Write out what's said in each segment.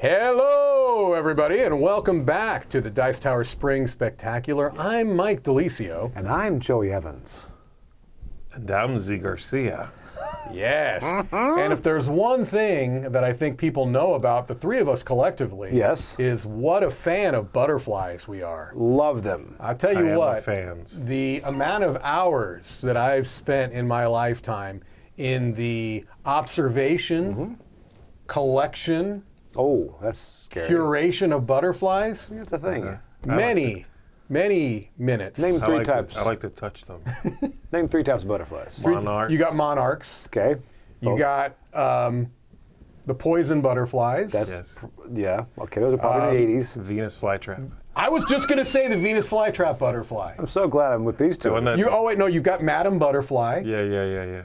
Hello, everybody, and welcome back to the Dice Tower Spring Spectacular. I'm Mike DeLisio. And I'm Joey Evans. And I'm Z Garcia. Yes. And if there's one thing that I think people know about the three of us collectively, Yes. is what a fan of butterflies we are. Love them. I'll tell I you am what, a fans. the amount of hours that I've spent in my lifetime in the observation, collection, Oh, that's scary. curation of butterflies, That's a thing. many minutes. Name I three like types. I like to touch them. Name three types of butterflies. Monarchs. You got monarchs. Okay. You Both. got the poison butterflies. That's Yes. yeah. Okay, those are probably in the 80s. Venus flytrap. I was just going to say the Venus flytrap butterfly. I'm so glad I'm with these two. one that- Oh wait, no, you've got Madam Butterfly. Yeah.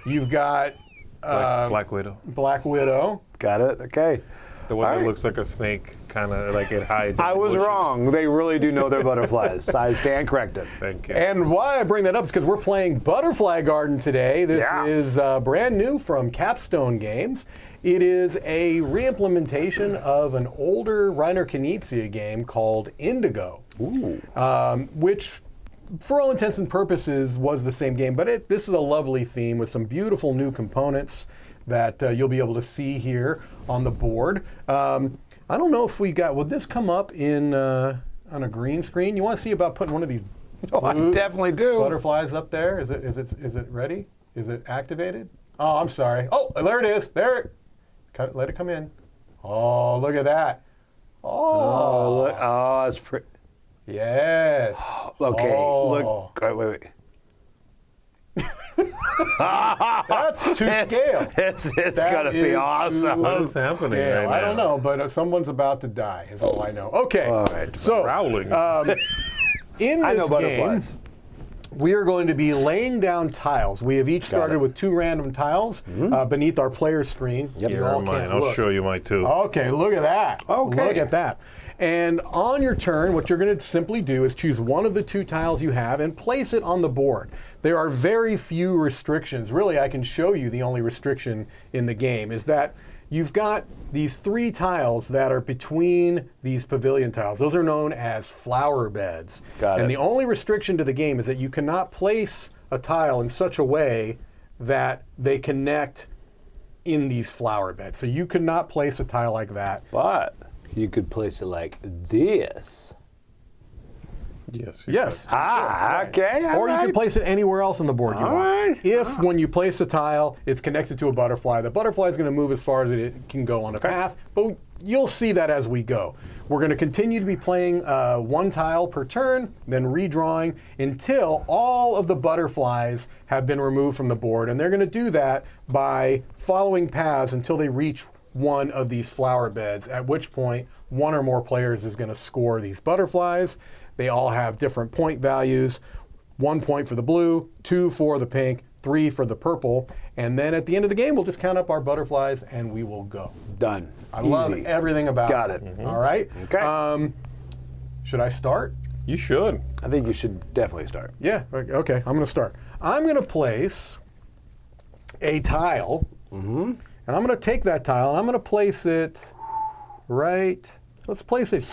You've got Black Widow. Black Widow. Got it. Okay. The one All that right. looks like a snake, kind of like it hides. in I the was bushes. wrong. They really do know their butterflies. I stand corrected. Thank you. And why I bring that up is because we're playing Butterfly Garden today. This Yeah. is brand new from Capstone Games. It is a reimplementation of an older Reiner Knizia game called Indigo, which, for all intents and purposes, was the same game. But this is a lovely theme with some beautiful new components that you'll be able to see here on the board. I don't know if we got, would this come up in on a green screen? You want to see about putting one of these Oh, I blue definitely do. butterflies up there? Is it ready? Is it activated? Oh, I'm sorry. Oh, there it is. There. Let it come in. Oh, look at that. Oh, look. Oh, that's pretty. Yes. Okay. Oh. Look. Wait. That's to scale. It's That gonna be is awesome. What is happening Yeah, right I don't now? know, but someone's about to die, is all I know. Okay. All right. So, Growling. in I this know butterflies. game, we are going to be laying down tiles. We have each started it. with two random tiles beneath our player screen. Yep. You Here all are mine. can't I'll look. show you my two. Okay, look at that. Okay. Look at that. And on your turn, what you're going to simply do is choose one of the two tiles you have and place it on the board. There are very few restrictions. Really, I can show you the only restriction in the game is that you've got these three tiles that are between these pavilion tiles. Those are known as flower beds. Got and it. the only restriction to the game is that you cannot place a tile in such a way that they connect in these flower beds. So you could not place a tile like that. But you could place it like this. Yes. Yes. Okay. Or you can place it anywhere else on the board you All want. right. If, when you place a tile, it's connected to a butterfly, the butterfly is going to move as far as it can go on a path, but you'll see that as we go. We're going to continue to be playing one tile per turn, then redrawing until all of the butterflies have been removed from the board, and they're going to do that by following paths until they reach one of these flower beds, at which point one or more players is going to score these butterflies. They all have different point values. 1 point for the blue, 2 for the pink, 3 for the purple. And then at the end of the game, we'll just count up our butterflies and we will go. Done. I love everything about Got it. it. All right? Okay. Should I start? You should. I think you should definitely start. Yeah, okay, I'm going to start. I'm going to place a tile, and I'm going to take that tile and I'm going to place it right, let's place it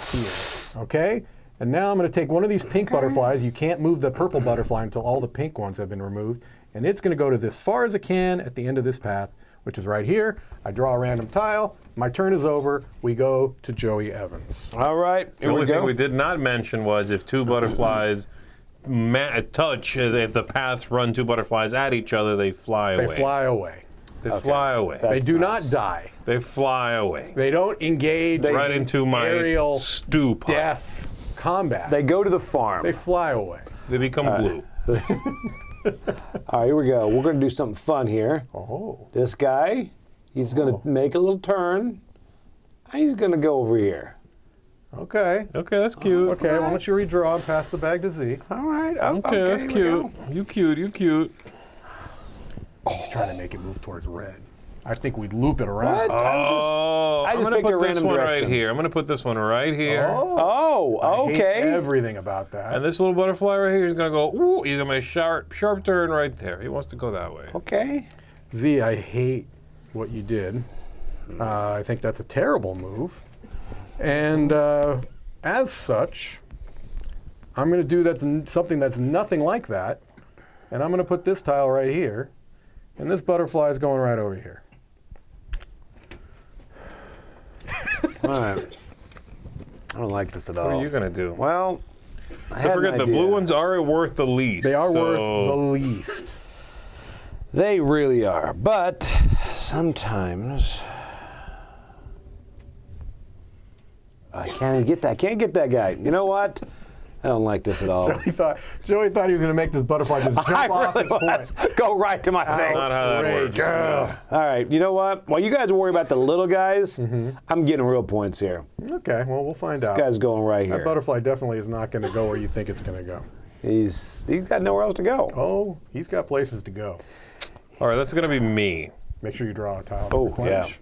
here, okay? And now I'm going to take one of these pink butterflies. You can't move the purple butterfly until all the pink ones have been removed. And it's going to go to as far as it can at the end of this path, which is right here. I draw a random tile. My turn is over. We go to Joey Evans. All right. The Here we only thing go. we did not mention was if two butterflies touch, if the paths run two butterflies at each other, they fly away. They fly away. They fly away. They do not nice. die. They fly away. They don't engage Right in into my aerial stew pot. death combat. They go to the farm. They fly away. They become blue. All right, here we go. We're going to do something fun here. Oh. This guy, he's going to make a little turn. He's going to go over here. Okay. Okay, that's cute. Okay, why don't you redraw and pass the bag to Z? All right. Okay, that's here we cute. go. You cute. You cute. He's trying to make it move towards red. I think we'd loop it around. What? Oh, I I'm just gonna picked a put this random one direction. right here. I'm gonna put this one right here. Oh, I hate okay. everything about that. And this little butterfly right here is gonna go. Ooh, he's gonna make a sharp turn right there. He wants to go that way. Okay. Z, I hate what you did. I think that's a terrible move. And as such, I'm going to do something that's nothing like that. And I'm going to put this tile right here. And this butterfly is going right over here. All right. I don't like this at all. What are you going to do? Well, I Don't had an forget, the idea. blue ones are worth the least. They are so worth the least. They really are. But sometimes I can't even get that. Can't get that guy. You know what? I don't like this at all. Joey thought he was going to make this butterfly just I jump off really its was. point. Go right to my thing. Not how that works. Outrageous. All right. You know what? While you guys worry about the little guys, I'm getting real points here. Okay, well, we'll find This out. guy's going right That here. butterfly definitely is not going to go where you think it's going to go. He's got nowhere else to go. Oh, he's got places to go. All right, that's going to be me. Make sure you draw a tile. to Oh, replenish.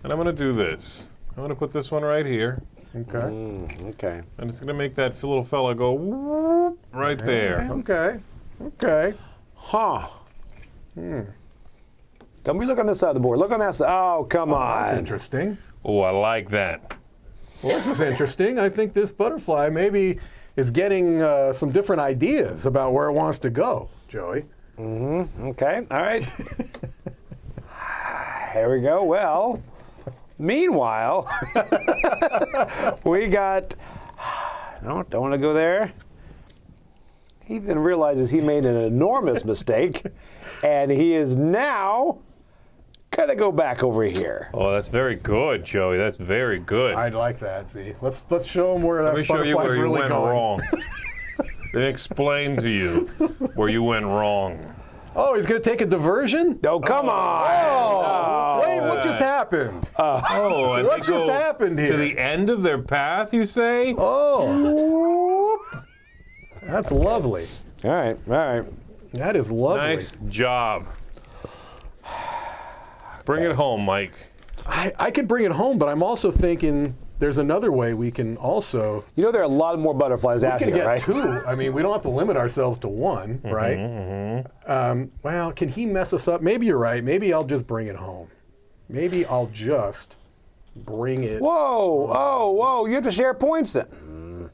And I'm going to do this. I'm going to put this one right here. Okay. Okay. And it's going to make that little fella go whoop right there. Okay. Okay. Huh. Don't be looking on this side of the board. Look on that side. Oh, come That's on. interesting. Oh, I like that. Well, this is interesting. I think this butterfly maybe is getting some different ideas about where it wants to go, Joey. Okay. All right. Here we go. Well, meanwhile, we got. No, don't want to go there. He then realizes he made an enormous mistake, and he is now gonna go back over here. Oh, that's very good, Joey. That's very good. I'd like that. See, let's show him where Let that me show you butterfly's where you really went going. wrong. Then explain to you where you went wrong. Oh, he's going to take a diversion? Oh, come on! Oh, wait, what just happened? Oh, and What they just go happened to here? the end of their path, you say? Oh, that's lovely. All right, all right. That is lovely. Nice job. Bring it home, Mike. I could bring it home, but I'm also thinking there's another way we can also. You know there are a lot more butterflies out We can here, get right? two. I mean, we don't have to limit ourselves to one, right? Well, can he mess us up? Maybe you're right. Maybe I'll just bring it home. Maybe I'll just bring it. Whoa! Oh, whoa! You have to share points then.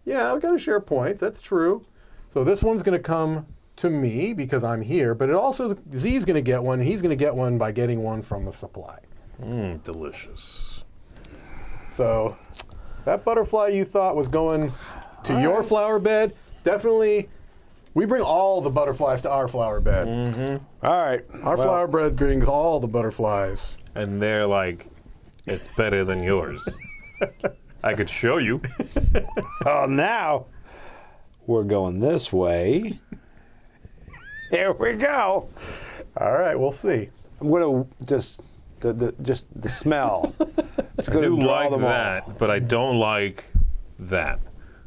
Yeah, I've got to share points. That's true. So this one's going to come to me because I'm here, but it also Z's going to get one. He's going to get one by getting one from the supply. Delicious. So that butterfly you thought was going to your flower bed, definitely. We bring all the butterflies to our flower bed. All right. Our flower bed brings all the butterflies. And they're like, it's better than yours. I could show you. Oh, now we're going this way. Here we go. All right, we'll see. I'm gonna just the smell. It's I gonna do draw like them all. that, but I don't like that.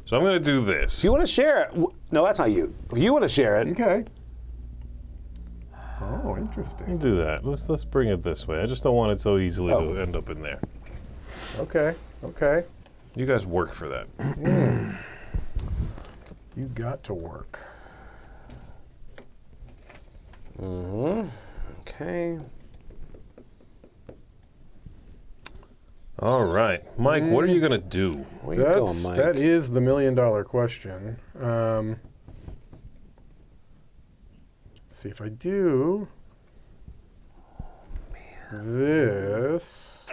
So I'm going to do this. If you want to share it, no, that's not you. If you want to share it, Okay. Oh, interesting. Do that. Let's bring it this way. I just don't want it so easily Oh. to end up in there. Okay. Okay. You guys work for that. You got to work. okay. All right, Mike. What are you going to do? Where you going, Mike? That is the $1 million question. See if I do this.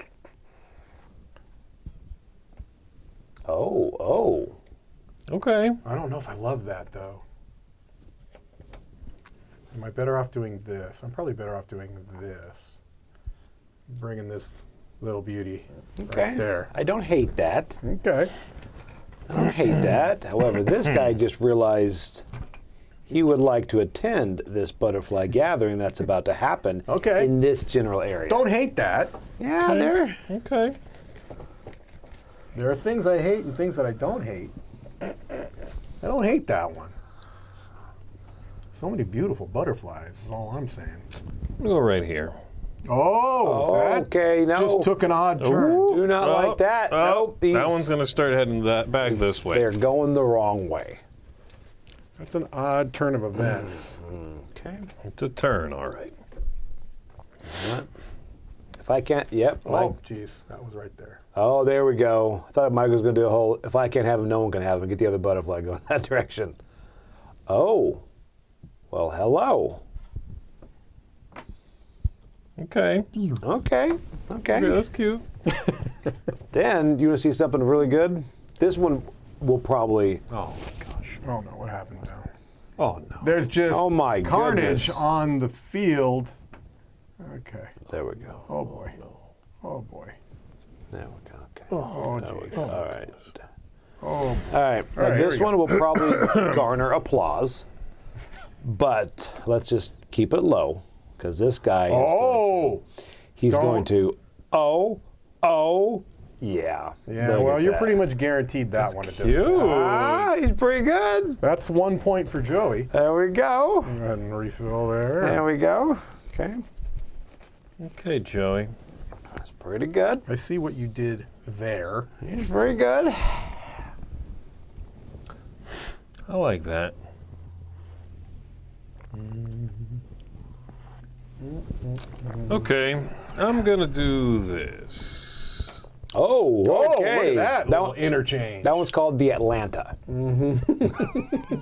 Oh. Okay. I don't know if I love that though. Am I better off doing this? I'm probably better off doing this. Bringing this little beauty Okay. right there. I don't hate that. Okay. I don't hate that. However, this guy just realized he would like to attend this butterfly gathering that's about to happen Okay. in this general area. Don't hate that. Yeah, there. Okay. There are things I hate and things that I don't hate. I don't hate that one. So many beautiful butterflies is all I'm saying. I'm going to go right here. Oh, that Okay, no. just took an odd turn. Ooh. Do not like that. Nope. That one's going to start heading back this way. They're going the wrong way. That's an odd turn of events. Okay. It's a turn, all right. If I can't, yep. Oh, jeez, that was right there. Oh, there we go. I thought Mike was going to do a whole, if I can't have him, no one can have him. Get the other butterfly going that direction. Oh, well, hello. Okay. Okay. Yeah, that's cute. Dan, you want to see something really good? This one will probably. Oh my gosh. Oh no, what happened now? Oh no. There's just Oh, my carnage goodness. on the field. Okay. There we go. Oh boy. Oh boy. There we go. Okay. Oh There we jeez. go. All right. Oh. All right. Now, right, here this we one will probably garner applause, but let's just keep it low because this guy is Oh. he's Don't. going to. Yeah. Yeah. Look Well, at you're that. pretty much guaranteed that one at this Cute. point. Ah, he's pretty good. That's 1 point for Joey. There we go. Go ahead and refill there. There we go. Okay. Okay, Joey. That's pretty good. I see what you did there. He's very good. I like that. Okay, I'm gonna do this. Oh, okay. Oh, look at that That, little one- interchange. that one's called the Atlanta.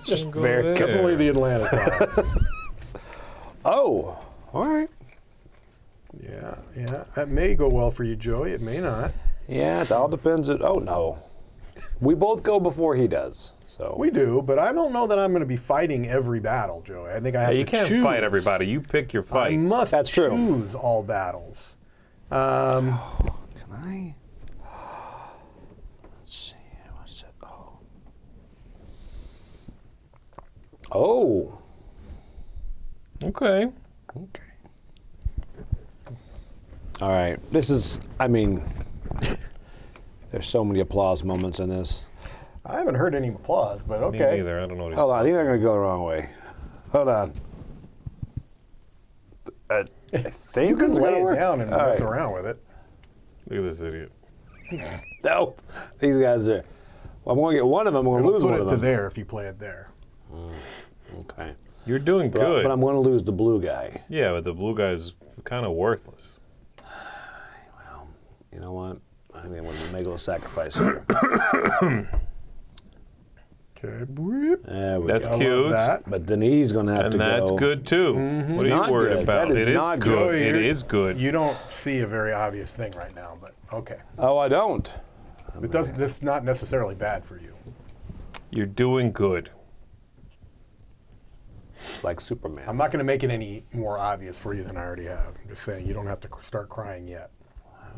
Just very good. Definitely the Atlanta time. Oh, all right. Yeah, yeah. That may go well for you, Joey. It may not. Yeah, it all depends. Oh, no. We both go before he does. So We do, but I don't know that I'm going to be fighting every battle, Joey. I think I have Hey, you to can't choose. fight everybody. You pick your I fights. must That's true. choose all battles. Can I? Let's see. What's it? Oh. Oh. Okay. Okay. All right. This is, I mean, there's so many applause moments in this. I haven't heard any applause, but Me okay. neither. I don't know what he's Hold on. I think they're going to go the wrong way. Hold on. I think You can it's lay gonna it work. down and All mess right. around with it. Look at this idiot. No, these guys are. Well, I'm going to get one of them. I'm going to We'll lose put one it of to them. there if you play it there. Okay. You're doing good. But I'm going to lose the blue guy. Yeah, but the blue guy's kind of worthless. Well, you know what? I think I'm going to make a little sacrifice here. Okay. Boop. There we That's go. I cute. love that. But then he's going to have And to that's go. good too. What are not you worried good. about? That is It is not good. good. It You're- is good. You don't see a very obvious thing right now, but okay. Oh, I don't. It doesn't. This is not necessarily bad for you. You're doing good. Like Superman. I'm not going to make it any more obvious for you than I already have. I'm just saying you don't have to start crying yet.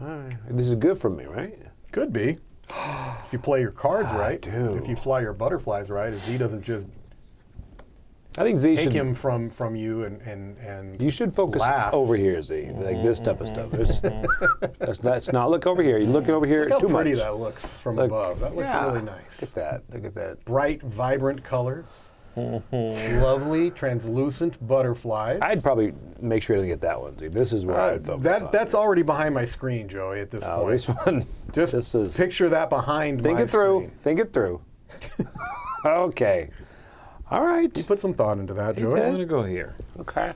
All right. This is good for me, right? Could be. If you play your cards right. do. If you fly your butterflies right, if Z doesn't just I think Z take should. him from you and You should focus laugh. over here, Z. Like this type of stuff. Let's not look over here. You're looking over here Look how too pretty much. that looks from Look, above. That looks yeah. really Look nice. at that. Look at that. Bright, vibrant colors. Lovely, translucent butterflies. I'd probably make sure to get that one, Z. This is where I'd focus on. That's already behind my screen, Joey, at this Oh, point. this one. Just this is. picture that behind Think my it through. screen. Think it through. Okay. All right. Put some thought into that, Joey. I'm gonna go here. Okay.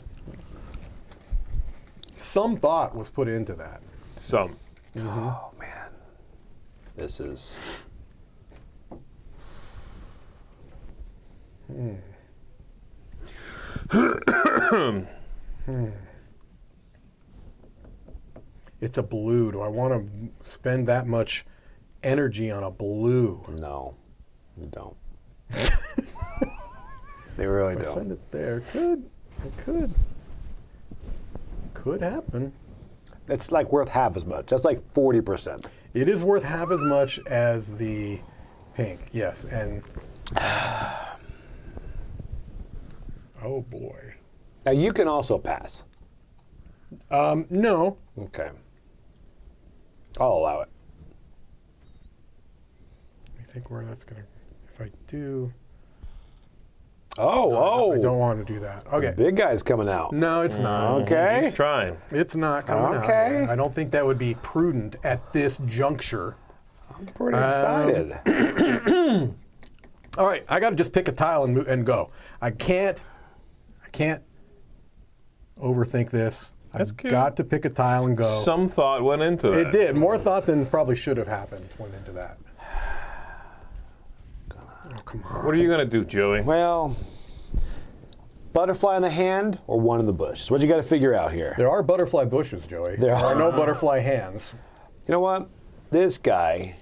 Some thought was put into that. Some. Oh man. This is. It's a blue. Do I want to spend that much energy on a blue? No. You don't. They really If I don't. send it there. It could. Could happen. It's like worth half as much. That's like 40%. It is worth half as much as the pink, yes. And oh boy. Now you can also pass. No. Okay. I'll allow it. Let me think where that's gonna. If I do, Oh, I don't want to do that. Okay. Big guy's coming out. No, it's not. Okay. He's trying. It's not coming out. Okay. I don't think that would be prudent at this juncture. I'm pretty excited. All right, I got to just pick a tile and go. I can't overthink this. That's I've cute. got to pick a tile and go. Some thought went into that. It did. More thought than probably should have happened went into that. Oh, come on. What are you going to do, Joey? Well, butterfly in the hand or one in the bush? That's what you got to figure out here. There are butterfly bushes, Joey. There There are are. no butterfly hands. You know what? This guy,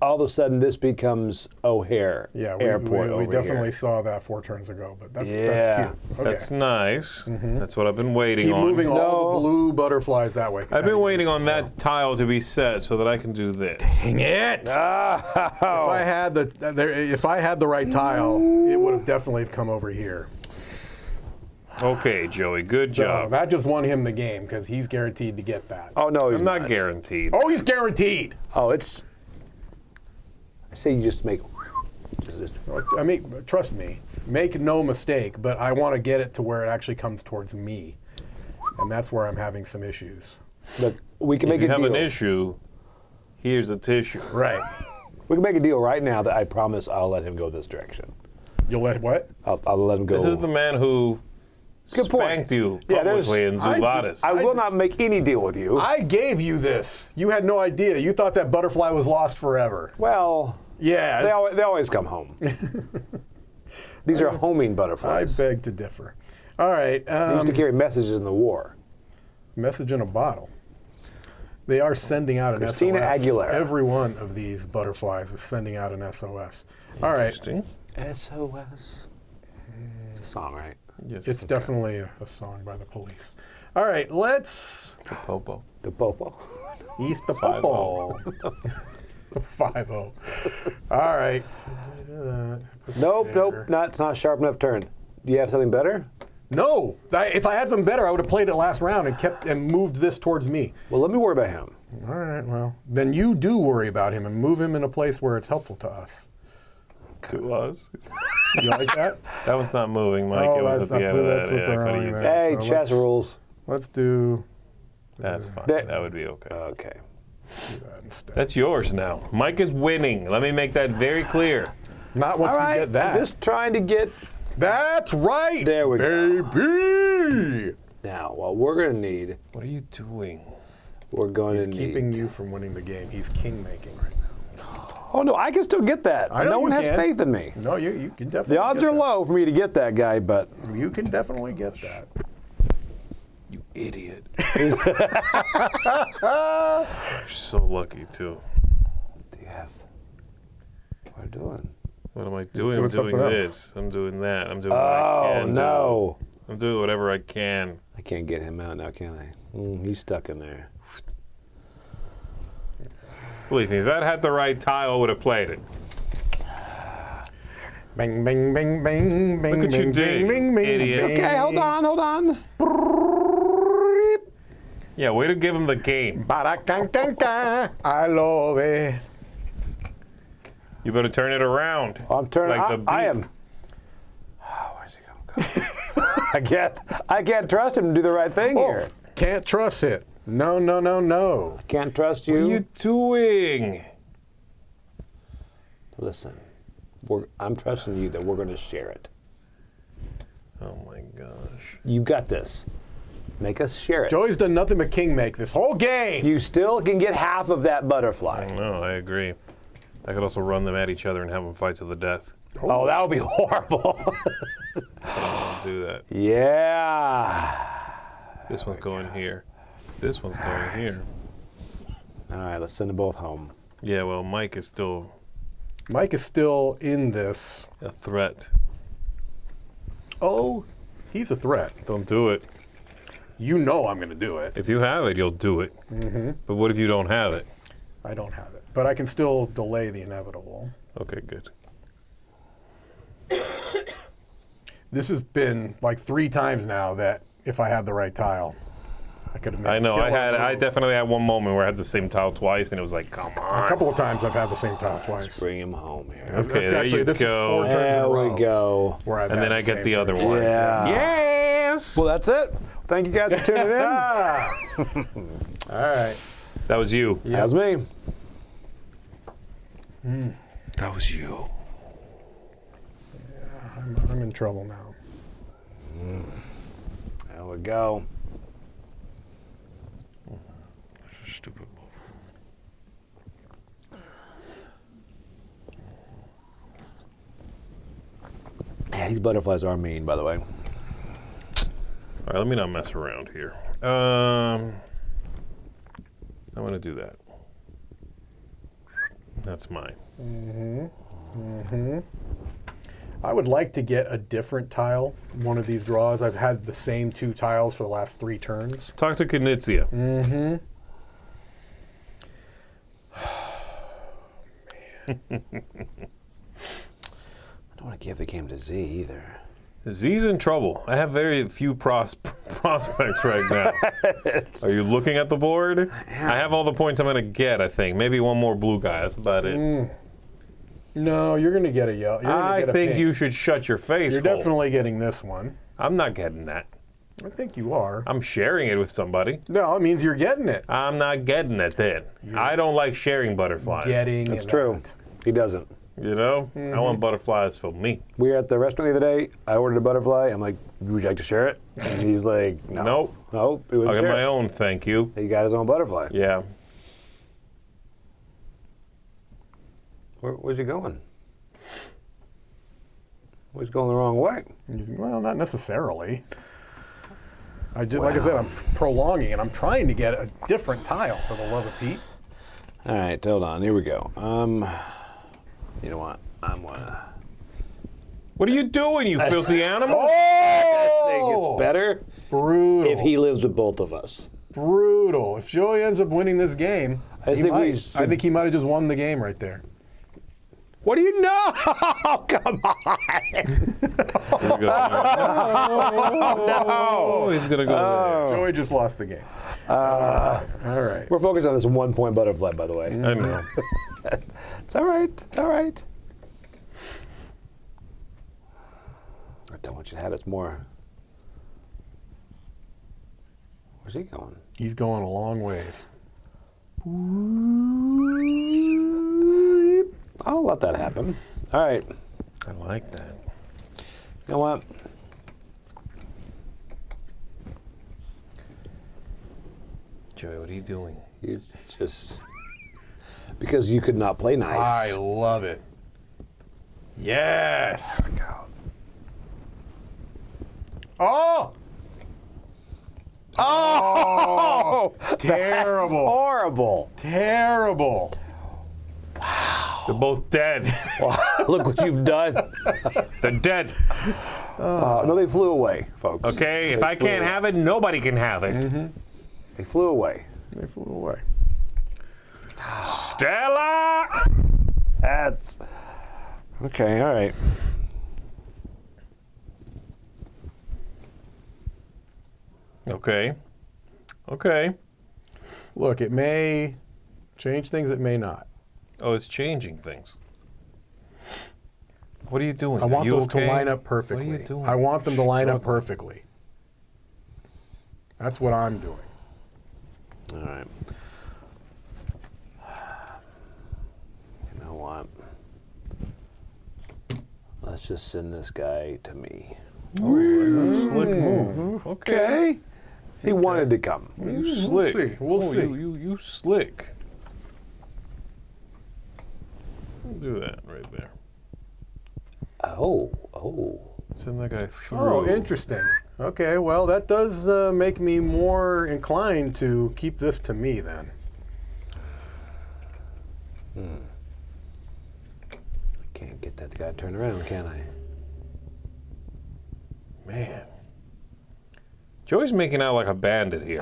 all of a sudden, this becomes O'Hare Yeah, Airport we over definitely here. saw that 4 turns ago, but that's Yeah. cute. Okay. That's nice. That's what I've been waiting Keep on. moving all No. the blue butterflies that way. I've been waiting on that tile to be set so that I can do this. Dang it! If Oh. I had the right tile, it would have definitely come over here. Okay, Joey, good So job. that just won him the game because he's guaranteed to get that. Oh, no, he's I'm not guaranteed. Oh, he's guaranteed. Oh, it's. I say you just make. I mean, trust me, make no mistake. But I want to get it to where it actually comes towards me, and that's where I'm having some issues. Look, we can If make you a have deal. an issue, here's a tissue. Right. We can make a deal right now that I promise I'll let him go this direction. You'll let what? I'll let him go. This is the man who Good point. spanked you Yeah, there's- publicly in Zuvatis. I will not make any deal with you. I gave you this. You had no idea. You thought that butterfly was lost forever. Well, Yeah. they always come home. These are homing I butterflies. beg to differ. All right. They used to carry messages in the war. Message in a bottle. They are sending out an Christina SOS. Aguilera. Every one of these butterflies is sending out an SOS. All right. Interesting. SOS. It's a song, right? Yes. It's definitely a song by the Police. All right, let's the Popo. The Popo. east the football. 5-0. All right. Nope, There. it's not a sharp enough turn. Do you have something better? No, if I had them better, I would have played it last round and moved this towards me. Well, let me worry about him. All right, well, then you do worry about him and move him in a place where it's helpful to us. To us. You like that? That was not moving, Mike. Oh, it was that's at the not- end of that's that. what they're I could've on used there. it. Hey, so chess let's- rules. Let's do That's fine. That- That would be okay. Okay. that instead. That's yours now. Mike is winning. Let me make that very clear. Not once All you right, get that. just trying to get. That's right. There we go. Baby. Now, what we're going to need, What are you doing? we're going He's to need. keeping you from winning the game. He's king making right now. Oh, no, I can still get that. I know No you one has can. faith in me. No, you can definitely. The odds get are that. low for me to get that guy, but You can definitely get that. You idiot. You're so lucky, too. do you have. What are you doing? What am I doing? doing I'm doing something else. this. I'm doing that. I'm doing what I Oh, can no. do. I'm doing whatever I can. I can't get him out now, can I? He's stuck in there. Believe me, if I'd had the right tile, I would have played it. Bang, bang, bang, bang, bang, Look what you bang, did, bang, bang, bang, idiot. bang. Okay, hold on. Yeah, way to give him the game. Ba-da-can-can-can. I love it. You better turn it around. I'm turning. Like the I beat. am. Oh, where's he going to go? I can't trust him to do the right thing here. Can't trust it. No, no, no, no. Can't trust What you. are you doing? Listen, I'm trusting you that we're going to share it. Oh my gosh. You got this. Make us share it. Joey's done nothing but king make this whole game. You still can get half of that butterfly. No, I agree. I could also run them at each other and have them fight to the death. Oh, that would be horrible. Don't do that. Yeah. This one's going here. This one's going here. All right, let's send them both home. Yeah, well, Mike is still Mike is still in this. a threat. Oh, he's a threat. Don't do it. You know I'm going to do it. If you have it, you'll do it. But what if you don't have it? I don't have it. But I can still delay the inevitable. Okay, good. This has been like 3 times now that if I had the right tile, I could have made I a know. killer I move. definitely had one moment where I had the same tile twice, and it was like, come A on. couple of times I've had the same tile twice. Bring him home here. Okay, there Actually, you this go. is 4 turns in There a row we go. where I've And had then I get same the other turn one. twice. Yeah. Yes. Well, that's it. Thank you guys for tuning in. All right. That was you. That was me. That was you. I'm in trouble now. There we we go. Stupid move. Yeah, these butterflies are mean, by the way. All right, let me not mess around here. I'm going to do that. That's mine. I would like to get a different tile, one of these draws. I've had the same 2 tiles for the last 3 turns. Talk to Knizia. I don't want to give the game to Z either. Z's in trouble. I have very few prospects right now. Are you looking at the board? I have all the points I'm going to get, I think. Maybe one more blue guy. That's about it. No, you're going to get a yellow. I think you should shut your face. You're Cole. definitely getting this one. I'm not getting that. I think you are. I'm sharing it with somebody. No, it means you're getting it. I'm not getting it then. I don't like sharing butterflies. That's True. He doesn't. You know? I want butterflies for me. We were at the restaurant the other day. I ordered a butterfly. I'm like, would you like to share it? And he's like, no. Nope. Nope. He I'll wouldn't get share my it. own, thank you. He got his own butterfly. Yeah. Where's he going? He's going the wrong way. Well, not necessarily. Like I said, I'm prolonging it. I'm trying to get a different tile for the love of Pete. All right, hold on. Here we go. You know what? I'm gonna. What are you doing, you filthy animal? I think it's better Brutal. if he lives with both of us. Brutal. If Joey ends up winning this game, I think he might have just won the game right there. What do you know? Come on. Oh, he's going to go Joey just lost the game. All right. We're focused on this 1-point butterfly, by the way. there. I know. It's all right. It's all right. I don't want you to have it more. Where's he going? He's going a long ways. I'll let that happen. All right. I like that. You know what? Joey, what are you doing? You just because you could not play nice. I love it. Yes. Oh! Oh! Terrible. That's horrible. Terrible. They're both dead. Look what you've done. They're dead. No, they flew away, folks. Okay, if I can't have it, nobody can have it. They flew away. They flew away. Stella! That's okay. All right. Okay. Okay. Look, it may change things, it may not. Oh, it's changing things. What are you doing? I want you those okay? to line up perfectly. What are you doing? I want them to line up perfectly. That's what I'm doing. All right. You know what? Let's just send this guy to me. Oh, that's a slick move. Okay. He wanted to come. You slick. see. We'll see. You slick. We'll do that right there. Oh. Send that guy through. Oh, interesting. Okay, well, that does make me more inclined to keep this to me then. Can't get that guy turned around, can I? Man. Joey's making out like a bandit here.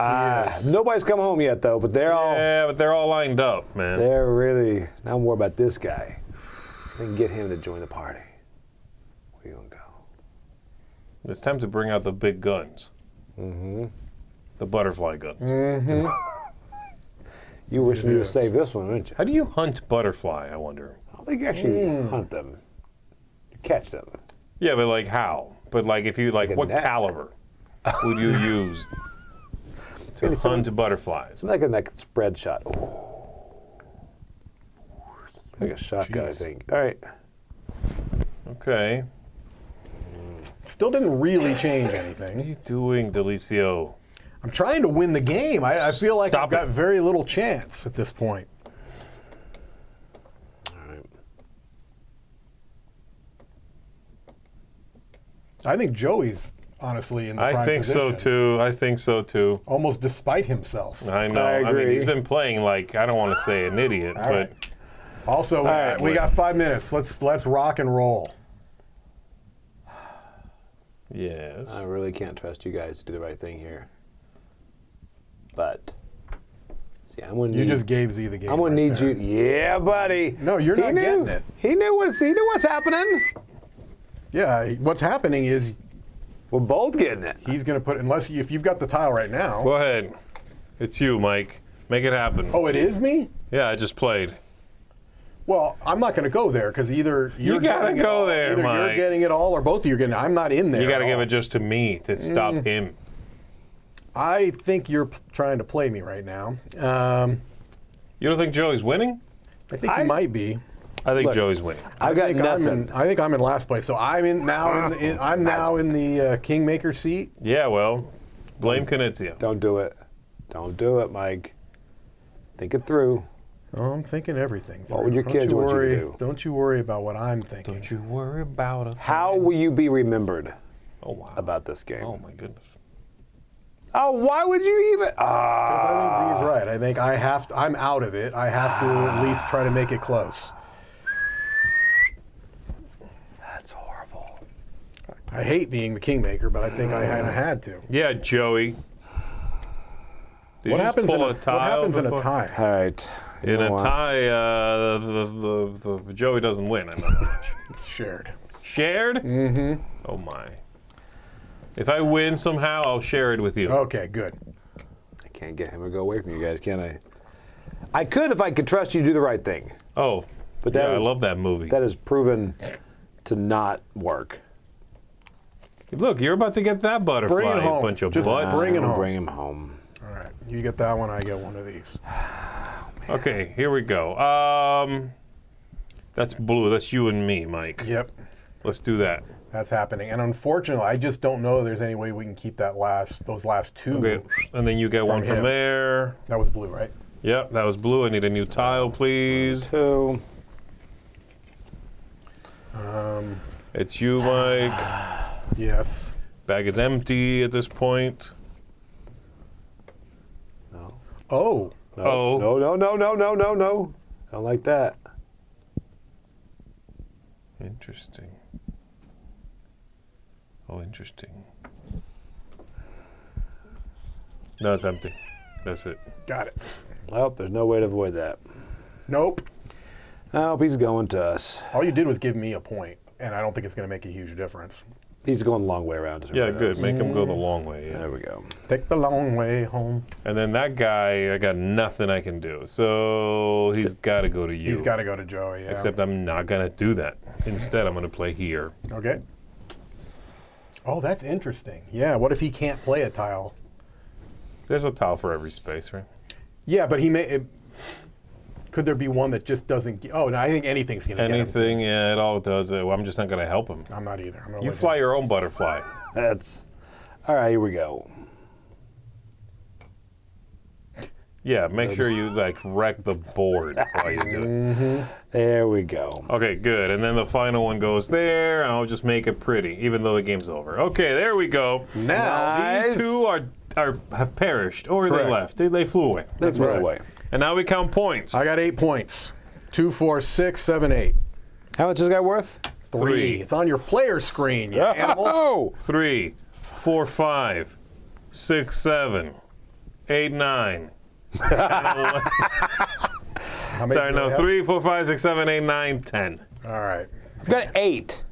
Nobody's come home yet, though, but they're all Yeah, but they're all lined up, man. they're really now more about this guy. So we can get him to join the party. Where you gonna go? It's time to bring out the big guns. The butterfly guns. You wish you would save this one, wouldn't you? How do you hunt butterfly, I wonder? I don't think you actually hunt them. You catch them. Yeah, but like how? But like if you like a what net. caliber would you use to hunt butterflies? Something like a neck spread shot. Ooh. Like a shotgun, I Jeez. think. All right. Okay. Still didn't really change What are anything. you doing, Delicio? I'm trying to win the game. I feel like I've Stop got it. very little chance at this point. All right. I think Joey's honestly in the I prime think so position, too. I think so too. almost despite himself. I know. I mean, agree. he's been playing like, I don't want to say an idiot, All but right. Also, right, we wait. got 5 minutes. Let's rock and roll. yes. I really can't trust you guys to do the right thing here. But see, I'm gonna You need, just gave Z the game. I'm gonna right need there. you. Yeah, buddy. No, you're He not knew. getting it. He knew what's happening. Yeah, what's happening is We're both getting it. he's going to put, if you've got the tile right now. Go ahead. It's you, Mike. Make it happen. Oh, it is me? Yeah, I just played. Well, I'm not going to go there because either you're gotta getting it go all- there, either you're Mike. getting it all or both of you are getting it. I'm not in there. You got to at give all. it just to me to stop him. I think you're trying to play me right now. You don't think Joey's winning? I think he might be. I think Look, Joey's winning. I've got I think I'm in last place. So I'm now in the kingmaker seat. Yeah, well, blame Knizia. Don't do it. Don't do it, Mike. Think it through. Oh, I'm thinking everything. What would your Don't kids you want you to worry- do? Don't you worry about what I'm thinking. Don't you worry about it. How will you be remembered Oh, wow. about this game? Oh, my goodness. Oh, why would you even? I think Z's right. I think I'm out of it. I have to at least try to make it close. That's horrible. I hate being the kingmaker, but I think I had to. Yeah, Joey. Did What you just happens, pull in a, a tile what happens in a before? tie? All right. You In know a what? tie, the Joey doesn't win. I know that much. It's shared. Shared? Mm-hmm. Oh, my. If I win somehow, I'll share it with you. Okay, good. I can't get him to go away from you guys, can I? I could if I could trust you to do the right thing. Oh, But that yeah, is- I love that movie. That has proven to not work. Look, you're about to get that butterfly, Bring it home. bunch of Just butts. bring it home. Bring him home. All right, you get that one. I get one of these. Okay, here we go. That's blue. That's you and me, Mike. Yep, Let's do that. that's happening. And unfortunately, I just don't know there's any way we can keep those last two. Okay, and then you get one him. from there. That was blue, right? Yep, that was blue. I need a new tile, please. 2. It's you, Mike. Yes. Bag is empty at this point. No. Oh, Oh. No. Don't like that. Interesting. Oh, interesting. No, it's empty. That's it. got it. Well, there's no way to avoid that. Nope. I hope he's going to us. All you did was give me a point, and I don't think it's going to make a huge difference. He's going the long way around. to Yeah, everybody good. else. Make him go the long way. Yeah. There we go. Take the long way home. And then that guy, I got nothing I can do. So he's got to go to you. He's got to go to Joey. Yeah. Except I'm not going to do that. Instead, I'm going to play here. Okay. Oh, that's interesting. Yeah. What if he can't play a tile? There's a tile for every space, right? Yeah, but he may. Could there be one that just doesn't? Oh, no. I think anything's going to get him. Anything, yeah, it all does it. Well, I'm just not going to help him. I'm not either. I'm gonna You let fly your own butterfly. That's all right. Here we go. Yeah, make sure you like wreck the board while you do it. There we go. Okay, good. And then the final one goes there, and I'll just make it pretty, even though the game's over. Okay, there we go. Now, Nice. These two have perished, or Correct. they left. They flew away. That's right. right away. And now we count points. I got 8 points. 2, 4, 6, 7, 8. How much is this guy worth? 3. It's on your player screen, you animal. Oh, 3, 4, 5, 6, 7, 8, 9. How many Sorry, do I no. have? 3, 4, 5, 6, 7, 8, 9, 10. All right. I've got 8.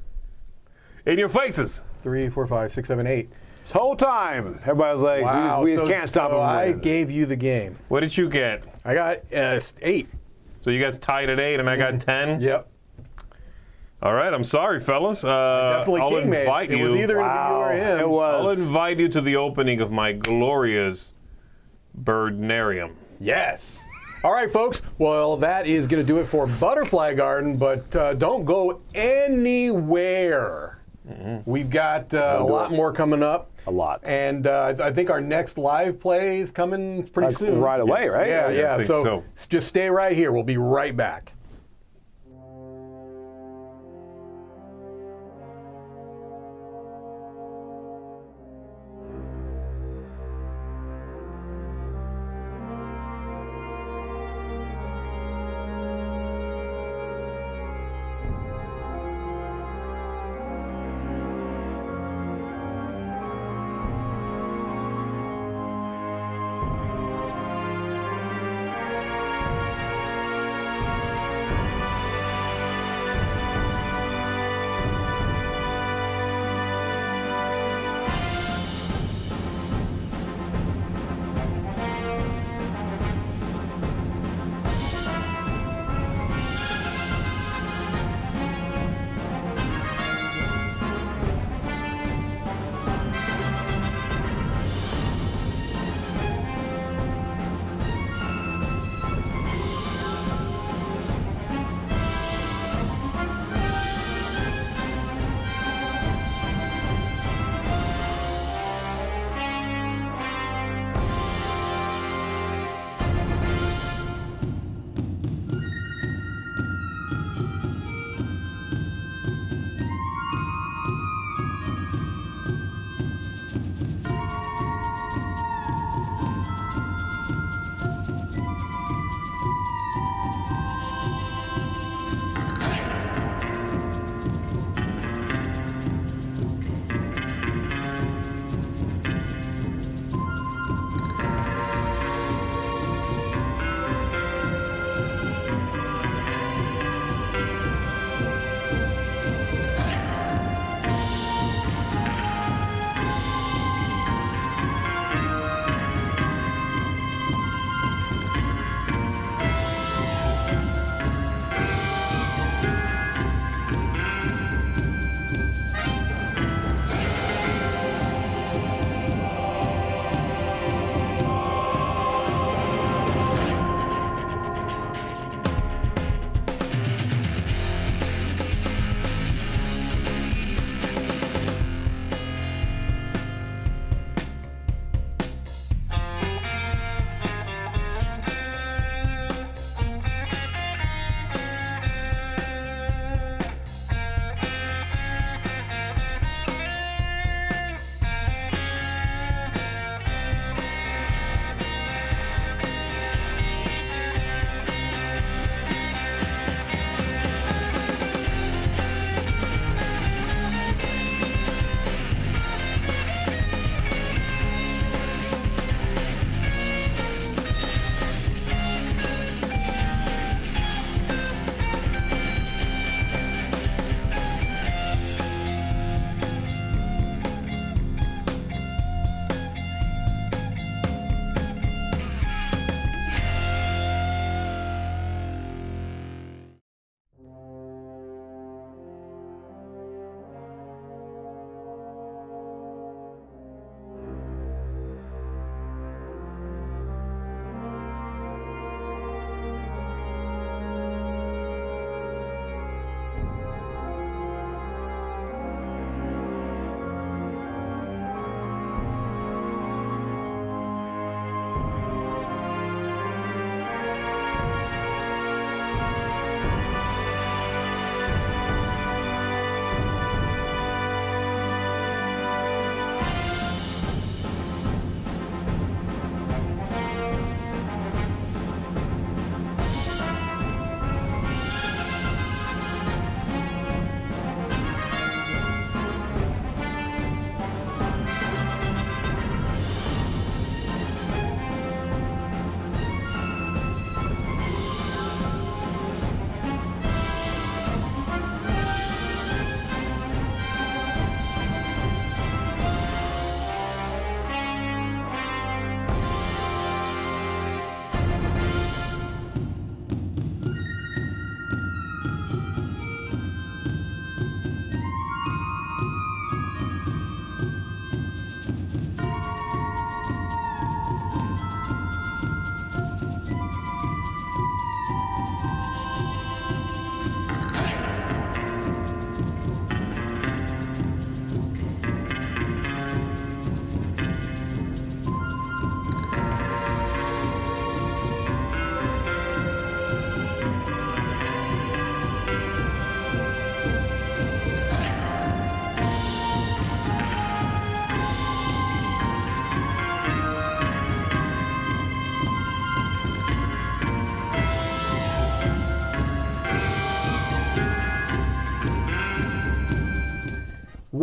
In your faces. 3, 4, 5, 6, 7, 8. This whole time, everybody was like, Wow. we just can't stop him. I winning. gave you the game. What did you get? I got 8. So you guys tied at 8, and I got 10? Yep. All right, I'm sorry, fellas. Definitely I'll king made. invite It you. was either Wow, me or him. it I'll was. invite you to the opening of my glorious birdnarium. Yes. All right, folks. Well, that is going to do it for Butterfly Garden, but don't go anywhere. We've got a lot more coming up. A lot. And I think our next live play is coming pretty soon. Right away, right? Yeah, I yeah. think So so. just stay right here. We'll be right back.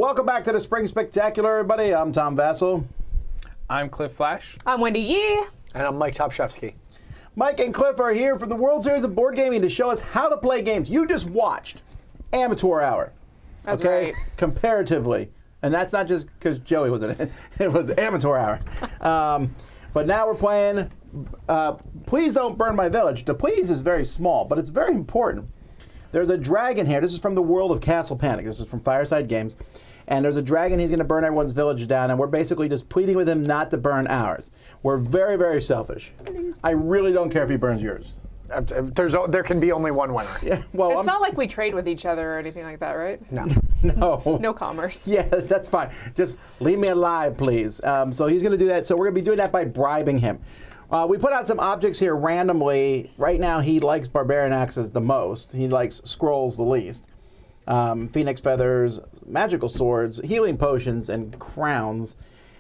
Welcome back to the Spring Spectacular, everybody. I'm Tom Vassell. I'm Cliff Flash. I'm Wendy Yee. And I'm Mike Topshevsky. Mike and Cliff are here from the World Series of Board Gaming to show us how to play games. You just watched Amateur Hour. That's okay? right. Comparatively. And that's not just because Joey was in it. It was Amateur Hour. But now we're playing Please Don't Burn My Village. The please is very small, but it's very important. There's a dragon here. This is from the world of Castle Panic. This is from Fireside Games. And there's a dragon. He's going to burn everyone's village down, and we're basically just pleading with him not to burn ours. We're very, very selfish. I really don't care if he burns yours. There can be only one winner. Yeah, well, It's not like we trade with each other or anything like that, right? No. no. No commerce. Yeah, that's fine. Just leave me alive, please. So he's going to do that. So we're going to be doing that by bribing him. We put out some objects here randomly. Right now, he likes Barbarian Axes the most. He likes Scrolls the least. Phoenix Feathers, Magical Swords, Healing Potions, and Crowns.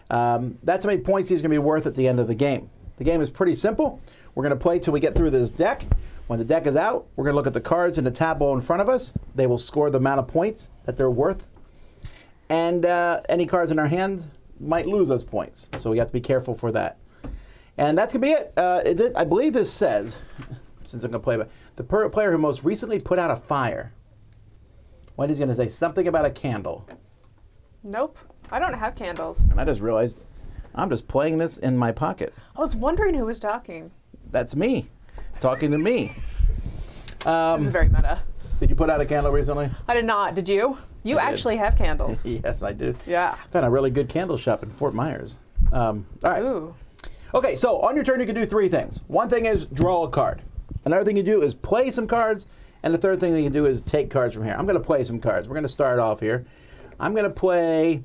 That's how many points he's going to be worth at the end of the game. The game is pretty simple. We're going to play till we get through this deck. When the deck is out, we're going to look at the cards in the tableau in front of us. They will score the amount of points that they're worth. And any cards in our hand might lose us points. So we have to be careful for that. And that's going to be it. I believe this says, since I'm going to play, the player who most recently put out a fire. Wendy's going to say something about a candle. Nope. I don't have candles. And I just realized I'm just playing this in my pocket. I was wondering who was talking. That's me, talking to me. This is very meta. Did you put out a candle recently? I did not. Did you? You I did. actually have candles. Yes, I do. Yeah. I found a really good candle shop in Fort Myers. All right. Ooh. Okay, so on your turn, you can do three things. One thing is draw a card. Another thing you do is play some cards. And the third thing you can do is take cards from here. I'm going to play some cards. We're going to start off here. I'm going to play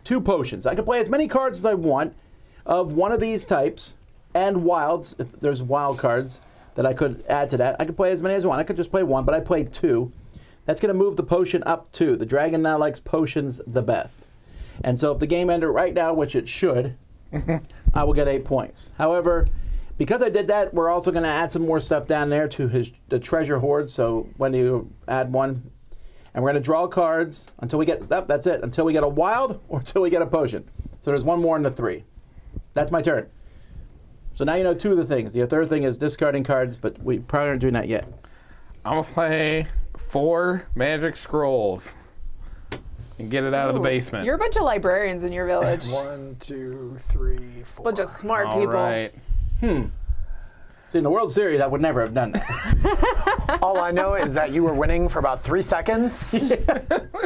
2 potions. I can play as many cards as I want of one of these types and wilds. If there's wild cards that I could add to that, I could play as many as I want. I could just play 1, but I played 2. That's going to move the potion up 2. The dragon now likes potions the best. And so if the game ended right now, which it should, I will get 8 points. However, because I did that, we're also going to add some more stuff down there to the treasure hoard. So when you add 1, and we're going to draw cards until we get, that's it, until we get a wild or until we get a potion. So there's 1 more in the 3. That's my turn. So now you know 2 of the things. The third thing is discarding cards, but we probably aren't doing that yet. I'm going to play 4 magic scrolls and get it out of the Ooh, basement. You're a bunch of librarians in your village. 1, 2, 3, 4. Bunch of smart All people. right. See, in the World Series, I would never have done that. All I know is that you were winning for about 3 seconds,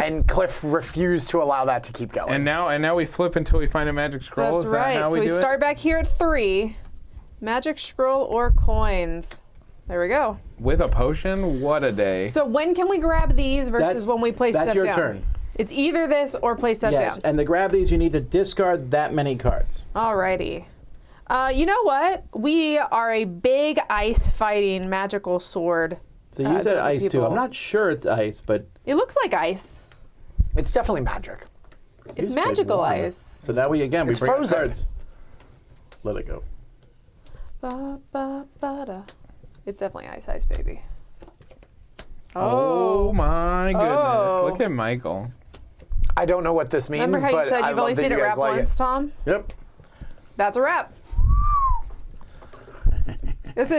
and Cliff refused to allow that to keep going. And now we flip until we find a magic scroll. That's Is that right. how So we we do start back here at 3. Magic scroll or coins. There we go. it? With a potion? What a day. So when can we grab these versus when we play that's step your down? turn. It's either this or play step Yes, down. and to grab these, you need to discard that many cards. Alrighty. You know what? We are a big ice fighting magical sword. So you said group of ice too. people. I'm not sure it's ice, but It looks like ice. It's definitely magic. It's He's played magical warmer. ice. So now we It's bring out frozen. cards. Let it go. Ba, ba, ba, da. It's definitely ice, baby. Oh my goodness. Oh. Look at Michael. I don't know what this means, Remember how but you said I you've love only that seen you it guys wrap like once, Tom? Yep. That's a wrap. This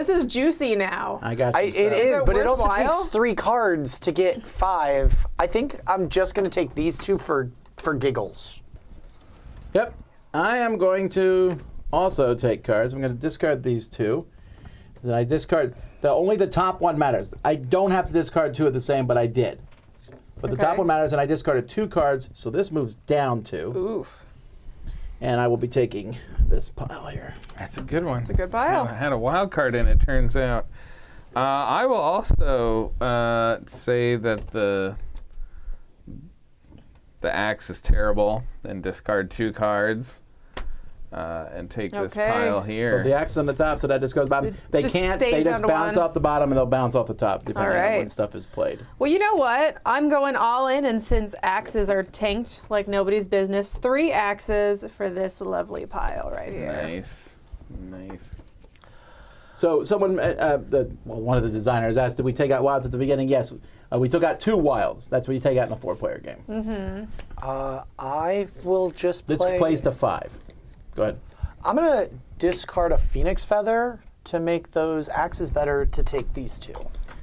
is juicy now. I got you. It so. is, it but it also worthwhile? takes 3 cards to get 5. I think I'm just going to take these 2 for giggles. Yep. I am going to also take cards. I'm going to discard these 2. Then I discard only the top one matters. I don't have to discard 2 of the same, but I did. But the top Okay. one matters, and I discarded 2 cards, so this moves down 2. Oof. And I will be taking this pile here. That's a good one. It's a good pile. Had a wild card in it, turns out. I will also say that the axe is terrible and discard 2 cards and take this Okay. pile So here. the axe on the top, so that just goes bottom. They just can't. stays They just down to bounce 1. off the bottom, and they'll bounce off the top, depending on right. when stuff is played. Well, you know what? I'm going all in, and since axes are tanked like nobody's business, 3 axes for this lovely pile right here. Nice. Nice. So someone, one of the designers asked, did we take out wilds at the beginning? Yes, we took out 2 wilds. That's what you take out in a 4-player game. I will just This play. plays to 5. Go ahead. I'm gonna discard a phoenix feather to make those axes better to take these 2.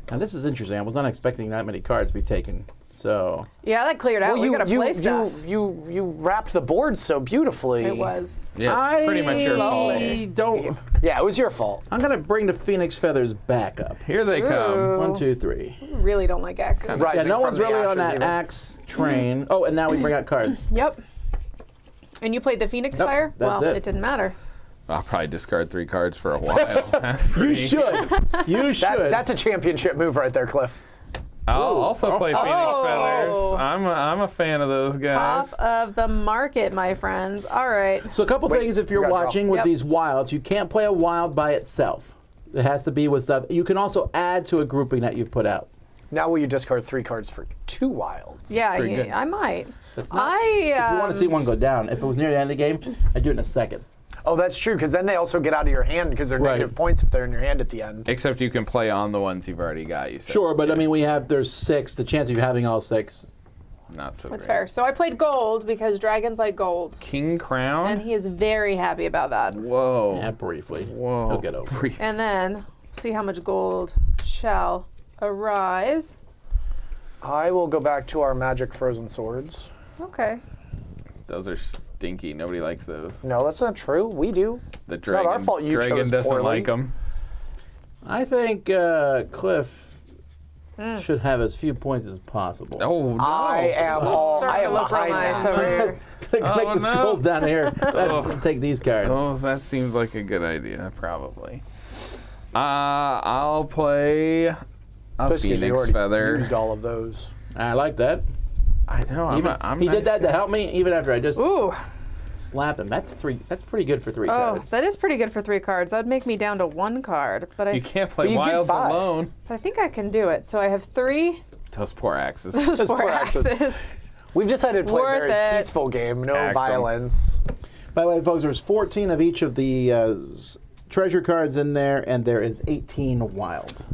Now this is interesting. I was not expecting that many cards to be taken. So Yeah, that cleared out. We gotta play stuff. you wrapped the board so beautifully. It was. Yeah, it's pretty much your fault. I don't. Yeah, it was your fault. I'm gonna bring the phoenix feathers back up. Here they come. Ooh. 1, 2, 3. Really don't like axes. Yeah, Rising no from one's the really on ashes that even. axe train. Oh, and now we bring out cards. Yep. And you played the Phoenix Nope, Fire? that's Well, it. it didn't matter. I'll probably discard 3 cards for a while. That's You pretty. should. You should. That's a championship move right there, Cliff. I'll also play Phoenix Oh. Feathers. I'm a fan of those Top guys. of the market, my friends. All right. So a couple things if you're you gotta watching draw. with Yep. these wilds, you can't play a wild by itself. It has to be with stuff. You can also add to a grouping that you've put out. Now will you discard 3 cards for 2 wilds? Yeah, pretty good. I might. That's not, I if you want to see one go down, if it was near the end of the game, I'd do it in a second. Oh, that's true, because then they also get out of your hand because they're Right. negative points if they're in your hand at the end. Except you can play on the ones you've already got. You said. Sure, but I mean, there's 6. The chance of you having all 6. Not so. That's great. fair. So I played gold because dragons like gold. King Crown. And he is very happy about that. Whoa. Yeah, briefly. Whoa. He'll get over it. Brief. And then see how much gold shall arise. I will go back to our magic frozen swords. Okay. Those are stinky. Nobody likes those. No, that's not true. We do. The It's dragon. not our fault you dragon chose doesn't poorly. like them. I think Cliff should have as few points as possible. Oh no. I am Starting to look real behind nice that. over here. Click Oh, the no. skulls down here. Take these cards. Oh, that seems like a good idea. Probably. I'll play a Especially 'cause you Phoenix already Feather. used all of those. I like that. I know. I'm he nice did that guy. to help me, even after I just Ooh. slapped him. That's 3. That's pretty good for 3 Oh, cards. that is pretty good for 3 cards. That would make me down to 1 card. But You can't play But you get Wilds 5. alone. I think I can do it. So I have 3. Those poor axes. Those Those poor poor axes. axes. We've decided to play a Worth very it. peaceful game, no Excellent. violence. By the way, folks, there's 14 of each of the treasure cards in there, and there is 18 wilds.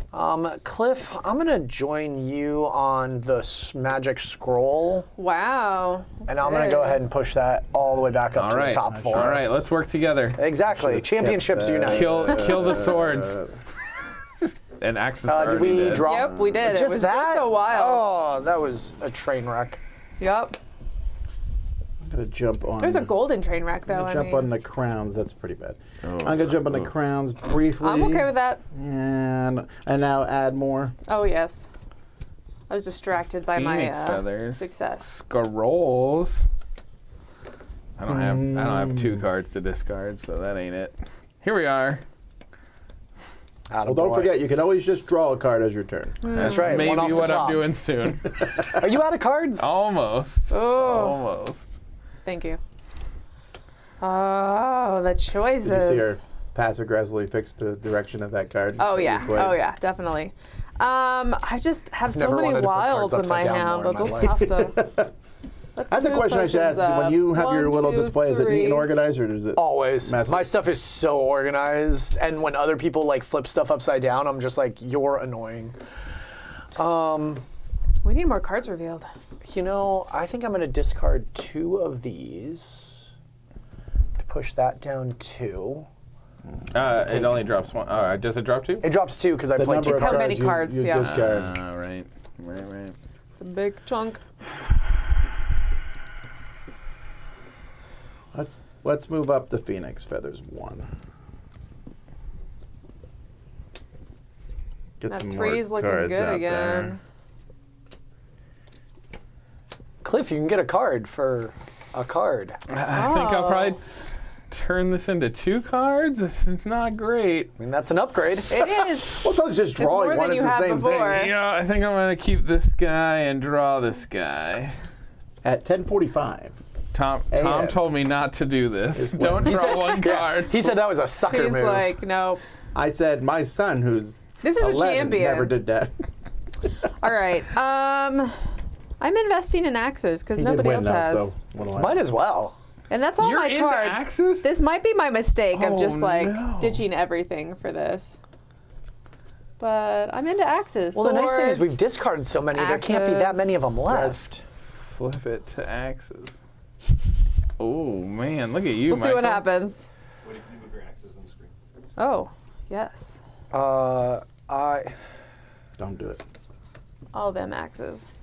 Cliff, I'm gonna join you on the magic scroll, Wow. and I'm gonna go ahead and push that all the way back up All to right. the top 4. All right. Let's work together. Exactly. Championships unite. Kill the swords. And axes are Did already we dead. draw? Yep, we did. It Just was that? just a while. Oh, that was a train wreck. Yep. I'm gonna jump on. There's a golden train wreck, though. I Jump mean, on the crowns. That's pretty bad. Oh. I'm gonna jump on the crowns briefly. I'm okay with that. And now add more. Oh, yes. I was distracted by Phoenix my feathers. success. Scrolls. I don't have 2 cards to discard, so that ain't it. Here we are. Well, don't forget, you can always just draw a card as your turn. That's right. Maybe one off the what top. I'm doing soon. Are you out of cards? Almost. Oh, Almost. thank you. Oh, the choices. Did you see her passive aggressively fix the direction of that card? Oh that you yeah, played? oh yeah, definitely. I just have so Never many wanted to put wilds cards in my upside down hand. more I'll in my just have to. Let's That's a move question I should ask. potions When up. you have your 1, little 2, display, is it neat and 3. organized, or does it? Always. Messy. My stuff is so organized, and when other people like flip stuff upside down, I'm just like, you're annoying. We need more cards revealed. You know, I think I'm going to discard 2 of these to push that down 2. It only drops 1. Does it drop 2? It drops 2 because I The played number 2 of how cards. many cards, you yeah. discard. Right. Right. It's a big chunk. Let's move up the Phoenix Feathers 1. Get That some more 3's looking cards good out again. there. Cliff, you can get a card for a card. I think I'll probably turn this into 2 cards. This is not great. I mean, that's an upgrade. It is. Well, so it's just more drawing than one. you It's the had same before. thing. Yeah, I think I'm going to keep this guy and draw this guy. At 10:45. Tom AM. told me not to do this. It's Don't when- draw one card. He said that was a sucker He's move. like, no. I said my son, who's This is a 11, champion. never did that. All right. I'm investing in axes because He did nobody win else though, has. so what'll Might happen? as well. And that's all You're my into cards. axes? This might be my mistake of Oh, just like no. ditching everything for this. but I'm into axes. Well, the nice thing is swords. we've discarded so many, there can't be that Axes. many of them left. Flip it to axes. Oh man, look at you, We'll see what Michael. happens. What if you move your axes on the screen? Oh, yes. Don't do it. All them axes.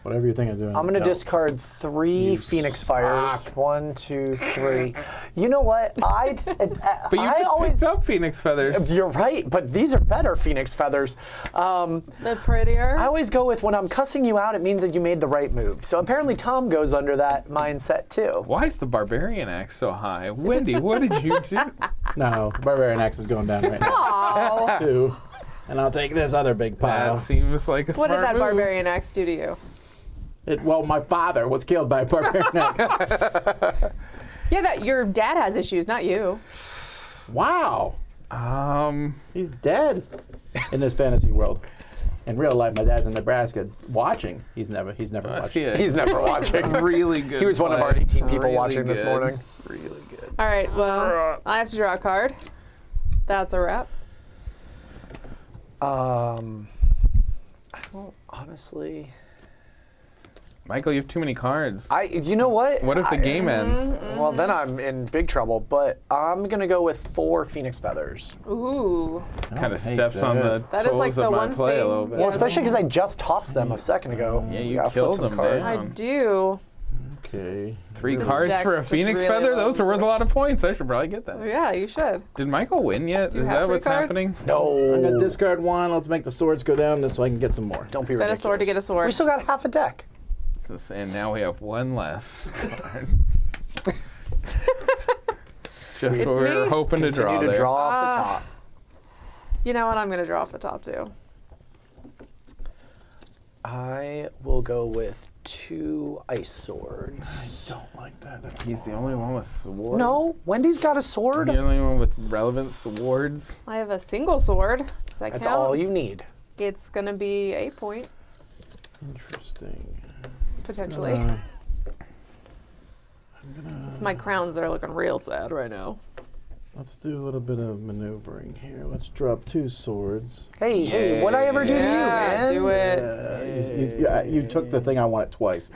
Whatever you think of doing. I'm going to don't. discard 3 Phoenix Fires. 1, 2, 3. You know what? But you I just always. picked up Phoenix feathers. You're right, but these are better Phoenix Feathers. The prettier. I always go with when I'm cussing you out, it means that you made the right move. So apparently Tom goes under that mindset too. Why is the barbarian axe so high? Wendy, what did you do? No, Barbarian Axe is going down right now. Oh. 2. And I'll take this other big pile. That seems like a What smart did that move. barbarian axe do to you? Well, my father was killed by a Barbarian Axe. Yeah, that your dad has issues, not you. Wow. Um, He's dead in this fantasy world. In real life, my dad's in Nebraska watching. He's never I watching. see it. He's never watching. Really good. He was one of our play. 18 people Really watching this good. morning. Really good. All right, well, I have to draw a card. That's a wrap. I don't honestly. Michael, you have too many cards. You know what? What if the game ends? Well, then I'm in big trouble. But I'm gonna go with 4 Phoenix Feathers. Ooh. Kind of hate steps on the That is like toes the of my one play thing- a little bit. Well, especially because I just tossed them a second ago. Yeah, you Gotta flip killed some them, cards. man. I do. Okay. 3 This cards deck for a just Phoenix really feather? loves Those are worth a lot of points. I should probably get that. Yeah, you should. Did Michael win yet? you Is have that 3 what's cards? happening? I'm No. gonna discard 1. Let's make the swords go down so I can get some more. Don't be Spend a ridiculous. sword to get a sword. We still got half a deck. And now we have 1 less card. Just It's what we were me. hoping to draw Continue to there. draw off the top. You know what? I'm going to draw off the top, too. I will go with 2 ice swords. Don't like that. He's the only one with swords. No, Wendy's got a sword. You're the only one with relevant swords. I have a single sword. Does that That's count? all you need. It's going to be a point, Interesting. potentially. It's my crowns that are looking real sad right now. Let's do a little bit of maneuvering here. Let's drop 2 swords. Hey, what'd I ever do to you, man? Do it. You took the thing I wanted twice.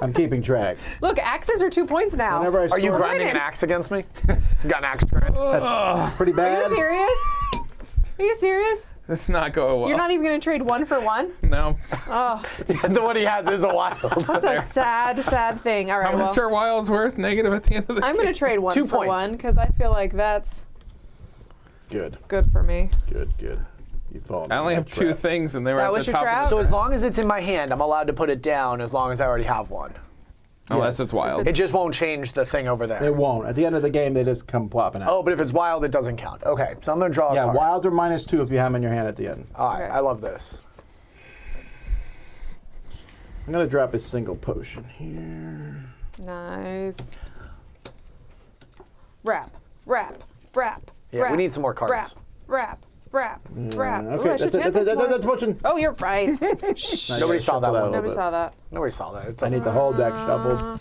I'm keeping track. Look, axes are 2 points now. Whenever I Are you store- grinding an axe against me? You got an axe grind? That's pretty Are bad. you serious? Are you serious? It's not going well. You're not even going to trade 1 for 1? No. Oh, The one he has is a wild. that's a sad, sad thing. All right, How much well, are wilds worth? Negative at the end of the I'm game. going to trade 1 2 for points. 1 because I feel like that's Good, good for me. good. You've fallen. I only have 2 things, and they were That at was the your top. trap? Of So the as long as it's in my hand, I'm allowed to put it down as long as I already have one. Unless it's wild. It just won't change the thing over there. It won't. At the end of the game, they just come plopping out. Oh, but if it's wild, it doesn't count. Okay, so I'm going to draw a yeah, card. wilds are -2 if you have them in your hand at the end. All right, Okay. I love this. I'm gonna drop a single potion here. Nice. Wrap, wrap, wrap. Yeah, we wrap, need some more cards. Wrap, wrap, wrap. Ooh, Okay, I should that's chant this more. a potion. Oh, you're right. Nobody saw that shuffle that one. a little Nobody bit. saw that. Nobody saw that. It's I like, need the whole deck shuffled.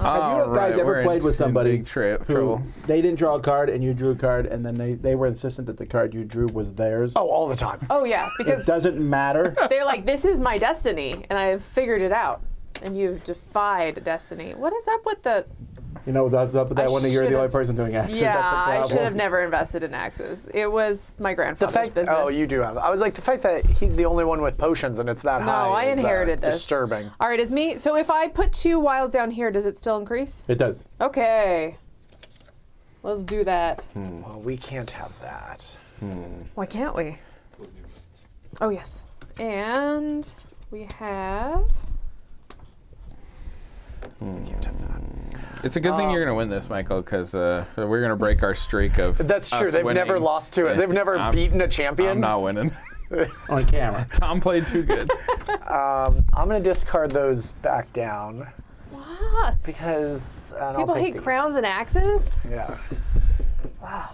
Have you guys ever played with somebody Big who trouble. they didn't draw a card and you drew a card and then they were insistent that the card you drew was theirs? oh, all the time. Oh, yeah, It because doesn't matter. they're like, this is my destiny, and I've figured it out. And you've defied destiny. What is up with the... You know, that's up with that I one. You're the should've- only person doing axes. Yeah, That's a I problem. should have never invested in axes. It was my The grandfather's fact, business. oh, you do have. I was like, the fact that he's the only one with potions and it's that No, high I is inherited this. disturbing. All right, is me. So if I put 2 wilds down here, does it still increase? It does. Okay. Let's do that. Well, we can't have that. Why can't we? Oh, yes. And we have... We can't have that. It's a good thing you're going to win this, Michael, because we're going to break our streak of That's true. us They've winning. never lost to it. They've never beaten a champion. I'm not winning. On camera. Tom played too good. I'm going to discard those back down What? because and I'll People take hate these. crowns and axes? Yeah. Wow.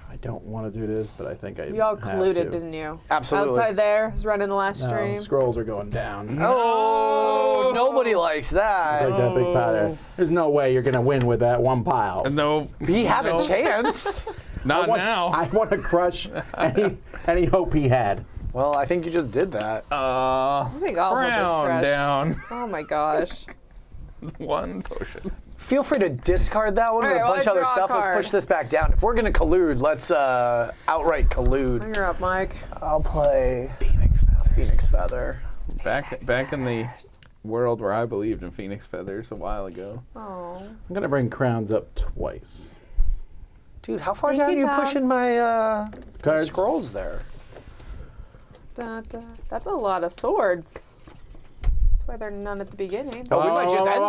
I don't want to do this, but I think I You all have colluded, to. didn't you? Absolutely. Outside there, was running the last No, stream. scrolls are going down. Oh, nobody likes that. Like that big pile there. There's no way you're going to win with that one pile. No. We have no. a chance. Not now. I want to crush any hope he had. Well, I think you just did that. I think all hope is Crown crushed. down. Oh my gosh. 1 potion. Feel free to discard that one All with right, a well, bunch I of other draw a stuff. Let's card. push this back down. If we're going to collude, let's outright collude. You're up, Mike. I'll play Phoenix Feathers. Phoenix Feather. Back in the world where I believed in Phoenix Feathers a while ago. Oh. I'm going to bring crowns up twice. Dude, how far Thank down you, are you Tom. pushing my Cards. scrolls there? That's a lot of swords. That's why there are none at the beginning. Oh, we might just end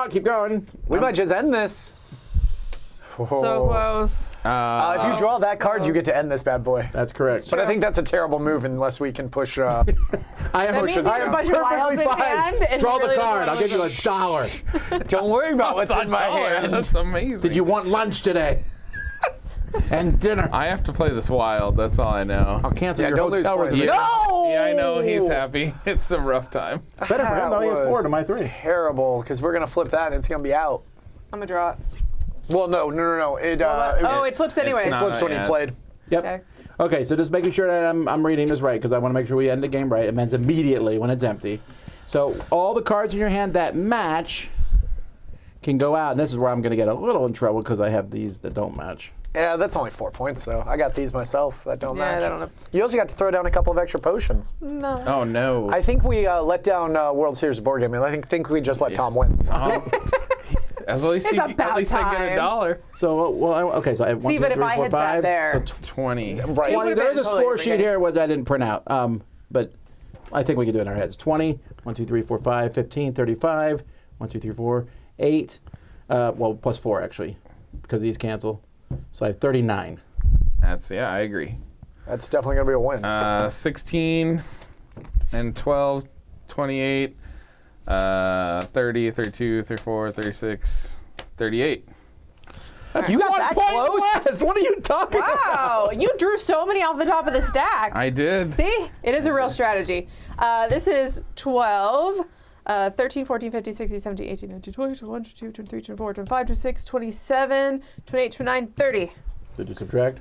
this. Keep going. We might just end this. So close. If you draw that card, you get to end this bad boy. That's correct. But I think that's a terrible move unless we can push. I am That means you have a bunch of wilds in hand. And Draw really the card. I'll don't give you wanna- $1. Don't worry about what's in my hand. That's amazing. Did you want lunch today? And dinner. I have to play this wild. That's all I know. I'll cancel Yeah, your don't lose hotel points. reservation. No! Yeah, I know. He's happy. It's a rough time. Better for him though. He has That 4 to my 3. Terrible, because we're gonna flip that and it's gonna be out. I'm going to draw it. Well, no. It flips anyway. It not- flips when he yeah, played. Yep. Okay. Okay, so just making sure that I'm reading this right because I want to make sure we end the game right. It ends immediately when it's empty. So all the cards in your hand that match can go out. And this is where I'm going to get a little in trouble because I have these that don't match. Yeah, that's only 4 points though. I got these myself that don't Yeah, match. I don't have. You also got to throw down a couple of extra potions. No. Oh no. I think we let down World Series board game. I think we just let Tom win. At least, It's at about least I get time. $1. So, okay, so I have 1, See, 2, but if 3, I 4, had sat 5. there- So 20. Right. 20. would've There's been a totally score sheet forgetting. here which I didn't print out. But I think we can do it in our heads. 20, 1, 2, 3, 4, 5, 15, 35, 1, 2, 3, 4, 8. Well, plus 4 actually, because these cancel. So I have 39. I agree. That's definitely gonna be a win. 16 and 12, 28, 30, 32, 34, 36, 38. You got that close? Less. What are you talking about? Wow, you drew so many off the top of the stack. I did. See? It is a real strategy. This is 12, 13, 14, 15, 16, 17, 18, 19, 20, 21, 22, 23, 24, 25, 26, 27, 28, 29, 30. Did you subtract?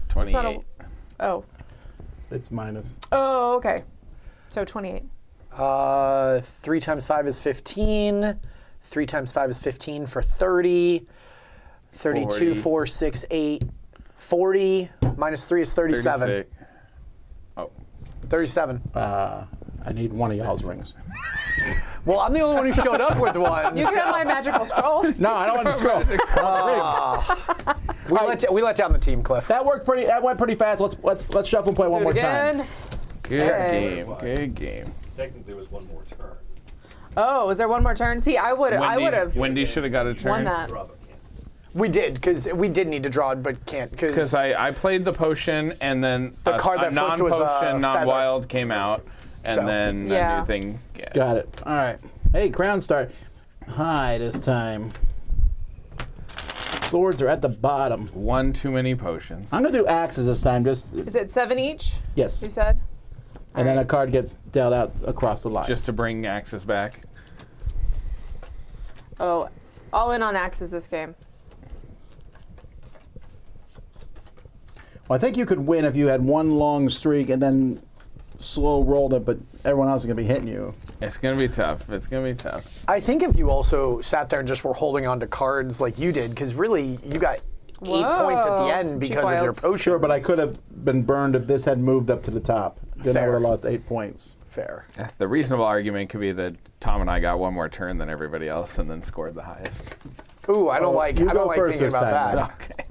28. It's not a, oh. It's minus. Oh, okay. So 28. 3 times 5 is 15. 3 times 5 is 15 for 30. 32, 40. 4, 6, 8, 40. Minus 3 is 37. 36. Oh. 37. I need one of y'all's rings. Well, I'm the only one who showed up with one. You can have my magical scroll. No, I don't want to scroll. We let down the team, Cliff. That went pretty fast. Let's shuffle and play one Do more it again. time. Good Okay. game. Good game. Technically, there was one more turn. Oh, is there one more turn? See, I would have Wendy should have got a turn. won that. We did, because we did need to draw it, but can't. Because I played the potion, and then The card that flipped was a non-potion, feather. non-wild came out, and So. then Yeah. a new thing. Yeah. Got it. All right. Hey, crown start. High this time. Swords are at the bottom. One too many potions. I'm gonna do axes this time. Just Is it 7 each? yes, You said? and then a Alright. card gets dealt out across the line. Just to bring Axis back. Oh, all in on axes this game. Well, I think you could win if you had one long streak and then slow rolled it, but everyone else is gonna be hitting you. It's gonna be tough. It's gonna be tough. I think if you also sat there and just were holding on to cards like you did, because really you got 8 points at the Whoa, end some because cheap of your wilds. potions. Sure, but I could have been burned if this had moved up to the top. Then I Fair. would have lost 8 points. Fair. The reasonable argument could be that Tom and I got one more turn than everybody else, and then scored the highest. Ooh, I don't like. you I go don't like first thinking this about time, that. Okay.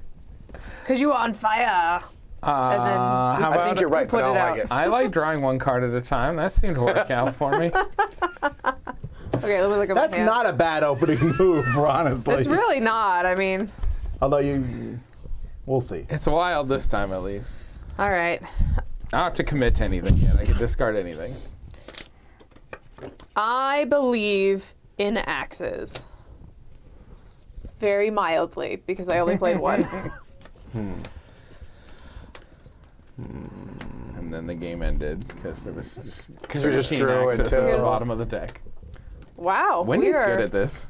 Because you were on fire. And then How I about think you're right, put but I don't it like out. it. I like drawing one card at a time. That seemed to work out for me. Okay, let me look at That's my hand. not a bad opening move, honestly. It's really not. I mean, Although we'll see. It's wild this time, at least. all right. I don't have to commit to anything yet. I can discard anything. I believe in axes. Very mildly, because I only played one. And then the game ended because there was just we just 13 drew Axis at the into- bottom of the deck. Wow. Wendy's we are, good at this.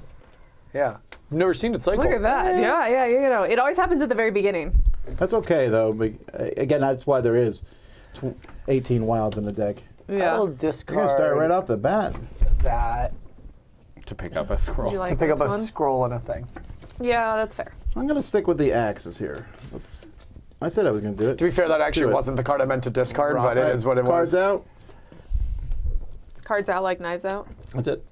Yeah. I've never seen it cycle. Look at that. Yeah, you know, it always happens at the very beginning. That's okay though. But, again, that's why there is 18 wilds in the deck. Yeah. I'll You're discard gonna start right off the bat. that To pick up a scroll. Would you like to pick up this a one? scroll and a thing. Yeah, that's fair. I'm gonna stick with the axes here. Oops. I said I was gonna do it. To be fair, that actually Do it. wasn't the card I meant to discard, but Right. it is what it Cards was. out. It's cards out like knives out. That's it.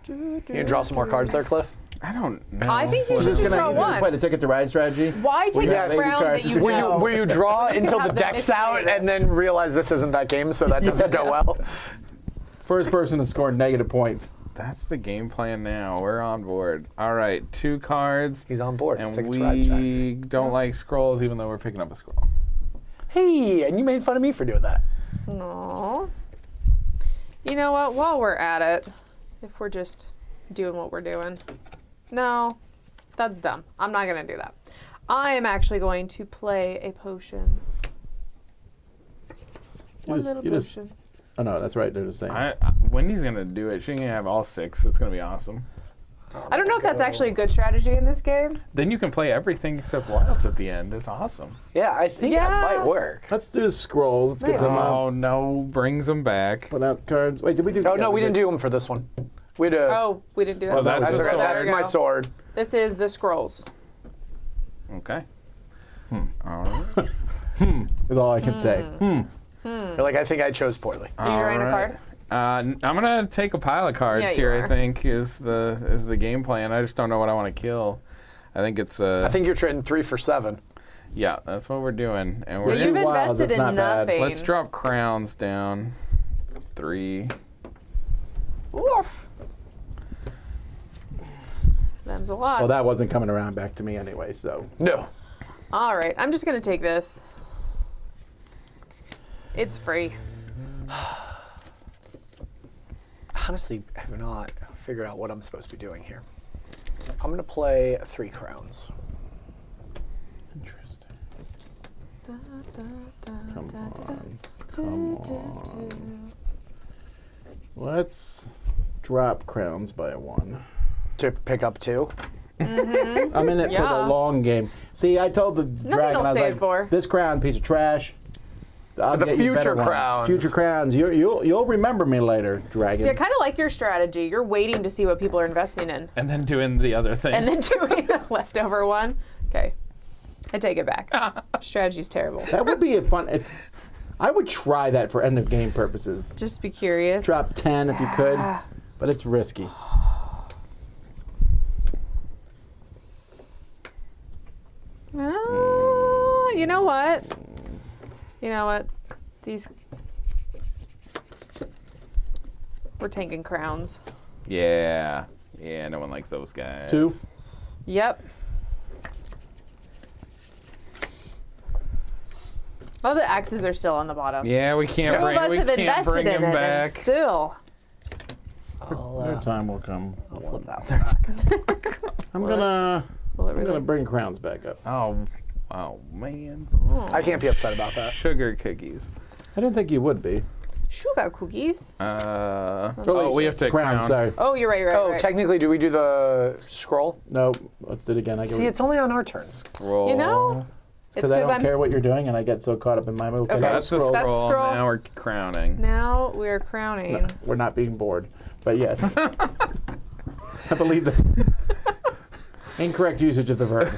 You can draw some more cards there, Cliff? I don't know. I think you He's should just gonna draw play one. the ticket to ride strategy. Why take Yeah, a baby round cards. that you Where know? you draw You can until the have the deck's mystery out of this. and then realize this isn't that game, so that doesn't go well. First person to score negative points. That's the game plan now. We're on board. All right, 2 cards. He's on board. It's And Ticket to Ride strategy. we don't like scrolls, even though we're picking up a scroll. Hey, and you made fun of me for doing that. Aww. You know what? While we're at it, if we're just doing what we're doing. No, that's dumb. I'm not going to do that. I am actually going to play a potion. One little potion. Oh no, that's right. They're the same. Wendy's gonna do it. She's gonna have all 6. It's gonna be awesome. I don't know if that's actually a good strategy in this game. Then you can play everything except wilds at the end. It's awesome. Yeah, I think Yeah. that might work. Let's do the scrolls. Let's get Maybe. them up. Oh no, brings them back. Put out the cards. Wait, did we do? Oh, yeah, no, we didn't do them for this one. We had a, Oh, we didn't do that. So that's that's, the okay, sword. that's There we my go. sword. This is the scrolls. Okay. All right. Is all I can say. You're like, I think I chose poorly. Are you drawing a All card? right. I'm gonna take a pile of cards Yeah, you here. are. I think is the game plan. I just don't know what I want to kill. I think it's I think you're trading 3 for 7. yeah, that's what we're doing. And Yeah, we're you've Wow, invested that's in not bad. nothing. let's drop crowns down. 3. Oof. That's a lot. Well, that wasn't coming around back to me anyway. So No. All right, I'm just gonna take this. It's free. Honestly, I have not figured out what I'm supposed to be doing here. I'm going to play 3 crowns. interesting. Da, da, da, Come da, da, da. on. Do, Come do, on. do. Let's drop crowns by 1. To pick up 2. I'm in it for Yeah. the long game. See, I told the dragon, will I was stand like, for. this crown piece of trash. I'll The get you better future ones. crowns. Future crowns. You'll remember me later, dragon. See, I kind of like your strategy. You're waiting to see what people are investing in, And then doing the other thing. and then doing the leftover one. Okay, I take it back. Strategy's terrible. That would be a fun. I would try that for end of game purposes. Just be curious. Drop 10 if you could, but it's risky. You know what? You know what? These. We're tanking crowns. yeah. Yeah, no one likes those guys. 2. Yep. Oh, the axes are still on the bottom. Yeah, we can't Two of us we have can't invested bring in him it, back. and still. Their time will come. I'll flip that one back. I'm gonna Will it I'm really? gonna bring crowns back up. Oh man. I can't be upset about that. Sugar cookies. I didn't think you would be. Sugar cookies. Oh, we have to Crowns. Sorry. Oh, you're right. You're right. Oh, right. technically, do we do the scroll? No, let's do it again. See, it's only on our turn. Scroll. You know, it's because I don't I'm care what you're doing, and I get so caught up in my move. 'cause Okay. I That's the scroll. That's scroll. scroll. Now we're crowning. Now we're crowning. We're not being bored, but yes, I believe this. Incorrect usage of the verb.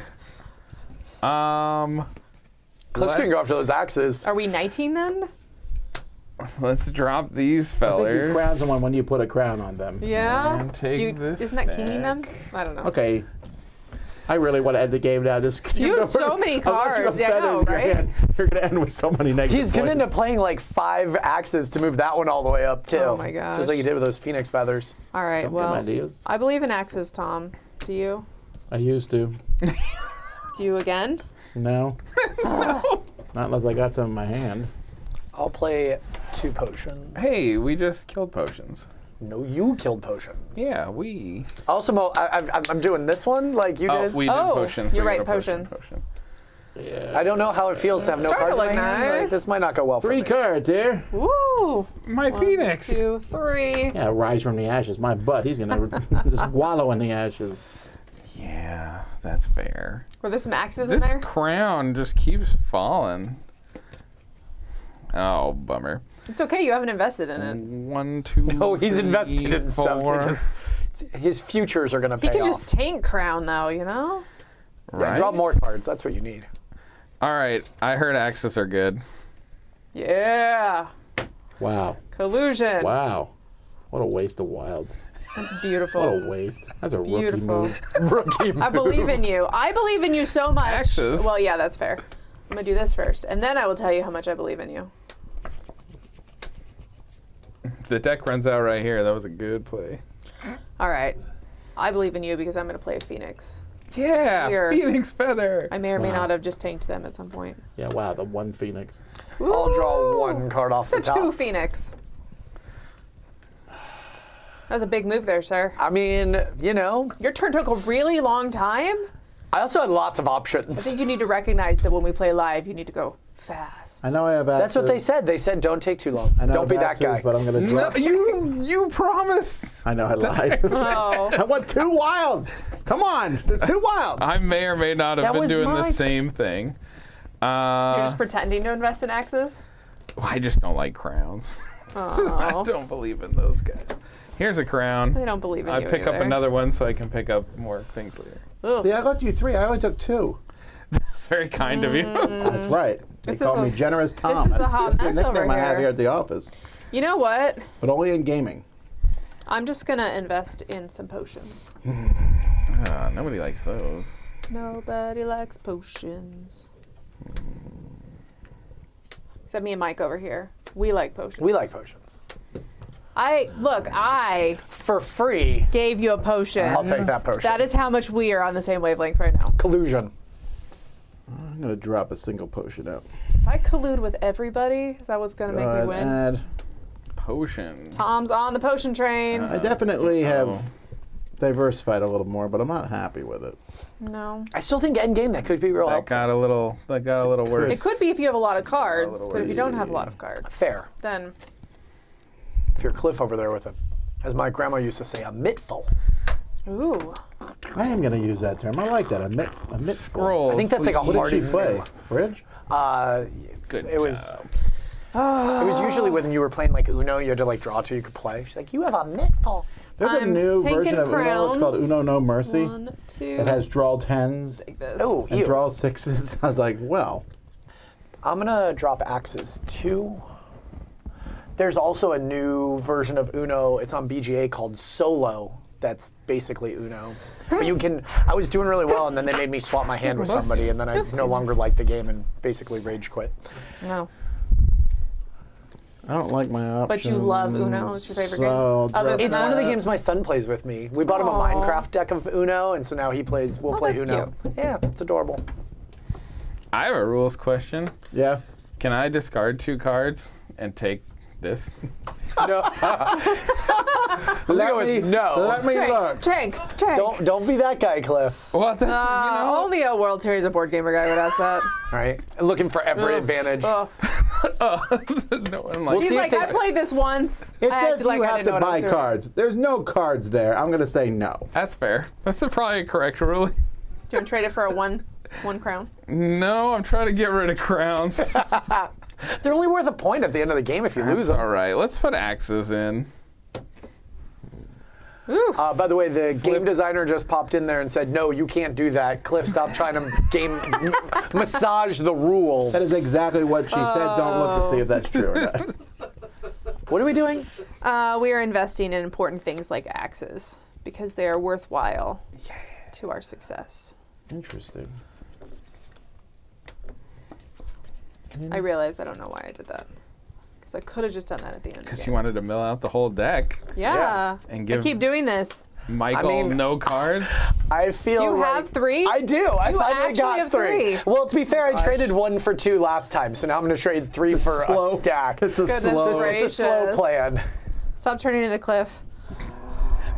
Cliff's going to go after those axes. Are we 19 then? Let's drop these I think you fellers. crown someone when you put a crown on them. Yeah. And take this Isn't that kinging them? I don't know. Okay. I really want to end the game now, just because You have so many cards, yeah, I know, right? You're going to end with so many negative He's going to end up points. playing like 5 axes to move that one all the way up, too. Oh my gosh. Just like you did with those phoenix feathers. All right. Some Well, ideas. I believe in axes, Tom. Do you? I used to. Do you again? No. Not unless I got some in my hand. I'll play 2 potions. Hey, we just killed potions. No, you killed potions. Yeah, we. Also, I'm doing this one like you Oh, did. we did Oh, potions. so you're we right, got a potions. Potion. I don't know how it feels to have no Starting cards to in look my hand. Like, nice. this might not go well for 3 me. cards here. Woo! My Phoenix. 2, 3. Yeah, rise from the ashes. My butt, he's gonna just wallow in the ashes. Yeah, that's fair. Were there some axes in This there? crown just keeps falling. Oh, bummer. It's okay. You haven't invested in it. 1, 2. Oh, he's 3, invested in stuff. 4. His futures are going to He pay could off. just tank crown though, you know? Yeah, Right? draw more cards. That's what you need. All right, I heard axes are good. Yeah. Wow. Collusion. Wow. What a waste of wilds. That's What beautiful. a waste. That's a rookie Beautiful. move. Rookie I believe in you. I believe in you so much. Axes. Well, yeah, that's fair. I'm gonna do this first, and then I will tell you how much I believe in you. The deck runs out right here. That was a good play. All right. I believe in you because I'm gonna play a Phoenix. Yeah, Here. Phoenix Feather. I may or may Wow. not have just tanked them at some point. Yeah, wow, the one Phoenix. I'll draw Ooh. one card off the It's a top. 2 Phoenix. That was a big move there, sir. I mean, you know, Your turn took a really long time. I also had lots of I options. think you need to recognize that when we play live, you need to go fast. I know I have axes. That's what they said. They said don't take too long. I know Don't be I have that axes, guy. but I'm gonna No, drop. you promised. I know I lied. Oh. I want 2 wilds. Come on, there's 2 wilds. I may or may not have That been was doing the my- same thing. You're just pretending to invest in axes? I just don't like crowns. I Oh. don't believe in those guys. Here's a crown. I don't believe in I you pick up either. another one so I can pick up more things later. Ugh. See, I got you 3. I only took 2. It's very kind of you. That's right. They This call is me a- Generous Tom. is a hot That's the mess over nickname I have here. here at the office, You know what? but only in gaming. I'm just gonna invest in some potions. Nobody likes those. Nobody likes potions. Except me and Mike over here. We like potions. We like potions. I For free, gave you a potion. I'll take that potion. That is how much we are on the same wavelength right now. collusion. I'm gonna drop a single potion out. If I collude with everybody, is that what's gonna make me win? And Potion. Tom's on the potion train. I definitely have diversified a little more, but I'm not happy with it. No. I still think endgame that could be real That helpful. got a little worse. It could be if you have a lot of cards, little but if you don't have a lot of cards, Fair. then If you're Cliff over there with it, as my grandma used to say, a mitful. ooh. I am gonna use that term. I like that. A mitt Scrolls. I think that's like a What did hardy she play? Bridge? Good It was. job. It was usually when you were playing like Uno, you had to like draw two you could play. She's like, you have a mitful. There's a I'm new taking version of Uno. It's called crowns. Uno No Mercy. 1, 2. It has draw 10s Take this. Oh, and ew. draw 6s. I was like, well, I'm gonna drop axes 2. There's also a new version of Uno. It's on BGA called Solo. That's basically Uno. But you can. I was doing really well, and then they made me swap my hand with somebody, and then I no longer liked the game and basically rage quit. No. I don't like my options. But you love Uno. It's your favorite game. So Other than It's one of the that- games my son plays with me. We bought him a Aw. Minecraft deck of Uno, and so now he plays. We'll play that's Uno. Yeah, it's adorable. I have a rules question. Yeah. Can I discard 2 cards and take this? No, Let with me, no. Let me look. Tank. don't be that guy, Cliff. Well, that's Only a World Series of Board Gamer guy would ask that. All right, looking for every advantage. Oh. no one likes. He's see if like, they- I played this once. It I says acted like you I have didn't to know what I buy was doing. cards. There's no cards there. I'm gonna say no. That's fair. That's probably a correct ruling. Do you want to trade it for a one crown? No, I'm trying to get rid of crowns. They're only worth a point at the end of the game if you lose That's them. all right. Let's put axes in. Ooh. By the way, the game designer just popped in there and said, "No, you can't do that. Cliff, stop trying to massage the rules." That is exactly what she said. Don't look to see if that's true or not. What are we doing? We are investing in important things like axes because they are worthwhile to our success. Interesting. I realize I don't know why I did that. Because I could have just done that at the end of the Because game. you wanted to mill out the whole deck. Yeah. And I give keep doing this. Michael mean- no cards. I feel Do you like have 3? I do. I You finally actually got have 3. 3. Well, to be fair, I traded 1 for 2 last time, so now I'm going to trade 3 for slow. a stack. It's a Goodness slow. gracious. It's a slow plan. Stop turning into Cliff.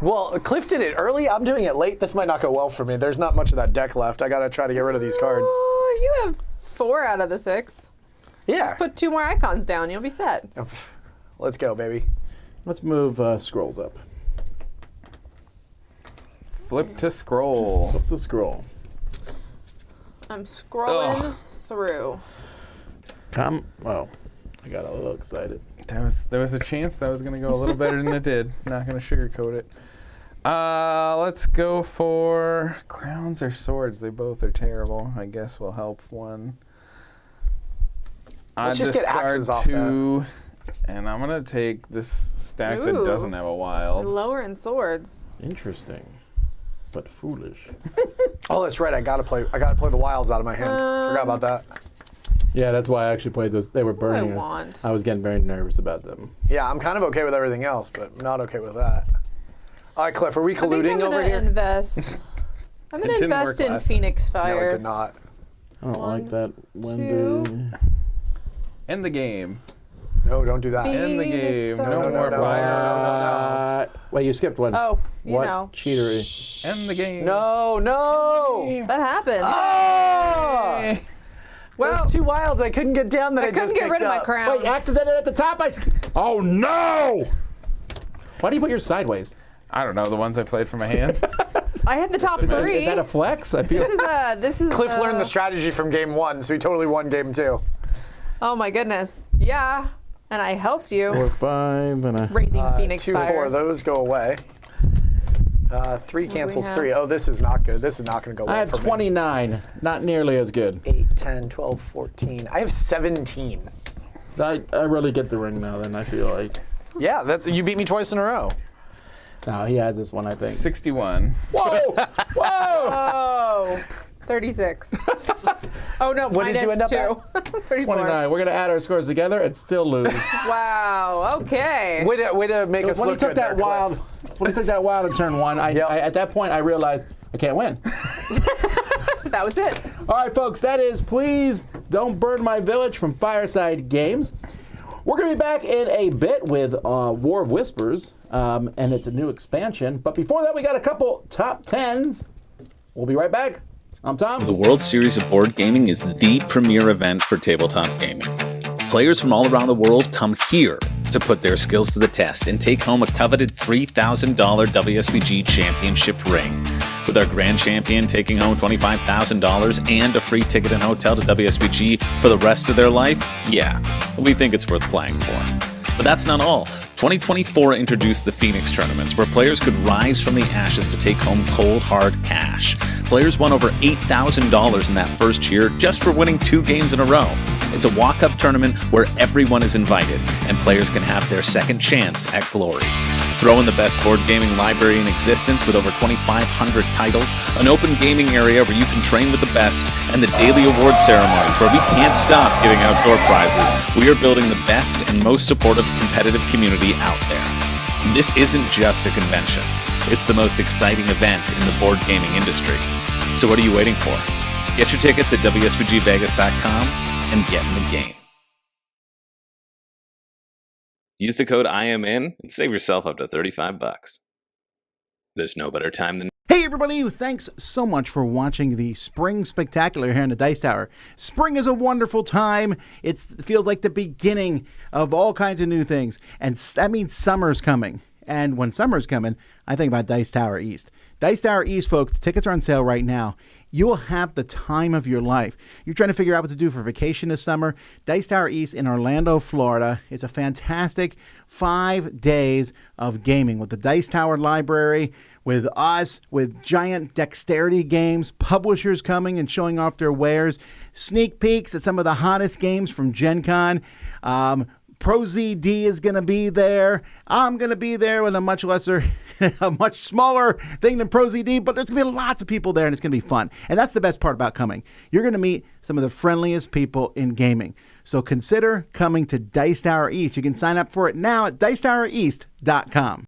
Well, Cliff did it early. I'm doing it late. This might not go well for me. There's not much of that deck left. I got to try to get rid of these cards. Oh, you have 4 out of the 6. Yeah. Put 2 more icons down. You'll be set. Let's go, baby. Let's move scrolls up. Flip to scroll. Flip the scroll. I'm scrolling through. Oh, I got a little excited. There was a chance that was going to go a little better than it did. Not going to sugarcoat it. Let's go for crowns or swords. They both are terrible. I guess we'll help one. Let's just get axes off 2, and I'm going to take this stack that Ooh. doesn't have a wild. Lower in swords. Interesting, but foolish. Oh, that's right. I gotta play the wilds out of my hand. Forgot about that. Yeah, that's why I actually played those. They were burning. I want? I was getting very nervous about them. Yeah, I'm kind of okay with everything else, but not okay with that. All right, Cliff, are we colluding over here? Invest. I'm gonna didn't invest work in last Phoenix No, Fire. it did not. I don't like that. two. End the game. No, don't do that. End the Phoenix game. Fire. No more fire. Wait, you skipped one. Oh, you what know. cheatery? End the game. No. That happened. Oh! well, There's 2 wilds I couldn't get down that I, I couldn't just get rid picked of my up. crown. Wait, axes ended at the top. Oh no! Why do you put yours sideways? I don't know, the ones I played from my hand. I had the top 3. Is that a flex? I feel. This is Cliff learned the strategy from game 1, so he totally won game 2. Oh my goodness. Yeah. And I helped you. 4, 5, and a. Raising Phoenix 2, Fire. 4, those go away. 3 cancels have? 3. Oh, this is not good. This is not going to go well I have for me. 29. Not nearly as good. 8, 10, 12, 14. I have 17. I really get the ring now. Then I feel like. Yeah, you beat me twice in a row. No, he has this one. I think. 61. Whoa! Whoa! Oh. 36. Oh no, What did you end up 2. 34. 29. We're gonna add our scores together and still lose. Wow. Okay. Way to make us When he look took good that there, wild, Cliff. when he took that wild in turn 1, Yep. at that point I realized I can't win. That was it. All right, folks, that is Please Don't Burn My Village from Fireside Games. We're going to be back in a bit with War of Whispers, and it's a new expansion. But before that, we got a couple top 10s. We'll be right back. I'm Tom. The World Series of Board Gaming is the premier event for tabletop gaming. Players from all around the world come here to put their skills to the test and take home a coveted $3,000 WSBG championship ring. With our grand champion taking home $25,000 and a free ticket and hotel to WSBG for the rest of their life, yeah, we think it's worth playing for. But that's not all. 2024 introduced the Phoenix tournaments, where players could rise from the ashes to take home cold, hard cash. Players won over $8,000 in that first year just for winning 2 games in a row. It's a walk-up tournament where everyone is invited, and players can have their second chance at glory. Throw in the best board gaming library in existence with over 2,500 titles, an open gaming area where you can train with the best, and the daily award ceremonies where we can't stop giving out door prizes. We are building the best and most supportive competitive community out there. This isn't just a convention. It's the most exciting event in the board gaming industry. So what are you waiting for? Get your tickets at WSBGVegas.com and get in the game. Use the code IMN and save yourself up to $35. There's no better time than Hey everybody, thanks so much for watching the Spring Spectacular here in the Dice Tower. Spring is a wonderful time. It feels like the beginning of all kinds of new things, and that means summer's coming. And when summer's coming, I think about Dice Tower East. Dice Tower East, folks, tickets are on sale right now. You will have the time of your life. You're trying to figure out what to do for vacation this summer. Dice Tower East in Orlando, Florida is a fantastic 5 days of gaming with the Dice Tower Library, with us, with giant dexterity games, publishers coming and showing off their wares, sneak peeks at some of the hottest games from Gen Con. Pro ZD is going to be there. I'm going to be there with a much lesser, a much smaller thing than Pro ZD, but there's going to be lots of people there and it's going to be fun. And that's the best part about coming. You're going to meet some of the friendliest people in gaming. So consider coming to Dice Tower East. You can sign up for it now at dicetowereast.com.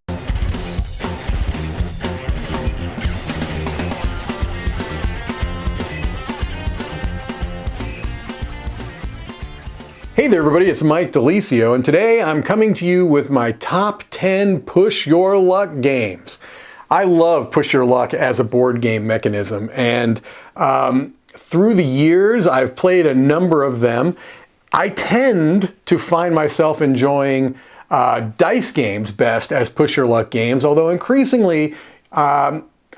Hey there, everybody. It's Mike DeLisio, and today I'm coming to you with my top 10 push your luck games. I love push your luck as a board game mechanism, and through the years, I've played a number of them. I tend to find myself enjoying dice games best as push your luck games, although increasingly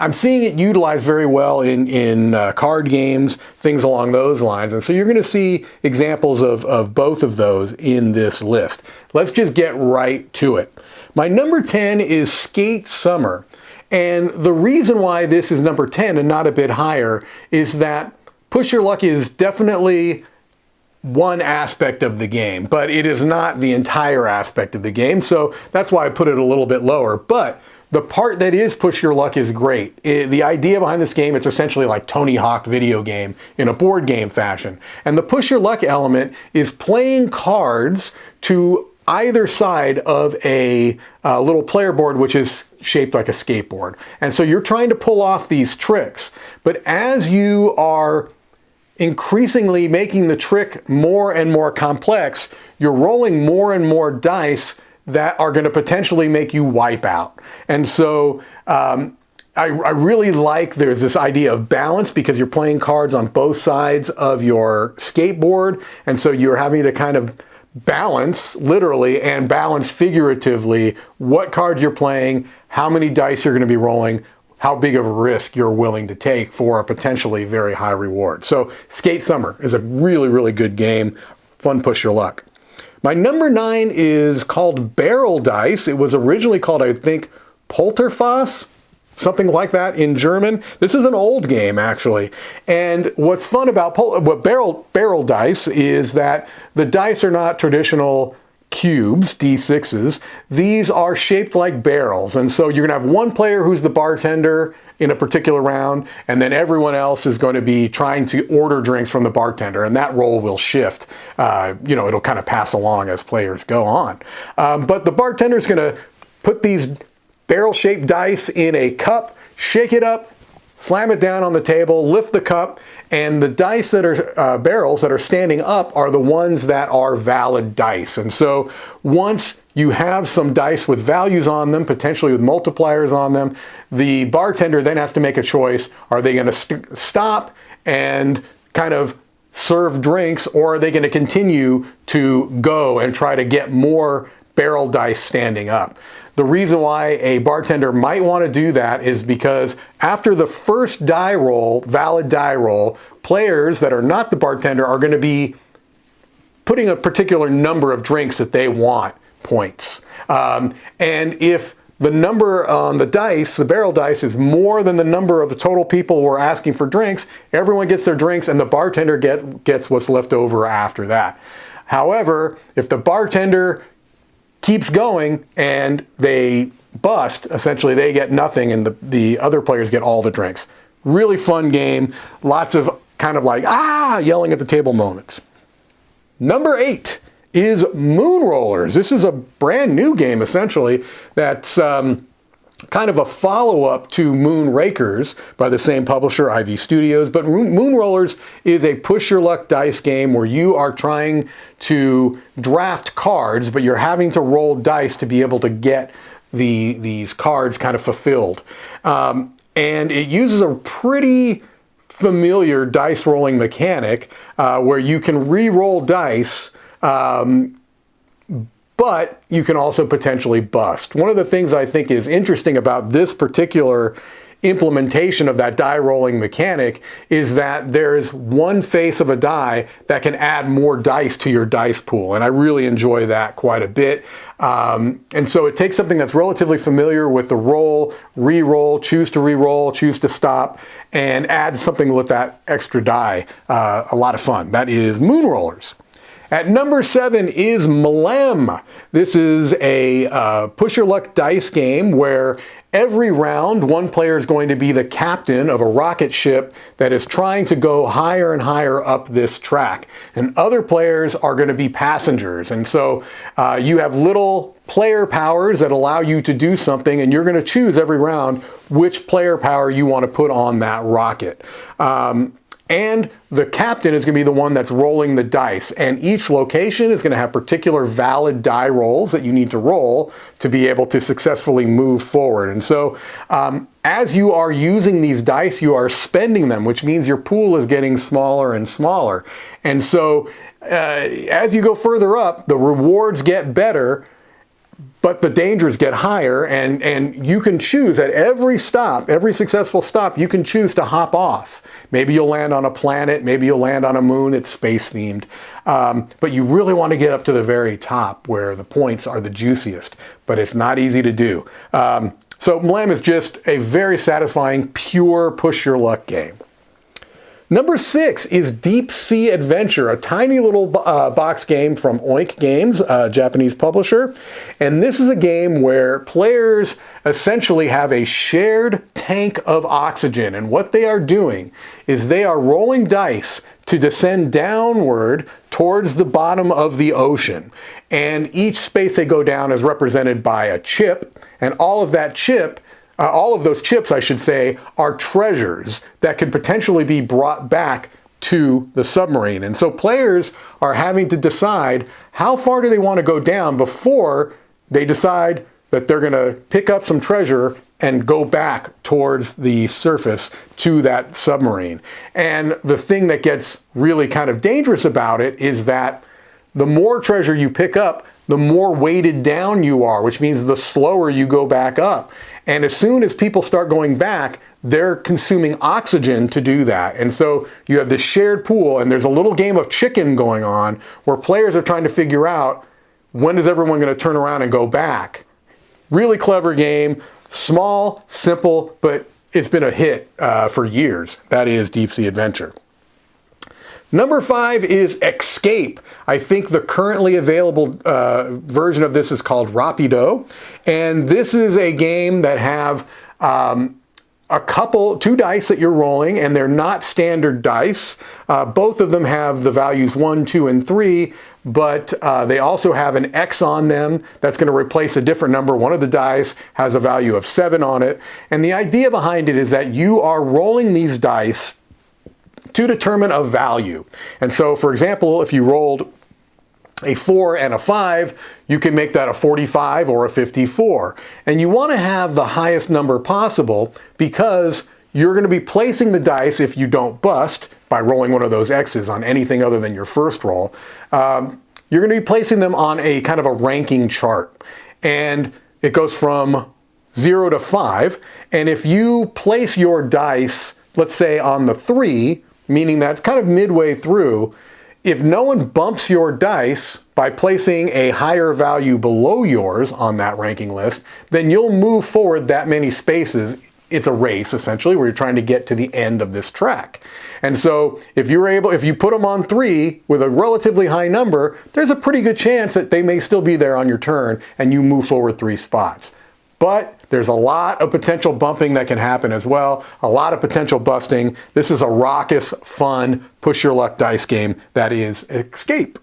I'm seeing it utilized very well in card games, things along those lines. And so you're going to see examples of both of those in this list. Let's just get right to it. My number 10 is Skate Summer. And the reason why this is number 10 and not a bit higher is that push your luck is definitely one aspect of the game, but it is not the entire aspect of the game. So that's why I put it a little bit lower. But the part that is push your luck is great. The idea behind this game, it's essentially like Tony Hawk video game in a board game fashion. And the push your luck element is playing cards to either side of a little player board, which is shaped like a skateboard. And so you're trying to pull off these tricks. But as you are increasingly making the trick more and more complex, you're rolling more and more dice that are going to potentially make you wipe out. And so I really like there's this idea of balance because you're playing cards on both sides of your skateboard. And so you're having to kind of balance literally and balance figuratively what cards you're playing, how many dice you're going to be rolling, how big of a risk you're willing to take for a potentially very high reward. So Skate Summer is a really, really good game. Fun push your luck. My number 9 is called Barrel Dice. It was originally called, I think, Polterfass, something like that in German. This is an old game, actually. And what's fun about barrel dice is that the dice are not traditional cubes, D6s. These are shaped like barrels. And so you're going to have one player who's the bartender in a particular round, and then everyone else is going to be trying to order drinks from the bartender, and that role will shift. It'll kind of pass along as players go on. But the bartender is going to put these barrel-shaped dice in a cup, shake it up, slam it down on the table, lift the cup, and the dice that are barrels that are standing up are the ones that are valid dice. And so once you have some dice with values on them, potentially with multipliers on them, the bartender then has to make a choice. Are they going to stop and kind of serve drinks, or are they going to continue to go and try to get more barrel dice standing up? The reason why a bartender might want to do that is because after the first die roll, valid die roll, players that are not the bartender are going to be putting a particular number of drinks that they want points. And if the number on the dice, the barrel dice, is more than the number of the total people who are asking for drinks, everyone gets their drinks and the bartender gets what's left over after that. However, if the bartender keeps going and they bust, essentially they get nothing and the other players get all the drinks. Really fun game. Lots of kind of like, yelling at the table moments. Number 8 is Moon Rollers. This is a brand new game, essentially, that's kind of a follow-up to Moon Rakers by the same publisher, IV Studios. But Moon Rollers is a push-your-luck dice game where you are trying to draft cards, but you're having to roll dice to be able to get these cards kind of fulfilled. And it uses a pretty familiar dice rolling mechanic where you can re-roll dice, but you can also potentially bust. One of the things I think is interesting about this particular implementation of that die rolling mechanic is that there's one face of a die that can add more dice to your dice pool. And I really enjoy that quite a bit. And so it takes something that's relatively familiar with the roll, re-roll, choose to re-roll, choose to stop, and add something with that extra die. A lot of fun. That is Moon Rollers. At number 7 is Mlem. This is a push-your-luck dice game where every round one player is going to be the captain of a rocket ship that is trying to go higher and higher up this track. And other players are going to be passengers. And so you have little player powers that allow you to do something, and you're going to choose every round which player power you want to put on that rocket. And the captain is going to be the one that's rolling the dice. And each location is going to have particular valid die rolls that you need to roll to be able to successfully move forward. And so as you are using these dice, you are spending them, which means your pool is getting smaller and smaller. And so as you go further up, the rewards get better, but the dangers get higher, and you can choose at every stop, every successful stop, you can choose to hop off. Maybe you'll land on a planet, maybe you'll land on a moon, it's space themed. But you really want to get up to the very top where the points are the juiciest, but it's not easy to do. So Mlam is just a very satisfying, pure push your luck game. Number 6 is Deep Sea Adventure, a tiny little box game from Oink Games, a Japanese publisher. And this is a game where players essentially have a shared tank of oxygen. And what they are doing is they are rolling dice to descend downward towards the bottom of the ocean. And each space they go down is represented by a chip, and all of those chips, I should say, are treasures that could potentially be brought back to the submarine. And so players are having to decide how far do they want to go down before they decide that they're going to pick up some treasure and go back towards the surface to that submarine. And the thing that gets really kind of dangerous about it is that the more treasure you pick up, the more weighted down you are, which means the slower you go back up. And as soon as people start going back, they're consuming oxygen to do that. And so you have this shared pool, and there's a little game of chicken going on where players are trying to figure out when is everyone going to turn around and go back. Really clever game, small, simple, but it's been a hit for years. That is Deep Sea Adventure. Number 5 is Escape. I think the currently available version of this is called Rapido. And this is a game that have two dice that you're rolling, and they're not standard dice. Both of them have the values 1, 2, and 3, but they also have an X on them that's going to replace a different number. One of the dice has a value of 7 on it. And the idea behind it is that you are rolling these dice to determine a value. And so, for example, if you rolled a 4 and a 5, you can make that a 45 or a 54. And you want to have the highest number possible because you're going to be placing the dice, if you don't bust, by rolling one of those X's on anything other than your first roll, you're going to be placing them on a kind of a ranking chart. And it goes from 0 to 5. And if you place your dice, let's say on the 3, meaning that's kind of midway through, if no one bumps your dice by placing a higher value below yours on that ranking list, then you'll move forward that many spaces. It's a race, essentially, where you're trying to get to the end of this track. And so if you put them on 3 with a relatively high number, there's a pretty good chance that they may still be there on your turn and you move forward 3 spots. But there's a lot of potential bumping that can happen as well, a lot of potential busting. This is a raucous, fun, push your luck dice game that is Escape.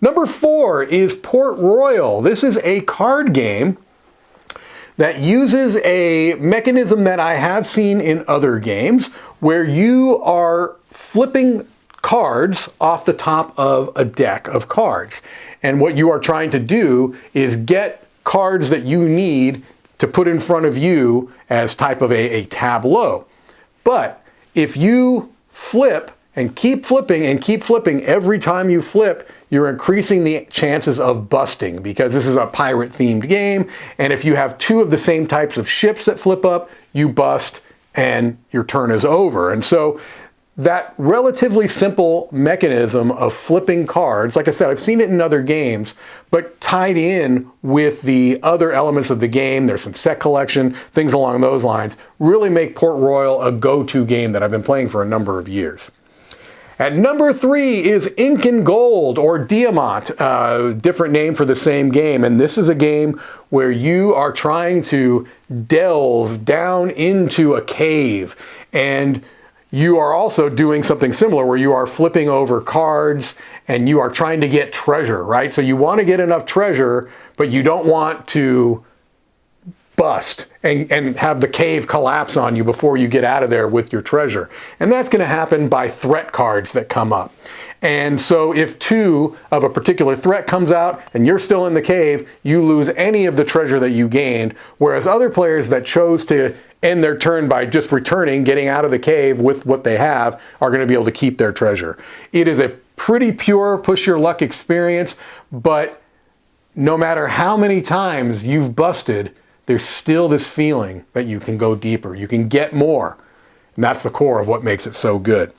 Number 4 is Port Royal. This is a card game that uses a mechanism that I have seen in other games where you are flipping cards off the top of a deck of cards. And what you are trying to do is get cards that you need to put in front of you as type of a tableau. But if you flip and keep flipping every time you flip, you're increasing the chances of busting because this is a pirate-themed game. And if you have 2 of the same types of ships that flip up, you bust and your turn is over. And so that relatively simple mechanism of flipping cards, like I said, I've seen it in other games, but tied in with the other elements of the game, there's some set collection, things along those lines, really make Port Royal a go-to game that I've been playing for a number of years. At number 3 is Ink and Gold, or Diamant, different name for the same game. And this is a game where you are trying to delve down into a cave, and you are also doing something similar where you are flipping over cards and you are trying to get treasure, right? So you want to get enough treasure, but you don't want to bust and have the cave collapse on you before you get out of there with your treasure. And that's going to happen by threat cards that come up. And so if 2 of a particular threat comes out and you're still in the cave, you lose any of the treasure that you gained, whereas other players that chose to end their turn by just returning, getting out of the cave with what they have, are going to be able to keep their treasure. It is a pretty pure push your luck experience, but no matter how many times you've busted, there's still this feeling that you can go deeper, you can get more. And that's the core of what makes it so good.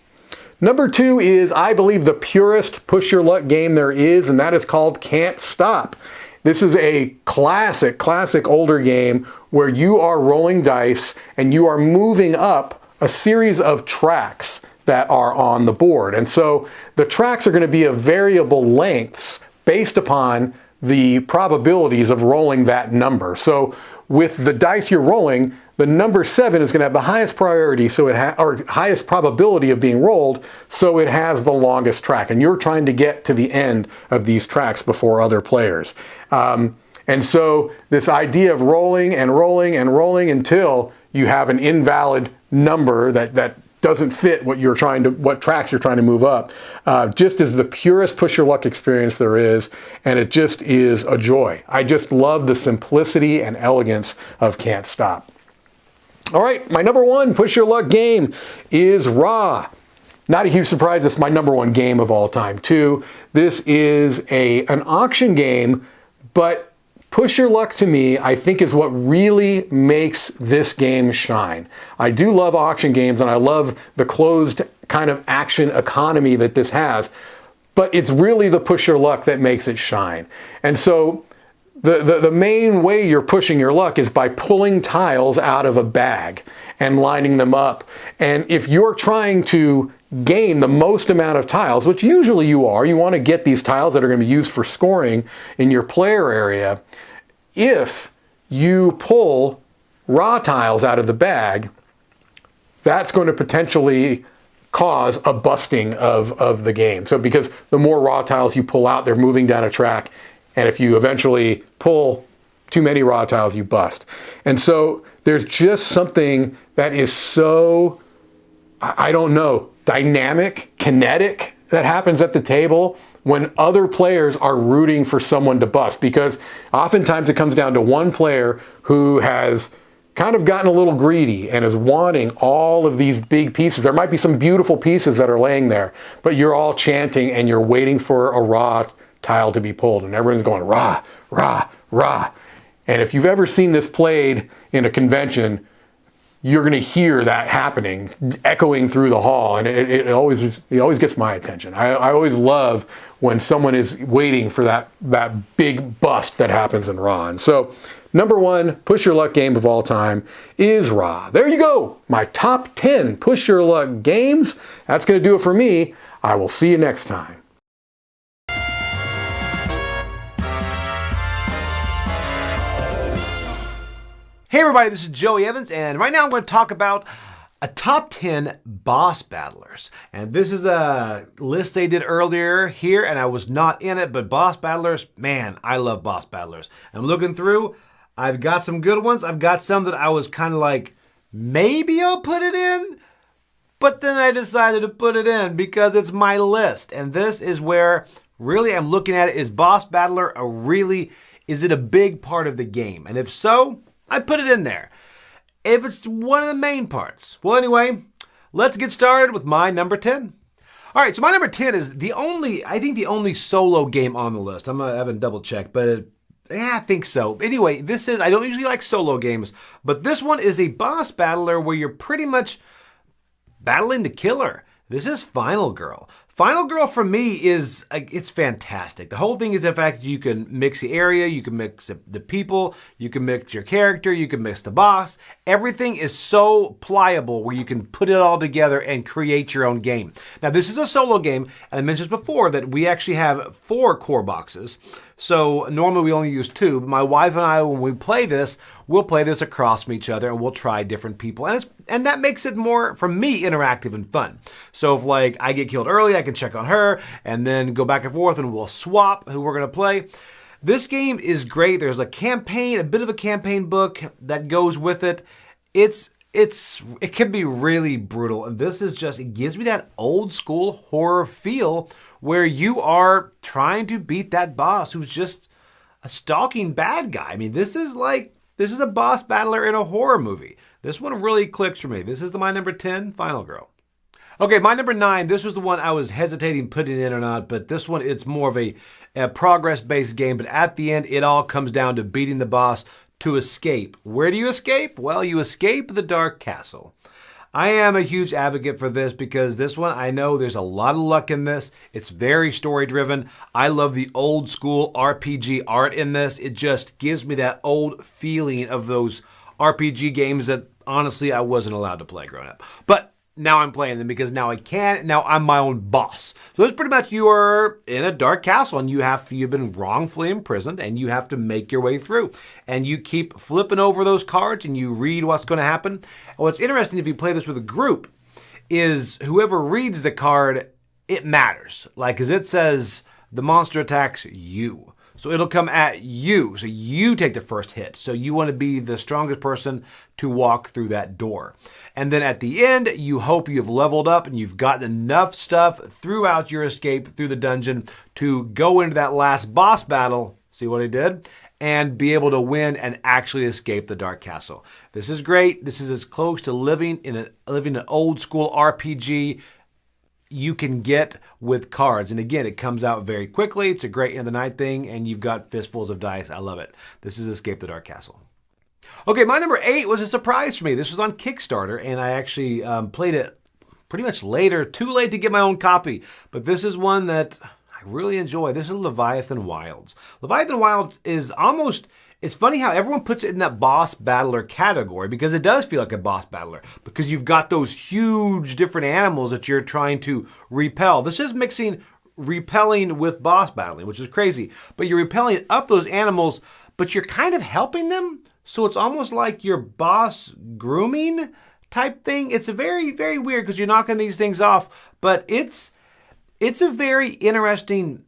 Number 2 is, I believe, the purest push your luck game there is, and that is called Can't Stop. This is a classic older game where you are rolling dice and you are moving up a series of tracks that are on the board. And so the tracks are going to be of variable lengths based upon the probabilities of rolling that number. So with the dice you're rolling, the number 7 is going to have the highest priority, so or highest probability of being rolled, so it has the longest track. And you're trying to get to the end of these tracks before other players. And so this idea of rolling and rolling and rolling until you have an invalid number that doesn't fit what tracks you're trying to move up, just is the purest push your luck experience there is, and it just is a joy. I just love the simplicity and elegance of Can't Stop. All right, my number 1 push your luck game is Wroth. Not a huge surprise, it's my number 1 game of all time too. This is an auction game, but push your luck to me, I think, is what really makes this game shine. I do love auction games and I love the closed kind of action economy that this has, but it's really the push your luck that makes it shine. And so the main way you're pushing your luck is by pulling tiles out of a bag and lining them up. And if you're trying to gain the most amount of tiles, which usually you want to get these tiles that are going to be used for scoring in your player area. If you pull raw tiles out of the bag, that's going to potentially cause a busting of the game. So because the more raw tiles you pull out, they're moving down a track. And if you eventually pull too many raw tiles, you bust. And so there's just something that is so, I don't know, dynamic, kinetic that happens at the table when other players are rooting for someone to bust. Because oftentimes it comes down to one player who has kind of gotten a little greedy and is wanting all of these big pieces. There might be some beautiful pieces that are laying there, but you're all chanting and you're waiting for a raw tile to be pulled, and everyone's going rah, rah, rah. And if you've ever seen this played in a convention, you're going to hear that happening, echoing through the hall, and it always gets my attention. I always love when someone is waiting for that big bust that happens in Raw. And so, number 1 push your luck game of all time is Raw. There you go, my top 10 push your luck games. That's going to do it for me. I will see you next time. Hey everybody, this is Joey Evans, and right now I'm going to talk about a top 10 boss battlers. And this is a list they did earlier here, and I was not in it, but boss battlers, man, I love boss battlers. I'm looking through, I've got some good ones. I've got some that I was kind of like, maybe I'll put it in, but then I decided to put it in because it's my list. And this is where really I'm looking at it, is boss battler is it a big part of the game? And if so, I put it in there. If it's one of the main parts. Well, anyway, let's get started with my number 10. All right, so my number 10 is the only solo game on the list. I haven't double checked, but I think so. Anyway, I don't usually like solo games, but this one is a boss battler where you're pretty much battling the killer. This is Final Girl. Final Girl for me it's fantastic. The whole thing is the fact that you can mix the area, you can mix the people, you can mix your character, you can mix the boss. Everything is so pliable where you can put it all together and create your own game. Now this is a solo game, and I mentioned before that we actually have 4 core boxes. So normally we only use 2, but my wife and I, when we play this, we'll play this across from each other and we'll try different people. And that makes it more, for me, interactive and fun. So if like I get killed early, I can check on her and then go back and forth and we'll swap who we're going to play. This game is great. There's a campaign, a bit of a campaign book that goes with it. It can be really brutal. And this is just, it gives me that old school horror feel where you are trying to beat that boss who's just a stalking bad guy. I mean, this is a boss battler in a horror movie. This one really clicks for me. This is my number 10, Final Girl. Okay, my number 9, this was the one I was hesitating putting in or not, but this one, it's more of a progress-based game, but at the end, it all comes down to beating the boss to escape. Where do you escape? Well, you escape the Dark Castle. I am a huge advocate for this because this one, I know there's a lot of luck in this. It's very story-driven. I love the old school RPG art in this. It just gives me that old feeling of those RPG games that, honestly, I wasn't allowed to play growing up. But now I'm playing them because now I can. Now I'm my own boss. So it's pretty much you are in a dark castle and you've been wrongfully imprisoned and you have to make your way through. And you keep flipping over those cards and you read what's going to happen. And what's interesting if you play this with a group is whoever reads the card, it matters. Like, because it says the monster attacks you. So it'll come at you. So you take the first hit. So you want to be the strongest person to walk through that door. And then at the end, you hope you've leveled up and you've gotten enough stuff throughout your escape through the dungeon to go into that last boss battle, see what I did, and be able to win and actually escape the Dark Castle. This is great. This is as close to living an old school RPG you can get with cards. And again, it comes out very quickly. It's a great end of the night thing, and you've got fistfuls of dice. I love it. This is Escape the Dark Castle. Okay, my number 8 was a surprise for me. This was on Kickstarter, and I actually played it pretty much later, too late to get my own copy. But this is one that I really enjoy. This is Leviathan Wilds. Leviathan Wilds is almost, it's funny how everyone puts it in that boss battler category because it does feel like a boss battler because you've got those huge different animals that you're trying to repel. This is mixing repelling with boss battling, which is crazy. But you're repelling up those animals, but you're kind of helping them. So it's almost like your boss grooming type thing. It's a very, very weird because you're knocking these things off, but it's a very interesting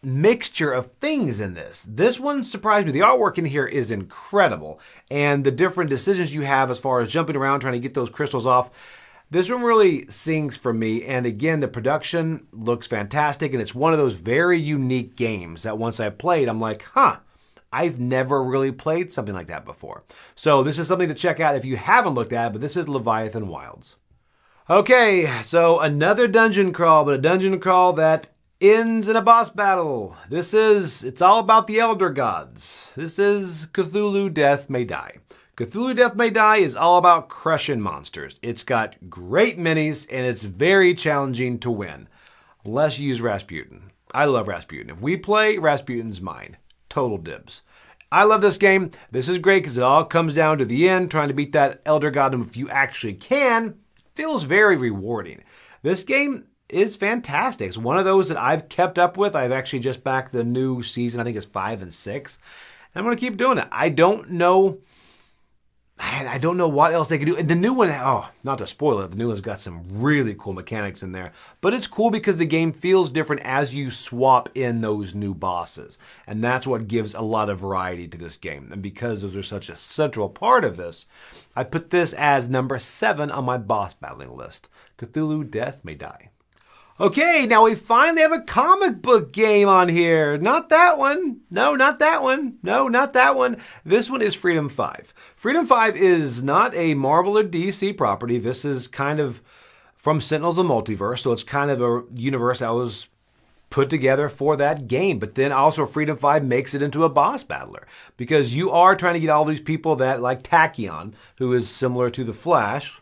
mixture of things in this. This one surprised me. The artwork in here is incredible. And the different decisions you have as far as jumping around, trying to get those crystals off. This one really sings for me. And again, the production looks fantastic. And it's one of those very unique games that once I played, I'm like, huh. I've never really played something like that before. So this is something to check out if you haven't looked at it, but this is Leviathan Wilds. Okay, so another dungeon crawl, but a dungeon crawl that ends in a boss battle. It's all about the Elder Gods. This is Cthulhu Death May Die. Cthulhu Death May Die is all about crushing monsters. It's got great minis, and it's very challenging to win. Unless you use Rasputin. I love Rasputin. If we play, Rasputin's mine. Total dibs. I love this game. This is great because it all comes down to the end, trying to beat that Elder God. And if you actually can, feels very rewarding. This game is fantastic. It's one of those that I've kept up with. I've actually just backed the new season. I think it's 5 and 6. And I'm going to keep doing it. I don't know what else they can do. And the new one, not to spoil it, the new one's got some really cool mechanics in there. But it's cool because the game feels different as you swap in those new bosses. And that's what gives a lot of variety to this game. And because those are such a central part of this, I put this as number 7 on my boss battling list. Cthulhu Death May Die. Okay, now we finally have a comic book game on here. Not that one. No, not that one. No, not that one. This one is Freedom 5. Freedom 5 is not a Marvel or DC property. This is kind of from Sentinels of the Multiverse, so it's kind of a universe that was put together for that game. But then also Freedom 5 makes it into a boss battler because you are trying to get all these people that like Tachyon, who is similar to the Flash,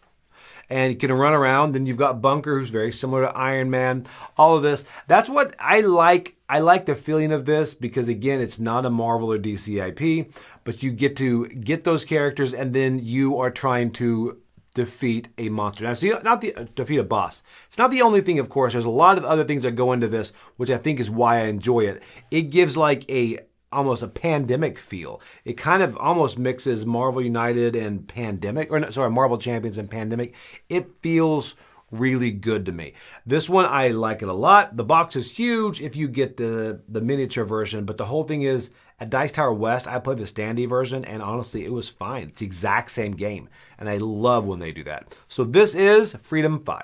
and you can run around. Then you've got Bunker, who's very similar to Iron Man. All of this. That's what I like. I like the feeling of this because, again, it's not a Marvel or DC IP, but you get to get those characters, and then you are trying to defeat a monster. Now, see, defeat a boss. It's not the only thing, of course. There's a lot of other things that go into this, which I think is why I enjoy it. It gives like almost a pandemic feel. It kind of almost mixes Marvel United and Pandemic, Marvel Champions and Pandemic. It feels really good to me. This one, I like it a lot. The box is huge if you get the miniature version, but the whole thing is, at Dice Tower West, I played the standee version, and honestly, it was fine. It's the exact same game, and I love when they do that. So this is Freedom 5.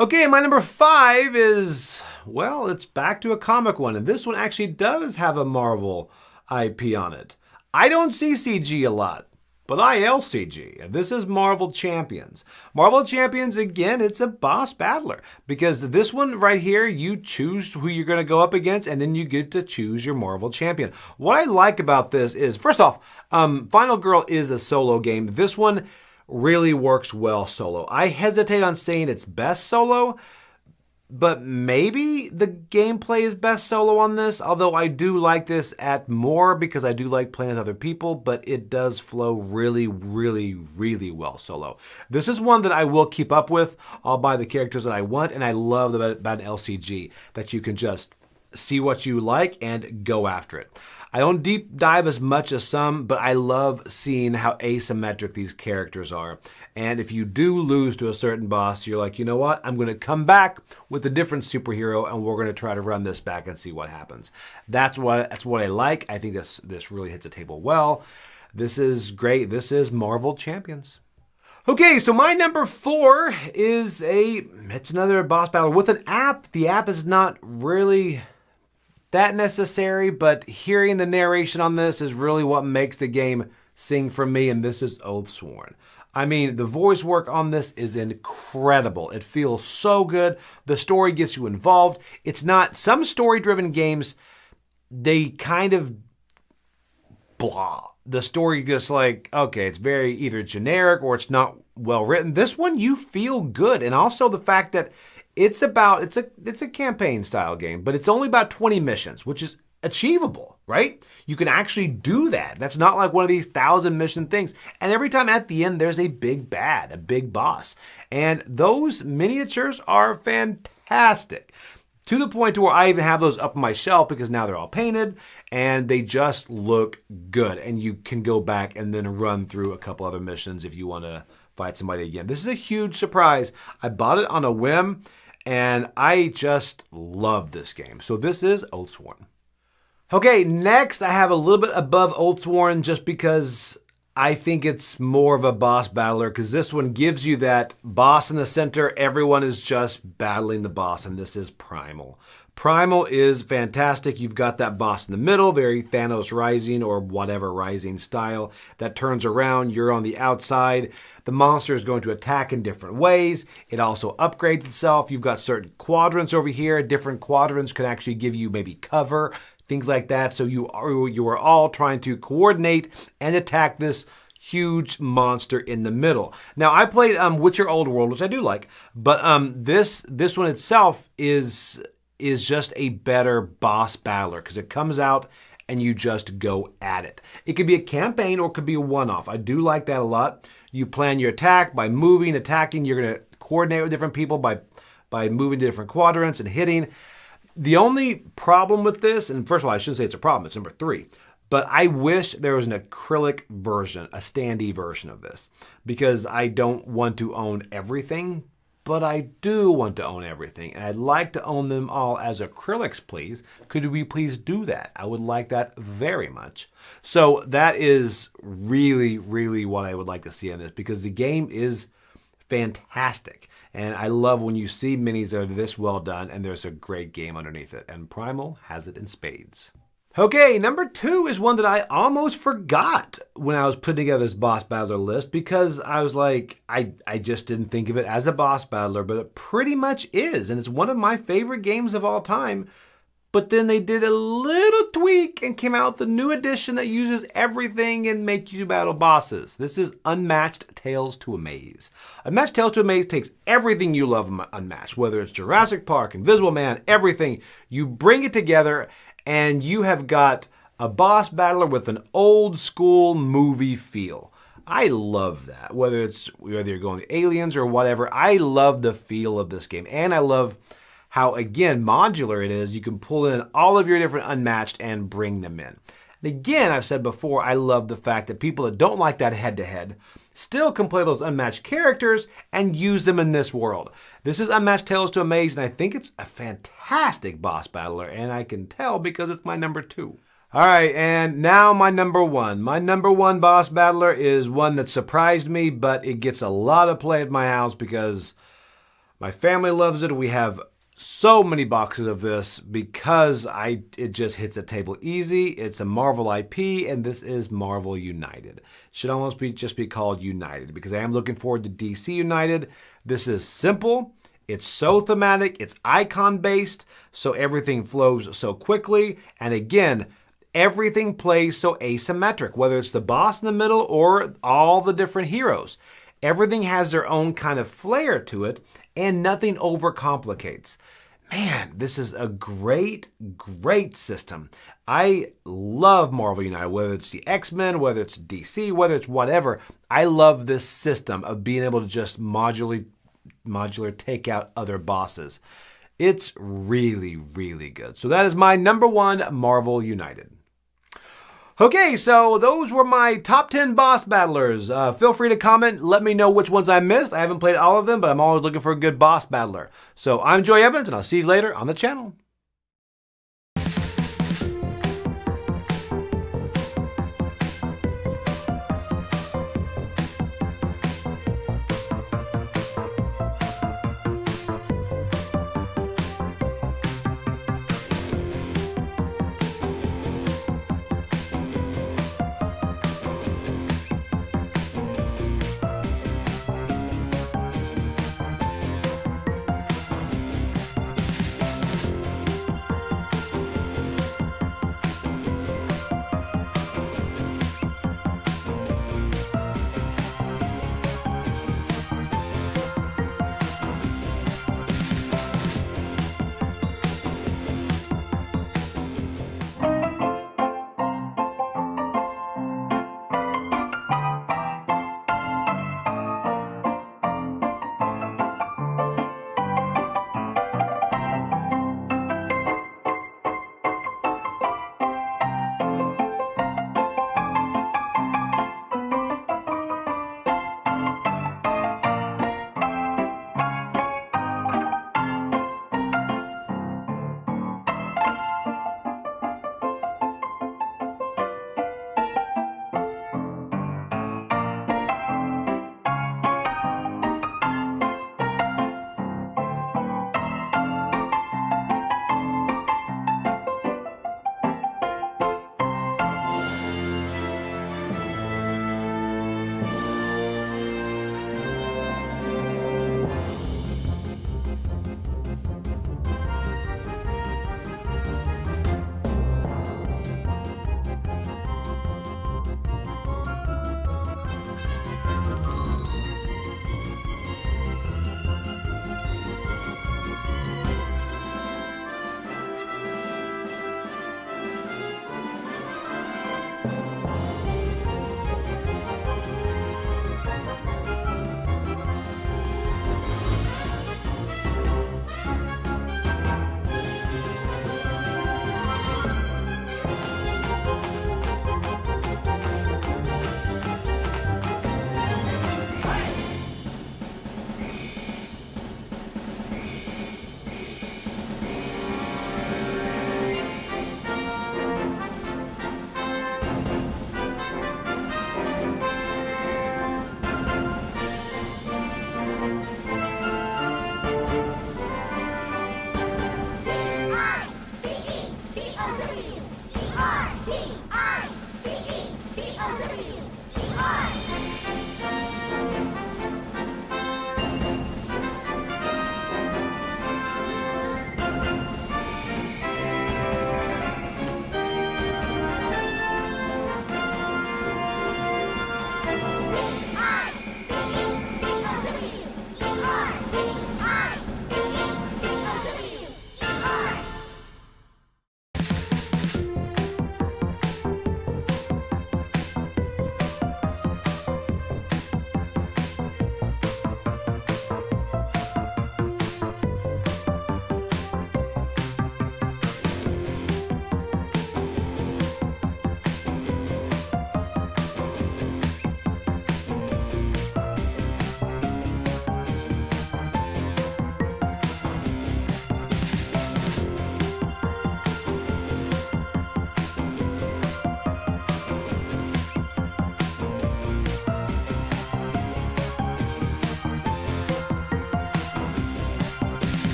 Okay, my number 5 is, well, it's back to a comic one, and this one actually does have a Marvel IP on it. I don't see CG a lot, but I LCG, and this is Marvel Champions. Marvel Champions, again, it's a boss battler, because this one right here, you choose who you're going to go up against, and then you get to choose your Marvel Champion. What I like about this is, first off, Final Girl is a solo game. This one really works well solo. I hesitate on saying it's best solo, but maybe the gameplay is best solo on this, although I do like this at more because I do like playing with other people, but it does flow really, really, really well solo. This is one that I will keep up with. I'll buy the characters that I want, and I love about an LCG, that you can just see what you like and go after it. I don't deep dive as much as some, but I love seeing how asymmetric these characters are. And if you do lose to a certain boss, you're like, you know what? I'm going to come back with a different superhero, and we're going to try to run this back and see what happens. That's what I like. I think this really hits the table well. This is great. This is Marvel Champions. Okay, so my number 4 is it's another boss battle with an app. The app is not really that necessary, but hearing the narration on this is really what makes the game sing for me, and this is Oathsworn. I mean, the voice work on this is incredible. It feels so good. The story gets you involved. It's not, some story-driven games, they kind of blah. The story just like, okay, it's very either generic or it's not well written. This one, you feel good. And also the fact that it's a campaign style game, but it's only about 20 missions, which is achievable, right? You can actually do that. That's not like one of these 1,000 mission things. And every time at the end, there's a big bad, a big boss. And those miniatures are fantastic. To the point to where I even have those up on my shelf because now they're all painted and they just look good. And you can go back and then run through a couple other missions if you want to fight somebody again. This is a huge surprise. I bought it on a whim and I just love this game. So this is Oathsworn. Okay, next I have a little bit above Oathsworn just because I think it's more of a boss battler, because this one gives you that boss in the center. Everyone is just battling the boss, and this is Primal. Primal is fantastic. You've got that boss in the middle, very Thanos Rising or whatever Rising style, that turns around. You're on the outside. The monster is going to attack in different ways. It also upgrades itself. You've got certain quadrants over here. Different quadrants can actually give you maybe cover, things like that. So you are all trying to coordinate and attack this huge monster in the middle. Now, I played Witcher Old World, which I do like, but this one itself is just a better boss battler because it comes out and you just go at it. It could be a campaign or it could be a one-off. I do like that a lot. You plan your attack by moving, attacking. You're going to coordinate with different people by moving to different quadrants and hitting. The only problem with this, and first of all, I shouldn't say it's a problem, it's number 3, but I wish there was an acrylic version, a standee version of this, because I don't want to own everything, but I do want to own everything, and I'd like to own them all as acrylics, please. Could we please do that? I would like that very much. So that is really, really what I would like to see in this, because the game is fantastic. And I love when you see minis that are this well done and there's a great game underneath it. And Primal has it in spades. Okay, number 2 is one that I almost forgot when I was putting together this boss battler list, because I was like, I just didn't think of it as a boss battler, but it pretty much is. And it's one of my favorite games of all time. But then they did a little tweak and came out with a new edition that uses everything and makes you battle bosses. This is Unmatched Tales to Amaze. Unmatched Tales to Amaze takes everything you love Unmatched, whether it's Jurassic Park, Invisible Man, everything. You bring it together and you have got a boss battler with an old school movie feel. I love that. Whether you're going to Aliens or whatever, I love the feel of this game. And I love how, again, modular it is. You can pull in all of your different Unmatched and bring them in. And again, I've said before, I love the fact that people that don't like that head-to-head still can play those unmatched characters and use them in this world. This is Unmatched Tales to Amaze, and I think it's a fantastic boss battler, and I can tell because it's my number 2. All right, and now my number 1. My number 1 boss battler is one that surprised me, but it gets a lot of play at my house because my family loves it. We have so many boxes of this because it just hits a table easy. It's a Marvel IP, and this is Marvel United. It should almost just be called United because I am looking forward to DC United. This is simple. It's so thematic. It's icon-based, so everything flows so quickly. And again, everything plays so asymmetric, whether it's the boss in the middle or all the different heroes. Everything has their own kind of flair to it, and nothing overcomplicates. Man, this is a great, great system. I love Marvel United, whether it's the X-Men, whether it's DC, whether it's whatever. I love this system of being able to just modular take out other bosses. It's really, really good. So that is my number 1, Marvel United. Okay, so those were my top 10 boss battlers. Feel free to comment. Let me know which ones I missed. I haven't played all of them, but I'm always looking for a good boss battler. So I'm Joey Evans, and I'll see you later on the channel.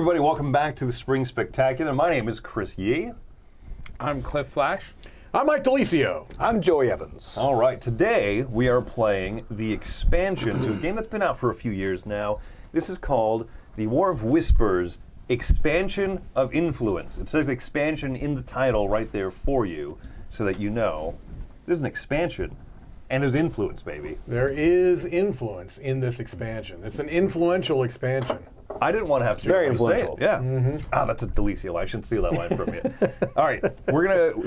everybody. Welcome back to the Spring Spectacular. My name is Chris Yee. I'm Cliff Flash. I'm Mike Delisio. I'm Joey Evans. All right, today we are playing the expansion to a game that's been out for a few years now. This is called the War of Whispers Expansion of Influence. It says expansion in the title right there for you so that you know this is an expansion. And there's influence, baby. There is influence in this expansion. It's an influential expansion. I didn't want to have to very say influential. it. Yeah. Ah, that's a Delisio line. I shouldn't steal that line from you. All right.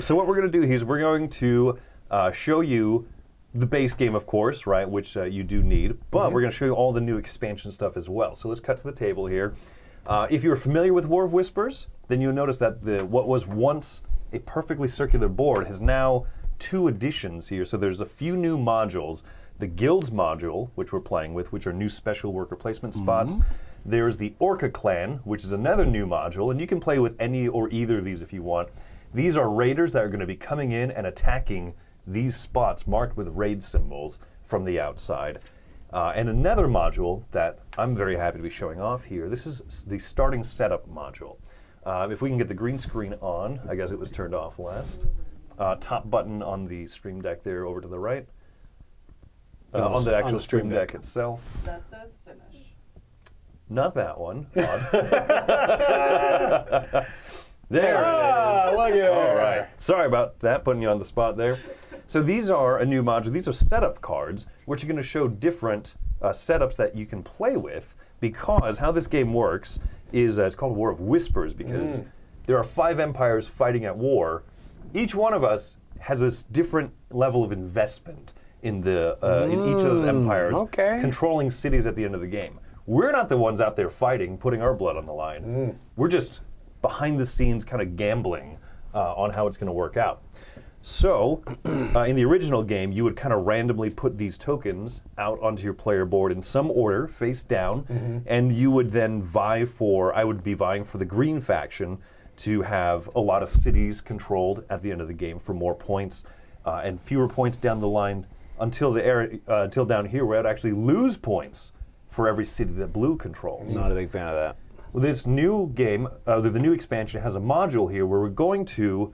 So what we're gonna do here is we're going to show you the base game, of course, right, which you do need, but we're gonna show you all the new expansion stuff as well. So let's cut to the table here. If you're familiar with War of Whispers, then you'll notice that what was once a perfectly circular board has now 2 additions here. So there's a few new modules. The Guilds module, which we're playing with, which are new special worker placement spots. There's the Orca Clan, which is another new module, and you can play with any or either of these if you want. These are raiders that are going to be coming in and attacking these spots marked with raid symbols from the outside. And another module that I'm very happy to be showing off here, this is the starting setup module. If we can get the green screen on, I guess it was turned off last. Top button on the Stream Deck there over to the right. On the actual Stream Deck itself. That says finish. Not that one. There it is. Look at All right. Sorry about that, putting you on the spot there. So these are a new module. These are setup cards, which are going to show different setups that you can play with, because how this game works is it's called War of Whispers, because there are 5 empires fighting at war. Each one of us has this different level of investment in the in each of those empires, controlling cities at the end of the game. We're not the ones out there fighting, putting our blood on the line. We're just behind the scenes kind of gambling on how it's going to work out. So, in the original game, you would kind of randomly put these tokens out onto your player board in some order, face down, and you would then I would be vying for the green faction to have a lot of cities controlled at the end of the game for more points, and fewer points down the line until down here where I'd actually lose points for every city that blue controls. Not a big fan of that. Well, this new game, the new expansion, has a module here where we're going to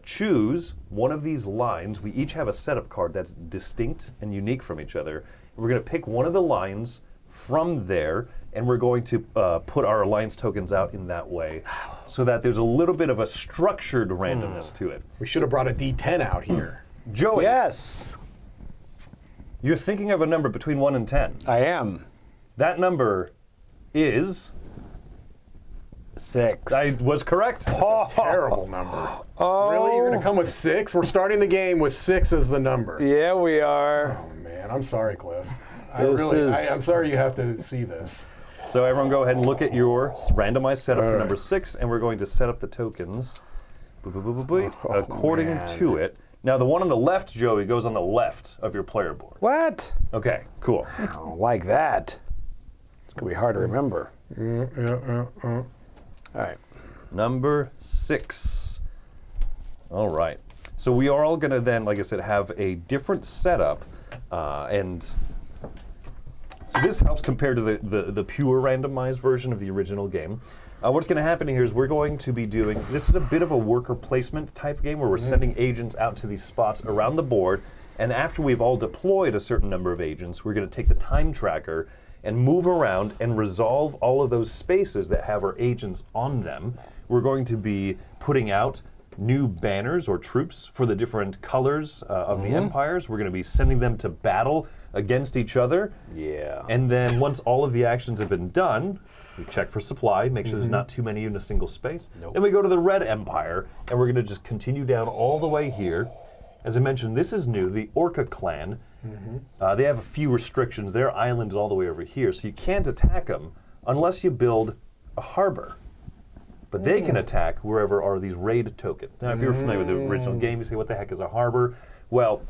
choose one of these lines. We each have a setup card that's distinct and unique from each other. We're going to pick one of the lines from there, and we're going to put our alliance tokens out in that way so that there's a little bit of a structured randomness to it. We should have brought a D10 out here. Joey, Yes, you're thinking of a number between 1 and 10. I am. That number is... 6. I was correct. Terrible number. Really? You're going to come with 6? We're starting the game with 6 as the number. Yeah, we are. Oh, man. I'm sorry, Cliff. This is- I'm sorry you have to see this. So everyone go ahead and look at your randomized setup for number 6, and we're going to set up the tokens according to it. Now, the one on the left, Joey, goes on the left of your player board. What? Okay, cool. I don't like that. It's going to be hard to remember. All right. Number 6. All right. So we are all going to then, like I said, have a different setup, and so this helps compared to the pure randomized version of the original game. What's going to happen here is we're going to be doing, this is a bit of a worker placement type game where we're sending agents out to these spots around the board, and after we've all deployed a certain number of agents, we're going to take the time tracker and move around and resolve all of those spaces that have our agents on them. We're going to be putting out new banners or troops for the different colors of the empires. We're going to be sending them to battle against each other. Yeah. And then once all of the actions have been done, we check for supply, make sure there's not too many in a single space. Then we go to the Red Empire, and we're going to just continue down all the way here. As I mentioned, this is new, the Orca Clan. They have a few restrictions. Their island is all the way over here, so you can't attack them unless you build a harbor. But they can attack wherever are these raid tokens. Now, if you're familiar with the original game, you say, what the heck is a harbor? Well,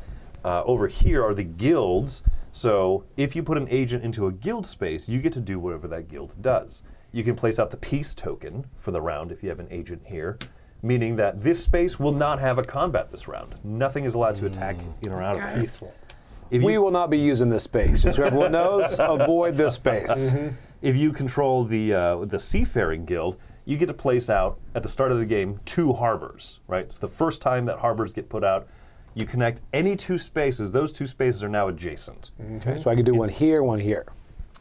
over here are the guilds. So if you put an agent into a guild space, you get to do whatever that guild does. You can place out the peace token for the round if you have an agent here, meaning that this space will not have a combat this round. Nothing is allowed to attack in or out of it. Peaceful. We will not be using this space. Just so everyone knows, avoid this space. If you control the Seafaring Guild, you get to place out, at the start of the game, 2 harbors, right? It's the first time that harbors get put out. You connect any 2 spaces. Those 2 spaces are now adjacent. Okay, so I could do one here, one here.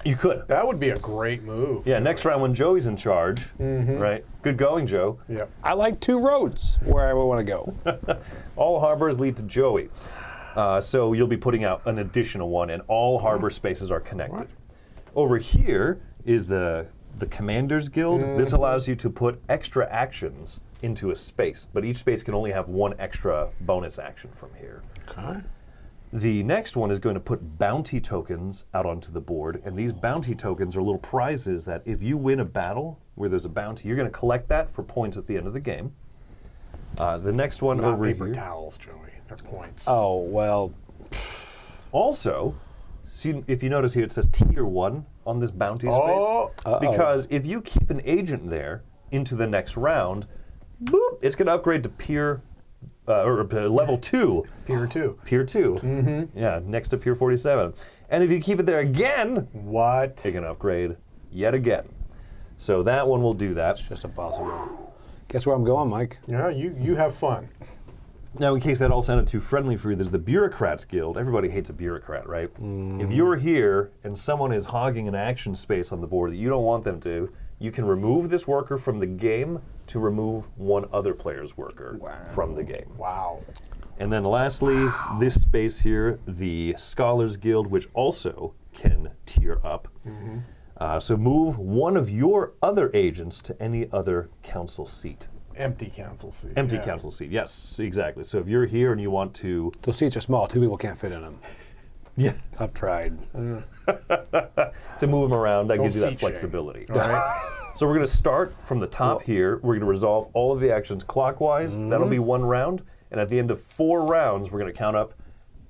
You could. That would be a great move. Yeah, next round when Joey's in charge, right? Good going, Joe. Yep. I like 2 roads where I would want to go. All harbors lead to Joey. So you'll be putting out an additional one, and all harbor spaces are connected. Over here is the Commander's Guild. This allows you to put extra actions into a space, but each space can only have 1 extra bonus action from here. Okay. The next one is going to put bounty tokens out onto the board, and these bounty tokens are little prizes that if you win a battle where there's a bounty, you're going to collect that for points at the end of the game. The next one Not over paper here. towels, Joey. They're points. Oh, well. Also, see, if you notice here, it says Tier 1 on this bounty Oh. space. Because if you keep an agent there into the next round, boop, it's going to upgrade to Peer, or level 2. Tier 2. Peer 2. Yeah, next to Peer 47. And if you keep it there again, What? it can upgrade yet again. So that one will do that. Just impossible. Guess where I'm going, Mike? Yeah, you have fun. Now, in case that all sounded too friendly for you, there's the Bureaucrats Guild. Everybody hates a bureaucrat, right? If you're here and someone is hogging an action space on the board that you don't want them to, you can remove this worker from the game to remove one other player's worker from the game. Wow. And then lastly, this space here, the Scholars Guild, which also can tier up. So move one of your other agents to any other council seat. Empty council seat. Empty yeah. council seat, yes, exactly. So if you're here and you want to... Those seats are small. 2 people can't fit in them. Yeah. I've tried. to move them around, that Don't gives you that seat shame. flexibility. All right. So we're going to start from the top here. We're going to resolve all of the actions clockwise. That'll be 1 round. And at the end of 4 rounds, we're going to count up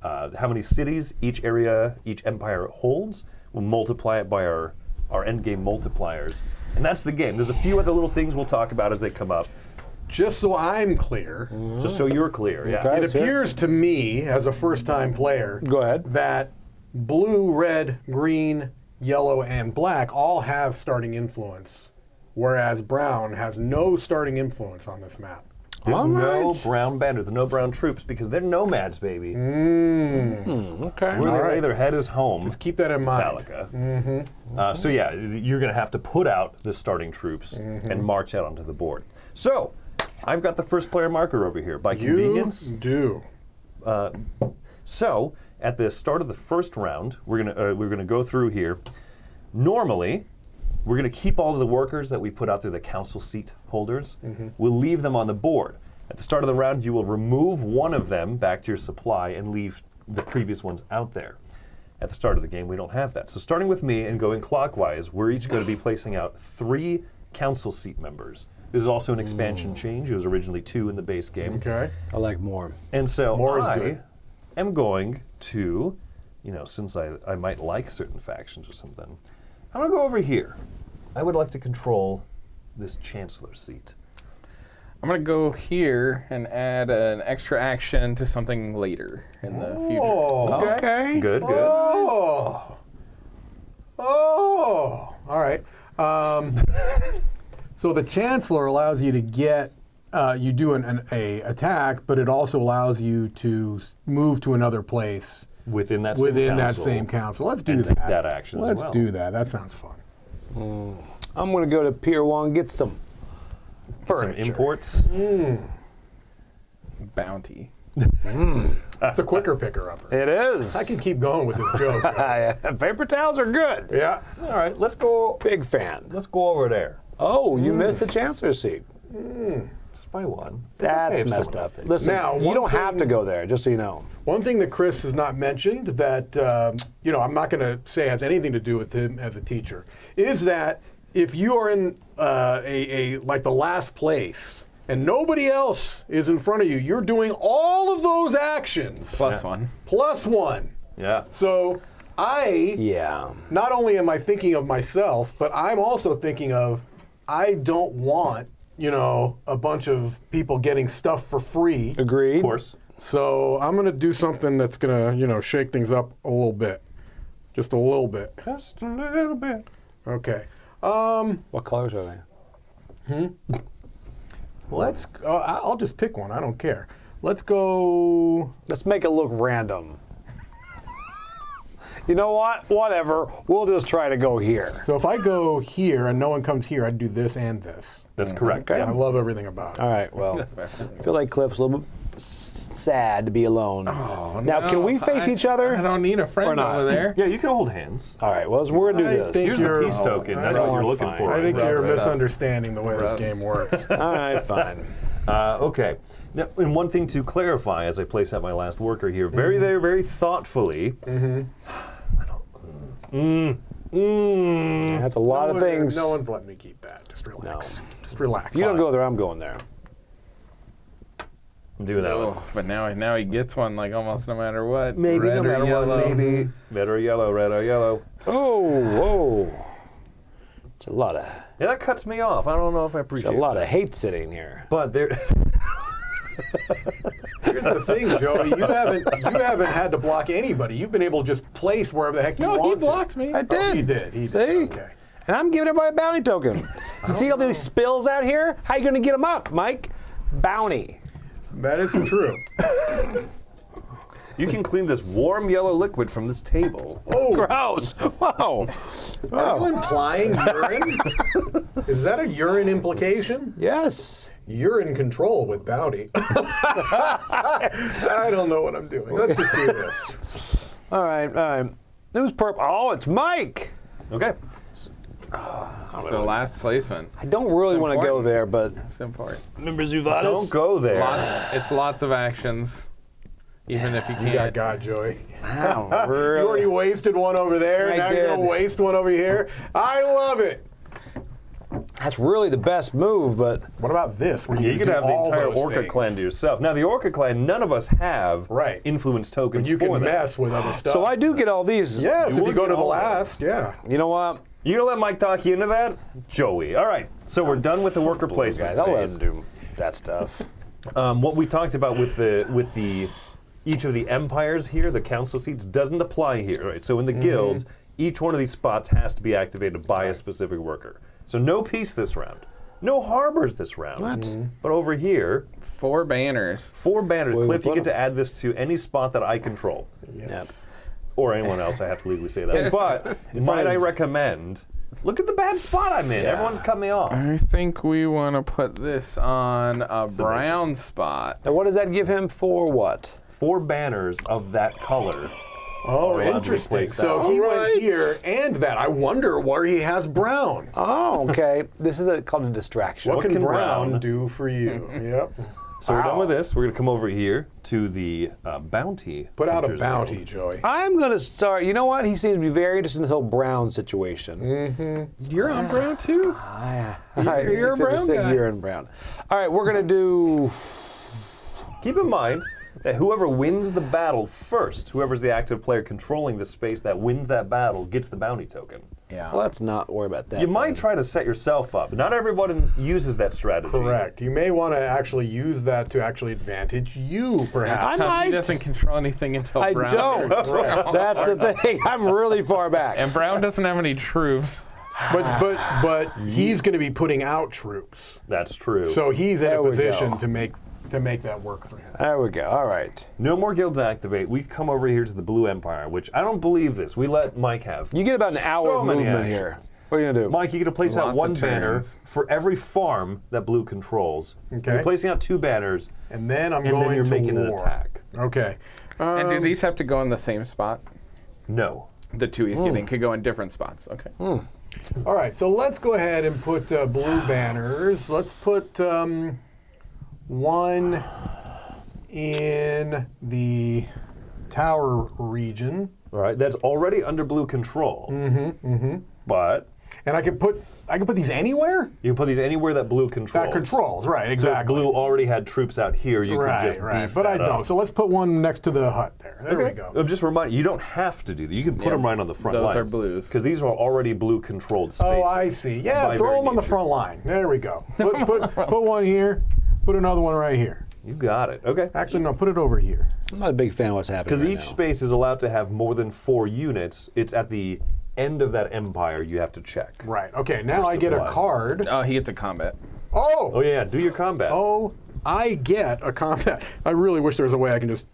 how many cities each area, each empire holds. We'll multiply it by our endgame multipliers. And that's the game. There's a few other little things we'll talk about as they come up. Just so I'm clear, Just so you're clear, yeah. Okay. it appears to me, as a first-time player, Go ahead. that blue, red, green, yellow, and black all have starting influence, whereas brown has no starting influence on this map. There's no brown bandits, no brown troops, because they're nomads, baby. Okay. Where All right. their head is home. Just keep that in mind. Metallica. So yeah, you're going to have to put out the starting troops and march out onto the board. So, I've got the first player marker over here. By You convenience, do. so at the start of the first round, we're gonna go through here. Normally, we're gonna keep all of the workers that we put out there, the council seat holders. We'll leave them on the board. At the start of the round, you will remove one of them back to your supply and leave the previous ones out there. At the start of the game, we don't have that. So starting with me and going clockwise, we're each going to be placing out 3 council seat members. This is also an expansion change. It was originally 2 in the base game. Okay. I like more. And so More is I good. am going to, since I might like certain factions or something, I'm going to go over here. I would like to control this chancellor seat. I'm going to go here and add an extra action to something later in the future. Oh. Okay. Good, good. Oh. Oh. All right. So the Chancellor allows you to get, you do an attack, but it also allows you to move to another place Within that same council. Let's do and that. take that action as Let's well. do that. That sounds fun. I'm going to go to Pier 1, get some Some furniture. imports. Bounty. It's a quicker picker-upper. It is. I can keep going with this joke. Paper towels are good. Yeah. All right, let's go. Big fan. Let's go over there. Oh, you missed the chancellor's seat. Just by one. It's That's okay if messed someone up. else takes it. Listen, Now, you one don't have thing- to go there, just so you know. One thing that Chris has not mentioned that, I'm not going to say has anything to do with him as a teacher, is that if you are in like the last place and nobody else is in front of you, you're doing all of those actions Plus 1. plus 1. Yeah. So Yeah. not only am I thinking of myself, but I'm also thinking of I don't want, a bunch of people getting stuff for free. Agreed. Of course. So I'm going to do something that's going to, shake things up a little bit. Just a little bit. Just a little bit. Okay. What colors are they? Let's. I'll just pick one. I don't care. Let's go. Let's make it look random. You know what? Whatever. We'll just try to go here. So if I go here and no one comes here, I'd do this and this. That's correct. Okay. I love everything about it. All right, well, I feel like Cliff's a little bit sad to be alone. Oh, now, can we face each other? I don't need a Or friend not? over there. Yeah, you can hold hands. All right, well, we're going to do I this. think Here's the you're- peace token. That's I what you're don't- looking fine. for. I think right? you're Rough. misunderstanding the way this game works. All right, fine. Okay. Now, and one thing to clarify as I place out my last worker here, very, very, very thoughtfully. That's a lot of things. No one's letting me keep that. Just relax. Just relax. You don't go there, I'm going there. I'm doing that one. Oh, but now he gets one like almost no matter what. Maybe Red no or matter yellow. what, maybe. Red or yellow, red or yellow. Oh, whoa. It's a lot of, Yeah, that cuts me off. I don't know if I it's appreciate a lot that. of hate sitting here. But there. Here's the thing, Joey. You haven't had to block anybody. You've been able to just place wherever the heck you No, want he blocked me. I did. Oh, he did. He See? did. Okay. And I'm giving everybody a bounty token. You see all these spills out here? How you going to get them up, Mike? Bounty. That is true. You can clean this warm yellow liquid from this table. Oh, Gross. Whoa. are you implying urine? Is that a urine implication? Yes. You're in control with bounty. I don't know what I'm doing. Let's just do this. All right. Who's purple? Oh, it's Mike. Okay. It's the last placement. I don't really It's want to go important. there, but It's important. remember Zuvadas? Don't go there. It's lots of actions, even if you You got can't. God, Joey. Wow, You already really? wasted one over there. I now you're going did. to waste one over here. I love it. That's really the best move, but What about this? Where You can could do have the all entire those Orca things? clan to yourself. Now, the Orca clan, none of us have Right. influence tokens You for can them. mess with other stuff. so I do get all these. Yes, if will you go get to the all of them. last, yeah. You know what? You gonna let Mike talk you into that? Joey. All right. So we're done with the worker placement Guys, I'll let phase. them do that stuff. What we talked about with the each of the empires here, the council seats, doesn't apply here, right? So in the guilds, each one of these spots has to be activated by a specific worker. So no peace this round. No harbors this round. What? But over here, 4 banners. 4 banners. Where we Cliff, you put get to 'em? add this to any spot that I control. Yep. Or anyone else, I have to legally say that. But might I recommend, look at the bad spot I'm in. Everyone's cut me off. I think we want to put this on a brown spot. Now, what does that give him for what? 4 banners of that color. Oh, allowed to be interesting. placed So out. he Alright. went here and that. I wonder where he has brown. Oh, okay. This is called a distraction. What can can brown brown do for you? Yep. So we're done with this. We're going to come over here to the bounty. Put out a hunters bounty, world. Joey. I'm going to start. You know what? He seems to be very interested in this whole brown situation. You're on brown too? You're a It's in the brown same guy. You're in brown. All right, we're going to do. Keep in mind that whoever wins the battle first, whoever's the active player controlling the space that wins that battle, gets the bounty token. Yeah. Let's not worry about that. You might try to set yourself up. Not everyone uses that strategy. Correct. You may want to actually use that to actually advantage you, perhaps. I Tough, might. He doesn't control anything until I brown. don't. Brown. That's the thing. I'm really far back. And brown doesn't have any troops. But he's going to be putting out troops, That's true. so he's in There a we position go. to make that work for him. There we go. All right. no more guilds activate. We come over here to the Blue Empire, which I don't believe this. We let Mike have. You get about an hour So of many movement actions. here. What are you going to do? Mike, you get to place out Lots one of banner turns. for every farm that Blue controls. Okay. You're placing out 2 banners, And then I'm and going then you're to making an war. attack. Okay. And do these have to go in the same spot? No. The 2 he's getting could go in different spots. Okay. All right, so let's go ahead and put blue banners. Let's put one in the tower region. All right, that's already under Blue control. But And I can put these anywhere? you can put these anywhere that Blue controls. That controls, right, So if exactly. Blue already had troops out here, you right, could just right. beef But I that don't. up. So let's put one next to the hut there. There we go. I'm just reminding you, don't have to do that. You can put them right on the front Those lines. are blues. Because these are already Blue controlled spaces. Oh, I see. Yeah, by throw very them on the nature. front line. There we go. Put one here, put another one right here. You got it. Okay. Actually, no, put it over here. I'm not a big fan of what's happening Because right each now. space is allowed to have more than 4 units. It's at the end of that empire you have to check. Right. Okay, now For I get a supply. card. Oh, he gets a combat. Oh! Oh yeah, do your combat. Oh, I get a combat. I really wish there was a way I can just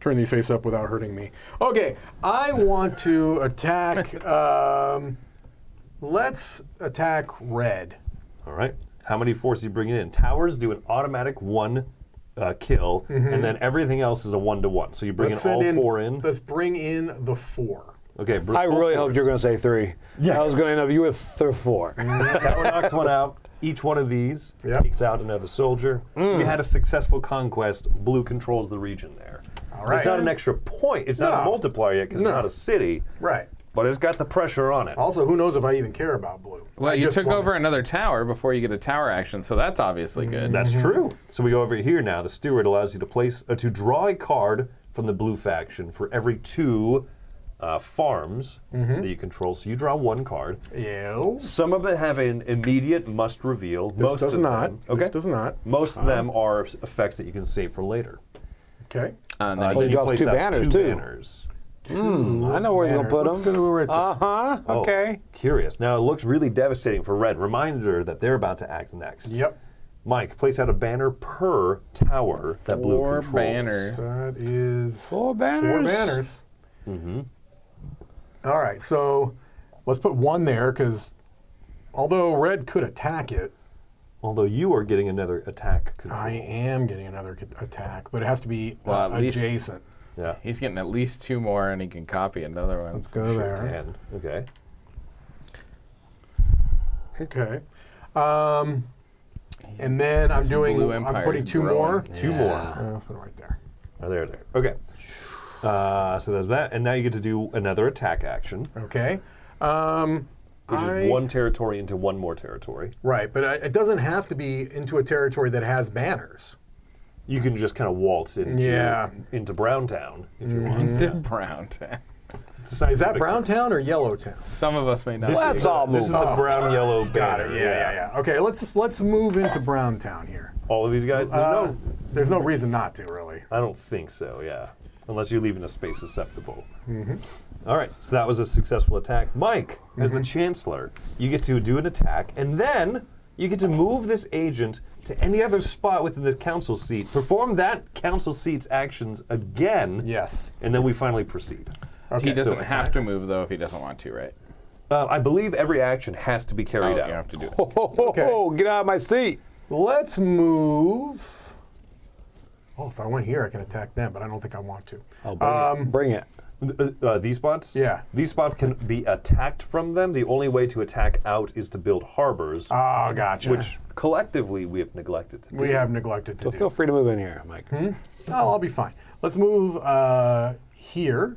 turn these face up without hurting me. Okay, I want to attack. Let's attack red. All right. How many forces you bringing in? Towers do an automatic 1 kill, and then everything else is a 1-to-1. So you bring Let's in all send 4 in. Let's bring in the 4. Okay. I really hoped you were going to say 3. Yeah. I was going to end up you with 4. Tower knocks one out. Each one of these Yep. takes out another soldier. You had a successful conquest. Blue controls the region there. All right. It's not an extra point. It's not a No. multiplier yet because No. it's not a city, Right. but it's got the pressure on it. Also, who knows if I even care about blue? Well, I you just took wanna- over another tower before you get a tower action, so that's obviously good. That's true. So we go over here now. The steward allows you to place to draw a card from the blue faction for every 2 farms that you control. So you draw 1 card. Ew. Some of them have an immediate must reveal. This Most does of not. them. Okay. This does not. Most of them are effects that you can save for later. Okay. And Then then you you dropped place 2 out banners, 2 too. banners. I know where he's going to put Let's them. go right there. Uh-huh. Oh, Okay. Curious. Now it looks really devastating for red. Reminder that they're about to act next. Yep. Mike, place out a banner per tower that blue 4 controls. banners. That is 4 banners. 4 banners. Mm-hmm. All right, so let's put 1 there because although red could attack it, Although you are getting another attack control. I am getting another attack, but it has to be Well, at least- adjacent. Yeah. He's getting at least 2 more, and he can copy another one. Let's go Sure there. can. Okay. Okay. And then I'm this doing. blue I'm empire's putting 2 growing. more. 2 more. I'll put it right there. Oh, there. Okay. So there's that, and now you get to do another attack action, Okay. which is 1 territory into 1 more territory. Right, but it doesn't have to be into a territory that has banners. You can just kind of waltz into Yeah. into Browntown if you want. Into Brown Town. It's a Is that scientific term. Browntown or Yellowtown? Some of us may not. This Let's is, all this is move. the brown yellow Got banner. it. Yeah. Okay, let's move into Browntown here. All of these guys. There's no reason not to, really. I don't think so. Yeah, unless you're leaving a space susceptible. All right. So that was a successful attack. Mike, as the Chancellor, you get to do an attack, and then you get to move this agent to any other spot within the council seat. Perform that council seat's actions again. Yes. And then we finally proceed. Okay. He doesn't so have to move, though, if he doesn't want to, right? I believe every action has to be Oh, carried you out. have to do it. Oh, get out of my seat. Let's move. Oh, if I went here, I can attack them, but I don't think I want to. Oh, bring it. These spots? Yeah. These spots can be attacked from them. The only way to attack out is to build harbors, Oh, gotcha. which collectively we have neglected to do. we have neglected to So do. feel free to move in here, Mike. Oh, I'll be fine. Let's move here.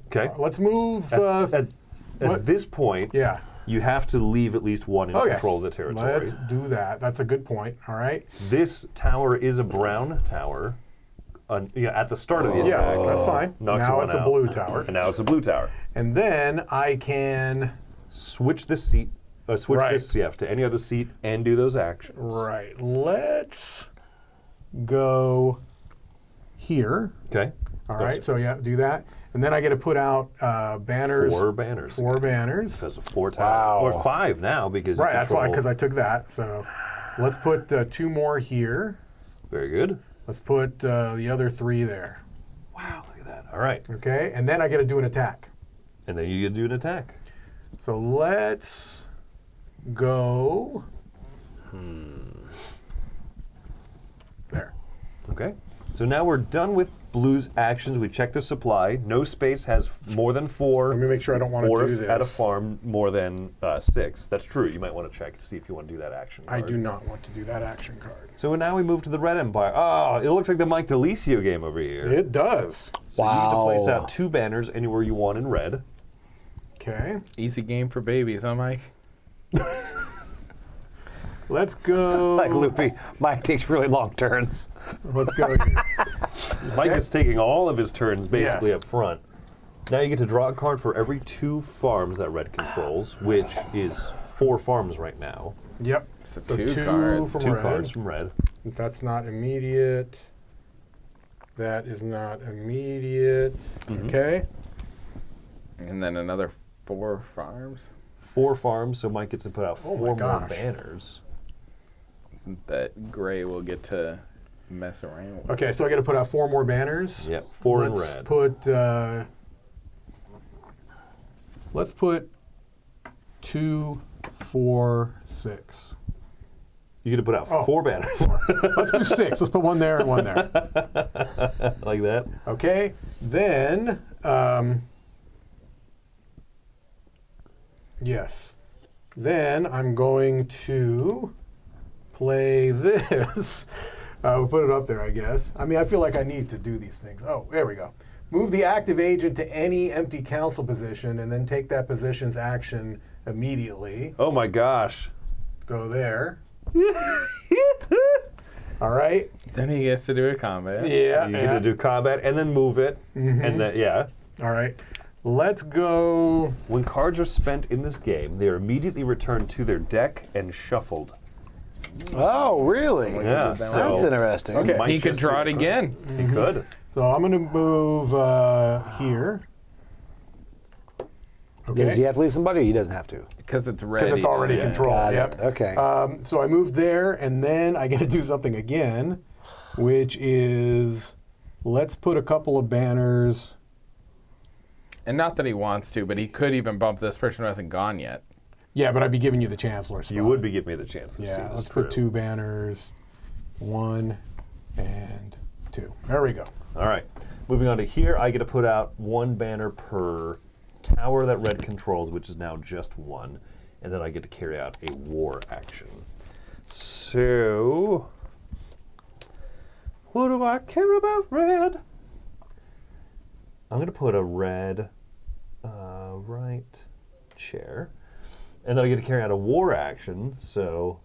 Okay. Let's move. At what? this point, Yeah. you have to leave at least 1 in Okay. control of the territory. Let's do that. That's a good point. All right. This tower is a brown tower. At the start of the attack. Yeah, that's fine. Knocks Now one it's a out. blue tower. And now it's a blue tower. And then I can. Switch this seat. Switch Right. this to any other seat and do those actions. Right. Let's go here. Okay. All right. So yeah, do that. And then I get to put out banners. 4 banners. 4 banners. Because of 4 towers. Wow. Or 5 now because you Right. That's why, control- because I took that. So let's put 2 more here. Very good. Let's put the other 3 there. Wow, look at that. All right. Okay. And then I get to do an attack. And then you get to do an attack. So let's go. There. Okay. So now we're done with blue's actions. We check the supply. No space has more than 4. Let me make sure I don't want or to do if this. at a farm more than 6. That's true. You might want to check to see if you want to do that action I card. do not want to do that action card. So now we move to the Red Empire. Oh, it looks like the Mike DeLisio game over here. It does. So you get to place Wow. out 2 banners anywhere you want in red. Okay. Easy game for babies, huh, Mike? Let's go. Like Loopy, Mike takes really long turns. Let's go here. Mike is taking all of his turns basically Yes. up front. Now you get to draw a card for every 2 farms that red controls, which is 4 farms right now. Yep. So So 2 2 cards. from 2 red. cards from red. That's not immediate. That is not immediate. Okay. And then another 4 farms 4 farms, so Mike gets to put out 4 more gosh. banners. that Gray will get to mess around with. Okay, so I got to put out 4 more banners. Yep, 4 in Let's red. put. Let's put 2, 4, 6. You get to put out 4 banners. Let's do 6. Let's put 1 there and 1 there. Like that. Okay. Then, yes. Then I'm going to play this. We'll put it up there, I guess. I mean, I feel like I need to do these things. Oh, there we go. Move the active agent to any empty council position and then take that position's action immediately. Oh my gosh. Go there. All right. Then he gets to do a combat. Yeah. You get to do combat and then move it. And then, yeah. All right. Let's go. When cards are spent in this game, they are immediately returned to their deck and shuffled. Oh, really? Yeah. That's So interesting. Okay. Mike He could just- draw it again. He could. So I'm going to move here. Does Okay. he have to leave somebody or he doesn't have to? Because it's ready. Because it's already Yeah. controlled. Got it. Yep. Okay. So I moved there, and then I get to do something again, which is let's put a couple of banners. And not that he wants to, but he could even bump this person who hasn't gone yet. Yeah, but I'd be giving you the chancellor spot. You would be giving me the chance to see Yeah. this Let's through. put 2 banners. 1 and 2. There we go. All right. Moving on to here, I get to put out 1 banner per tower that red controls, which is now just 1. And then I get to carry out a war action. So, what do I care about red? I'm going to put a red right chair. And then I get to carry out a war action. So,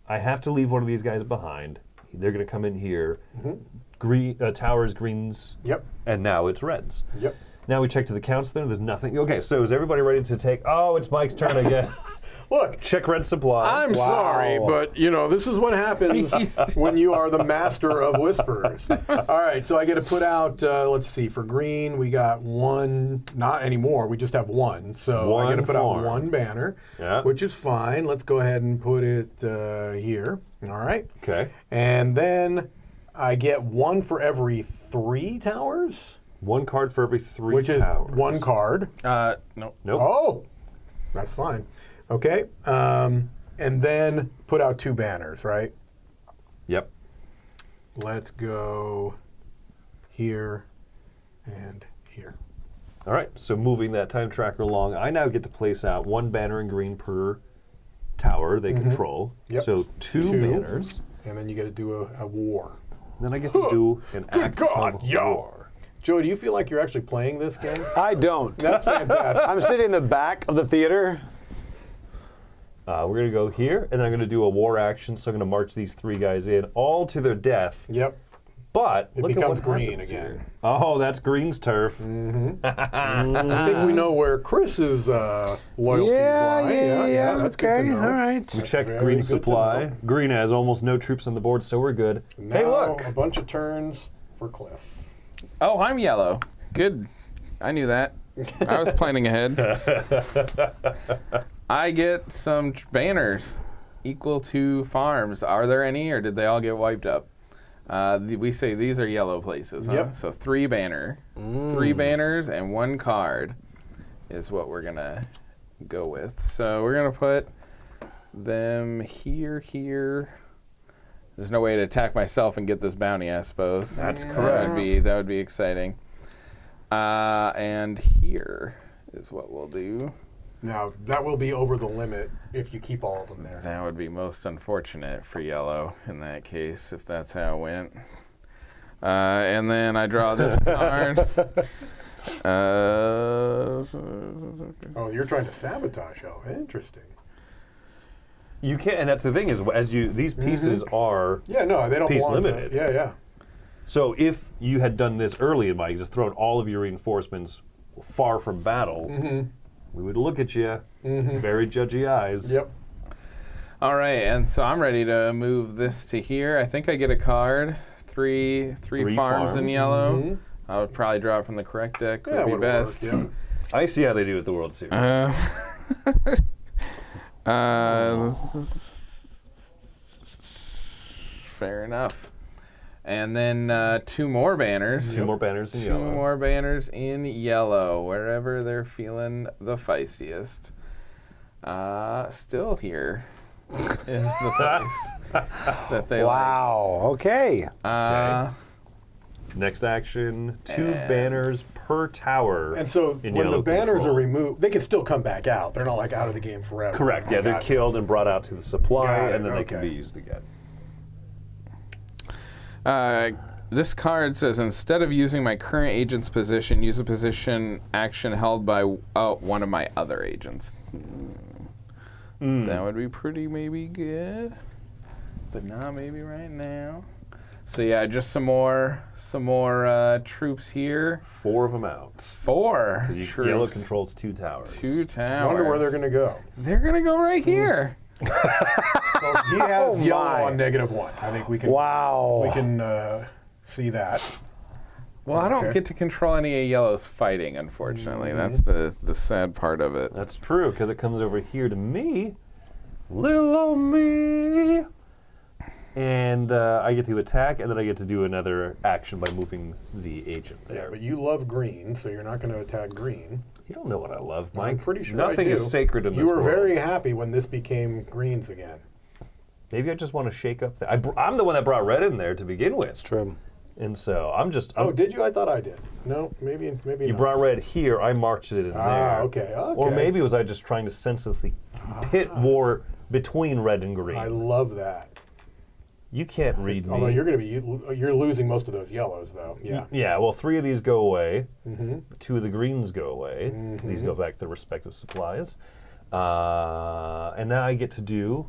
I have to leave one of these guys behind. They're going to come in here. Green towers, greens, Yep. and now it's reds. Yep. Now we check to the counselor. There's nothing. Okay, so is everybody ready to take? Oh, it's Mike's turn again. Look, Check red supply. I'm sorry, but this is what happens when you are the master of whispers. All right, so I get to put out. Let's see. For green, we got 1. Not anymore. We just have 1. So I get to One put out farm. 1 banner, Yeah. which is fine. Let's go ahead and put it here. All right. Okay. And then I get 1 for every 3 towers, 1 card for every 3 which is towers. 1 card. No. Nope. Oh, that's fine. Okay. And then put out 2 banners, right? Yep. Let's go here and here. All right. So moving that time tracker along, I now get to place out 1 banner in green per tower they control. Yep. So 2 2. banners. And then you got to do a war. Then I get to do an act God, of yo. war. Joey, do you feel like you're actually playing this game? I don't. That's fantastic. I'm sitting in the back of the theater. We're going to go here, and then I'm going to do a war action. So I'm going to march these 3 guys in, all to their death. Yep. But It look becomes at what green happens again. here. Oh, that's green's turf. I think we know where Chris's loyalties lie. That's good to okay, know. all right. We check Very green good to supply. know. Green has almost no troops on the board, so we're good. Now, Hey, look. a bunch of turns for Cliff. Oh, I'm yellow. Good. I knew that. I was planning ahead. I get some banners equal to farms. Are there any, or did they all get wiped up? We say these are yellow places, huh? Yep. So 3 banner. 3 banners and 1 card is what we're going to go with. So we're going to put them here. There's no way to attack myself and get this bounty, I suppose. That's That would be exciting. And here is what we'll do. Now, that will be over the limit if you keep all of them there. That would be most unfortunate for yellow in that case, if that's how it went. And then I draw this card. Oh, you're trying to sabotage. Oh, interesting. You can't, and that's the thing is, as you these pieces are. Yeah, no, they don't Piece belong limited. To, yeah. So if you had done this early in Mike, just thrown all of your reinforcements far from battle, we would look at you, very judgy eyes. Yep. All right, and so I'm ready to move this to here. I think I get a card three Three farms in farms. yellow. I would probably draw it from the correct deck. Would be would best. work, yeah. I see how they do it at the World Series. Fair enough. And then 2 more banners. Two more banners in Two yellow. more banners in yellow, wherever they're feeling the feistiest. Still here is the face that they Wow. Okay. like. Next action, 2 banners per tower. And so in when the yellow banners control. are removed, they can still come back out. They're not like out of the game forever. Correct. Yeah, I they're got killed and brought out to the supply, Got it, and then they can okay. be used again. This card says, instead of using my current agent's position, use a position action held by one of my other agents. That would be pretty maybe good, but not maybe right now. So yeah, just some more troops here. 4 of them out. 4 Yellow troops. controls 2 towers. 2 I towers. wonder where they're going to go. They're gonna go right here. Well, he has yellow my. on -1. I think we can. Wow. We can see that. Well, I don't Okay. get to control any of yellow's fighting, unfortunately. That's the sad part of it. That's true, because it comes over here to me. Little old me. And I get to attack, and then I get to do another action by moving the agent Yeah, there. but you love green, so you're not going to attack green. You don't know what I love, Mike. I'm pretty sure Nothing I do. is sacred in this You were world. very happy when this became greens again. Maybe I just want to shake up I'm the one that brought red in there to begin with. True. And so I'm just. Oh, did you? I thought I did. No, maybe You not. brought red here, I marched it in there. Okay. Or maybe was I just trying to senselessly pit war between red and green? I love that. You can't read me. Although you're losing most of those yellows, though. Yeah. Yeah, well, 3 of these go away. Mm-hmm. 2 of the greens go away. These go back to their respective supplies. And now I get to do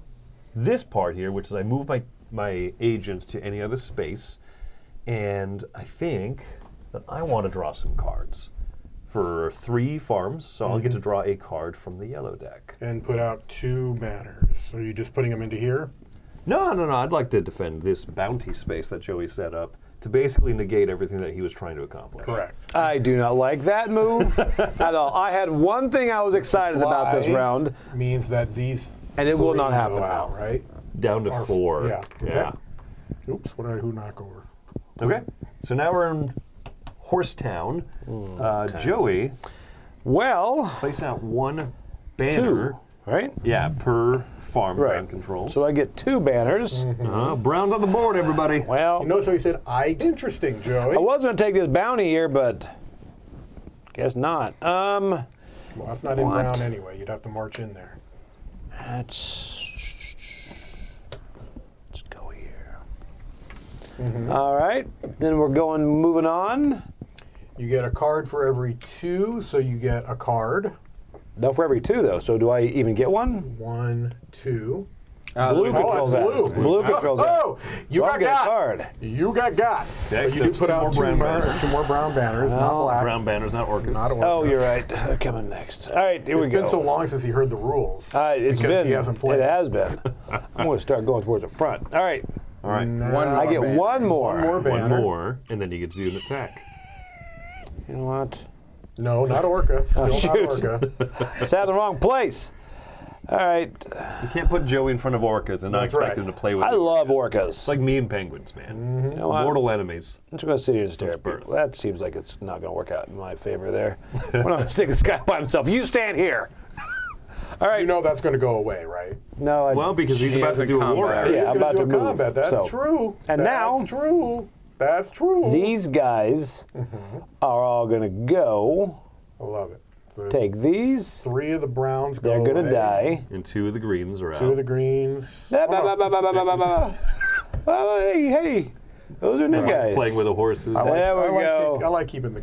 this part here, which is I move my agent to any other space. And I think that I want to draw some cards for 3 farms. So I'll get to draw a card from the yellow deck. And put out 2 banners. Are you just putting them into here? No. I'd like to defend this bounty space that Joey set up to basically negate everything that he was trying to accomplish. Correct. I do not like that move at all. I had one thing I was excited about this Why round. Means that these And it will not 3 happen go out, now. right? Down to 4. Yeah. Okay. Yeah. Oops. Who knock over? Okay. So now we're in Horsetown. Joey, Well, place out 1 banner. 2, right? Yeah, per farm Right. ground controls. So I get 2 banners. Brown's on the board, everybody. Well, You notice how he said, interesting, Joey. I was going to take this bounty here, but guess not. Well, that's not in What? brown anyway. You'd have to march in there. Let's go here. All right. Then we're moving on. You get a card for every 2, so you get a card. No, for every 2, though. So do I even get one? 1, 2. Blue controls that. blue. Blue controls that. Oh, you So got I'm getting a got. card. You got got. Okay, But you so did put 2 out more 2 brown banners. 2 more brown banners, not black. Brown banners, not orcas. Not a Oh, orca. you're right. They're coming next. All right, here we It's go. been so long since he heard the rules. It's because been. he hasn't played. It has been. I'm going to start going towards the front. All right. All right. Now I get banner. one more. One more One banner. more, and then you get to do an attack. You know what? No, not orca. Still not shoot. orca. It's at the wrong place. All right. You can't put Joey in front of orcas and not That's expect right. him to play with I you. love It's orcas. like me and penguins, man. You know what? Mortal enemies. I'm just going to sit here and stare at birth. people. That seems like it's not going to work out in my favor there. We're not going to stick this guy by himself. You stand here. All right. You know that's going to go away, right? No, I, Well, because he's He about has to a do a war combat. area. Yeah, I'm He's gonna about do to a move, combat. That's so. true. And That's now- true. That's true. these guys are all going to go. I love it. So Take these. 3 of the browns go They're going to away. die. And 2 of the greens are out. 2 of the greens. Ba, ba, ba, ba, ba, ba, ba, ba. Oh, hey. Those are new guys. Playing with the horses. There we go. I like keeping the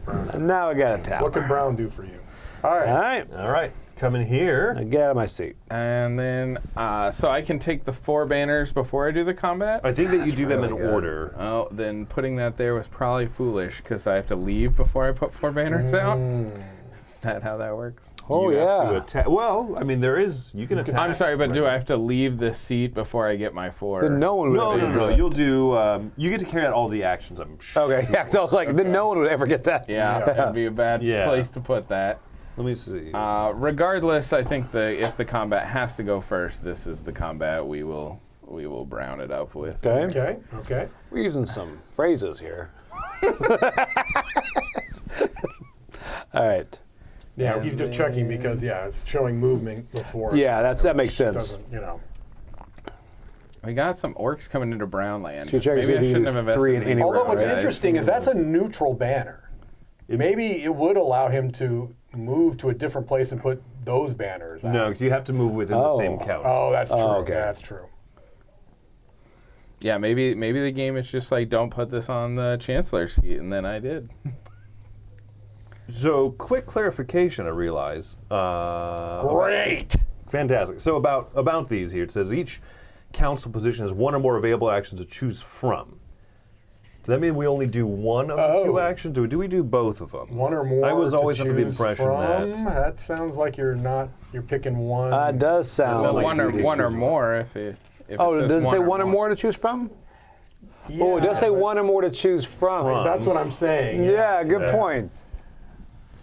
brown. And now I got a tower. What can brown do for you? All right. All right. All right, coming here. Now get out of my seat. And then, so I can take the 4 banners before I do the combat? I think that you do them in order. Oh, then putting that there was probably foolish because I have to leave before I put 4 banners out. Is that how that works? Oh, You have to yeah. attack. Well, I mean, you can attack. I'm sorry, but do I have to leave the seat before I get my 4? Then no one would No, ever no, do no. it. You'll do. You get to carry out all the actions. I'm sure. Okay, yeah, so I was like, then no one would ever get that. Yeah, that'd be a bad Yeah. place to put that. Let me see. Regardless, I think if the combat has to go first, this is the combat we will brown it up with. Okay. Okay. We're using some phrases here. All right. Yeah, he's just checking because it's showing movement before. Yeah, that makes sense. Doesn't. We got some orcs coming into brown land. So you check and Maybe see I if you shouldn't do have invested 3 in in these anywhere, Although what's guys. interesting is that's a neutral banner. Maybe it would allow him to move to a different place and put those banners out. no, because you have to move within the same count. Oh, that's true. okay. That's true. Yeah, maybe the game is just like, don't put this on the chancellor seat, and then I did. So, quick clarification. I realize. Great. Fantastic. So about these here, it says each council position has 1 or more available actions to choose from. Does that mean we only do one of the 2 actions, or do we do both of them? 1 or more. I was to always under the choose impression from. that. That sounds like you're picking one. Does sound So like one you or choose more if it Oh, says does it say one 1 or more to choose from? Yeah, Oh, it does say but 1 or more to choose from. That's what I'm saying. Yeah, good point.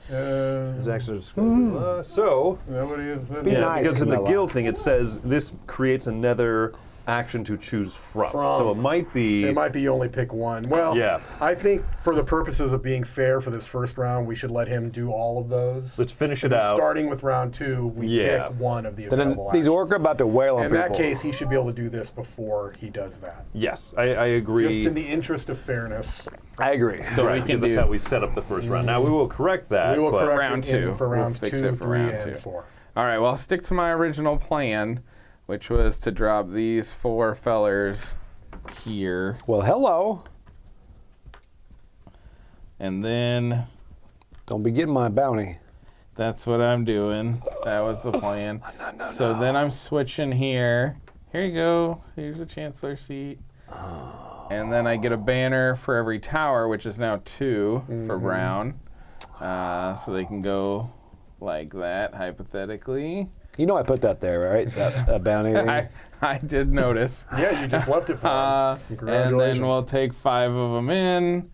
These actions so Nobody is. Be nice, because in the Camilla. guild thing it says this creates another action to choose from. So it might be. It might be you only pick one. Well, Yeah. I think for the purposes of being fair for this first round, we should let him do all of those. Let's finish it And then out. Starting with round 2, we Yeah. pick one of the Then available these actions. orcs are about to wail on In people. that case, he should be able to do this before he does that. Yes, I agree. Just in the interest of fairness, I agree. So Right, we can because that's do how we set up the first round. Now we will correct that. we will but correct round it in 2. for We'll rounds fix 2, it for 3, round and 2. 4. All right, well, I'll stick to my original plan, which was to drop these 4 fellers here, Well, hello. and then Don't be getting my bounty. that's what I'm doing. That was the plan. So then I'm switching here. Here you go. Here's a chancellor seat. And then I get a banner for every tower, which is now 2 for brown. So they can go like that, hypothetically. You know I put that there, right? That bounty thing. I did notice. Yeah, you just left it for him. And Congratulations. then we'll take 5 of them in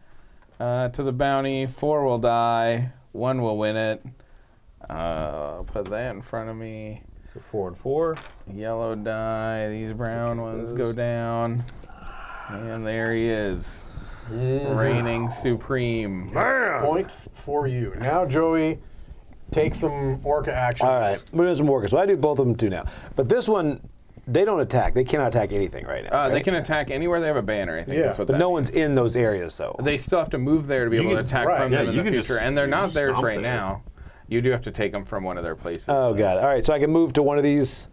to the bounty. 4 will die. 1 will win it. I'll put that in front of me. So 4 and 4. Yellow die. These brown ones go down. And there he is. Reigning supreme. Points for you. Now, Joey, take some Orca actions. All right, we're doing some orcas. So I do both of them too now. But this one, they don't attack. They cannot attack anything right now. They right? can attack anywhere they have a banner, I think Yeah. that's what But that no one's means. in those areas, though. They still have to move there to be able to can- attack right, from yeah, them in you the can future. just- And they're you not just theirs stomp right there. now. You do have to take them from one of their places. Oh, got it. All right, so I can move to one of these.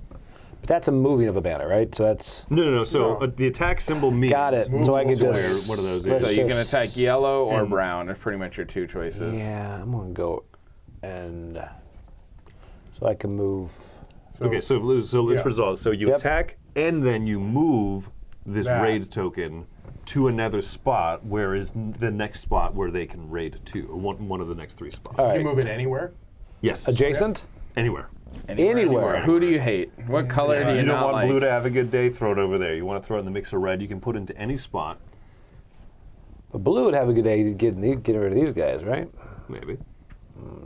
But that's a moving of a banner, right? So that's. No. So the attack symbol means. Got it. Move So I to can where- just. what are those? let's So you can just- attack yellow or brown. That's pretty much your 2 choices. Yeah, I'm going to go and. So I can move. Okay, so let's Yeah. resolve. So you Yep. attack, and then you move this That. raid token to another spot, where is the next spot where they can raid to, or one of the next 3 spots. All Can right. you move it anywhere? Yes. Adjacent? Anywhere. Anywhere. Who do you hate? What color do you You don't not want like? blue to have a good day, throw it over there. You want to throw it in the mix of red, you can put it into any spot, But blue would have a good day getting rid of these guys, right? maybe.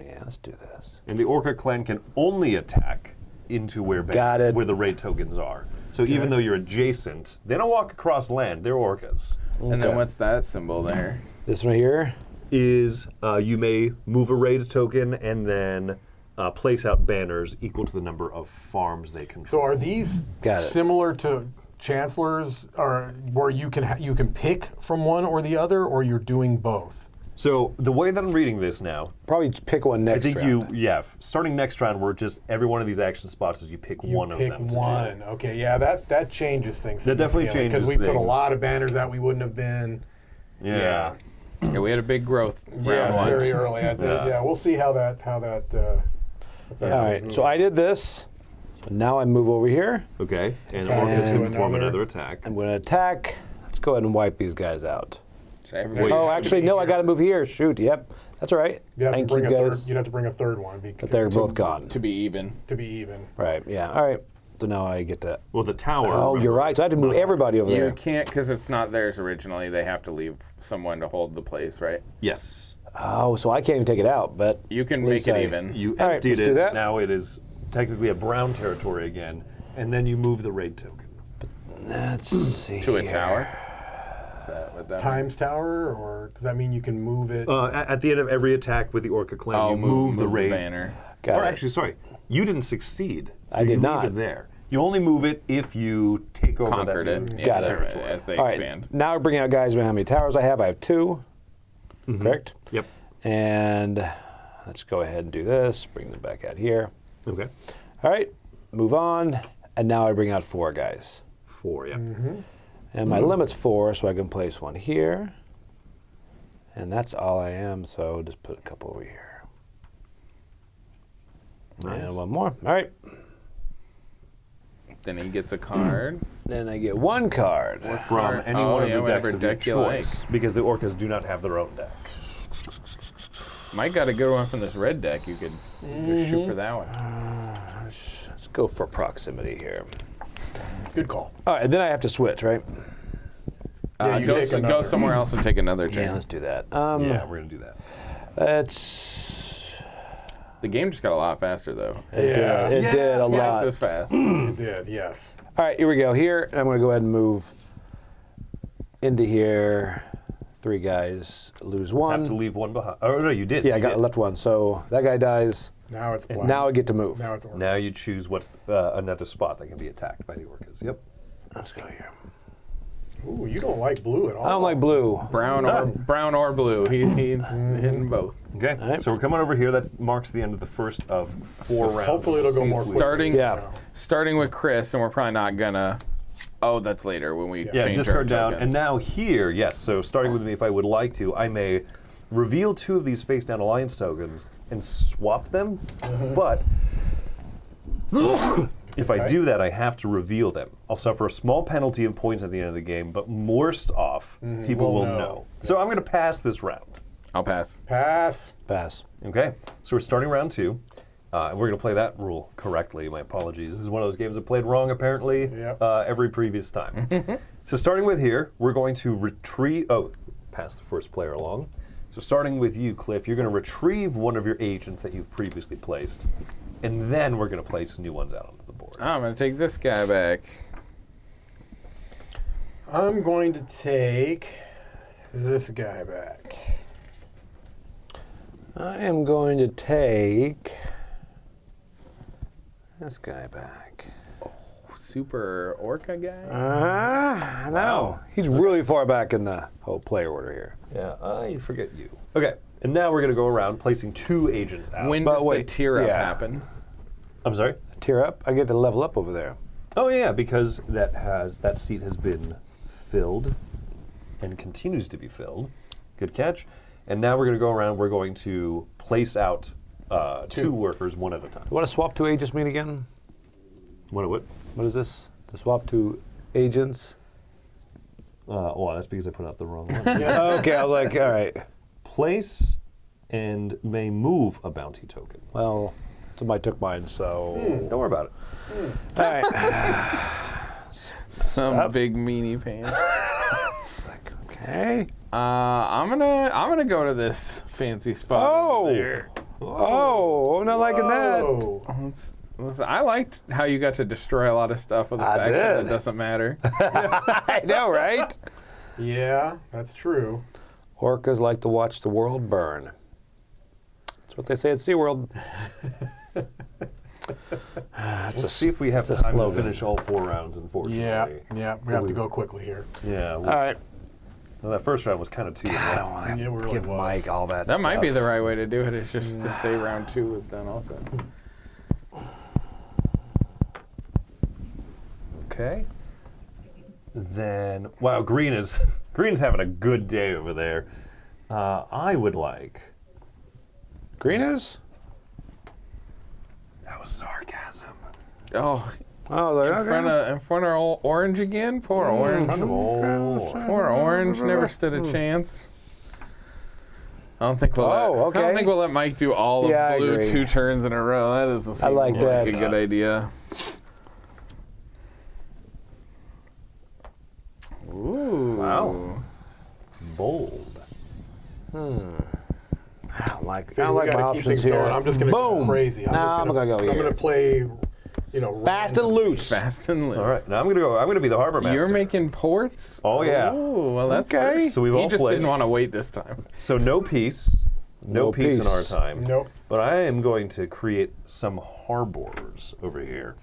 Yeah, let's do this. And the Orca clan can only attack into where Got it. where the raid tokens are. So even though you're adjacent, they don't walk across land. They're Orcas. And then what's that symbol there? This one here. Is you may move a raid token and then place out banners equal to the number of farms they control. So are these Got it. similar to chancellors, or where you can pick from one or the other, or you're doing both? So the way that I'm reading this now, Probably just pick one I next think round. starting next round, we're just every one of these action spots is you pick one of Pick them. to do. one. Okay, yeah, that changes things. That definitely because changes we put a things. lot of banners that we wouldn't have been. Yeah. Yeah, we had a big growth round Yeah, one. very early. I think. Yeah, we'll see how that. Affects All right, things so moving. I did this. Now I move over here. Okay. And Okay. Orcas can And perform another. another attack. I'm going to attack. Let's go ahead and wipe these guys out. So everybody- Oh, actually, no, I got to move here. Shoot, yep. That's all right. You'd have, to Thank bring you, a guys. third, you'd have to bring a third one. But they're both gone. to be even. To be even. Right, yeah. All right. So now I get to... Well, the tower. Oh, you're right. So I have to move everybody over You there. can't because it's not theirs originally. They have to leave someone to hold the place, right? Yes. Oh, so I can't even take it out, but... You can at make least it I- even. You All right, emptied let's do it. that. Now it is technically a brown territory again, and then you move the raid token. Let's see. To a here. tower. Is that what that Times tower, or does that mean you can move it? At the end of every attack with the Orca clan, Oh, you move the raid. banner. Got Or it. actually, sorry, you didn't succeed. So I did you not. Leave it there. You only move it if you take over Conquered that it. new Got it. territory. As they All right. expand. Now we're bringing out guys. How many towers I have? I have 2. Correct? Yep. And let's go ahead and do this. Bring them back out here. Okay. All right. Move on. And now I bring out 4 guys. 4, yeah. And my limit's 4, so I can place one here. And that's all I am, so just put a couple over here. And one more. All right. Then he gets a card. Then I get 1 card. From any Oh, one of yeah, the whatever decks of your deck you choice, because the Orcas do not have their own deck. Mike got a good one from this red deck. You could just shoot for that one. Let's go for proximity here. Good call. All right, and then I have to switch, right? Yeah, you Go, take go another. somewhere else and take another turn. Yeah, let's do that. Yeah, we're going to do that. Let's... The game just got a lot faster though. Yeah, It did a Twice lot. as fast. it did. Yes. All right, here we go. Here, and I'm going to go ahead and move into here. 3 guys, lose 1. Have to leave one behind. Oh, no, you did. Yeah, I You got did. left 1. So that guy dies. Now it's black. And now I get to move. Now it's orange. Now you choose what's another spot that can be attacked by the Orcas. Yep. Let's go here. Ooh, you don't like blue at all. I don't like blue. Brown or blue. He's hitting both. Okay, right. so we're coming over here. That marks the end of the first of 4 rounds. Hopefully it'll go more quickly. Starting Yeah. starting with Chris, and we're probably not gonna. Oh, that's later when we Yeah, change discard our down. tokens. And now here, yes, so starting with me, if I would like to, I may reveal 2 of these face-down alliance tokens and swap them, but if I do that, I have to reveal them. I'll suffer a small penalty of points at the end of the game, but worst off, people We'll will know. know. So I'm going to pass this round. I'll pass. Pass. Pass. Okay, so we're starting round 2. And we're going to play that rule correctly. My apologies. This is one of those games I played wrong, apparently, Yep. every previous time. So starting with here, we're going to retrieve... Oh, pass the first player along. So starting with you, Cliff, you're going to retrieve one of your agents that you've previously placed, and then we're going to place new ones out onto the board. I'm gonna take this guy back. I'm going to take this guy back. I am going to take this guy back. Super Orca guy. No. He's really far back in the whole player order here. Yeah, I forget you. Okay, and now we're going to go around placing 2 agents out. When But does the wait, tier up yeah. happen? I'm sorry? Tier up. I get to level up over there. Oh yeah, because that seat has been filled and continues to be filled. Good catch. And now we're going to go around. We're going to place out 2 workers one at a time. You want to swap 2 agents mean again? What? What is this? To swap 2 agents? Well, that's because I put out the wrong one. Okay, I was like, all right. Place and may move a bounty token. Well, somebody took mine, so. Don't worry about it. All right. Some big meanie pants. It's like, okay. I'm gonna go to this fancy spot. Oh. over there. Oh, I'm not liking that. Oh. I liked how you got to destroy a lot of stuff with a I faction that did. doesn't matter. I know, right? Yeah, that's true. Orcas like to watch the world burn. That's what they say at SeaWorld. Let's see if we have it's a time to slogan. finish all 4 rounds, unfortunately. Yeah, we have to go quickly here. Yeah. All right. Well, that first round was kind of too. I don't want to Yeah, we really give was. Mike all that That might be stuff. the right way to do it. Is just to say round 2 was done also. Okay. Then, wow, Green's having a good day over there. I would like. Green is? That was sarcasm. Oh, Oh, In front of old Orange again? Poor Orange. Poor Orange never stood a chance. I don't think we'll Oh, let, okay. I don't think we'll let Mike do all Yeah, I of blue agree. 2 turns in a row. That doesn't seem like that. a good idea. Ooh. Wow. Bold. I don't like We my gotta keep options things here. going. I'm just gonna Boom. go crazy. No, I'm gonna go I'm here. gonna play, Fast and loose. Fast and loose. All right, now I'm gonna be the harbor master. You're making ports? Oh, yeah. Oh, well, that's Okay. first. So we've He all just placed. didn't want to wait this time. So no peace. No peace in our peace. time. Nope. But I am going to create some harbors over here.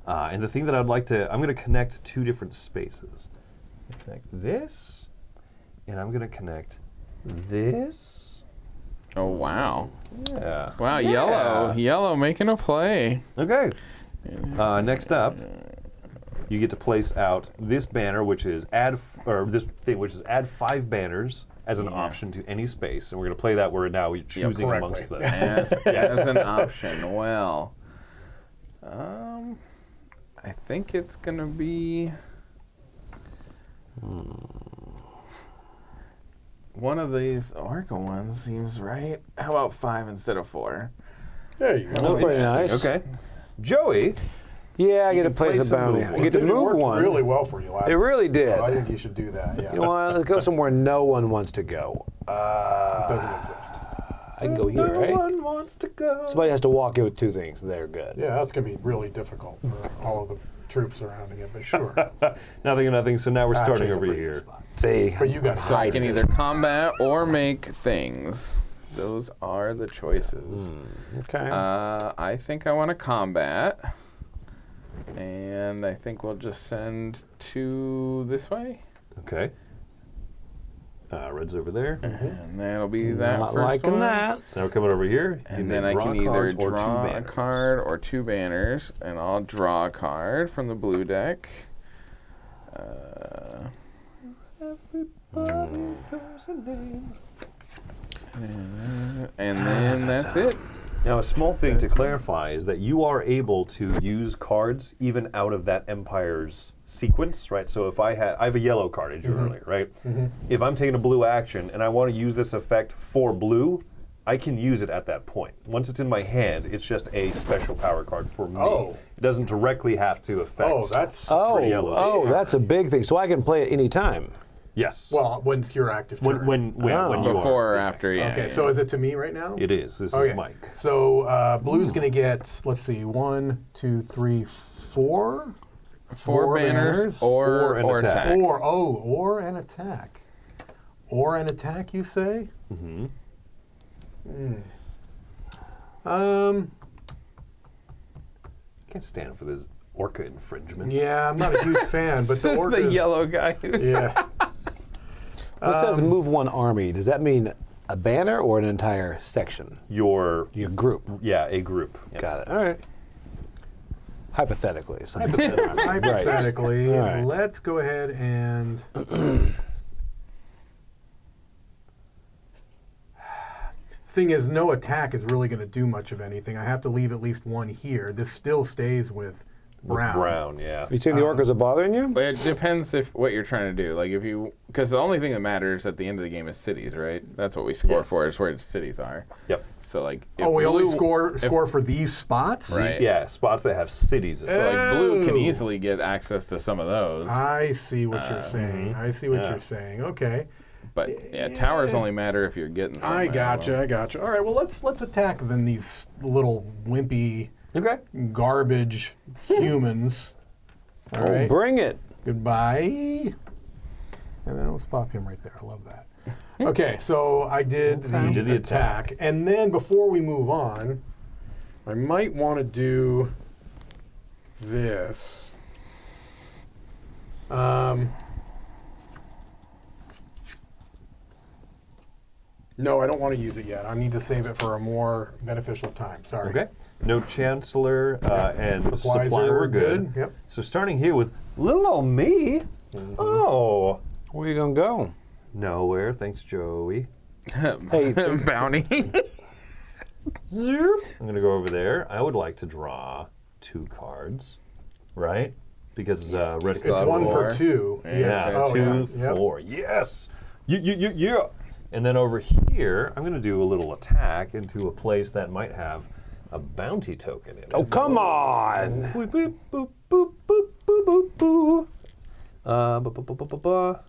And the thing that I'd like to, I'm going to connect 2 different spaces. I'm gonna connect this, and I'm going to connect this. Oh, wow. Yeah. Wow, yellow making a play. Okay. Next up, you get to place out this banner, which is add 5 banners as an option to any space, and we're going to play that where now we're choosing correctly. amongst them. As an option. Well, I think it's going to be one of these Orca ones seems right. How about 5 instead of 4? There you go. That's pretty nice. Okay. Joey, Yeah, I get to can play place a some bounty. move I one. get to It move worked one. really well for you last It really time. did. So I think you should do that. Yeah. You know what? Let's go somewhere no one wants to go. It doesn't exist. I can go here, no right? one wants to go. Somebody has to walk in with 2 things. They're good. Yeah, that's gonna be really difficult for all of the troops surrounding it, but sure. Nothing. So now we're starting Actually, over it's a pretty here. good spot. See, But you got So I can either combat or make things. Those are the choices. okay. I think I want to combat. And I think we'll just send 2 this way. Okay. Red's over there. And that'll be that Not first liking one. that. So now we're coming over here. You And may then I draw can either cards or 2 draw a banners. card or 2 banners. And I'll draw a card from the blue deck. And then that's it. Now, a small thing to clarify is that you are able to use cards even out of that Empire's sequence, right? So if I have a yellow card, as you earlier, right? If I'm taking a blue action and I want to use this effect for blue, I can use it at that point. Once it's in my hand, it's just a special power card for me. Oh. It doesn't directly have to affect. Oh, that's pretty yellow. Oh, that's a big thing. So I can play it any time. Yes. well when you're active. Turn. when you Before are. or after, yeah. Okay, yeah. so is it to me right now? It is. This Okay. is Mike. So blue's gonna get, let's see, 1, 2, 3, 4. 4 banners or an attack. attack. Or an attack. Or an attack, you say? Can't stand for this Orca infringement. Yeah, I'm not a huge fan, but This the is orca. the yellow guy. Yeah. It says move 1 army. Does that mean a banner or an entire section? Your Your group. a group. Yeah. Got it. All right. Hypothetically. Hypothetically, All right. let's go ahead and. Thing is, no attack is really going to do much of anything. I have to leave at least 1 here. This still stays with brown. Brown, yeah. You think the orcas are bothering you? But it depends if what you're trying to do. Like if you, because the only thing that matters at the end of the game is cities, right? That's what we score Yes. for. Is where the cities are. Yep. So like. If Oh, we only blue- score for these spots? Right. Yeah, spots that have cities. So like blue can Oh. easily get access to some of those. I see what you're saying. I see what Yeah. you're saying. Okay. But yeah, towers only matter if you're getting something. I gotcha. All right, well, let's attack then these little wimpy Okay. garbage humans. All right. Bring it. Goodbye. And then let's pop him right there. I love that. Okay, so I did You did the attack. And then before we move on, I might want to do this. No, I don't want to use it yet. I need to save it for a more beneficial time. Sorry. Okay. No Chancellor and Supplies Supply are were good. Yep. So starting here with little old me. Oh. Where you going to go? Nowhere. Thanks, Joey. Hey, Bounty. I'm going to go over there. I would like to draw 2 cards. right? Because red It's 1 4. for 2. Yeah, Yes. so Oh, 2, yeah. Yep. 4. Yes. Yeah. And then over here, I'm going to do a little attack into a place that might have a bounty token in it. Oh, come on. Boop, boop, boop, boop, boop, boop, boop, boop.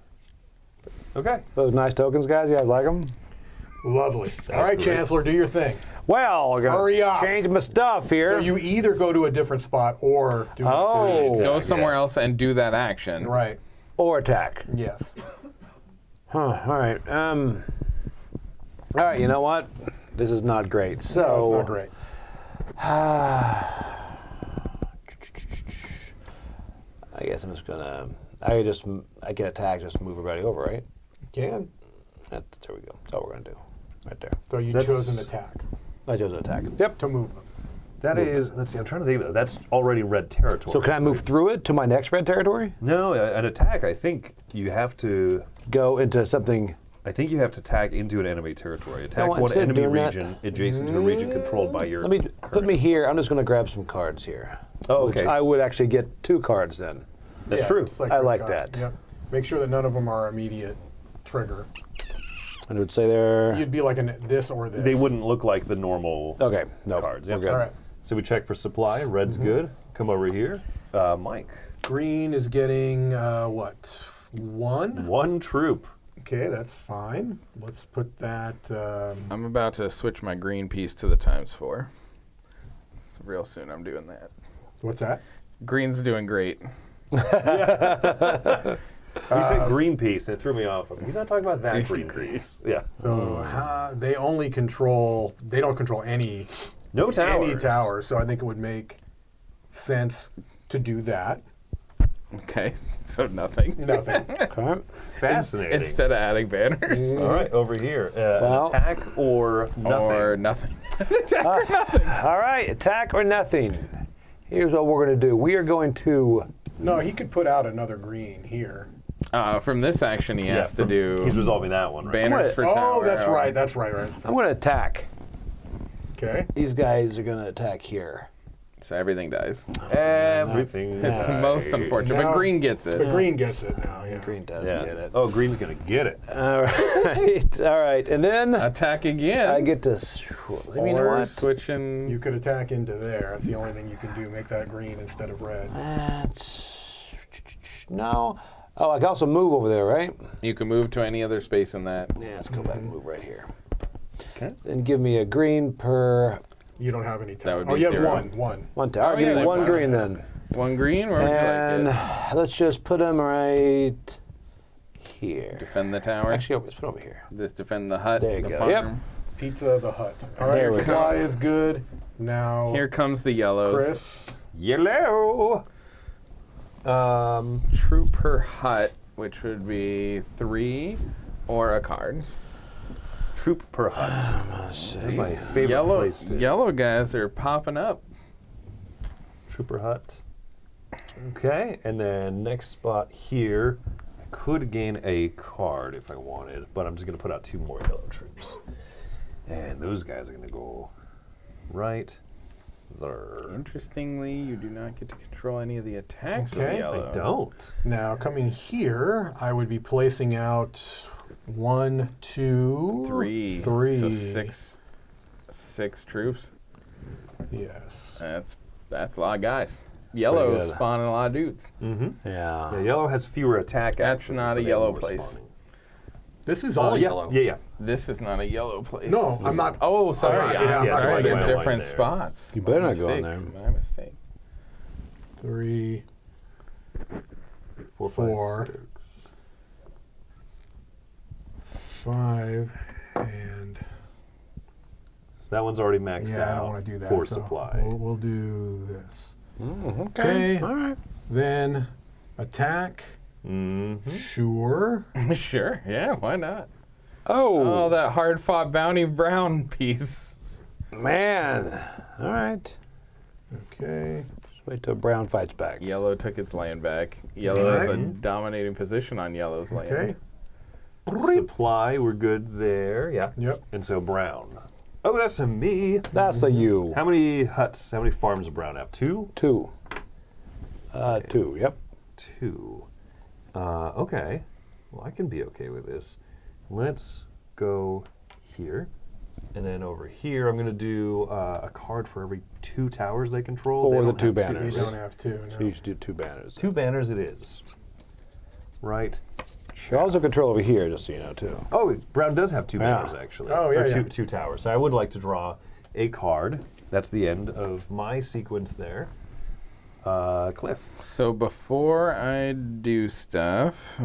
Okay. Those nice tokens, guys. You guys like them? Lovely. All right, great. Chancellor, do your thing. Well, we're gonna Hurry up. change my stuff here. So you either go to a different spot or do Oh. Go somewhere else and do that action. Right. Or attack. Yes. Huh. All right. All right. You know what? This is not great. So. No, it's not great. I guess I'm just gonna. I can attack. Just move everybody over, right? You can. There we go. That's all we're gonna do. Right there. So you That's- chose an attack I chose an attack. Yep. to move them. That is, let's see, I'm trying to think of that. That's already red territory. So can I move through it to my next red territory? No, an attack, I think you have to. Go into something. I think you have to attack into an enemy territory. Attack one instead of enemy doing that- region adjacent to a region controlled by your. Let me put me here. I'm just gonna grab some cards here. Oh, Which okay. I would actually get 2 cards then. That's Yeah, true. just I Chris like got. that. Yep. Make sure that none of them are immediate trigger. And it would say there. You'd be like this or this. They wouldn't look like the normal Okay. No. cards. We're Yeah. good. All right. So we check for supply. Red's good. Come over here. Mike. Green is getting what? 1. 1 troop. Okay, that's fine. Let's put that. I'm about to switch my green piece to the ×4. It's real soon I'm doing that. What's that? Green's doing great. You said green piece, and it threw me off. I was like, he's not talking about that green piece. Yeah. So they only control. They don't control any No towers. any towers. So I think it would make sense to do that. Okay, so nothing. Nothing. Okay. Fascinating. Instead of adding banners. All right, over here. Well- An attack or nothing. Or nothing. All right. Attack or nothing. Here's what we're gonna do. We are going to. No, he could put out another green here. From this action, he has to do He's resolving that one, right? banners for tower. Oh, that's right. That's right. Right. I'm gonna attack. Okay. These guys are gonna attack here. So everything dies. Everything. It's the most unfortunate, Now- but green gets it. The green gets it now. Yeah. Green does Yeah. get it. Oh, green's gonna get it. All right. All right. And then Attack again. I get to. You know or what? switching. You could attack into there. That's the only thing you can do. Make that green instead of red. No. Oh, I can also move over there, right? You can move to any other space in that. Yeah, let's go back and move right here. Okay. Then give me a green per You don't have any That time. would Oh, be you have 0. one. one tower. Oh, Give yeah, me they one buy green it. then. One green, where would you And like it? let's just put them right here. Defend the tower. Actually, let's put 'em over here. Just defend the hut. There you the go. farm. Yep. Pizza the Hut. All right. There we Supply go. is good. Now, Here comes the yellows. Chris. Yellow. Troop per hut, which would be 3 or a card. Troop per hut. That's my favorite Yellow, place to. yellow guys are popping up. Trooper hut. Okay, and then next spot here, I could gain a card if I wanted, but I'm just going to put out 2 more yellow troops. And those guys are going to go right there. Interestingly, you do not get to control any of the attacks with Okay. yellow. I don't. Now coming here, I would be placing out 1, 2, 3. 3. So 6 troops. Yes. That's a lot of guys. Yellow is good. spawning a lot of dudes. Yeah, Yeah. yellow has fewer attack That's actions not a than yellow animal place. spawning. This is all yellow. Yeah. This is not a yellow place. No, This I'm is- not- Oh, sorry. not- I'm yeah, I'm not sorry. going They're there. different There. spots. You better My not go in mistake. there. My mistake. 3, 4, 4. 5, 6. 5, and So that one's already maxed yeah, I out don't want to do that. for so supply. We'll do this. Okay. Okay. All right. Then attack. Mm-hmm. Sure. Sure. Yeah, why not? Oh, Oh, that hard-fought bounty brown piece. man. All right. Okay. Just wait till brown fights back. Yellow took its land back. Yellow has a Alright. dominating position on yellow's land. Okay. Supply, we're good there. Yeah. Yep. And so brown. Oh, that's a me. That's a you. How many huts, how many farms does brown have? 2? 2. 2, yep. 2. Okay. Well, I can be okay with this. Let's go here. And then over here, I'm going to do a card for every 2 towers they control. Or They the don't 2 have banners. You don't have to. No. So you should do 2 banners. 2 banners it is. Right. You also control over here, just so you know, too. Oh, brown does have 2 Yeah. banners, actually. Oh, yeah, Or yeah. two towers. So I would like to draw a card. That's the end of my sequence there. Cliff. So before I do stuff,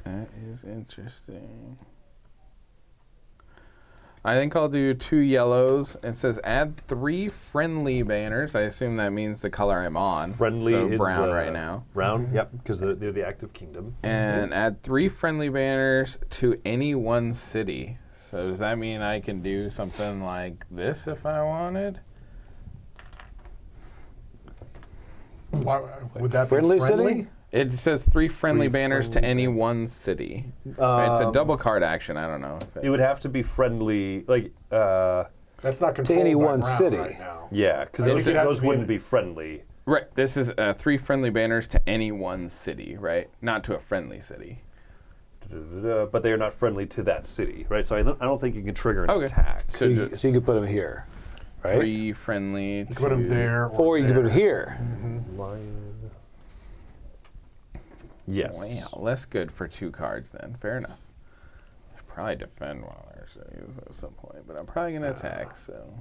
that is interesting. I think I'll do 2 yellows. It says add 3 friendly banners. I assume that means the color I'm on. Friendly so is brown the right now. Brown, yep, because they're the active kingdom. And add 3 friendly banners to any one city. So does that mean I can do something like this if I wanted? Why, would that Friendly be city? friendly? It says 3 friendly 3 banners to any one city. It's a double card action. I don't know if It would have to be friendly, like, That's not controlled any by one Brown city. right now. yeah, because I think those, it'd have those to be wouldn't in- be friendly. Right. This is 3 friendly banners to any one city, right? Not to a friendly city. But they are not friendly to that city, right? So I don't think you can trigger an Okay. attack. So You can put them here, right? 3 friendly to... Put them there. Or you can put them here. Yes. Wow, less good for 2 cards then. Fair enough. I should probably defend one of their cities at some point, but I'm probably going to attack, so...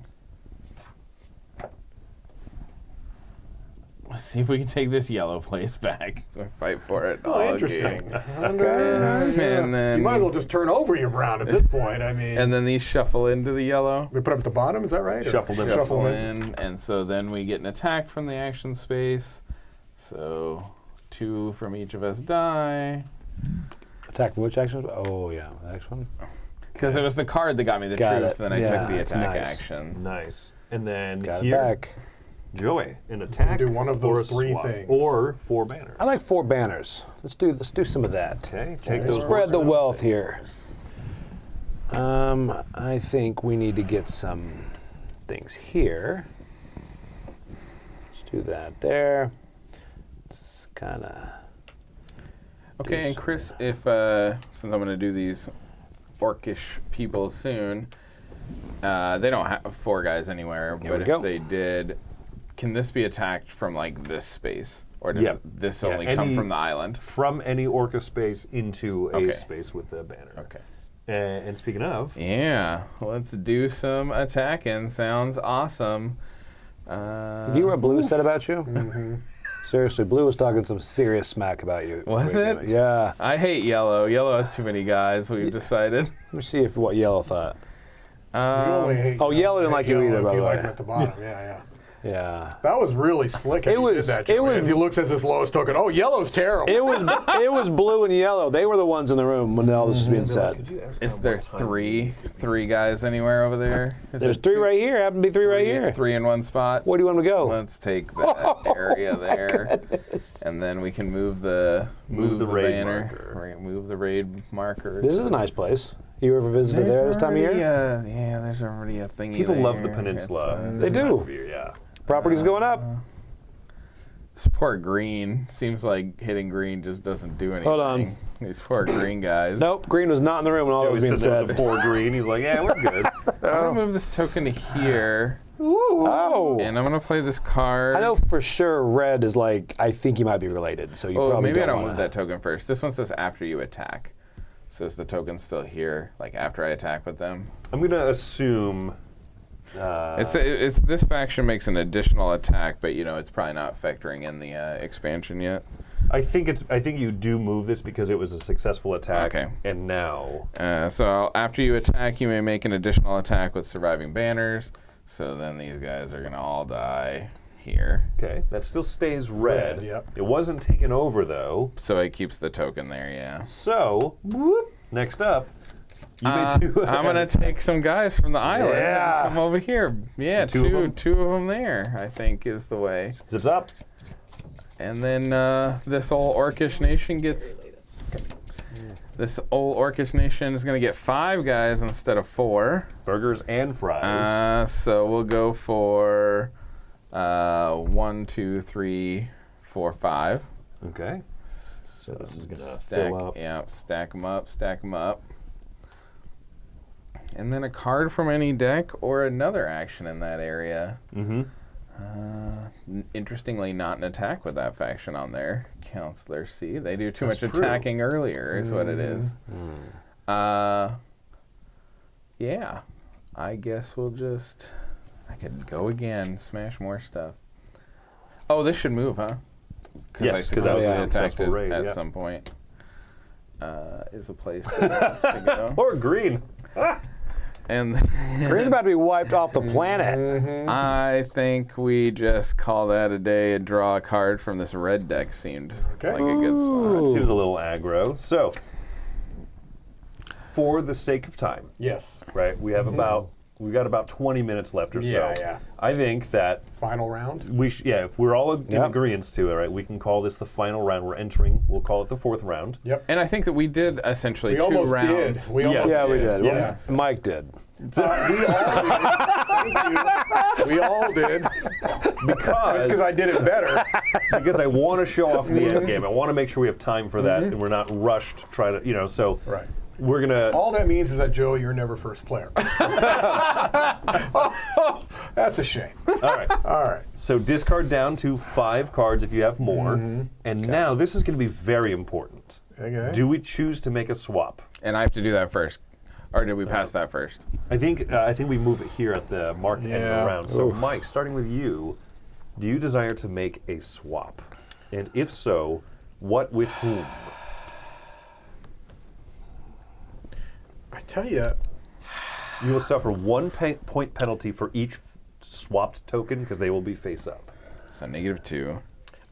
Let's see if we can take this yellow place back. Or fight for it. Oh, all interesting. game. And then- you might as well just turn over your brown at this point. I mean, And then these shuffle into the yellow. they put them at the bottom. Is that right? Or Shuffle them. Shuffle in. In, and so then we get an attack from the action space. So 2 from each of us die. Attack from which action? Oh, yeah, the next one. Because it was the card that got me the Got troops, it. then I Yeah, took the that's attack nice. action. Nice. And then Got here, it back. Joey, an attack. do one of those or a 3 swap, things. Or 4 banners. I like 4 banners. Let's do some of that. Okay, take those. Spread the boards wealth here. I think we need to get some things here. Let's do that there. It's kind of. Okay, and Chris, if since I'm going to do these orcish people soon, they don't have 4 guys anywhere, Here but we if go. they did, can this be attacked from like this space? Or does Yep. this Yeah, only come any- from the island? From any orca space into a Okay. space with the banner. Okay. And speaking of, Yeah, let's do some attacking. Sounds awesome. Do you hear what Blue said about you? Seriously, Blue was talking some serious smack about you. Was Wait a it? minute. Yeah. I hate yellow. Yellow has too many guys, we've decided. Let me see what Yellow thought. You only hate Oh, Yellow didn't like you Yellow either, if by you the like way. him at the bottom. Yeah. Yeah. That was really slick. It He was- Did that, it Joey. was- As he looks at his lowest token. Oh, yellow's terrible. It was Blue and Yellow. They were the ones in the room when all this was being said. could you ask Is how there much time- three guys anywhere over there? Is There's there 3 right here. Happen to be 3 right here. 3 in one spot. Where do you want them to go? Let's take that area there, and then we can move the raid banner. marker. Right, move the raid marker. This is a nice place. You ever visited there this time of year? Yeah, there's already a thingy. People love the there. peninsula. It's, They this time do. of year, yeah. Property's going up. This poor green. Seems like hitting green just doesn't do anything. Hold on. These poor green guys. Nope, Green was not in the room when all that Joey's was being sitting there said. with the 4 green. He's like, yeah, we're good. I'm gonna move this token to here, Oh. and I'm gonna play this card. I know for sure Red is like, I think you might be related, so you Oh, probably maybe I don't don't wanna. move that token first. This one says after you attack. So is the token still here, like after I attack with them? I'm going to assume. It's this faction makes an additional attack, but it's probably not factoring in the expansion yet. I think you do move this because it was a successful attack. Okay. And now. So after you attack, you may make an additional attack with surviving banners. So then these guys are gonna all die here. Okay, that still stays red. Red, yep. It wasn't taken over though. So it keeps the token there, yeah. So, whoop, next up, you may do. I'm gonna take some guys from the island. Yeah. And come over here. Yeah, Two of them? two of them there. I think is the way. Zips up. And then this whole orcish nation gets This old orcish nation is going to get 5 guys instead of 4. Burgers and fries. So we'll go for 1, 2, 3, 4, 5. Okay. So this is going to Stack, fill up. yeah, stack them up, stack them up. And then a card from any deck or another action in that area. Mm-hmm. Interestingly, not an attack with that faction on there. Counselor C. They do too That's much true. attacking earlier, is what it is. Yeah. I guess we'll just. I could go again, smash more stuff. Oh, this should move, huh? Yes, I 'cause that was a successfully attacked successful it raid, at yeah. some point. Is a place that it wants to go. Or green. And Green's about to be wiped off the planet. I think we just call that a day and draw a card from this red deck. Seemed Okay. like a good spot. It seems a little aggro. So, for the sake of time, Yes. right? We have we've got about 20 minutes left or Yeah, so. yeah. I think that Final round. if we're all in Yep. agreement to it, right? We can call this the final round. We're entering. We'll call it the 4th round. Yep. And I think that we did essentially We 2 almost rounds. did. We Yes. almost Yeah, we did. Yes. Mike did. We all did. Thank you. We all did. Because I did it better. Because I want to show off the end game. I want to make sure we have time for that and we're not rushed to try to, so Right. we're going to. All that means is that, Joey, you're never first player. That's a shame. All right. All right. So discard down to 5 cards if you have more. And now this is going to be very important. Okay. Do we choose to make a swap? And I have to do that first. Or did we pass that first? I think we move it here at the marked end of Yeah. the round. So Mike, starting with you, do you desire to make a swap? And if so, what with whom? I tell you, You will suffer 1 point penalty for each swapped token because they will be face up. So -2.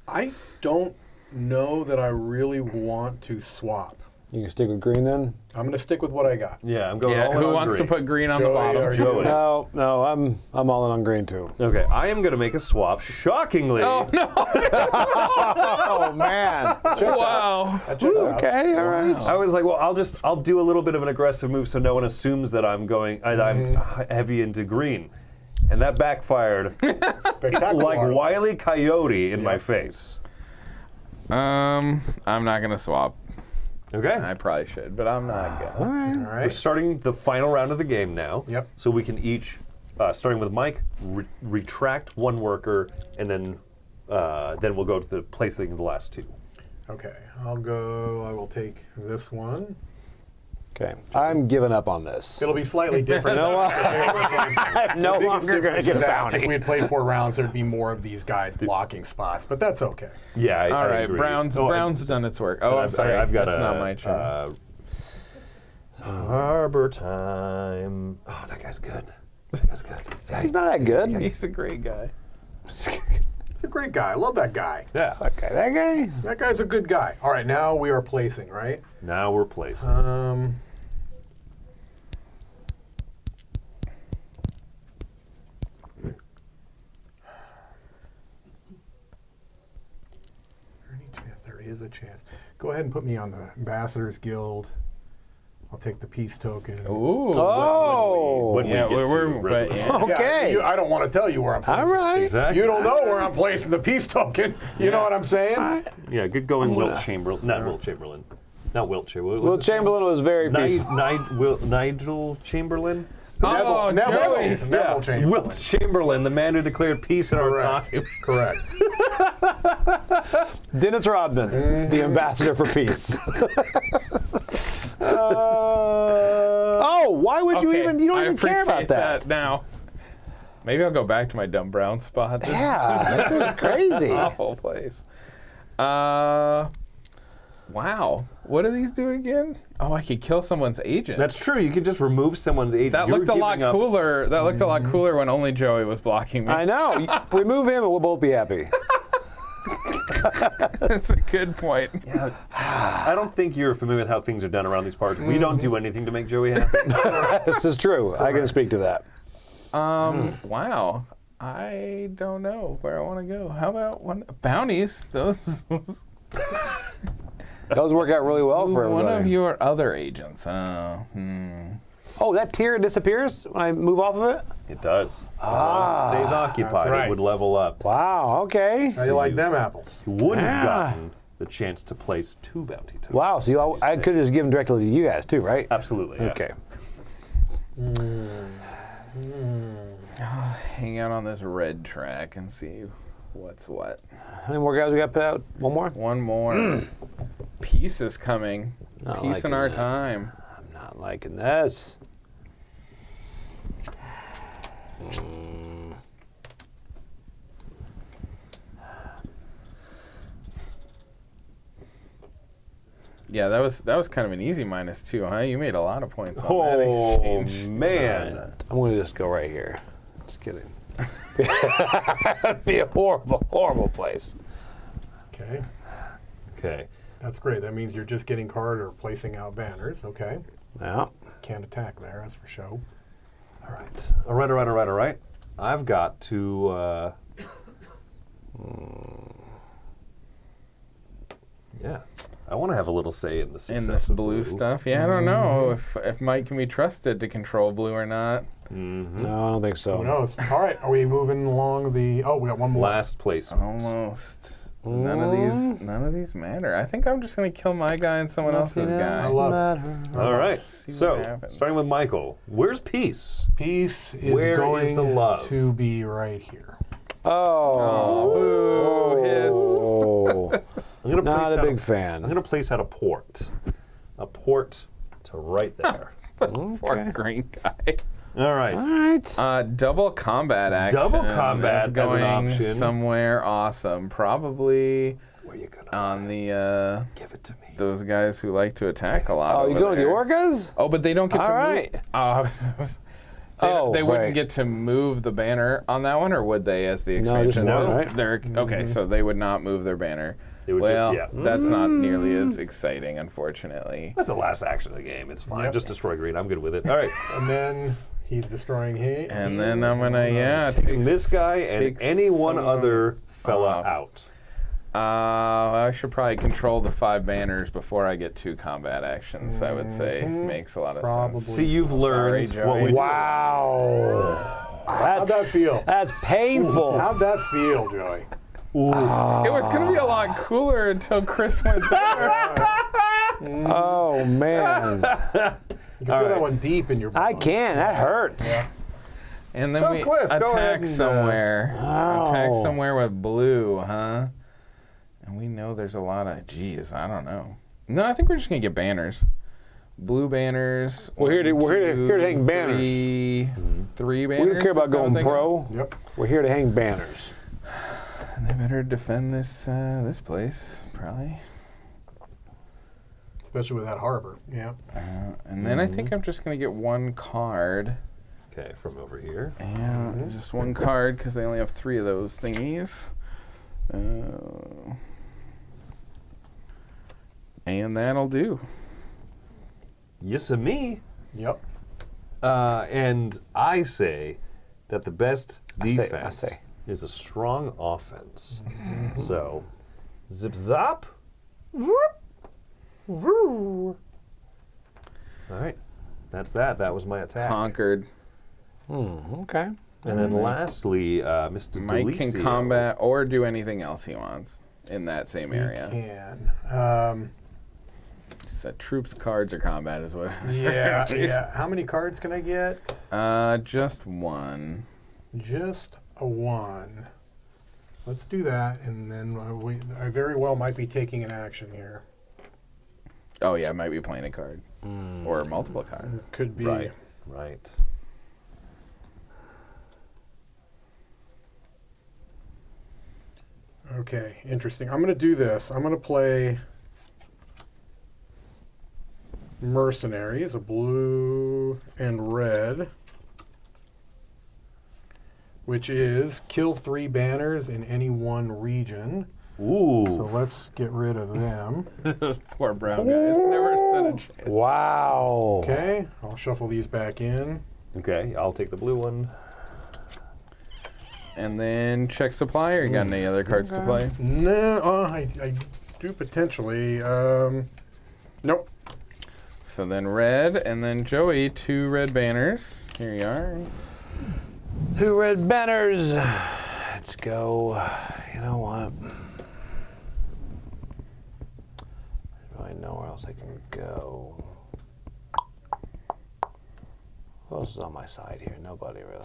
I don't know that I really want to swap. You can stick with green then? I'm going to stick with what I got. Yeah, I'm going Yeah, all in who on wants green. to put green on Joey, the bottom? are you- Joey. No, I'm all in on green too. Okay, I am going to make a swap. Shockingly, Oh, no. Oh man. Wow. That checks out. Okay, all right. I was like, well, I'll do a little bit of an aggressive move so no one assumes that I'm I'm heavy into green, and that backfired Spectacular. like Wile E. Coyote in my face. I'm not going to swap. Okay, I probably should, but I'm not going. All we're right. starting the final round of the game now. Yep. So we can each, starting with Mike, retract 1 worker, and then we'll go to the placing the last 2. Okay. I will take this one. Okay, I'm giving up on this. It'll be slightly different. No longer going to get a If bounty. we had played 4 rounds, there'd be more of these guys blocking spots, but that's okay. Yeah. All I right, agree. Brown's Oh, done its work. Oh, I'm sorry. I've got That's not my turn. Harbor time. Oh, that guy's good. That guy's good. He's not that good. He's a great guy. He's a great guy. I love that guy. Yeah. Okay, that guy. That guy's a good guy. All right, now we are placing, right? Now we're placing. There is a chance. Go ahead and put me on the Ambassadors Guild. I'll take the peace token. Ooh. Oh. When we Yeah, get to we're but resolution. yeah. Yeah, Okay. I don't want to tell you where I'm placing. All right. Exactly. You don't know where I'm placing the peace token. You know what I'm saying? Yeah, good going, Wilt Chamberlain. Not Wilt Chamberlain. Not Wilt Chamberlain. Will Chamberlain was very peaceful. Nigel Chamberlain? Oh, Joey. Neville Chamberlain. Wilt Chamberlain, the man who declared peace in our Correct. time. Correct. Dennis Rodman, the ambassador for peace. Oh, why would you Okay, even? You don't I even care about appreciate that. now. Maybe I'll go back to my dumb brown spot. This Yeah, this is crazy. is an awful place. Wow. What do these do again? Oh, I could kill someone's agent. That's true. You could just remove someo's agent. That You're looked a lot giving up- cooler. That looked a lot cooler when only Joey was blocking me. I know. Remove him, and we'll both be happy. That's a good point. I don't think you're familiar with how things are done around these parts. We don't do anything to make Joey happy. This is true. I can speak to that. Wow. I don't know where I want to go. How about bounties? Those. Those work out really well for One everybody. of your other agents. Oh, that tier disappears when I move off of it? It does. As long as it stays occupied, right. it would level up. Wow, okay. How you like them apples? You would have Yeah. gotten the chance to place 2 bounty tokens. Wow, so I could have just given directly to you guys too, right? Absolutely. Yeah. Okay. Hang out on this red track and see what's what. How many more guys we got to put out? One more? One more. Peace is coming. Not Peace in liking our that. time. I'm not liking this. Yeah, that was kind of an easy -2, huh? You made a lot of points on that Oh, exchange. man. I'm going to just go right here. Just kidding. That'd be a horrible, horrible place. Okay, Okay. that's great. That means you're just getting card or placing out banners. Okay, Yeah. can't attack there. That's for sure. All right. I've got to. Yeah. I want to have a little say in the success In this of blue stuff. Yeah, I don't know if Mike can be trusted to control blue or not. No, I don't think so. Who knows? All right, are we moving along the? Oh, we got one more. Last placement. Almost. None of these matter. I think I'm just gonna kill my guy and someone else's I guy. love it. All right. See what So, happens. starting with Michael, where's peace? Peace is Where going is the love? to be right here. Oh. Boo! Hiss. Oh. I'm gonna Not place a out big fan. I'm gonna place out a port. A port to right there. Poor green guy. All right. All right. Double combat action. Double combat is as an going option. somewhere awesome. Probably Where you gonna on the give it to me? those guys who like to attack a lot. Oh, you over going with the there. orcas? Oh, but they don't get to All move. right. Oh, they wouldn't right. get to move the banner on that one, or would they as the No, just expansion? one, Those- right? They're okay, so they would not move their banner. They would well, just, yeah. that's not nearly as exciting, unfortunately. That's the last action of the game. It's fine. Yep. Just destroy green. I'm good with it. All right. And then he's destroying him. And then I'm gonna Taking this guy and take any one some other fella off. out. I should probably control the 5 banners before I get 2 combat actions. I would say makes a lot of Probably. sense. See, you've learned Sorry, what we Joey. do. Wow. How'd that feel? That's painful. How'd that feel, Joey? It was gonna be a lot cooler until Chris went there. Oh, man. You can feel that one deep in your bones. I can. That hurts. And then So, we Cliff, go ahead attack and, somewhere. Attack Oh. somewhere with blue, huh? And we know there's a lot of. Geez, I don't know. No, I think we're just gonna get banners. Blue banners. We're here to- One, we're here to- two, here to hang banners. Three banners. We don't care about is that what going they got? pro. Yep. We're here to hang banners. And they better defend this this place, probably. Especially with that harbor. Yeah. And then I think I'm just gonna get 1 card. Okay, from over here. Yeah, just 1 card because they only have 3 of those thingies. And that'll do. Yes, me. Yep. And I say that the best I defense say. is a strong offense. So, zip zop. All right. That's that. That was my attack. Conquered. Okay. And then lastly, Mr. Mike can Delicio. combat or do anything else he wants in that same area. Can. So troops, cards, or combat is what. Yeah. Yeah. How many cards can I get? Just 1. Just a 1. Let's do that, and then I very well might be taking an action here. Oh yeah, I might be playing a card or multiple cards. Could be. Right. Right. Okay, interesting. I'm going to do this. I'm going to play Mercenaries, a blue and red, which is kill 3 banners in any one region. Ooh. So let's get rid of them. Those poor brown guys never stood a chance. Wow. Okay, I'll shuffle these back in. Okay, I'll take the blue one. And then check supply. Or you got any other cards to play? No, I Potentially. Nope. So then red, and then Joey, 2 red banners. Here you are. 2 red banners. Let's go. You know what? I really know where else I can go. Who else is on my side here? Nobody really.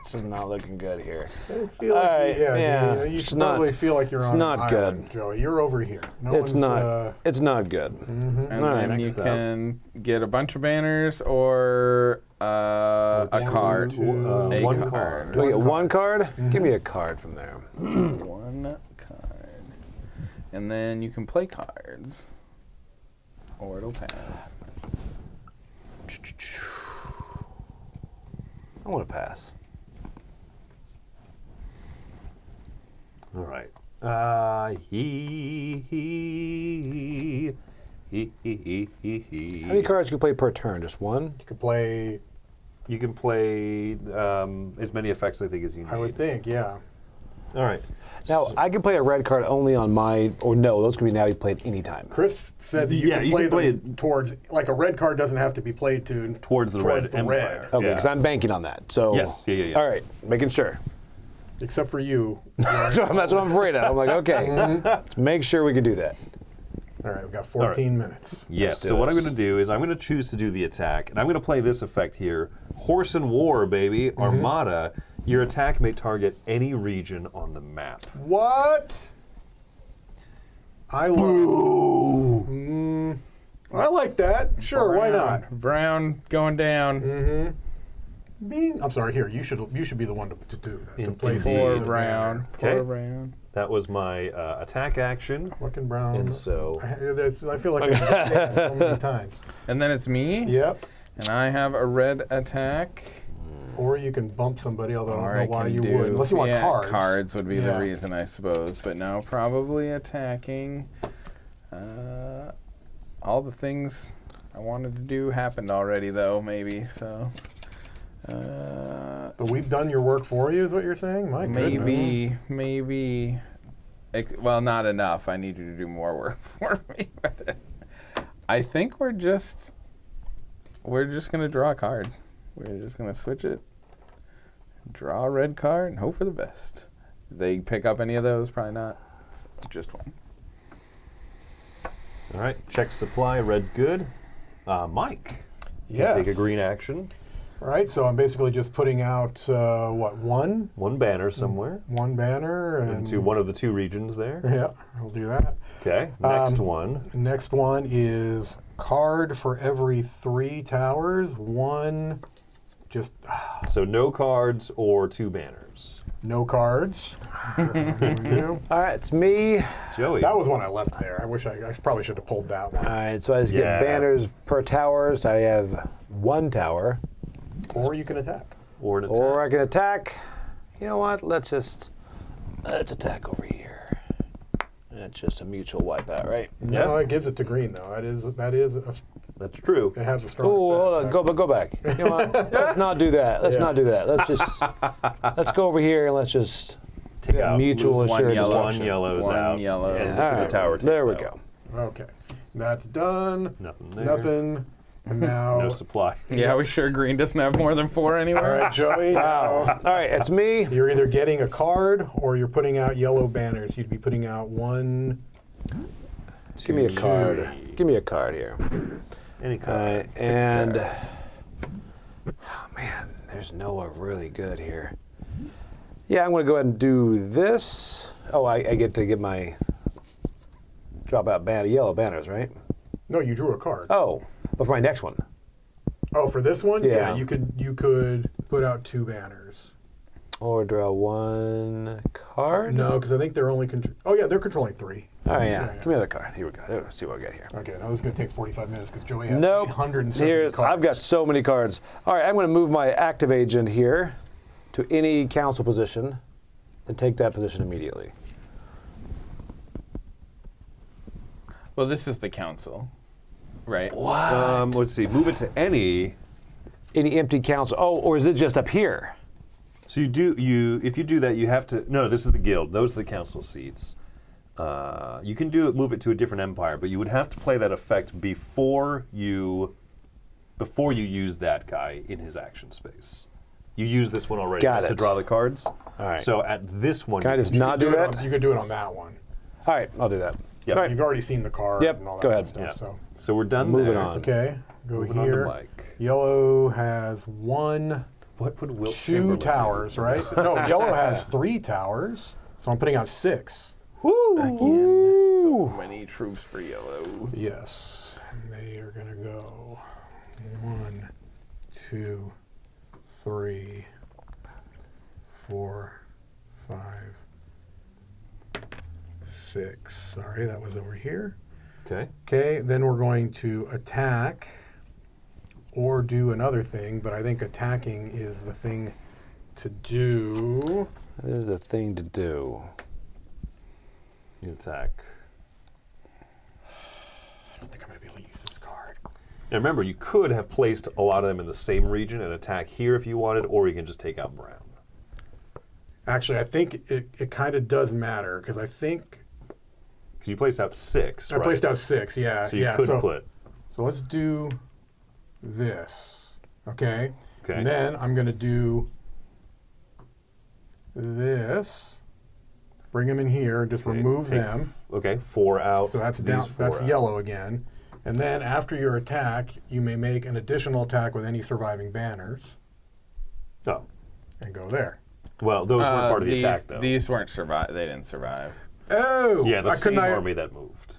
This is not looking good here. I feel like you it's should probably feel like you're on an not island, good. Joey. You're over here. No It's one's, not. It's not good. And All right, then you next up. can get a bunch of banners or a card. A one card. Do I get 1 card? Give me a card from there. 1 card. And then you can play cards. Or it'll pass. I'm gonna pass. All right. He. How many cards can you play per turn? Just 1? You could play. You can play as many effects, I think, as you need. I would think, yeah. All right. Now, I can play a red card only on my, or no, those can be now be played anytime. Chris said that you Yeah, can you play can play them towards, like a red card doesn't have to be played Towards the red empire. red. Okay, Yeah. because I'm banking on that. So Yes, yeah. All right, making sure. Except for you. So that's what I'm afraid of. I'm like, okay, let's make sure we can do that. All right, we've got 14 minutes. Yes. do So what I'm this. going to do is I'm going to choose to do the attack, and I'm going to play this effect here: Horse and War, baby, Armada. Your attack may target any region on the map. What? I like that. Sure, why not? Brown going down. I'm sorry. Here, you should be the one to do that. To place indeed. Four the brown. Okay. 4 brown. That was my attack action, Fucking brown. and so I feel like I've done that so many times. And then it's me. Yep. And I have a red attack. Or you can bump somebody, although I Or don't know why can you do, would. Unless you want cards. Cards would be Yeah. the reason, I suppose. But no, probably attacking. All the things I wanted to do happened already, though, maybe. So. But we've done your work for you, is what you're saying? My goodness. Maybe. Well, not enough. I need you to do more work for me. I think we're just gonna draw a card. We're just gonna switch it, draw a red card, and hope for the best. Did they pick up any of those? Probably not. It's just 1. all right. Check supply. Red's good. Mike. Yes. Take a green action. All right, so I'm basically just putting out, one? One banner somewhere One banner. into one of the 2 regions there. Yeah, we'll do that. Okay. Next one. Next one is card for every 3 towers. 1, just So no cards or 2 banners. no cards. You. All right, it's me. Joey. That was one I left there. I wish I probably should have pulled that one. All right, so I just Yeah. get banners per tower. So I have 1 tower. Or you can attack. or an attack. Or I can attack. You know what? Let's attack over here. It's just a mutual wipeout, right? Yeah. No, it gives it to green though. That's true. It has a strong. Oh, hold on. set. Go back. You know what? Let's not do that. Let's Yeah. not do that. Let's go over here and let's just Take get out. mutual Lose 1 assured yellow. destruction. One yellow's One out. yellow. And All the right, tower there we takes go. out. Okay, that's done. Nothing there. Nothing. And now. No supply. Yeah, we sure green doesn't have more than 4 anywhere. All right, Joey. All right, it's me. You're either getting a card or you're putting out yellow banners. You'd be putting out 1. Give me a card. Give me a card here. Any All card. right, and oh man, there's Noah really good here. Yeah, I'm going to go ahead and do this. Oh, I get to get my drop out yellow banners, right? No, you drew a card. Oh, but for my next one. Oh, for this one, Yeah. you could put out 2 banners. Or draw 1 card? No, because I think they're only they're controlling 3. Oh, yeah. Yeah, yeah. Give me another card. Here we go. Let's see what I got here. Okay, now this is going to take 45 minutes because Joey has Nope. 870 Here, cards. I've got so many cards. All right, I'm going to move my active agent here to any council position and take that position immediately. Well, this is the council, right? Let's see. Move it to any. Any empty council. Oh, or is it just up here? So if you do that, you have to. No, this is the guild. Those are the council seats. You can move it to a different empire, but you would have to play that effect before you use that guy in his action space. You use this one already Got to it. draw the cards. All right. So at this one, Can I you just can not do that? You could do it on that one. All right, I'll do that. Yep. All right. You've already seen the card Yep, and all that go kind of ahead. stuff. Yeah. So So we're done Moving there. on. okay, go Moving on to here. Mike. Yellow has 1, What would Wilt 2 Chamberlain do? towers, right? No, yellow has 3 towers, so I'm putting out 6. Again, so many troops for yellow. Yes, and they are gonna go 1, 2, 3, 4, 5, 6. Sorry, that was over here. Okay. Okay, then we're going to attack or do another thing, but I think attacking is the thing to do. That is a thing to do. You attack. I don't think I'm going to be able to use this card. Now remember, you could have placed a lot of them in the same region and attack here if you wanted, or you can just take out brown. Actually, I think it kind of does matter, because I think Because you placed out 6, I right? placed out 6, yeah. So you yeah, could so, put. So let's do this, okay? Okay. And then I'm going to do this. Bring them in here, just remove take them. Okay, 4 out. So that's these down. 4 That's out. yellow again. And then after your attack, you may make an additional attack with any surviving banners Oh. and go there. Well, those weren't part of the these, attack, though. These weren't survive. They didn't survive. Oh, Yeah, the I same couldn't. army that moved.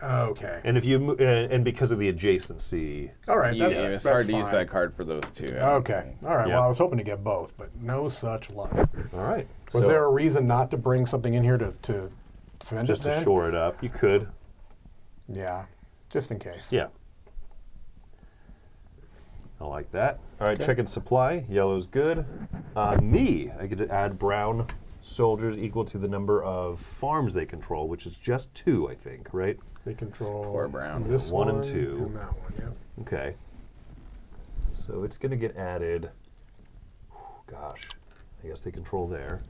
Okay. And if you and because of the adjacency, All right. Yeah, That's, it's that's hard to use fine. that card for those two. Okay. All right. Yeah. Well, I was hoping to get both, but no such luck. all right. Was So, there a reason not to bring something in here to defend just it then? to shore it up? You could. Yeah, just in case. Yeah. I like that. All right, checking supply. Yellow's good. Me, I get to add brown soldiers equal to the number of farms they control, which is just 2, I think, right? They control Poor brown. this 1 and one 2. and that one. Yep. Okay. So it's going to get added. Gosh, I guess they control there.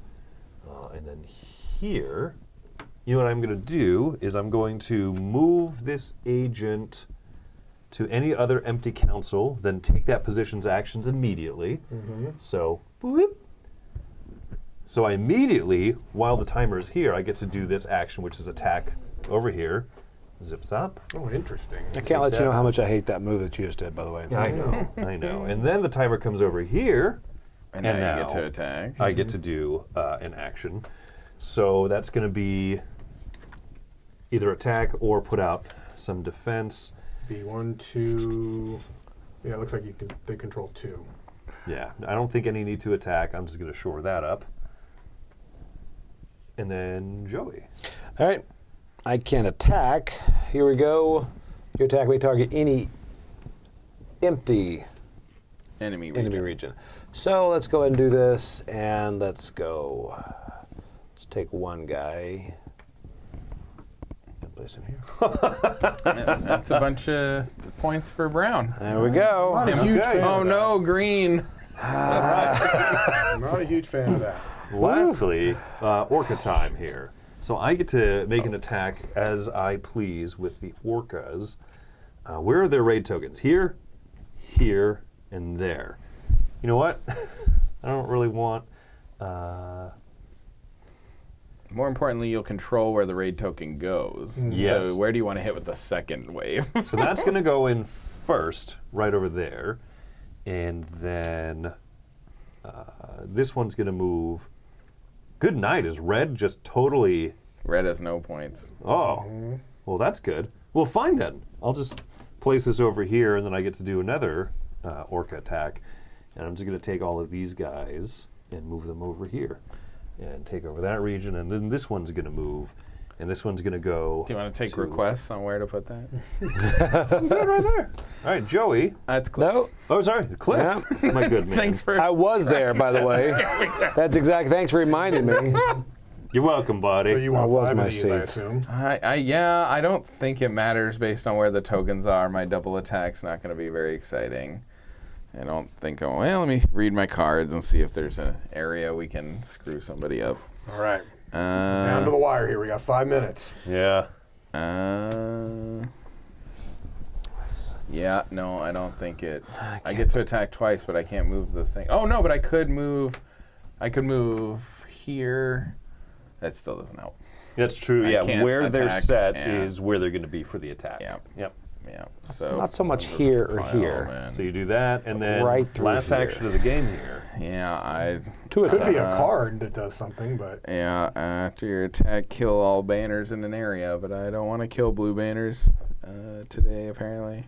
And then here, you know what I'm going to do is I'm going to move this agent to any other empty council, then take that position's actions immediately. So, boop. So I immediately, while the timer is here, I get to do this action, which is attack over here. Zips up. Oh, interesting. I can't let that. you know how much I hate that move that you just did, by the way. I know, I know. And then the timer comes over here, And And now you get now- to attack. I get to do an action. So that's going to be either attack or put out some defense. Be 1, 2. Yeah, it looks like they control 2. Yeah, I don't think any need to attack. I'm just going to shore that up. And then Joey. All right. I can attack. Here we go. You attack may target any empty Enemy region. enemy region. So let's go ahead and do this, and let's go. Let's take one guy. And place him here. Yeah, that's a bunch of points for brown. There we go. Not a huge fan. Oh of no, green. that. I'm not a huge fan of that. Lastly, Orca time here. So I get to make an attack as I please with the Orcas. Where are their raid tokens? Here, here, and there. You know what? I don't really want... More importantly, you'll control where the raid token goes. Yes. So where do you want to hit with the second wave? So that's going to go in first, right over there. And then this one's going to move. Good night. Is red just totally... Red has no points. Oh, well, that's good. Well, fine then. I'll just place this over here, and then I get to do another Orca attack. And I'm just going to take all of these guys and move them over here and take over that region. And then this one's going to move, and this one's going to go... Do you want to take to- requests on where to put that? Put it right there. All right, Joey. That's clear. No, Oh, sorry, Cliff. Yeah. My good man. Thanks for. I was there, by the way. That's exact. Thanks for reminding me. You're welcome, buddy. So you want was 5 my of these, I seat. assume. Yeah, I don't think it matters based on where the tokens are. My double attack's not going to be very exciting. I don't think, let me read my cards and see if there's an area we can screw somebody up. All right. Down to the wire here. We got 5 minutes. Yeah. Yeah, no, I don't think it. I get to attack twice, but I can't move the thing. Oh no, but I could move. I could move here. That still doesn't help. That's true. I Yeah, can't where they're attack, set yeah. is where they're going to be for the attack. Yeah. Yep. Yeah. So Not so much here or here. man. So you do that, and then Right through last here. action of the game here. Yeah, I. Two Could be attacks. a card that does something, but Yeah, after your attack, kill all banners in an area, but I don't want to kill blue banners today, apparently.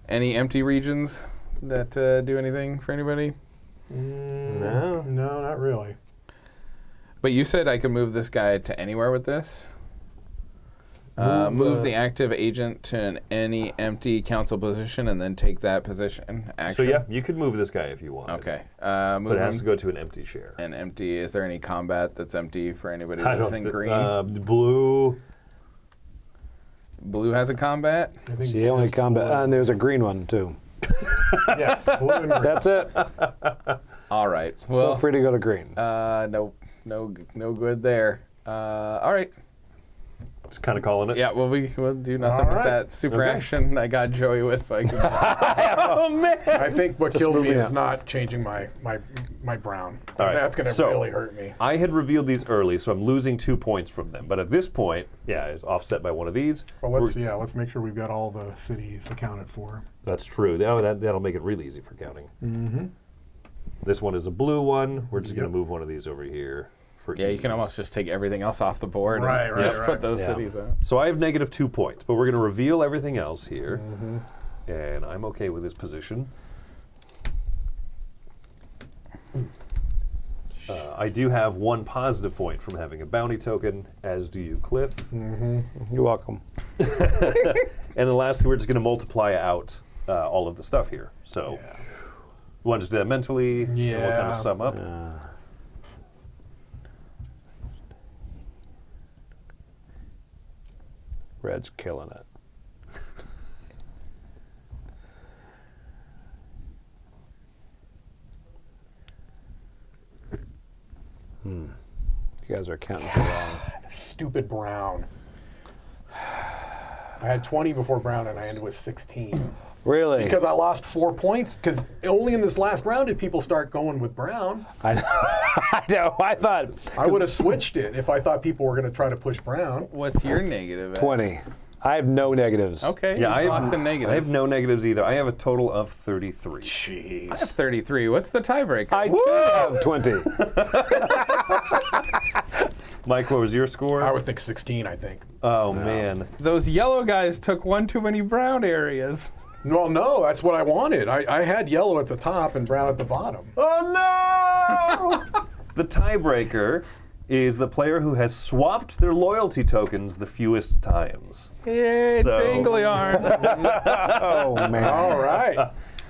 Any empty regions that do anything for anybody? No. no, not really. But you said I could move this guy to anywhere with this? Move the active agent to any empty council position and then take that position. So Action. yeah, you could move this guy if you want. Okay. But Move it has him to go to an empty share. and empty. Is there any combat that's empty for anybody I that's don't in thi- green? Blue. Blue has a combat? I think See, only just combat. blue. And there's a green one, too. Yes, blue and green. That's it. All right. Feel Well, free to go to green. no good there. All right. Just kind of calling it. Yeah, well, we'll do nothing All with right. that super action I got Joey with, so I can. Oh man. I think what killed me moving is up. not changing my brown. All right, That's going to so- really hurt me. I had revealed these early, so I'm losing 2 points from them. But at this point, yeah, it's offset by one of these. Well, let's make sure we've got all the cities accounted for. That's true. That'll make it really easy for counting. Mm-hmm. This one is a blue one. We're just going to move one of these over here. For Yeah, you can ease. almost just take everything else off the board Right, and right, just right. put those Yeah. cities out. So I have negative 2 points, but we're going to reveal everything else here. And I'm okay with this position. I do have 1 positive point from having a bounty token, as do you, Cliff. You're welcome. And the last thing, we're just going to multiply out all of the stuff here. So we want to just do that mentally, and we'll kind Yeah. of sum up. Red's killing it. You guys are counting too long. Stupid brown. I had 20 before brown, and I ended with 16. Really? Because I lost 4 points, because only in this last round did people start going with brown. I know. I know. I thought I would have switched it if I thought people were going to try to push brown. What's your negative? At? 20. I have no negatives. Okay. Yeah, you blocked the negative. I have no negatives either. I have a total of 33. Jeez. I have 33. What's the tiebreaker? I too have 20. Mike, what was your score? I would think 16, I think. Oh, man. Those yellow guys took one too many brown areas. Well, no, that's what I wanted. I had yellow at the top and brown at the bottom. Oh, no! The tiebreaker is the player who has swapped their loyalty tokens the fewest times. Yay, So- dangly arms. Oh, man. All right.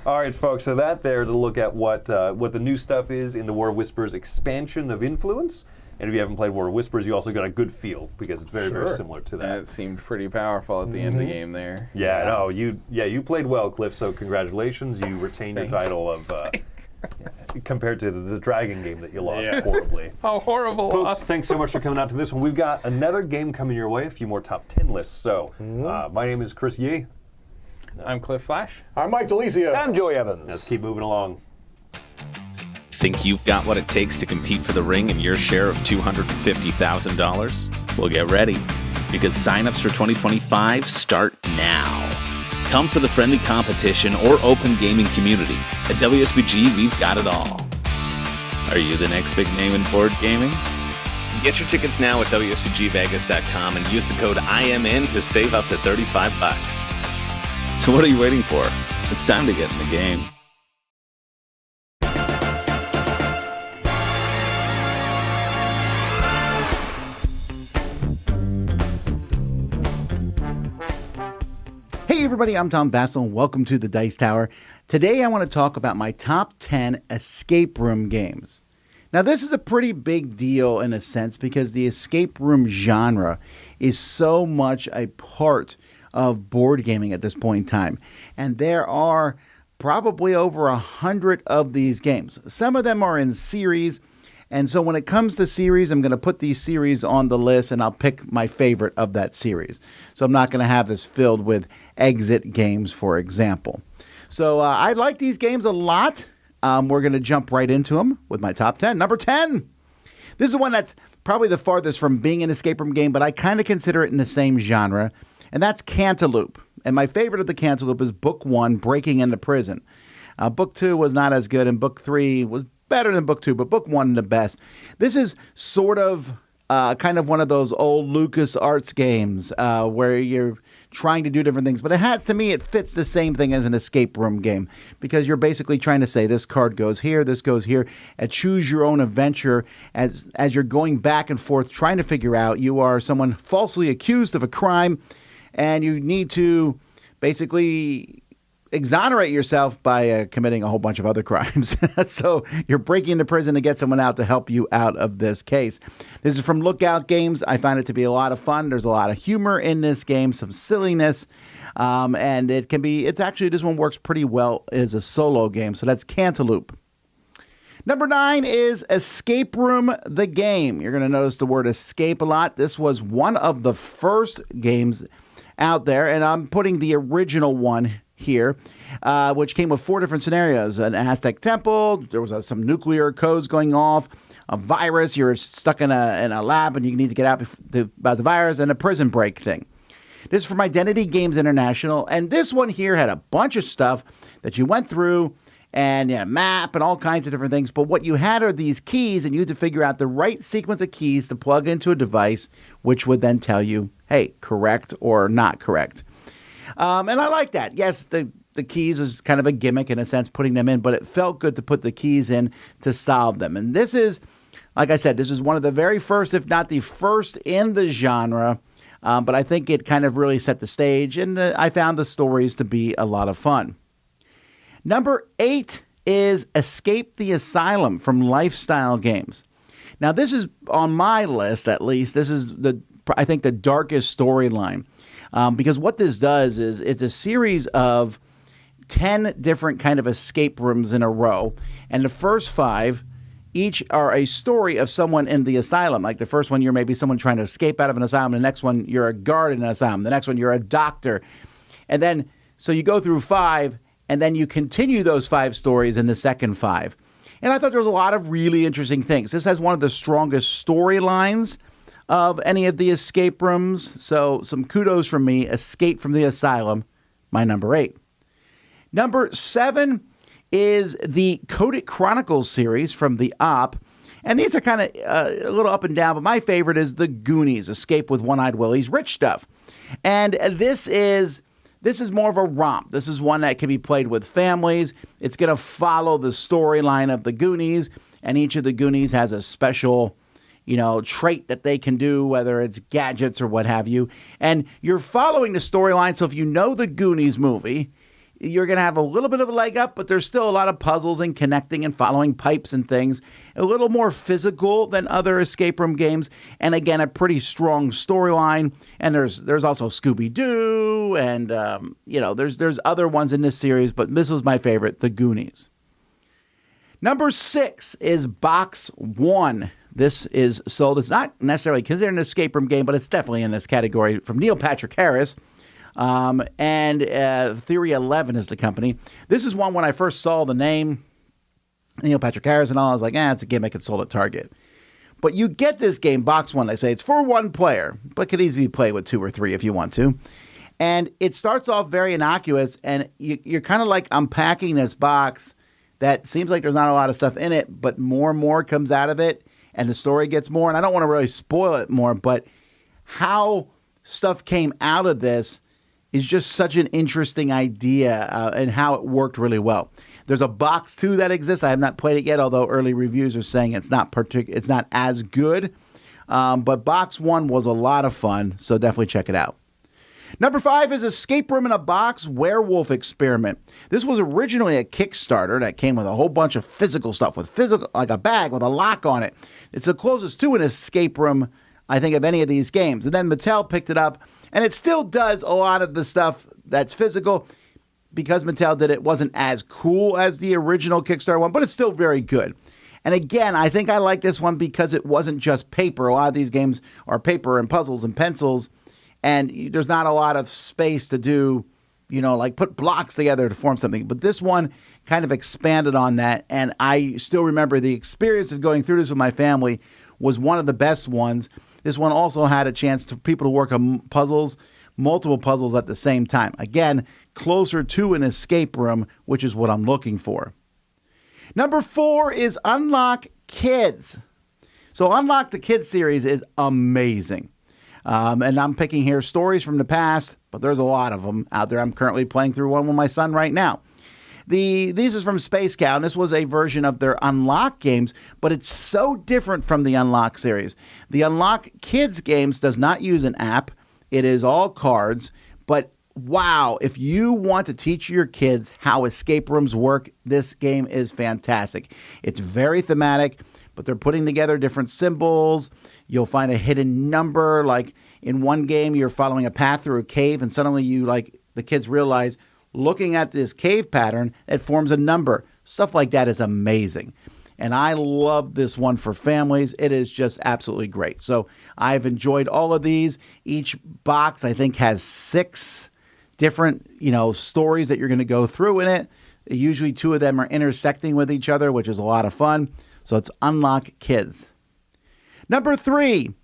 All right, folks, so that there is a look at what the new stuff is in the War of Whispers expansion of influence. And if you haven't played War of Whispers, you also got a good feel because it's very, very Sure. similar to that. That seemed pretty powerful at the end of the game there. Yeah, no, you played well, Cliff. So congratulations, you retained your Thanks. title of compared to the dragon game that you lost Yeah. horribly. Oh, horrible Folks, loss. thanks so much for coming out to this one. We've got another game coming your way, a few more top 10 lists. So my name is Chris Yee. I'm Cliff Flash. I'm Mike DeLizio. I'm Joey Evans. Let's keep moving along. Think you've got what it takes to compete for the ring and your share of $250,000? Well, get ready, because signups for 2025 start now. Come for the friendly competition or open gaming community. At WSBG, we've got it all. Are you the next big name in board gaming? Get your tickets now at WSBGVegas.com and use the code IMN to save up to $35. So what are you waiting for? It's time to get in the game. Hey everybody, I'm Tom Vasel and welcome to the Dice Tower. Today I want to talk about my top 10 escape room games. Now this is a pretty big deal in a sense because the escape room genre is so much a part of board gaming at this point in time. And there are probably over 100 of these games. Some of them are in series And so when it comes to series, I'm going to put these series on the list, and I'll pick my favorite of that series. So I'm not going to have this filled with exit games, for example. So I like these games a lot. We're going to jump right into them with my top 10. Number 10. This is one that's probably the farthest from being an escape room game, but I kind of consider it in the same genre, and that's Cantaloupe. And my favorite of the Cantaloupe is Book 1, Breaking into Prison. Book 2 was not as good, and Book 3 was better than Book 2, but Book 1 the best. This is sort of kind of one of those old LucasArts games where you're trying to do different things, but to me, it fits the same thing as an escape room game because you're basically trying to say this card goes here, this goes here, and choose your own adventure as you're going back and forth trying to figure out you are someone falsely accused of a crime, and you need to basically exonerate yourself by committing a whole bunch of other crimes. So you're breaking into prison to get someone out to help you out of this case. This is from Lookout Games. I find it to be a lot of fun. There's a lot of humor in this game, some silliness, and this one works pretty well as a solo game. So that's Cantaloupe. Number 9 is Escape Room, the game. You're going to notice the word escape a lot. This was one of the first games out there, and I'm putting the original one here, which came with 4 different scenarios. An Aztec temple, there was some nuclear codes going off, a virus, you're stuck in a lab and you need to get out about the virus, and a prison break thing. This is from Identity Games International, and this one here had a bunch of stuff that you went through, and a map and all kinds of different things, but what you had are these keys, and you had to figure out the right sequence of keys to plug into a device, which would then tell you, hey, correct or not correct. And I like that. Yes, the keys is kind of a gimmick in a sense, putting them in, but it felt good to put the keys in to solve them. And this is, like I said, this is one of the very first, if not the first in the genre, but I think it kind of really set the stage, and I found the stories to be a lot of fun. Number 8 is Escape the Asylum from Lifestyle Games. Now, this is on my list, at least. This is, I think, the darkest storyline. Because what this does is it's a series of 10 different kind of escape rooms in a row. And the first 5 each are a story of someone in the asylum. Like the first one, you're maybe someone trying to escape out of an asylum. The next one, you're a guard in an asylum. The next one, you're a doctor. And then, so you go through 5, and then you continue those 5 stories in the second 5. And I thought there was a lot of really interesting things. This has one of the strongest storylines of any of the escape rooms. So some kudos from me. Escape from the Asylum, my number 8. Number 7 is the Codec Chronicles series from the Op. And these are kind of a little up and down, but my favorite is the Goonies, Escape with One-Eyed Willie's Rich Stuff. And this is more of a romp. This is one that can be played with families. It's going to follow the storyline of the Goonies, and each of the Goonies has a special trait that they can do, whether it's gadgets or what have you. And you're following the storyline, so if you know the Goonies movie, you're going to have a little bit of a leg up, but there's still a lot of puzzles and connecting and following pipes and things. A little more physical than other escape room games, and again, a pretty strong storyline. And there's also Scooby-Doo, and there's other ones in this series, but this was my favorite, the Goonies. Number 6 is Box 1. This is sold. It's not necessarily considered an escape room game, but it's definitely in this category, from Neil Patrick Harris. And Theory 11 is the company. This is one when I first saw the name, Neil Patrick Harris and all, I was like, it's a gimmick. It's sold at Target. But you get this game, Box 1, they say it's for 1 player, but could easily be played with 2 or 3 if you want to. And it starts off very innocuous, and you're kind of like unpacking this box that seems like there's not a lot of stuff in it, but more and more comes out of it. And the story gets more, and I don't want to really spoil it more, but how stuff came out of this is just such an interesting idea, and how it worked really well. There's a box 2 that exists. I have not played it yet, although early reviews are saying it's not as good. But box 1 was a lot of fun, so definitely check it out. Number 5 is Escape Room in a Box Werewolf Experiment. This was originally a Kickstarter that came with a whole bunch of physical stuff, like a bag with a lock on it. It's the closest to an escape room, I think, of any of these games. And then Mattel picked it up, and it still does a lot of the stuff that's physical. Because Mattel did it, wasn't as cool as the original Kickstarter one, but it's still very good. And again, I think I like this one because it wasn't just paper. A lot of these games are paper and puzzles and pencils, and there's not a lot of space to do, like put blocks together to form something. But this one kind of expanded on that, and I still remember the experience of going through this with my family was one of the best ones. This one also had a chance for people to work on puzzles, multiple puzzles at the same time. Again, closer to an escape room, which is what I'm looking for. Number 4 is Unlock Kids. So Unlock the Kids series is amazing. And I'm picking here stories from the past, but there's a lot of them out there. I'm currently playing through one with my son right now. This is from Space Cow, and this was a version of their Unlock games, but it's so different from the Unlock series. The Unlock Kids games does not use an app. It is all cards, but wow, if you want to teach your kids how escape rooms work, this game is fantastic. It's very thematic, but they're putting together different symbols. You'll find a hidden number. Like in one game, you're following a path through a cave, and suddenly the kids realize, looking at this cave pattern, it forms a number. Stuff like that is amazing. And I love this one for families. It is just absolutely great. So I've enjoyed all of these. Each box, I think, has 6 different, stories that you're going to go through in it. Usually 2 of them are intersecting with each other, which is a lot of fun. So it's Unlock Kids. Number 3.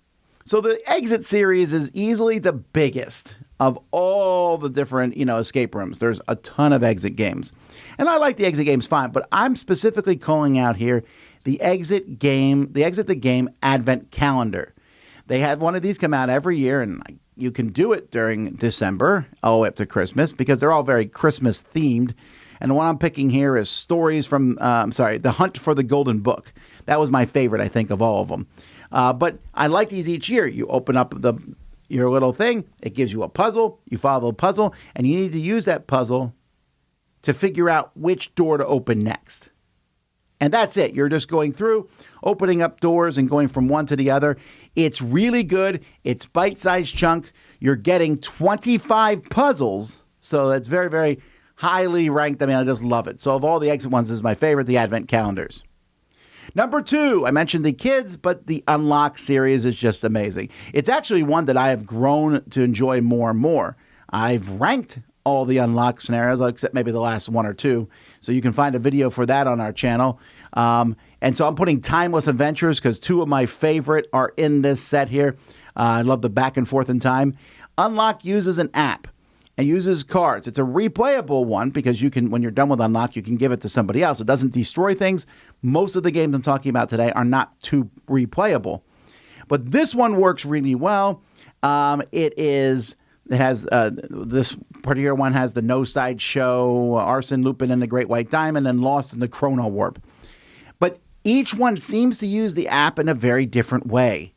So the Exit series is easily the biggest of all the different, escape rooms. There's a ton of Exit games. And I like the Exit games fine, but I'm specifically calling out here the Exit the Game Advent Calendar. They have one of these come out every year, and you can do it during December all the way up to Christmas because they're all very Christmas themed. And the one I'm picking here is stories from, The Hunt for the Golden Book. That was my favorite, I think, of all of them. But I like these each year. You open up your little thing. It gives you a puzzle. You follow the puzzle, and you need to use that puzzle to figure out which door to open next. And that's it. You're just going through, opening up doors and going from one to the other. It's really good. It's bite-sized chunk. You're getting 25 puzzles, so that's very, very highly ranked. I mean, I just love it. So of all the Exit ones, this is my favorite, the Advent Calendars. Number 2, I mentioned the kids, but the Unlock series is just amazing. It's actually one that I have grown to enjoy more and more. I've ranked all the Unlock scenarios, except maybe the last 1 or 2. So you can find a video for that on our channel. And so I'm putting Timeless Adventures because 2 of my favorite are in this set here. I love the back and forth in time. Unlock uses an app and uses cards. It's a replayable one because you can, when you're done with Unlock, you can give it to somebody else. It doesn't destroy things. Most of the games I'm talking about today are not too replayable. But this one works really well. This particular one has the No Side Show, Arson, Lupin, and the Great White Diamond, and Lost in the Chrono Warp. But each one seems to use the app in a very different way.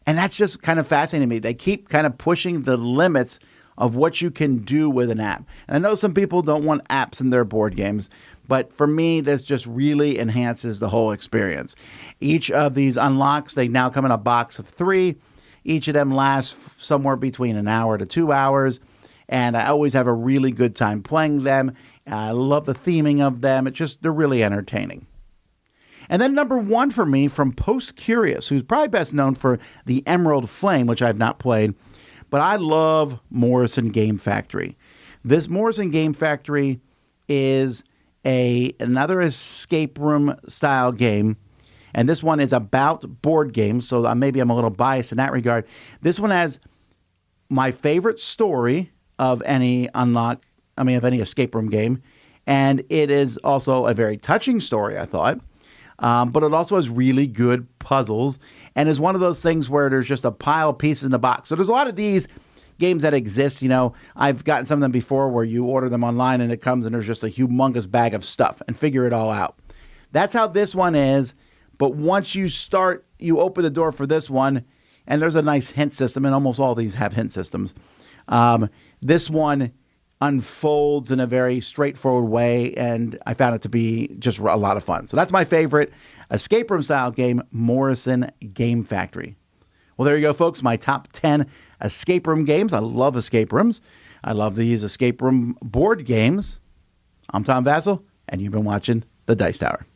And that's just kind of fascinating to me. They keep kind of pushing the limits of what you can do with an app. And I know some people don't want apps in their board games, but for me, this just really enhances the whole experience. Each of these unlocks, they now come in a box of 3. Each of them lasts somewhere between an hour to 2 hours, and I always have a really good time playing them. I love the theming of them. They're really entertaining. And then number 1 for me from Post Curious, who's probably best known for the Emerald Flame, which I've not played, but I love Morrison Game Factory. This Morrison Game Factory is another escape room style game. And this one is about board games, so maybe I'm a little biased in that regard. This one has my favorite story of any escape room game. And it is also a very touching story, I thought. But it also has really good puzzles and is one of those things where there's just a pile of pieces in the box. So there's a lot of these games that exist. I've gotten some of them before where you order them online and it comes and there's just a humongous bag of stuff and figure it all out. That's how this one is. But once you start, you open the door for this one, and there's a nice hint system, and almost all these have hint systems. This one unfolds in a very straightforward way, and I found it to be just a lot of fun. So that's my favorite escape room style game, Morrison Game Factory. Well, there you go, folks, my top 10 escape room games. I love escape rooms. I love these escape room board games. I'm Tom Vassell, and you've been watching The Dice Tower.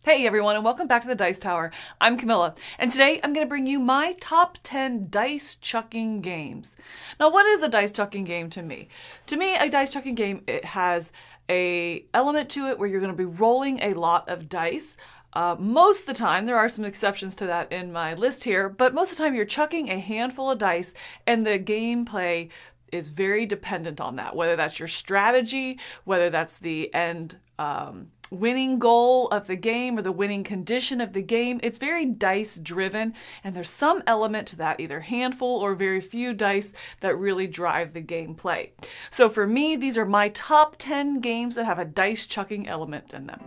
Hey everyone, and welcome back to the Dice Tower. I'm Camilla, and today I'm going to bring you my top 10 dice chucking games. Now, what is a dice chucking game to me? To me, a dice chucking game, it has a element to it where you're going to be rolling a lot of dice. Most of the time, there are some exceptions to that in my list here, but most of the time you're chucking a handful of dice, and the gameplay is very dependent on that, whether that's your strategy, whether that's the end winning goal of the game or the winning condition of the game. It's very dice driven, and there's some element to that, either handful or very few dice, that really drive the gameplay. So for me, these are my top 10 games that have a dice chucking element in them.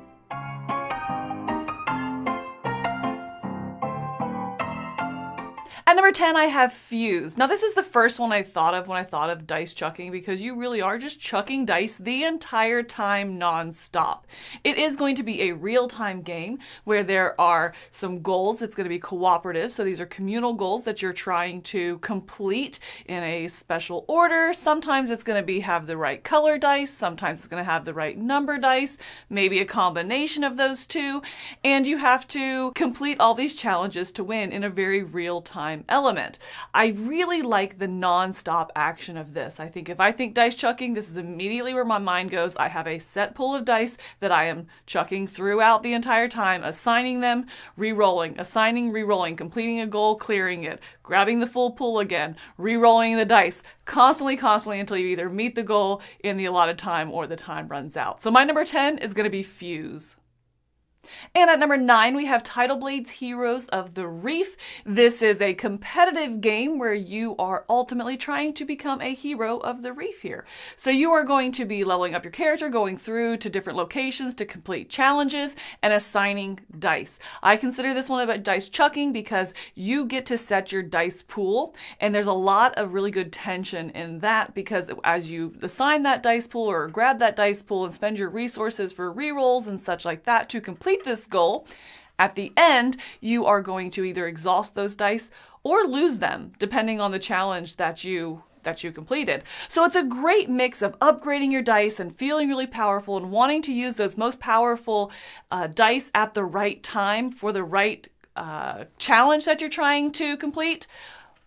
At number 10, I have Fuse. Now, this is the first one I thought of when I thought of dice chucking, because you really are just chucking dice the entire time non-stop. It is going to be a real-time game where there are some goals. It's going to be cooperative, so these are communal goals that you're trying to complete in a special order. Sometimes it's going to be have the right color dice. Sometimes it's going to have the right number dice, maybe a combination of those two, and you have to complete all these challenges to win in a very real-time element. I really like the non-stop action of this. I think if I think dice chucking, this is immediately where my mind goes. I have a set pool of dice that I am chucking throughout the entire time, assigning them, re-rolling, assigning, re-rolling, completing a goal, clearing it, grabbing the full pool again, re-rolling the dice, constantly until you either meet the goal in the allotted time or the time runs out. So my number 10 is going to be Fuse. And at number 9, we have Tidal Blade's Heroes of the Reef. This is a competitive game where you are ultimately trying to become a hero of the reef here. So you are going to be leveling up your character, going through to different locations to complete challenges, and assigning dice. I consider this one about dice chucking because you get to set your dice pool, and there's a lot of really good tension in that, because as you assign that dice pool or grab that dice pool and spend your resources for rerolls and such like that to complete this goal, at the end, you are going to either exhaust those dice or lose them, depending on the challenge that you completed. So it's a great mix of upgrading your dice and feeling really powerful and wanting to use those most powerful dice at the right time for the right challenge that you're trying to complete,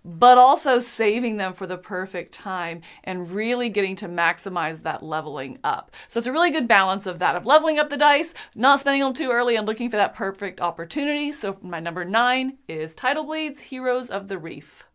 but also saving them for the perfect time and really getting to maximize that leveling up. So it's a really good balance of that, of leveling up the dice, not spending them too early, and looking for that perfect opportunity. So my number 9 is Tidal Blade's Heroes of the Reef.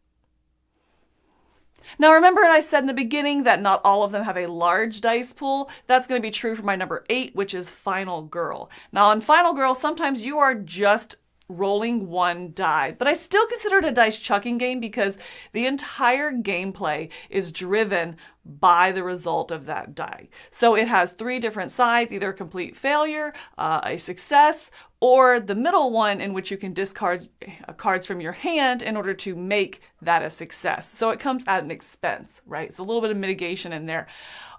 Now remember, I said in the beginning that not all of them have a large dice pool. That's going to be true for my number 8, which is Final Girl. Now in Final Girl, sometimes you are just rolling one die, but I still consider it a dice chucking game because the entire gameplay is driven by the result of that die. So it has 3 different sides, either a complete failure, a success, or the middle one in which you can discard cards from your hand in order to make that a success. So it comes at an expense, right? So a little bit of mitigation in there.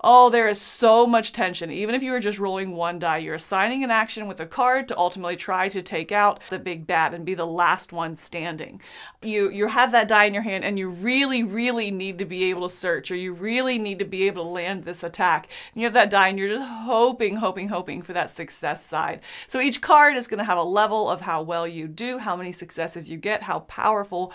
Oh, there is so much tension. Even if you were just rolling one die, you're assigning an action with a card to ultimately try to take out the big bad and be the last one standing. You have that die in your hand, and you really, really need to be able to search, or you really need to be able to land this attack. And you have that die, and you're just hoping for that success side. So each card is going to have a level of how well you do, how many successes you get, how powerful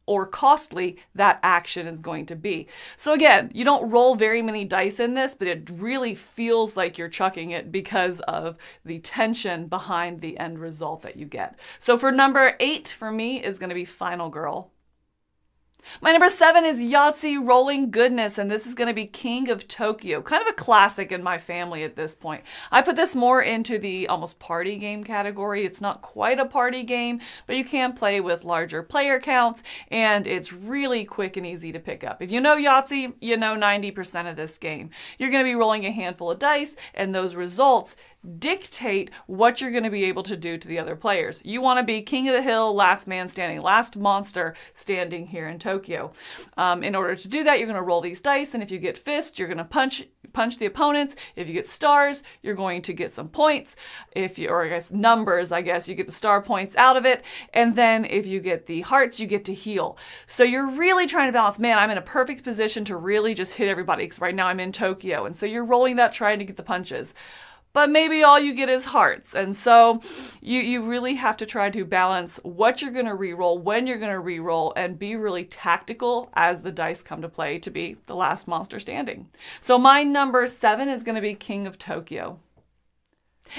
or costly that action is going to be. So again, you don't roll very many dice in this, but it really feels like you're chucking it because of the tension behind the end result that you get. So for number 8 for me is going to be Final Girl. My number 7 is Yahtzee Rolling Goodness, and this is going to be King of Tokyo. Kind of a classic in my family at this point. I put this more into the almost party game category. It's not quite a party game, but you can play with larger player counts, and it's really quick and easy to pick up. If you know Yahtzee, you know 90% of this game. You're going to be rolling a handful of dice, and those results dictate what you're going to be able to do to the other players. You want to be king of the hill, last man standing, last monster standing here in Tokyo. In order to do that, you're going to roll these dice, and if you get fist, you're going to punch the opponents. If you get stars, you're going to get some points. Numbers, you get the star points out of it. And then if you get the hearts, you get to heal. So you're really trying to balance, man, I'm in a perfect position to really just hit everybody because right now I'm in Tokyo. And so you're rolling that, trying to get the punches. but maybe all you get is hearts. And so you really have to try to balance what you're going to reroll, when you're going to reroll, and be really tactical as the dice come to play to be the last monster standing. So my number 7 is going to be King of Tokyo.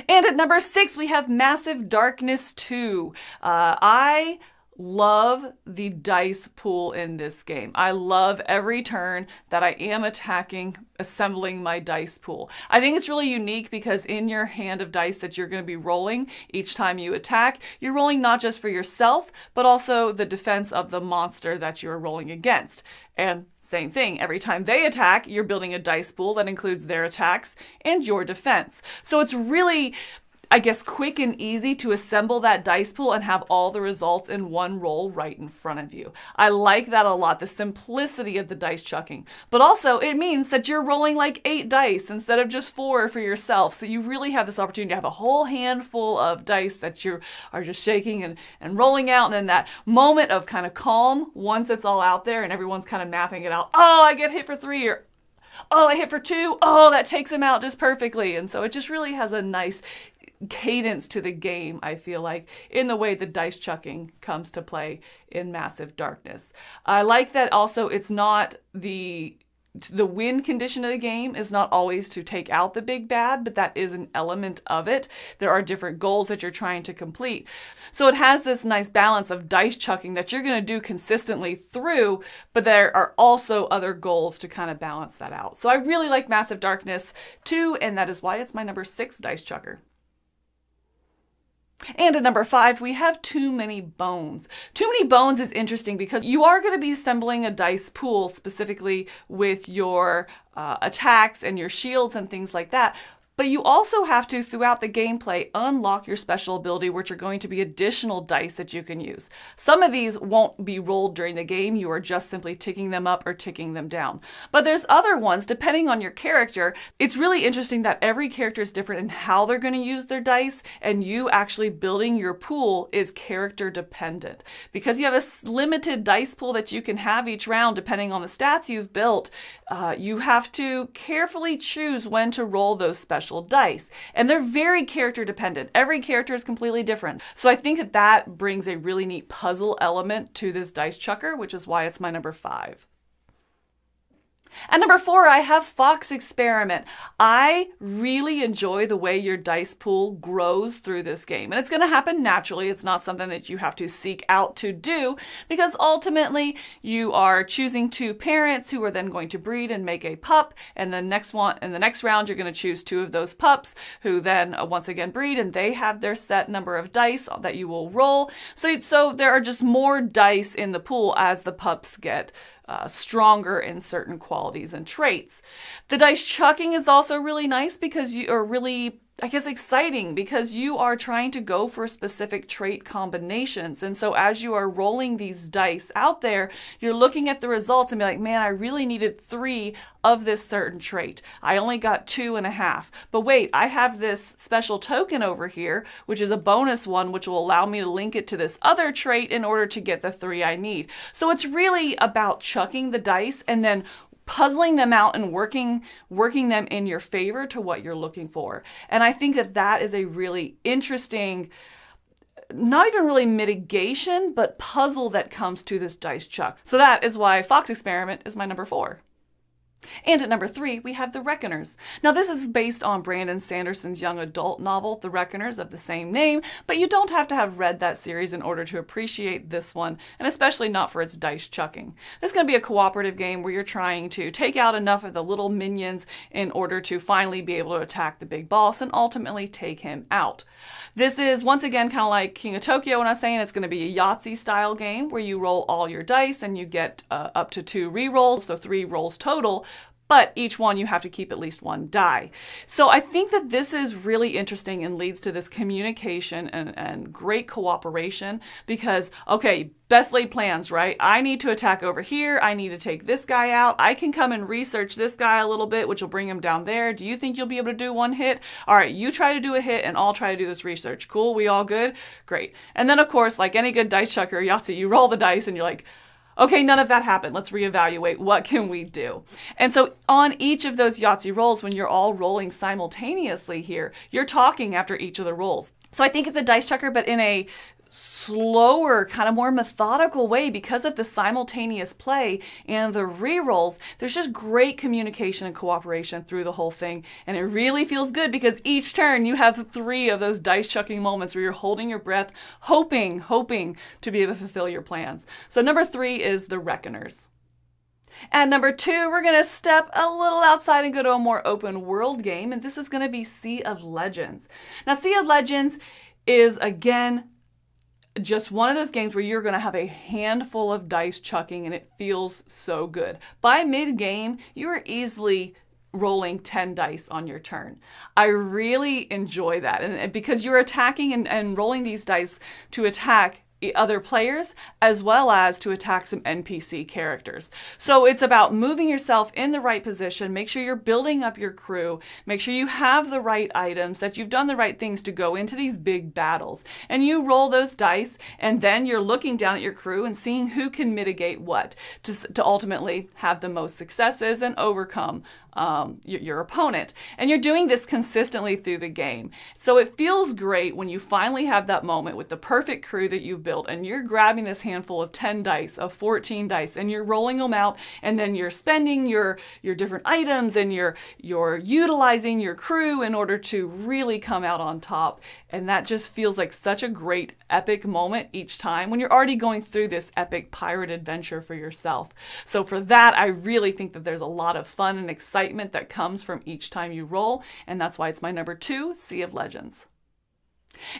And at number 6, we have Massive Darkness 2. I love the dice pool in this game. I love every turn that I am attacking, assembling my dice pool. I think it's really unique because in your hand of dice that you're going to be rolling each time you attack, you're rolling not just for yourself, but also the defense of the monster that you're rolling against. And same thing, every time they attack, you're building a dice pool that includes their attacks and your defense. So it's really, I guess, quick and easy to assemble that dice pool and have all the results in one roll right in front of you. I like that a lot, the simplicity of the dice chucking. But also, it means that you're rolling like 8 dice instead of just 4 for yourself. So you really have this opportunity to have a whole handful of dice that you are just shaking and rolling out. And then that moment of kind of calm once it's all out there and everyone's kind of mapping it out. Oh, I get hit for 3, or oh, I hit for 2. Oh, that takes him out just perfectly. And so it just really has a nice cadence to the game, I feel like, in the way the dice chucking comes to play in Massive Darkness. I like that also it's not the win condition of the game is not always to take out the big bad, but that is an element of it. There are different goals that you're trying to complete. So it has this nice balance of dice chucking that you're going to do consistently through, but there are also other goals to kind of balance that out. So I really like Massive Darkness 2, and that is why it's my number 6 dice chucker. And at number 5, we have Too Many Bones. Too Many Bones is interesting because you are going to be assembling a dice pool specifically with your attacks and your shields and things like that. But you also have to, throughout the gameplay, unlock your special ability, which are going to be additional dice that you can use. Some of these won't be rolled during the game. You are just simply ticking them up or ticking them down. But there's other ones, depending on your character. It's really interesting that every character is different in how they're going to use their dice, and you actually building your pool is character dependent. Because you have a limited dice pool that you can have each round, depending on the stats you've built, you have to carefully choose when to roll those special dice. And they're very character dependent. Every character is completely different. So I think that brings a really neat puzzle element to this dice chucker, which is why it's my number 5. At number 4, I have Fox Experiment. I really enjoy the way your dice pool grows through this game. And it's going to happen naturally. It's not something that you have to seek out to do, because ultimately you are choosing 2 parents who are then going to breed and make a pup. And the next round, you're going to choose 2 of those pups who then once again breed, and they have their set number of dice that you will roll. So there are just more dice in the pool as the pups get stronger in certain qualities and traits. The dice chucking is also really nice because you are really, I guess, exciting because you are trying to go for specific trait combinations. And so as you are rolling these dice out there, you're looking at the results and be like, man, I really needed 3 of this certain trait. I only got 2.5. But wait, I have this special token over here, which is a bonus one, which will allow me to link it to this other trait in order to get the 3 I need. So it's really about chucking the dice and then puzzling them out and working them in your favor to what you're looking for. And I think that is a really interesting, not even really mitigation, but puzzle that comes to this dice chuck. So that is why Fox Experiment is my number 4. And at number 3, we have The Reckoners. Now, this is based on Brandon Sanderson's young adult novel, The Reckoners, of the same name, but you don't have to have read that series in order to appreciate this one, and especially not for its dice chucking. This is going to be a cooperative game where you're trying to take out enough of the little minions in order to finally be able to attack the big boss and ultimately take him out. This is, once again, kind of like King of Tokyo when I was saying it's going to be a Yahtzee-style game where you roll all your dice and you get up to 2 re-rolls, so 3 rolls total. But each one you have to keep at least 1 die. So I think that this is really interesting and leads to this communication and great cooperation because, okay, best laid plans, right? I need to attack over here. I need to take this guy out. I can come and research this guy a little bit, which will bring him down there. Do you think you'll be able to do 1 hit? All right, you try to do a hit and I'll try to do this research. Cool, we all good? Great. And then, of course, like any good dice chucker or Yahtzee, you roll the dice and you're like, Okay, none of that happened. Let's reevaluate. What can we do? And so on each of those Yahtzee rolls, when you're all rolling simultaneously here, you're talking after each of the rolls. So I think it's a dice chucker, but in a slower, kind of more methodical way because of the simultaneous play and the re-rolls. There's just great communication and cooperation through the whole thing, and it really feels good because each turn you have 3 of those dice chucking moments where you're holding your breath, hoping to be able to fulfill your plans. So number 3 is the Reckoners. And number 2, we're going to step a little outside and go to a more open world game, and this is going to be Sea of Legends. Now, Sea of Legends is, again, just one of those games where you're going to have a handful of dice chucking and it feels so good. By mid-game, you are easily rolling 10 dice on your turn. I really enjoy that, and because you're attacking and rolling these dice to attack other players as well as to attack some NPC characters. So it's about moving yourself in the right position, make sure you're building up your crew, make sure you have the right items, that you've done the right things to go into these big battles. And you roll those dice, and then you're looking down at your crew and seeing who can mitigate what to ultimately have the most successes and overcome your opponent. And you're doing this consistently through the game. So it feels great when you finally have that moment with the perfect crew that you've built and you're grabbing this handful of 10 dice, of 14 dice, and you're rolling them out, and then you're spending your different items and you're utilizing your crew in order to really come out on top. And that just feels like such a great epic moment each time when you're already going through this epic pirate adventure for yourself. So for that, I really think that there's a lot of fun and excitement that comes from each time you roll, and that's why it's my number 2, Sea of Legends.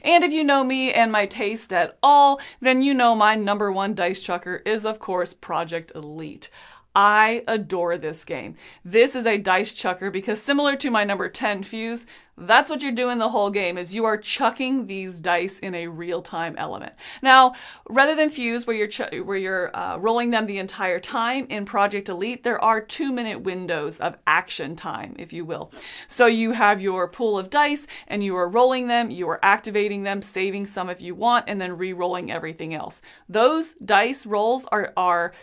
And if you know me and my taste at all, then you know my number 1 dice chucker is, of course, Project Elite. I adore this game. This is a dice chucker because similar to my number 10 Fuse, that's what you're doing the whole game, is you are chucking these dice in a real-time element. Now, rather than Fuse, where you're rolling them the entire time, in Project Elite, there are 2-minute windows of action time, if you will. So you have your pool of dice, and you are rolling them, you are activating them, saving some if you want, and then re-rolling everything else. Those dice rolls are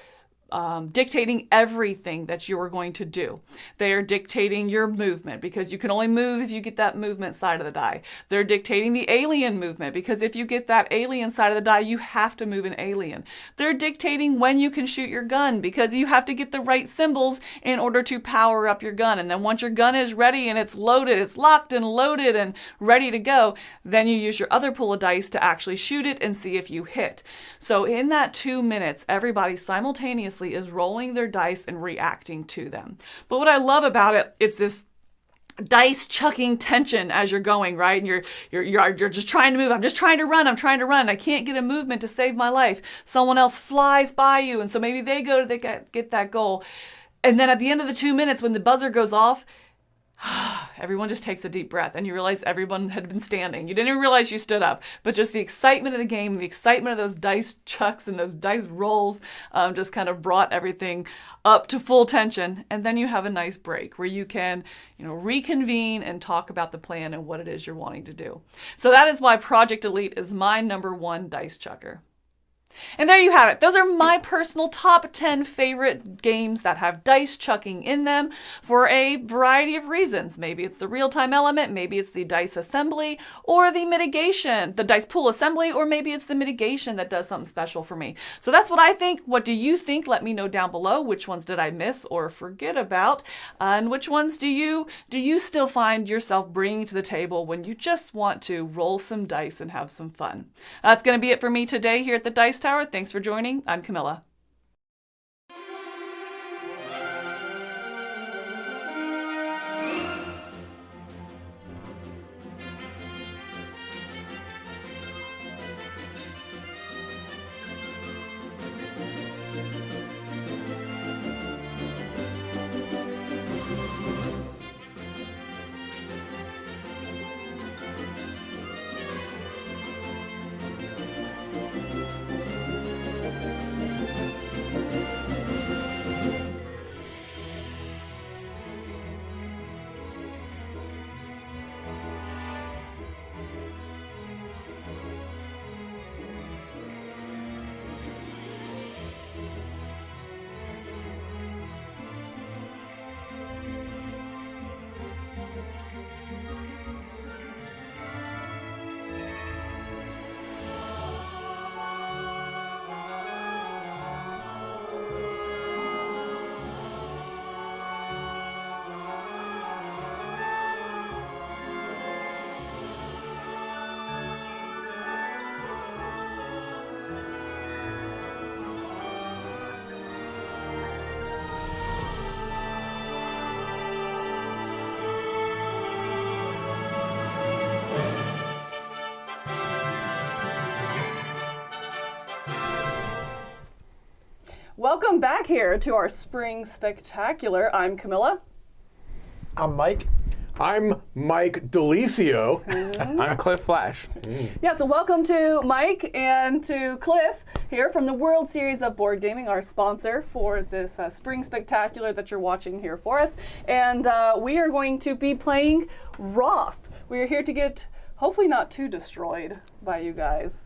dictating everything that you are going to do. They are dictating your movement because you can only move if you get that movement side of the die. They're dictating the alien movement because if you get that alien side of the die, you have to move an alien. They're dictating when you can shoot your gun because you have to get the right symbols in order to power up your gun. And then once your gun is ready and it's loaded, it's locked and loaded and ready to go, then you use your other pool of dice to actually shoot it and see if you hit. So in that 2 minutes, everybody simultaneously is rolling their dice and reacting to them. But what I love about it, it's this dice chucking tension as you're going, right? And you're just trying to move. I'm just trying to run. I can't get a movement to save my life. Someone else flies by you, and so maybe they go to get that goal. And then at the end of the 2 minutes, when the buzzer goes off, everyone just takes a deep breath and you realize everyone had been standing. You didn't even realize you stood up, but just the excitement of the game, the excitement of those dice chucks and those dice rolls just kind of brought everything up to full tension. And then you have a nice break where you can, reconvene and talk about the plan and what it is you're wanting to do. So that is why Project Elite is my number 1 dice chucker. And there you have it. Those are my personal top 10 favorite games that have dice chucking in them for a variety of reasons. Maybe it's the real-time element, maybe it's the dice assembly, or the mitigation, the dice pool assembly, or maybe it's the mitigation that does something special for me. So that's what I think. What do you think? Let me know down below. Which ones did I miss or forget about? And which ones do you still find yourself bringing to the table when you just want to roll some dice and have some fun? That's going to be it for me today here at the Dice Tower. Thanks for joining. I'm Camilla. Welcome back here to our Spring Spectacular. I'm Camilla. I'm Mike. I'm Mike Delicio. I'm Cliff Flash. Yeah, so welcome to Mike and to Cliff here from the World Series of Board Gaming, our sponsor for this Spring Spectacular that you're watching here for us. And we are going to be playing Wroth. We are here to get, hopefully not too destroyed by you guys.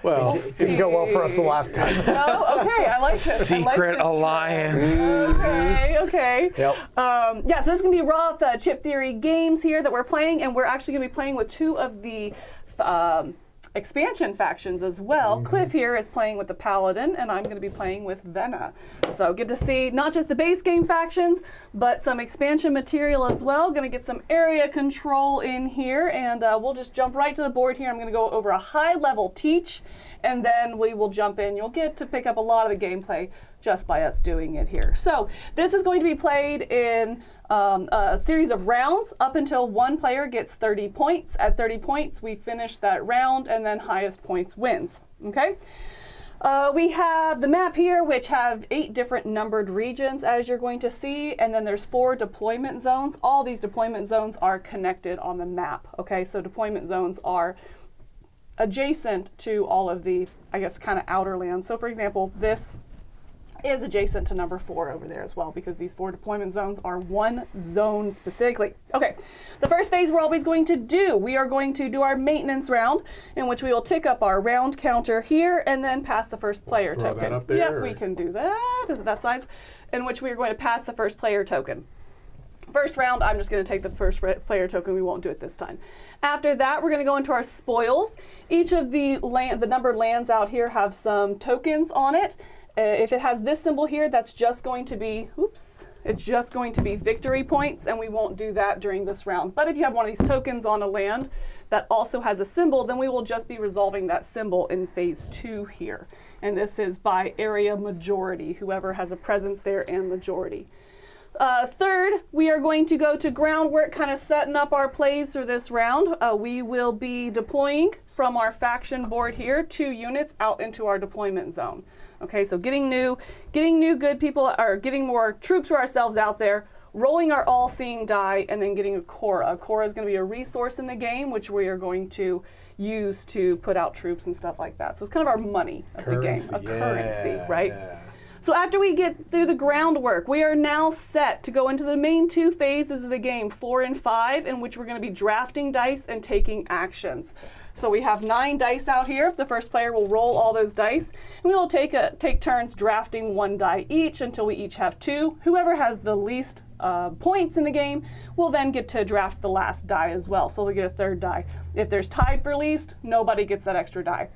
Well, Didn't go well for us the last time. No? Okay, I like this. I like Secret this alliance. Okay. Yep. Yeah, so this is going to be Roth Chip Theory games here that we're playing, and we're actually going to be playing with two of the expansion factions as well. Cliff here is playing with the Paladin, and I'm going to be playing with Venna. So get to see not just the base game factions, but some expansion material as well. Going to get some area control in here, and we'll just jump right to the board here. I'm going to go over a high-level teach, and then we will jump in. You'll get to pick up a lot of the gameplay just by us doing it here. So this is going to be played in a series of rounds up until one player gets 30 points. At 30 points, we finish that round, and then highest points wins. Okay? We have the map here, which have 8 different numbered regions, as you're going to see, and then there's 4 deployment zones. All these deployment zones are connected on the map. Okay, so deployment zones are adjacent to all of the, I guess, kind of outer lands. So, for example, this is adjacent to number 4 over there as well, because these 4 deployment zones are one zone specifically. Okay, the first phase we are going to do our maintenance round, in which we will tick up our round counter here and then pass the first player Throw token. that up there, Yep, or- we can do that. Is it that size? In which we are going to pass the first player token. First round, I'm just going to take the first player token. We won't do it this time. After that, we're going to go into our spoils. Each of the numbered lands out here have some tokens on it. If it has this symbol here, that's just going to be, it's just going to be victory points, and we won't do that during this round. But if you have one of these tokens on a land that also has a symbol, then we will just be resolving that symbol in phase 2 here. And this is by area majority, whoever has a presence there and majority. Third, we are going to go to groundwork, kind of setting up our plays for this round. We will be deploying from our faction board here 2 units out into our deployment zone. Okay, so getting new good people, or getting more troops for ourselves out there, rolling our all-seeing die, and then getting a Cora. A Cora is going to be a resource in the game, which we are going to use to put out troops and stuff like that. So it's kind of our money of the game, a currency, right? Yeah. So after we get through the groundwork, we are now set to go into the main 2 phases of the game, 4 and 5, in which we're going to be drafting dice and taking actions. So we have 9 dice out here. The first player will roll all those dice, and we will take turns drafting 1 die each until we each have 2. Whoever has the least points in the game will then get to draft the last die as well. So they'll get a 3rd die. If there's tied for least, nobody gets that extra die.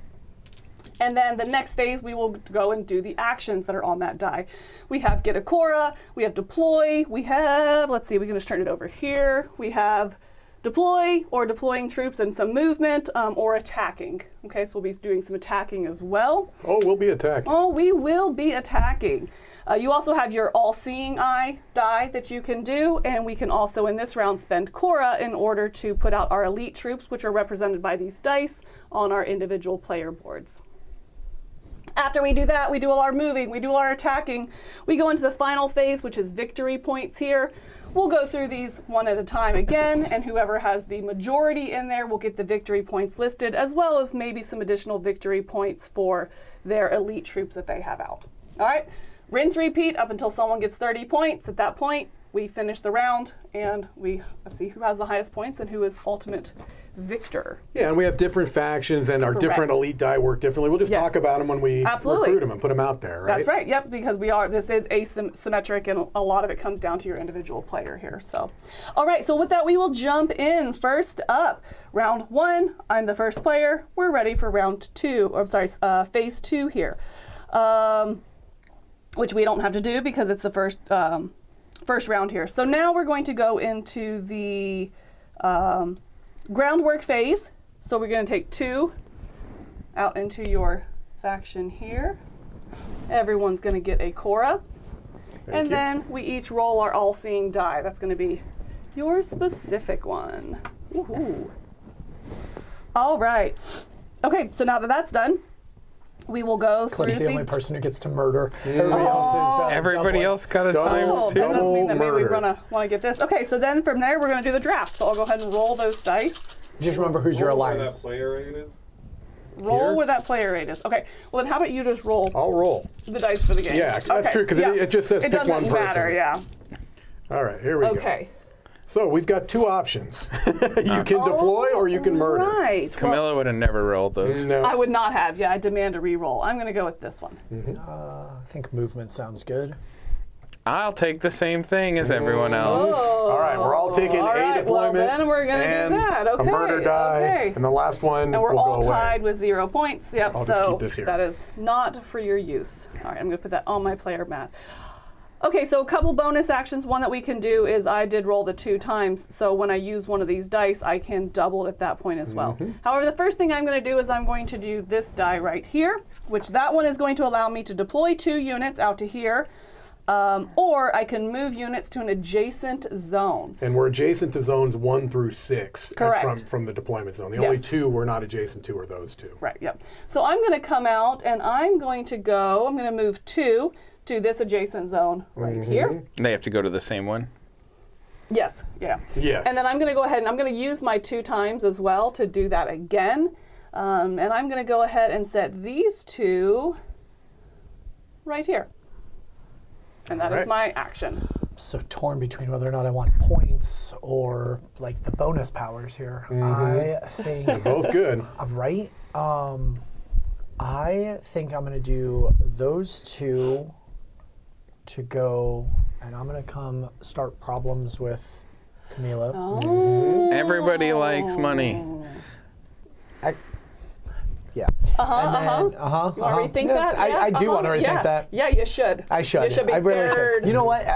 And then the next phase, we will go and do the actions that are on that die. We have get a Cora, we have deploy, we have, let's see, we can just turn it over here. We have deploy, or deploying troops, and some movement, or attacking. Okay, so we'll be doing some attacking as well. Oh, we'll be attacking. Oh, we will be attacking. You also have your all-seeing eye die that you can do, and we can also in this round spend Cora in order to put out our elite troops, which are represented by these dice on our individual player boards. After we do that, we do all our moving, we do all our attacking. We go into the final phase, which is victory points here. We'll go through these one at a time again, and whoever has the majority in there will get the victory points listed, as well as maybe some additional victory points for their elite troops that they have out. All right, rinse, repeat up until someone gets 30 points. At that point, we finish the round, and we see who has the highest points and who is ultimate victor. Yeah, and we have different factions, and our different elite die work differently. We'll just talk about them when we recruit them and put them out there, right? That's right, yep, because this is asymmetric, and a lot of it comes down to your individual player here. So, all right, so with that, we will jump in. First up, round 1, I'm the first player. We're ready for round 2, or I'm sorry, phase 2 here, which we don't have to do because it's the first round here. So now we're going to go into the groundwork phase. So we're going to take 2 out into your faction here. Everyone's going to get a Cora. And then we each roll our all-seeing die. That's going to be your specific one. Woohoo. All right. Okay, so now that that's done, we will go through Cliff's the only person who gets to murder. Everybody else is Everybody doubling. else got a Double. times Oh, two. that does mean that maybe we're murder. gonna want to get this. Okay, so then from there we're gonna do the draft. So I'll go ahead and roll those dice. Just remember who's your Where that alliance. player rate is? Roll Here? where that player rate is. Okay. Well, then how about you just roll I'll roll. the dice for the game? Yeah, that's Okay, true, 'cause yeah. it just says it pick doesn't one person. matter. Yeah. All right, here we go. Okay. So we've got two options. You can deploy or you can murder. Right. Well, Camilla would have never rolled those. No. I would not have. Yeah, I demand a re-roll. I'm gonna go with this one. I think movement sounds good. I'll take the same thing as everyone else. Oh. All right, we're all taking All a right, well, deployment. then we're gonna do and that. a Okay, murder die, okay. and the last one And we're will all go away. tied with 0 points. Yep. I'll just so keep this here. that is not for your use. All right, I'm gonna put that on my player mat. Okay, so a couple bonus actions. One that we can do is I did roll the 2 times, so when I use one of these dice, I can double it at that point as well. However, the first thing I'm going to do is I'm going to do this die right here, which that one is going to allow me to deploy 2 units out to here, or I can move units to an adjacent zone. And we're adjacent to zones 1 through 6 Correct. from the deployment zone. The only Yes. 2 we're not adjacent to are those 2. Right, yep. So I'm going to come out and I'm going to move 2 to this adjacent zone right here. They have to go to the same one. Yes, yeah. Yes. And then I'm going to go ahead and I'm going to use my 2 times as well to do that again. And I'm going to go ahead and set these 2 right here. And that is Alright. my action. So torn between whether or not I want points or like the bonus powers here. I think Both good. right. I think I'm gonna do those 2 to go, and I'm gonna come start problems with Camilo. Oh. Everybody likes money. Yeah. And then, You want to rethink that? I Yeah? do want to rethink Yeah. that. Yeah, you should. I should. You should be I really scared. should. You know what?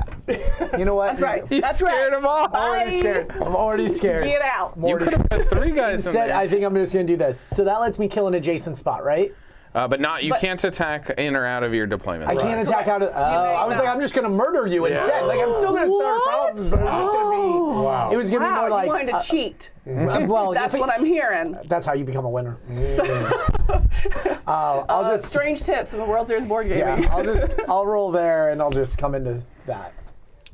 You know what? That's right. He's That's scared right. of all. I'm already scared. I'm already scared. Get out. I'm You already could have put 3 guys in Instead, there. I think I'm just gonna do this. So that lets me kill an adjacent spot, right? But not. You But- can't attack in or out of your deployment. I can't attack out of. I was like, I'm just gonna murder you instead. Like I'm still gonna start problems, but it was just gonna be. Wow. It was gonna be Wow, more like. you wanted to cheat. Well, That's if what I'm hearing. That's how you become a winner. I'll just. Strange tips in the World Series board game. Yeah, I'll roll there and I'll just come into that.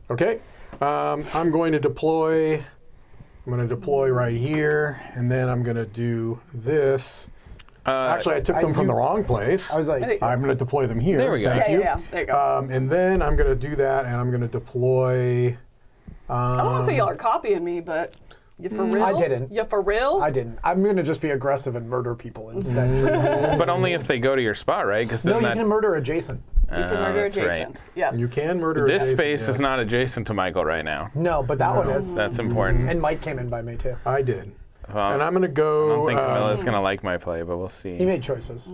Okay. I'm going to deploy. I'm going to deploy right here, and then I'm going to do this. Actually, I took them from the wrong place. I was like, I'm going to deploy them here. There we go. Thank Yeah, you. yeah, there you go. And then I'm going to do that, and I'm going to deploy. I don't want to say y'all are copying me, but you for real? I didn't. You for real? I didn't. I'm gonna just be aggressive and murder people instead. But only if they go to your spot, right? Because No, then you that can murder adjacent. You can murder that's right. adjacent. Yeah. You can murder. this adjacent, space yes. is not adjacent to Michael right now. No, but that one is. That's important. And Mike came in by me too. I did. Well, And I'm going to go. I don't think Camilla's gonna like my play, but we'll see. He made choices.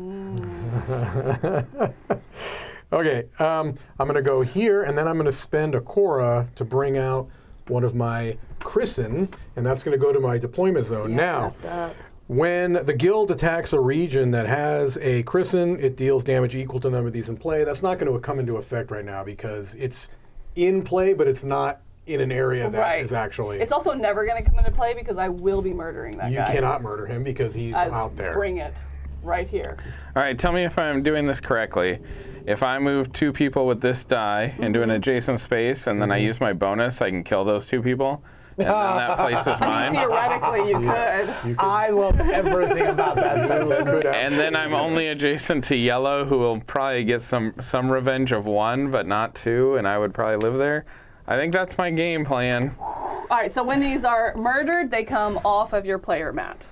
Okay, I'm going to go here, and then I'm going to spend a Cora to bring out one of my Christen, and that's going to go to my deployment zone. Now, Messed up. when the guild attacks a region that has a Christen, it deals damage equal to the number of these in play. That's not going to come into effect right now because it's in play, but it's not in an area that is actually. It's also never going to come into play because I will be murdering that you guy. cannot murder him because he's out there. Bring it. Right here. All right, tell me if I'm doing this correctly. If I move 2 people with this die into an adjacent space, and then I use my bonus, I can kill those 2 people, and then that place is mine. Theoretically, you could. I love everything about that sentence. And then I'm only adjacent to yellow, who will probably get some revenge of 1, but not 2, and I would probably live there. I think that's my game plan. All right, so when these are murdered, they come off of your player mat.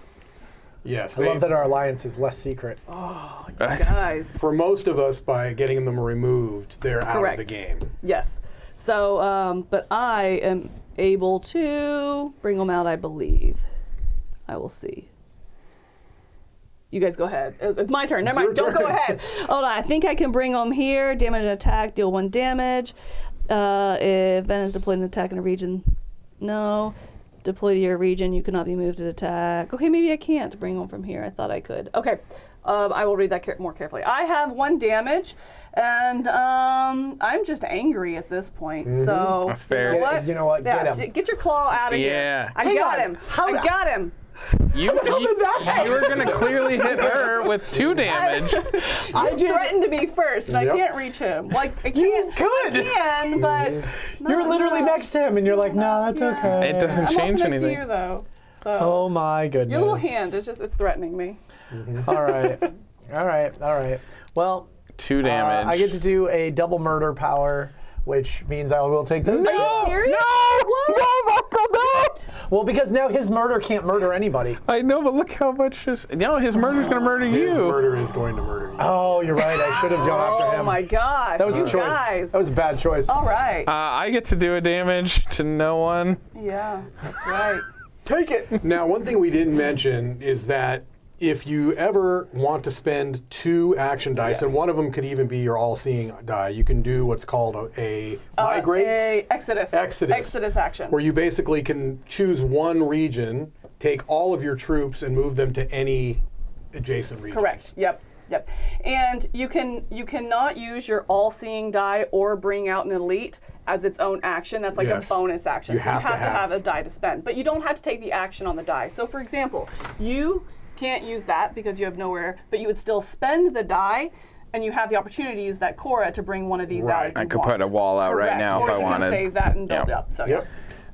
Yes. I love that our alliance is less secret. Guys. For most of us, by getting them removed, they're out of Correct. the game. Yes. So, but I am able to bring them out, I believe. I will see. You guys go ahead. It's my turn. Never mind. Don't go ahead. Hold on. I think I can bring them here. Damage and attack. Deal 1 damage. If Ven is deployed and attack in a region, no. Deploy to your region. You cannot be moved to attack. Okay, maybe I can't bring them from here. I thought I could. Okay. I will read that more carefully. I have 1 damage, and I'm just angry at this point. So That's fair. You know what? You know what? Yeah, Get him. get your claw out of Yeah. here. I Hang got on. him. I got him. You were going to clearly hit her with 2 damage. I threatened me first, and Yep. I can't reach him. Like, I can't. could. I can, but You're literally next to him, and you're like, no, that's okay. It doesn't I'm change also next anything. to you, though. So Oh my goodness. your little hand is it's threatening me. All right. All right. Well, 2 damage. I get to do a double murder power, which means I will take those. Are you serious? What? Well, because now his murder can't murder anybody. I know, but look how much his murder's going to murder His you. murder is going to murder you. Oh, you're right. I should have gone after him. Oh my gosh. That was a you choice. Guys. That was a bad choice. All right. I get to do a damage to no one. Yeah, that's right. Take it. Now, one thing we didn't mention is that if you ever want to spend 2 action dice, and one of them could even be your all-seeing die, you can do what's called a migrate. A Exodus action. Where you basically can choose one region, take all of your troops, and move them to any adjacent region. Correct. Yep. And you cannot use your all-seeing die or bring out an elite as its own action. That's like Yes. a bonus action. You So you have to have to have have. a die to spend. But you don't have to take the action on the die. So for example, you can't use that because you have nowhere, but you would still spend the die, and you have the opportunity to use that Cora to bring one of these out. Right. if I you could want. put a wall out right Correct. now Or if I you wanted. can save that and build Yep. it up. So Yep.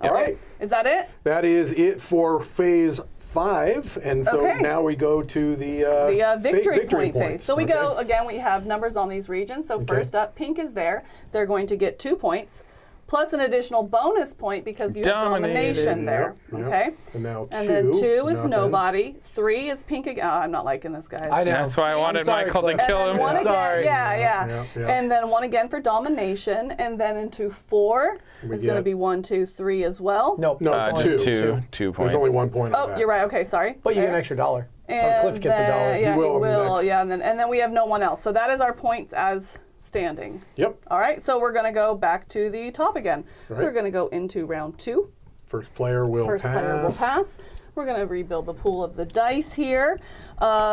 All right. Is that it? That is it for phase 5, and so Okay. now we go to the Victory point phase. points. So we Okay. go, again, we have numbers on these regions. So first up, pink is there. They're going to get 2 points, plus an additional bonus point because you have domination there. Yep. Okay? And now And then 2 is nothing. nobody. 3 is pink again. Oh, I'm not liking this, guys. I know. That's why I wanted sorry, Michael to Cliff. kill And him. then one again, Sorry. yeah. Yeah. And then 1 again for domination. And then into 4 is going to get- be 1, 2, 3 as well. Nope. No, it's only two. 2 There's points. only 1 point. Oh, you're right. Okay, sorry. But you get There. an extra $1. Or And Cliff gets a then- $1. Yeah, He will next. Yeah, and then we have no one else. So that is our points as standing. Yep. All right, so we're going to go back to the top again. Right. We're going to go into round 2. First player will First pass. player will pass. We're going to rebuild the pool of the dice here.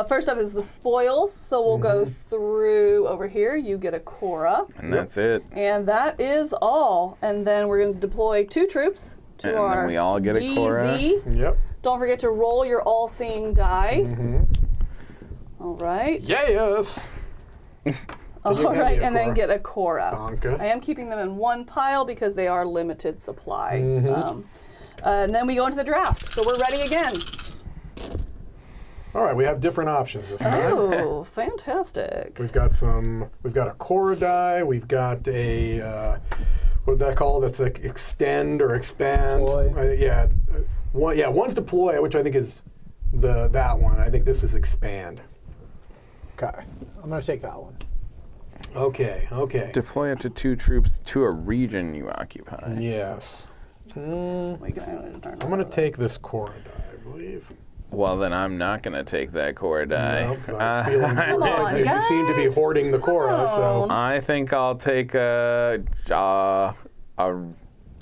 First up is the spoils. So we'll go through over here. You get a Cora. And that's it. And that is all. And then we're going to deploy 2 troops to And then our we all get a Cora. DZ. Yep. Don't forget to roll your all-seeing die. All right. Yes. All you hand right, me a and then Cora? get a Cora. Donka. I am keeping them in one pile because they are limited supply. And then we go into the draft. So we're ready again. All right, we have different options this time. Oh, fantastic. We've got a Cora die. We've got a what is that called? That's like extend or expand. Deploy. One's deploy, which I think is that one. I think this is expand. Okay. I'm going to take that one. Okay. Deploy up to 2 troops to a region you occupy. Yes. Wait, can I turn I'm going to take this Cora die, I believe. Well, then I'm not going to take that Cora die. No, 'cause I'm feeling Come on, you seem to be guys. hoarding the Cora, so I think I'll take a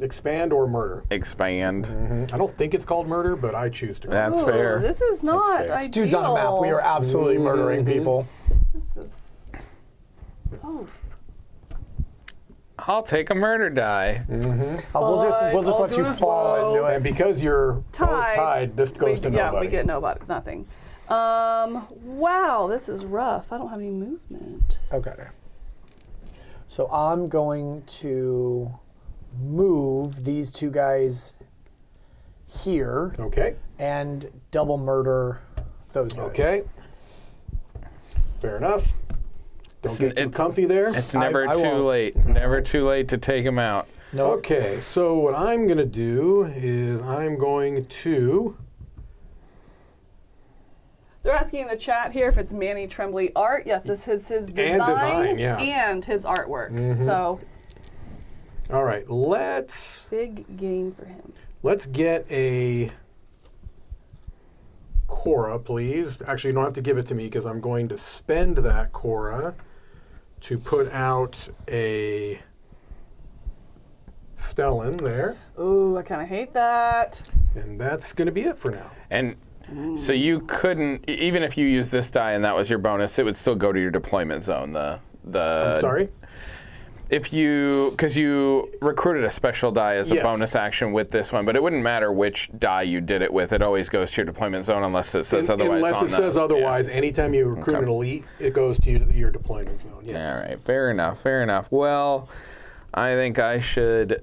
expand or murder. expand. I don't think it's called murder, but I choose to. That's Oh, fair. this is not fair. ideal. Dude's on a map. We are absolutely murdering people. This is. Oh. I'll take a murder die. We'll just I'll let do you as fall well. into And it. because you're both tied, this goes to Yeah, nobody. we get nothing. Wow, this is rough. I don't have any movement. Okay. So I'm going to move these 2 guys here Okay. and double murder those guys. Okay. Fair enough. Don't get too it's- comfy there. It's never I too won't. late. Never too late to take him out. No. Okay, so what I'm going to do is I'm going to. They're asking in the chat here if it's Manny Tremblay art. Yes, this is his design, design, yeah. and his artwork. So All right, let's big game for him. get a Cora, please. Actually, you don't have to give it to me because I'm going to spend that Cora to put out a Stellan there, Ooh, I kind of hate that. and that's going to be it for now. And so you couldn't, even if you use this die and that was your bonus, it would still go to your deployment zone. I'm sorry. because you recruited a special die as a Yes. bonus action with this one, but it wouldn't matter which die you did it with. It always goes to your deployment zone unless it says otherwise. Unless on it says otherwise, anytime you recruit an elite, it goes to your deployment zone. Yes. All right, fair enough, fair enough. Well, I think I should.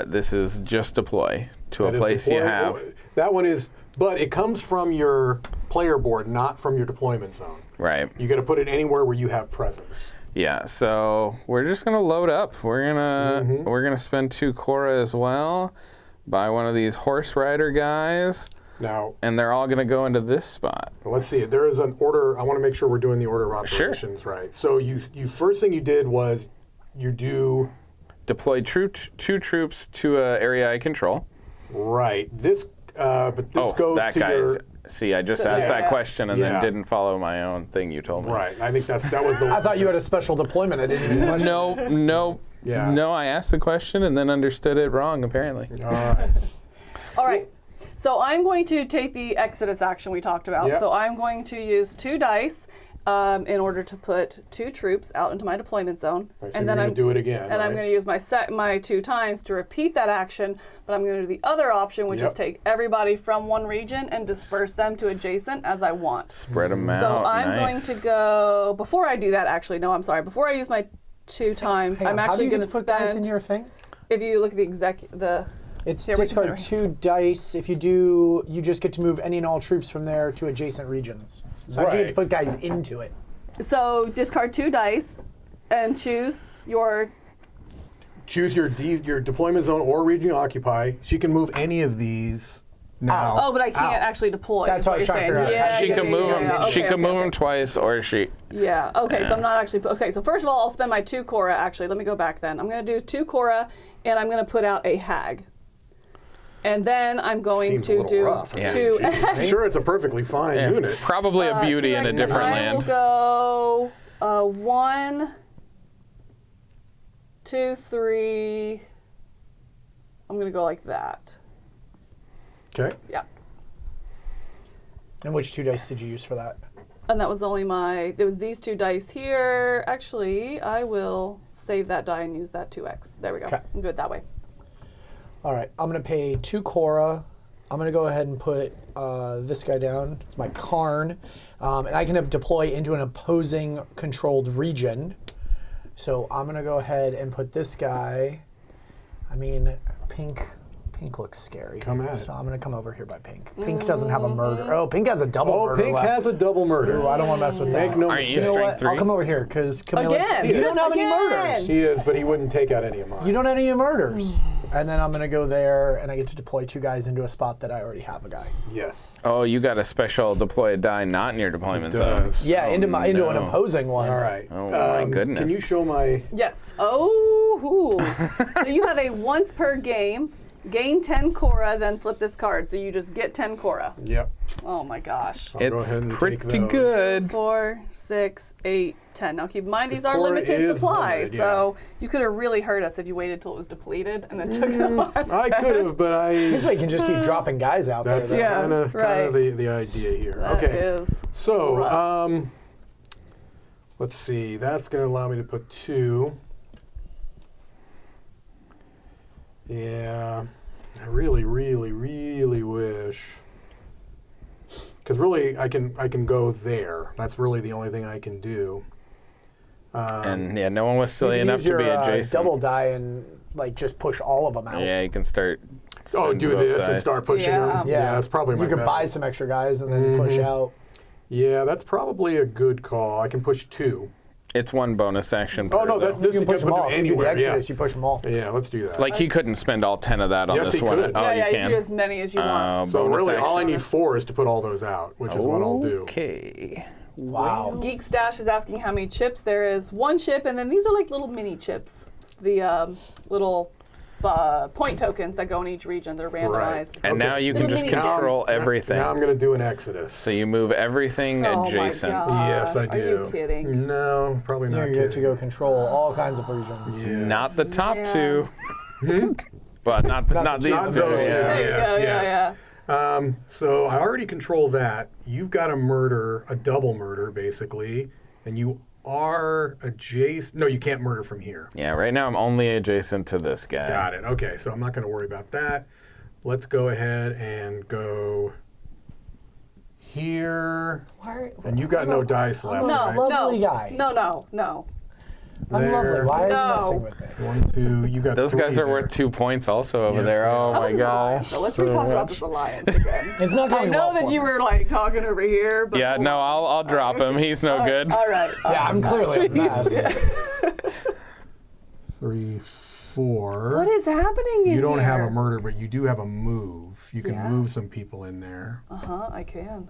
This is just deploy to That a is place you deploy- have. That one is, but it comes from your player board, not from your deployment zone. Right. You got to put it anywhere where you have presence. Yeah, so we're just gonna load up. We're gonna spend 2 Cora as well. Buy one of these horse rider guys, Now, and they're all gonna go into this spot. let's see. There is an order. I want to make sure we're doing the order of operations right. So you first thing you did was you do Deploy 2 troops to an area I control. right. This, but this goes that to guy's. your See, I just asked that question and Yeah. then didn't follow my own thing you told me. right. I think that was the. I thought you had a special deployment. I didn't even question. No. Yeah. No, I asked the question and then understood it wrong, apparently. All right. All right. So I'm going to take the Exodus action we talked about. Yep. So I'm going to use 2 dice in order to put 2 troops out into my deployment zone. Right, so you're gonna do it again, And I'm right? going to use my 2 times to repeat that action, but I'm going to do the other option, which is Yep. take everybody from one region and disperse them to adjacent as I want. Spread them out. So I'm nice. going to go, before I do that actually, no, I'm sorry, before I use my 2 times, Hang on, I'm how do actually you going get to to put dice in spend, your thing? if you look at the It's Here, we can discard put it 2 dice. If you do, you just get to move any and all troops from there to adjacent regions. So how'd you get to Right. put guys into it? So discard 2 dice and choose your. Choose your deployment zone or region you occupy. She can move any of these now. Oh, but I can't actually deploy. That's is what I was you're trying to saying. figure out. Yeah, She yeah, can yeah, move yeah, them. yeah. She Okay, can okay, move okay. them twice, or she. Yeah. Okay. So I'm not actually. Okay. So first of all, I'll spend my 2 Cora. Actually, let me go back. Then I'm going to do 2 Cora, and I'm going to put out a hag. And then I'm going Seems a to little do rough. Yeah. 2. I'm sure it's a perfectly fine Yeah, unit. probably a beauty in a different I will land. go 1, 2, 3. I'm going to go like that. Okay. Yeah. And which 2 dice did you use for that? And that was only there was these 2 dice here. Actually, I will save that die and use that 2x. There we go. Okay. I'm good that way. All right, I'm going to pay 2 Cora. I'm going to go ahead and put this guy down. It's my Karn. And I can deploy into an opposing controlled region. So I'm going to go ahead and put this guy. I mean, pink looks scary. Come at it. So I'm going to come over here by pink. Pink doesn't have a murder. Oh, pink has a double Oh, murder Pink left. has a double murder. Ooh, I don't want to mess with that. Make no Aren't you You know strength what? 3? I'll come over here because Camilla, Again. you don't have any Again. murders. He is, but he wouldn't take out any of mine. You don't have any murders. And then I'm going to go there, and I get to deploy 2 guys into a spot that I already have a guy. Yes. Oh, you got a special deploy die not in your deployment It zone. does. Yeah, into an no. opposing one. All right. Oh, my goodness. Can you show my? Yes. Oh. So you have a once per game, gain 10 Cora, then flip this card. So you just get 10 Cora. Yep. Oh my gosh. I'll go It's ahead and take pretty those. good. 4, 6, 8, 10. Now keep in mind these are Cora limited is supplies, limited, so you could have really hurt us if you waited till it was depleted and then took it off. I could have, but This way you can just keep dropping guys out That's there. Yeah, kind of right. the idea here. That Okay. is So, rough. let's see. That's going to allow me to put 2. Yeah. I really, really, really wish. Because really, I can go there. That's really the only thing I can do. And yeah, no one was You silly can enough use to your be adjacent. double die and like just push all of them out. Yeah, you can start. Oh, spending do both this and dice. start pushing Yeah. them. Yeah, that's probably my You can bet. buy some extra guys and then push out. Yeah, that's probably a good call. I can push 2. It's one bonus action. Oh per, no, though. that's this You you can push can them put all. it If you do the anywhere. Exodus, you push them all. Yeah, let's do that. Like he couldn't spend all 10 of that on Yes, this he one. could. Oh, yeah, you you can. can do as many as you want. So bonus really, all I action. need 4 is to put all those out, which is what I'll do. Okay. Wow. Geek Stash is asking how many chips there is. 1 chip, and then these are like little mini chips. The little point tokens that go in each region. They're randomized. And now you can Little just mini control everything. Now I'm going to do an Exodus. So you move everything Oh my adjacent. God. Yes, I Are you do. kidding? No, probably So not you get to kidding. go control all kinds of regions. Yeah. Not the top Yeah. 2. But not these. Not two. those two. Yeah. There you Yes, go. yes. Yeah. So I already control that. You've got a double murder, basically, and you are adjacent. No, you can't murder from here. Yeah, right now I'm only adjacent to this guy. Got it. Okay, so I'm not going to worry about that. Let's go ahead and go here. And you got no dice left. No, right? lovely guy. No. I'm lovely. Why are you messing with me? 1, 2. You got. Those 3 guys are there. worth 2 points also over Yes, there. they Oh are. my god. So let's talk about this alliance again. It's not I going know well that for you me. were like talking over here, but Yeah, no, I'll drop him. He's no good. All right. Yeah, I'm clearly a mess. 3, 4. What is happening in You don't have here? a murder, but you do have a move. You can Yeah. move some people in there. I can.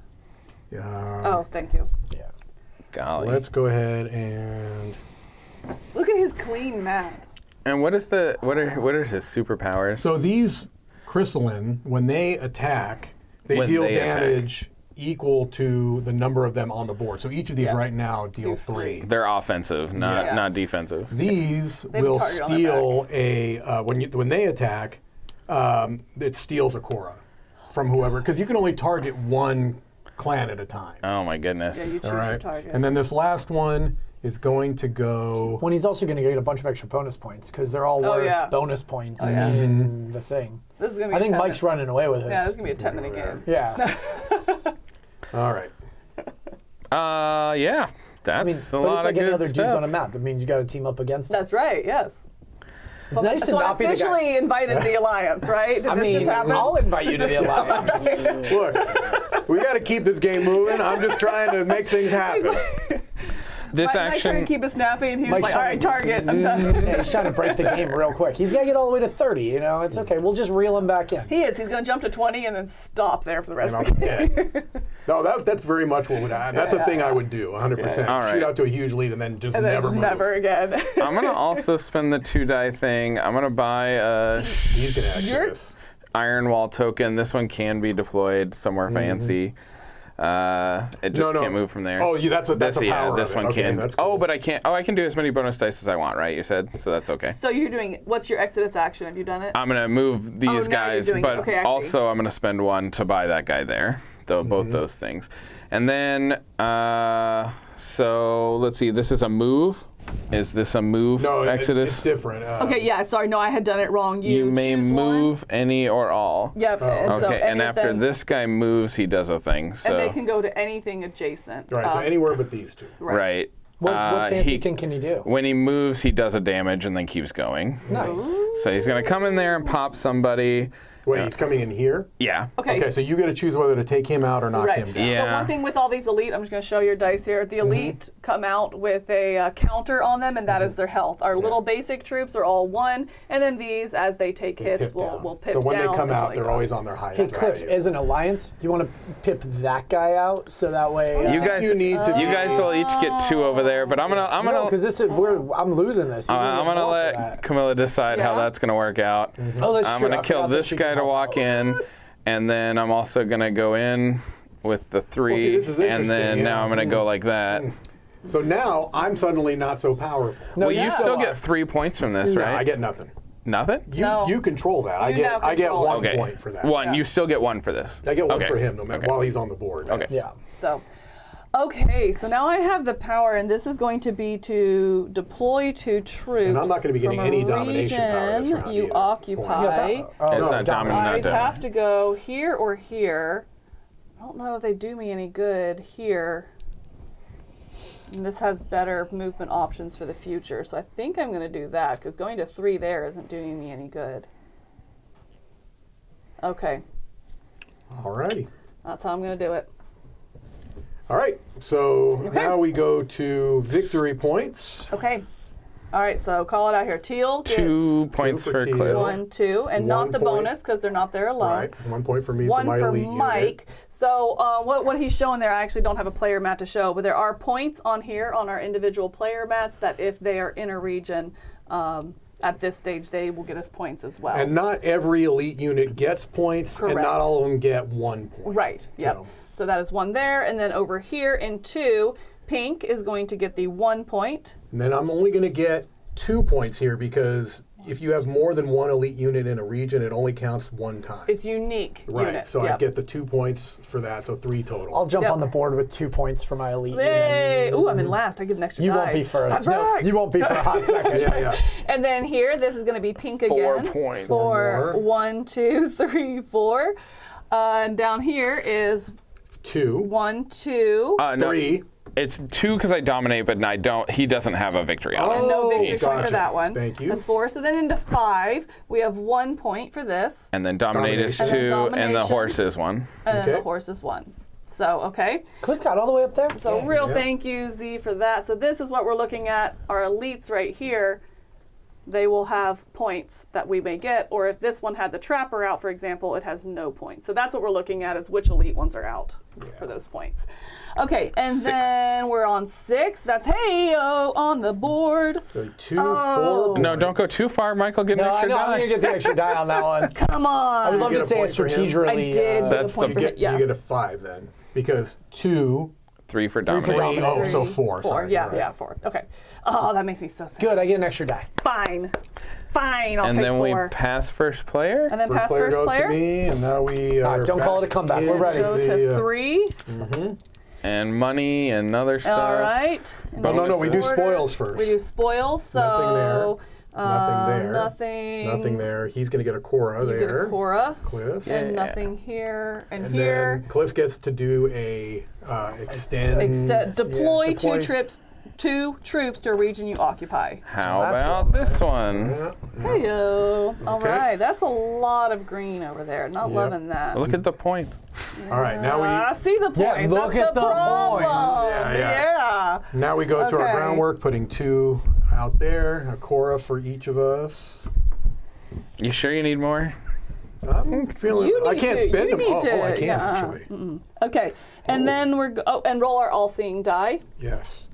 Yeah. Oh, thank you. Golly. Let's go ahead and. Look at his clean map. And what are his superpowers? So these Chrysalin, when they attack, they When deal they attack. damage equal to the number of them on the board. So each of these right now deal 3. They're offensive, not Yes. not defensive. These have a will target on their steal when they attack, it steals a Cora from whoever, because you can only target one clan at a time. Oh my goodness. Yeah, you choose All your right. target. And then this last one is going to go. When he's also going to get a bunch of extra bonus points because they're all worth yeah. bonus points yeah. in the thing. This is gonna be I a think 10 Mike's running away with this. Yeah, this is gonna be a 10-minute game. Yeah. All right. Yeah. That's I mean, a but lot it's like of any good other stuff. dudes on a map. That means you got to team up against them. That's right. Yes. It's nice to So I not be the guy. officially invited the alliance, right? Did I this mean, just happen? I'll invite you to the alliance. Look, we got to keep this game moving. I'm just trying to make things happen. This Mike couldn't action. keep it snappy, and he was Mike's like, "All right, target, I'm done." Yeah, he's trying to break the game real quick. He's got to get all the way to 30. You know, it's okay. We'll just reel him back in. He is. He's going to jump to 20 and then stop there for the rest of the game. Yeah. No, that's very much what would happen. That's a thing I would do, 100%. All right. Shoot out to a huge lead and then just And then never just move. never again. I'm gonna also spend the 2-die thing. I'm gonna buy a He's going to exit You're- this. Iron Wall token. This one can be deployed somewhere fancy. It just No. can't move from there. Oh, that's a this, power of this it. one Okay, can. that's cool. Oh, but I can't. Oh, I can do as many bonus dice as I want, right? You said so. That's okay. So you're doing, what's your Exodus action? Have you done it? I'm gonna move these now you're guys, doing it. but Okay, I see. also I'm gonna spend 1 to buy that guy there. Though both those things, and then so let's see. This is a move. Is this a move? No, Exodus. it's different. Okay, yeah, sorry, no, I had done it wrong. You may choose one. move any or all. Yep. And so Okay, and after anything- this guy moves, he does a thing. So And they can go to anything adjacent. Right, so anywhere but these two. right. What fancy he- thing can he do? When he moves, he does a damage and then keeps going. Nice. So he's gonna come in there and pop somebody. Wait, he's coming in here? Yeah. Okay. Okay, so you got to choose whether to take him out or knock Right. him down. Yeah. So one thing with all these elite, I'm just going to show your dice here. The elite come out with a counter on them, and that is their health. Our little basic troops are all 1, and then these, as they take hits, Pip will down. pip so when down. they come until out, they they're go. always on their highest Hey, Cliff, value. as an alliance, do you want to pip that guy out so that way? You guys, you need to you guys will each get 2 over there, but I'm gonna, No, because this is I'm losing this. He's I'm get gonna more for let that. Camilla decide how Yeah? that's gonna work out. Oh, that's I'm true. gonna I kill forgot that this she guy can to help walk out. in, and then I'm also gonna go in with the 3, see, this is and then interesting, now yeah. I'm gonna go like that. So now I'm suddenly not so powerful. No, Well, you yeah. still So get 3 points from this, No, right? I get nothing. Nothing. No. You control that. You now I get control 1 it. Okay. point for that. 1. You still get 1 for this. I get 1 Okay. for him no matter Okay. while he's on the board. Okay. Yeah. So, okay, so now I have the power, and this is going to be to deploy 2 troops. And I'm not gonna be getting from any a domination power this region round you either. occupy. It's not dominant, I'd not have to go here or here. I don't know if they do me any good here. And this has better movement options for the future, so I think I'm going to do that, because going to 3 there isn't doing me any good. Okay, Alrighty. that's how I'm going to do it. All right. So now we go to victory points. Okay. All right, so call it out here. Teal gets 2 points for for Teal. Cliff. 1, 2, and 1 not the point. bonus because they're not there alone. Right. 1 point for me for 1 my for elite Mike. unit. So what he's showing there, I actually don't have a player mat to show, but there are points on here on our individual player mats that if they are in a region at this stage, they will get us points as well. And not every elite unit gets points, and Correct. not all of them get 1 point. Right, yep. So- So that is 1 there, and then over here in 2, Pink is going to get the 1 point. And then I'm only going to get 2 points here because if you have more than one elite unit in a region, it only counts one time. It's unique right. units. So I yep. get the 2 points for that, so 3 total. I'll jump Yep. on the board with 2 points for my elite unit. Yay! Ooh, I'm in last. I get an extra You die. won't be for That's no, right. you won't be for a hot second. yeah. And then here, this is going to be pink 4 again. points. For More. 1, 2, 3, 4. And down here is 2. 1, 2. No, 3. it's 2 because I dominate, but I don't. He doesn't have a victory on it. And no victory point gotcha. for that one. Thank you. That's 4. So then into 5, we have 1 point for this. And then dominate is Domination. 2, And then and the domination. horse is 1. And then Okay. the horse is 1. So, okay. Cliff got all the way up there. So Dang. real Yeah. thank you, Z, for that. So this is what we're looking at. Our elites right here, they will have points that we may get. Or if this one had the trapper out, for example, it has no points. So that's what we're looking at, is which elite ones are out for those points. Okay, and 6. then we're on 6. That's hey-o on the board. So 2, Oh. 4. No, don't go too far, Michael. Get an No, I extra know. I'm die. gonna get the extra die on that one. Come on. I would love You to get a say point it's for him? strategically. I did. That's the point the- for You hit, yeah. get a 5 then, because 2, 3 for 3 dominate. for dominate. 3, oh, so 3, 4. 4, Sorry, yeah, right. yeah, 4. Okay. Oh, that makes me so sad. Good. I get an extra die. Fine. Fine, I'll And take then 4. we pass first player. And then First pass player first goes player. to me, and now we are don't call back it a comeback. We're into ready. Go the, to 3. And money and other stuff. All right. And No, then we do order. spoils first. We do spoils, so Nothing there. Nothing there. nothing. Nothing there. He's going to get a Cora You there. get a Cora. Cliff. And nothing here and, And here. then Cliff gets to do a extend. Deploy deploy. two troops to a region you occupy. How that's about this one? Heyo. All Okay. right, that's a lot of green over there. Not Yep. loving that. Look at the points. All right, now I see the points. Yeah, look That's at the problem. points. Yeah. now we go to our Okay. groundwork, putting 2 out there, a Cora for each of us. You sure you need more? I'm feeling. You I need can't to- spend you them. need Oh, I to- can yeah. actually. Okay, and then we're and roll our all-seeing die. Yes.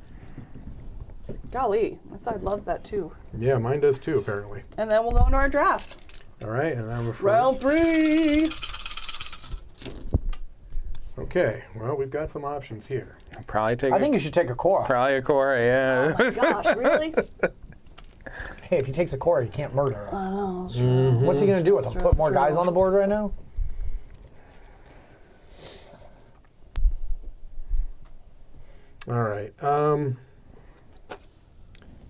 Golly, my side loves that too. Yeah, mine does too, apparently. And then we'll go into our draft. All right, and I'm afraid. Round 3. Okay, well, we've got some options here. Probably take. I think you should take a Cora. probably a core. Yeah. Oh my gosh, really? Hey, if he takes a Cora, he can't murder us. I know. What's he gonna do with him? Put more guys on the board right now? All right.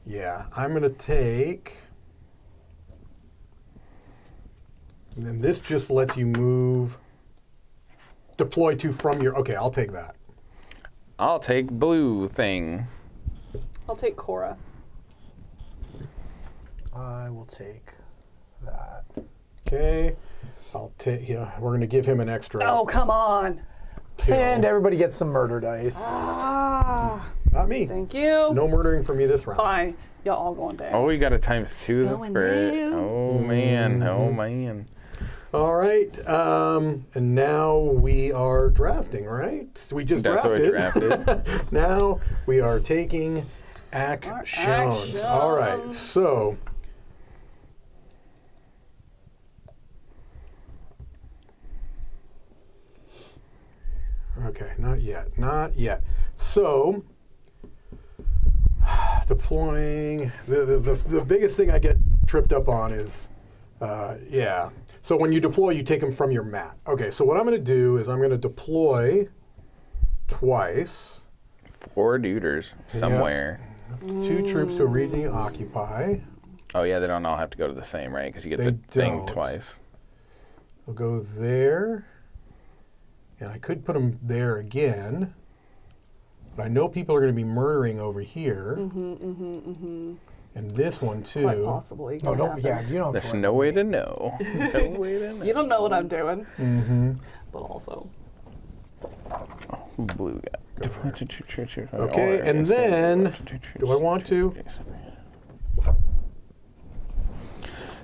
Yeah, I'm gonna take. And then this just lets you move. Deploy 2 from your. Okay, I'll take that. I'll take blue thing. I'll take Cora. I will take that. Okay. I'll take. Yeah, we're gonna give him an extra. Oh, come on. kill. And everybody gets some murder dice. Ah, Not me. thank you. No murdering for me this round. Fine. Y'all all going down. Oh, we got a ×2 the Going threat. down. Oh man. Oh man. All right. And now we are drafting, right? We just That's what we drafted. drafted. Now we are taking actions. All right. actions. So. Okay, not yet. Not yet. So, deploying. The biggest thing I get tripped up on is, yeah. So when you deploy, you take them from your mat. Okay, so what I'm going to do is I'm going to deploy twice. 4 duders somewhere. 2 troops to a region you occupy. Oh yeah, they don't all have to go to the same, right? Because you get They the thing don't. twice. We'll go there. And I could put them there again. But I know people are going to be murdering over here. And this one too. Quite possibly. Oh, gonna don't. happen. Yeah, you don't. have to There's worry. no way to know. No way to know. You don't know what I'm doing. But also. Blue guy. Okay, and then, do I want to?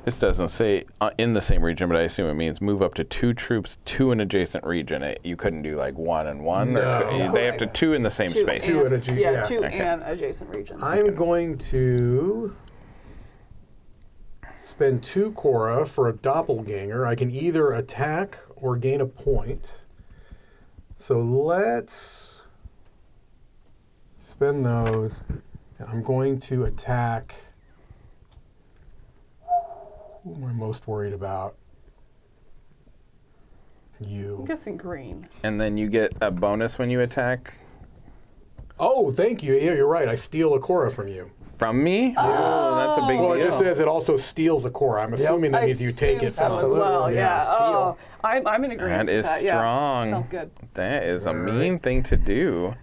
This doesn't say in the same region, but I assume it means move up to 2 troops to an adjacent region. You couldn't do like 1 and 1. No. They have to 2 in the same space. Two in a G, yeah. 2 Okay. and adjacent region. I'm going to spend 2 Cora for a doppelganger. I can either attack or gain a point. So let's spend those. I'm going to attack Who am I most worried about? You. I'm guessing green. And then you get a bonus when you attack Oh, thank you. Yeah, you're right. I steal a Cora from you. from me. Oh, that's a big Well, deal. it just says it also steals a Cora. I'm assuming that I means you take it. assume so from as well. Yeah. Steal. Oh, I'm in agreement That with is that. Yeah. strong. Sounds good. That is a mean thing to do.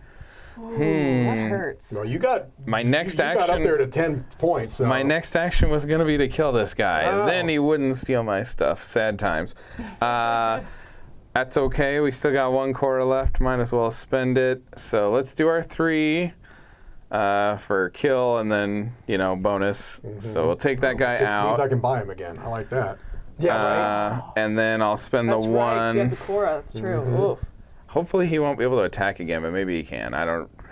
That hurts. Well, you got My next you got up action. there to 10 points. So. My next action was going to be to kill this guy. Oh. Then he wouldn't steal my stuff. Sad times. That's okay. We still got 1 Cora left. Might as well spend it. So let's do our 3 for kill and then, bonus. So we'll take that guy Just means I out. can buy him again. I like that. Yeah, right. And then I'll spend That's the right. You 1. have the Cora. That's true. Oof. Hopefully he won't be able to attack again, but maybe he can.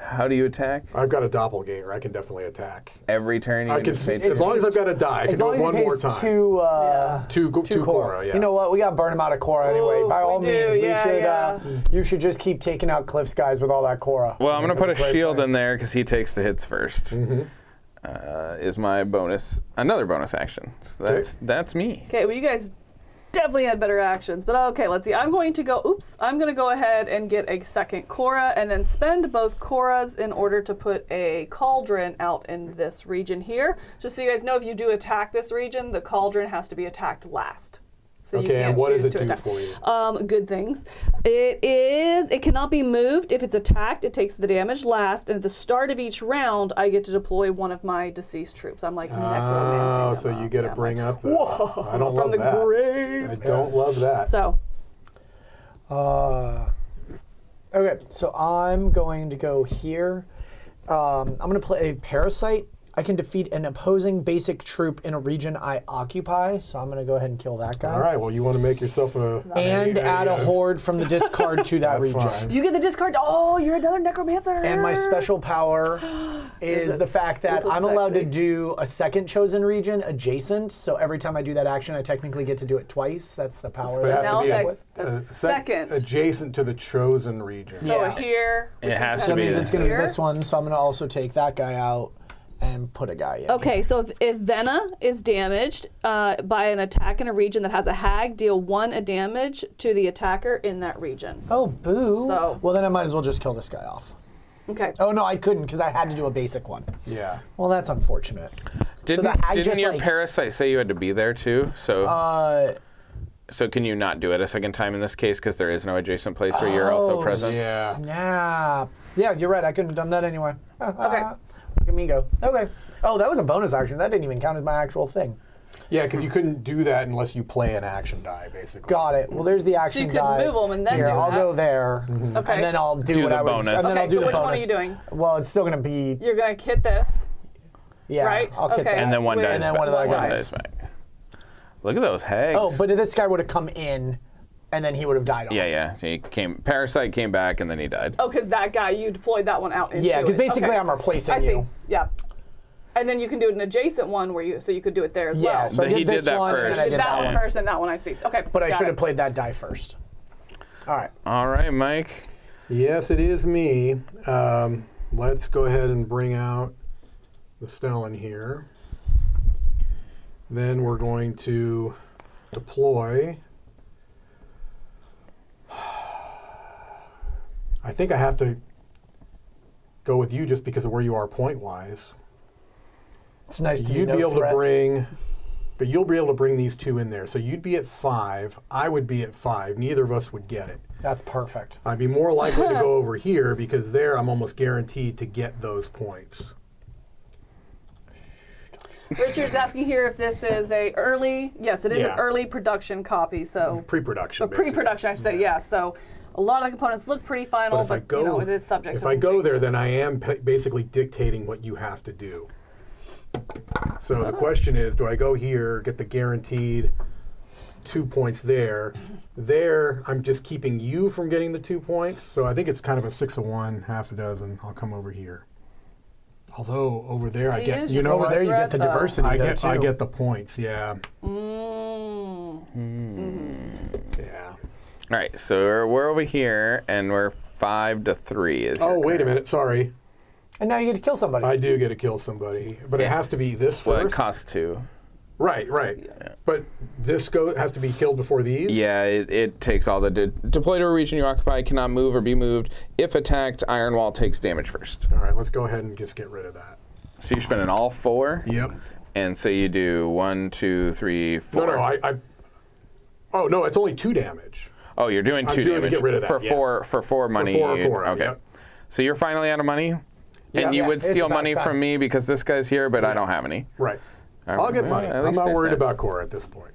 How do you attack? I've got a doppelganger. I can definitely attack. Every turn you I can can just pay as long as I've got a die. I can As do long it as one he more pays time. two Two Cora. Yeah. You know what? We got to burn him out of Cora anyway. Ooh, By all we do, means, yeah, we should. yeah. You should just keep taking out Cliff's guys with all that Cora. Well, I'm going to put a Great shield plan. in there because he takes the hits first. Is my bonus. Another bonus action. So that's me. Okay, well, you guys definitely had better actions. But okay, let's see. I'm going to go ahead and get a second Cora and then spend both Coras in order to put a cauldron out in this region here. Just so you guys know, if you do attack this region, the cauldron has to be attacked last. So you Okay, can't and what does choose it to do attack. for you? Good things. It cannot be moved. If it's attacked, it takes the damage last. And at the start of each round, I get to deploy one of my deceased troops. I'm like necromancing. Oh, so them you up. get to Yeah, bring up the. Whoa, I don't from love the that. grave. I don't love that. So, Okay, so I'm going to go here. I'm going to play a Parasite. I can defeat an opposing basic troop in a region I occupy, so I'm going to go ahead and kill that guy. All right. Well, you want to make yourself a. And add a horde from the discard to that region. fine. you get the discard. Oh, you're another necromancer. And my special power is the fact that super I'm allowed to sexy. do a second chosen region adjacent. So every time I do that action, I technically get to do it twice. That's the power. But it has Now to be that's second. adjacent to the chosen region. So Yeah. here. It has So to that be. means it's going to be Here? this one. So I'm going to also take that guy out and put a guy in. Okay, so if Vena is damaged by an attack in a region that has a hag, deal 1 damage to the attacker in that region. Oh, boo. So- Well, then I might as well just kill this guy off. Okay. Oh, no, I couldn't because I had to do a basic one. Yeah. Well, that's unfortunate. Didn't, the hag didn't just, your like- parasite say you had to be there too? So can you not do it a second time in this case because there is no adjacent place where you're also present? Yeah. Snap. Yeah, you're right. I couldn't have done that anyway. Okay. Look at me go. Okay. Oh, that was a bonus action. That didn't even count as my actual thing. Yeah, because you couldn't do that unless you play an action die, basically. Got it. Well, there's the action could die. move 'em and then Here, do I'll that. go there. Okay. And then I'll do what the I was. bonus. And then Okay, I'll do so the which bonus. one are you doing? Well, it's still going to be. You're going to hit this. Yeah. right? I'll hit Okay. that. And then one With- dies And then back. one of the One guys. dies back. Look at those hags. Oh, but this guy would have come in, and then he would have died off. Yeah. So Parasite came back and then he died. Oh, because that guy, you deployed that one out into Yeah, because it. basically Okay. I'm replacing I see. you. Yeah. And then you can do an adjacent one where you could do it there as Yeah, well. so I But he did this did that one, and first. then I did did that that one one. first and that one I see. Okay. But I got should it. have played that die first. All right. All right, Mike. Yes, it is me. Let's go ahead and bring out the Stellan here. Then we're going to deploy. I think I have to go with you just because of where you are point-wise. It's nice to You'd be be no able threat. to bring, but you'll be able to bring these two in there. So you'd be at 5. I would be at 5. Neither of us would get it. That's perfect. I'd be more likely to go over here because there I'm almost guaranteed to get those points. Richard's asking here if this is a early. Yes, it is Yeah. an early production copy. So Pre-production. or pre-production, I should say. Yeah. So a lot of the components look pretty final, But if I go, it is subject. if to I some go there, changes. then I am basically dictating what you have to do. So the question is, do I go here, get the guaranteed 2 points there? There, I'm just keeping you from getting the 2 points. So I think it's kind of a 6 of 1, half a dozen. I'll come over here. Although over there, I He get, is you your know Over what? there, you threat, get the though. diversity. I there, get too. the points. Yeah. Yeah. All right, so we're over here, and we're 5 to 3. Is Oh, your wait a current. minute. Sorry. And now you get to kill somebody. I do get to kill somebody, but it has to be this Well, it first. costs 2. Right. But this has to be killed before these? Yeah, it takes all the deploy to a region you occupy, cannot move or be moved. If attacked, Iron Wall takes damage first. All right, let's go ahead and just get rid of that. So you're spending all 4? Yep. And so you do 1, 2, 3, 4. No, oh, no, it's only 2 damage. Oh, you're doing 2 I'm doing damage to get rid of that, for yeah. four money. For 4, okay. yep. So you're finally out of money? And you would it's steal about money time. from me because this guy's here, but I don't have any. Right. All right, I'll get well, money. at I'm least not there's worried that. about Cora at this point.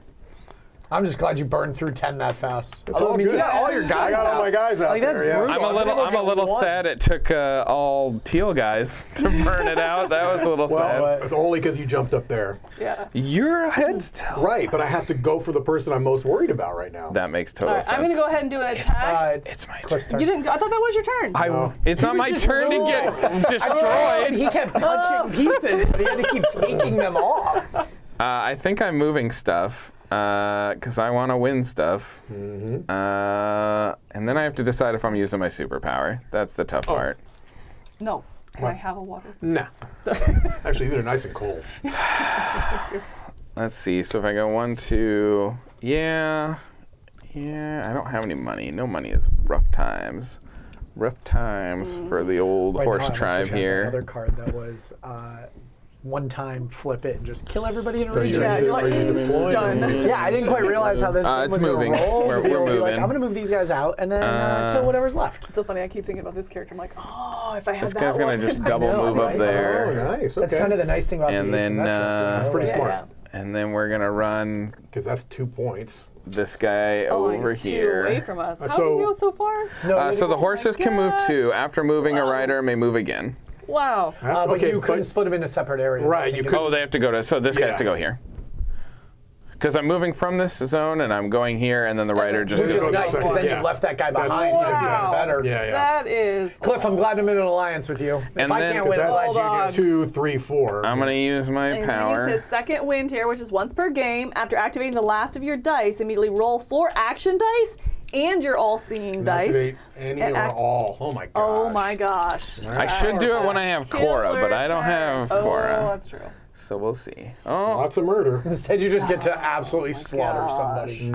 I'm just glad you burned through 10 that fast. It's all you good. got all your guys I got all out. my guys out Like, that's there, yeah. brutal. I'm a little sad it took all teal guys to burn it out. That was a little sad. Well, it's only because you jumped up there. Yeah. You're ahead still. Right, but I have to go for the person I'm most worried about right now. That makes total All right, sense. I'm going to go ahead and do an attack. It's my Cliff's turn. You didn't go. I thought that was your turn. It's not my turn to get destroyed. He kept touching pieces, but he had to keep taking them off. I think I'm moving stuff because I want to win stuff. Mm-hmm. And then I have to decide if I'm using my superpower. That's the tough part. No. Can I have a water? Nah. Actually, these are nice and cold. Let's see. So if I go 1, 2, yeah, I don't have any money. No money is rough times. Rough times for the old horse tribe here. Another card that was one time flip it and just kill everybody in a So region. are you deploying? done. Yeah, I didn't quite realize how this It's was moving. going to roll. We're to be able to be like, moving. I'm going to move these guys out and then kill whatever's left. It's so funny. I keep thinking about this character. I'm like, oh, if I had This that guy's one. going to just double know, move up right? there. Oh, nice. Okay. That's kind of the nice thing about And the then, asymmetric. That's pretty Yeah, smart. yeah. And then we're going to run Because that's 2 points. this guy Oh, over he's 2 here. away from us. How So- did he go so far? No, So the horses can move gosh. 2. After moving, a rider may move again. Wow. That's- but okay, you couldn't split them into separate areas. Right, I think you it- could- Oh, they have to go to. So this guy has Yeah. to go here. Because I'm moving from this zone and I'm going here, and then the rider just Which Which goes is to nice second, because then yeah. you left that guy That's- behind. That's Wow. even better. Yeah, yeah. That is. Cliff, I'm glad I'm in an alliance with you. If And I then- can't win, I'm glad Hold you on. 2, 3, 4. I'm going to use my And he's going to power. use his second wind here, which is once per game. After activating the last of your dice, immediately roll 4 action dice and your all-seeing dice. Activate any And or act- all. Oh my gosh. Oh my gosh. I should do it when I have Cora, but I don't have Oh, Cora. that's true. So we'll see. Oh, Lots of murder. Instead, you just get to absolutely slaughter somebody.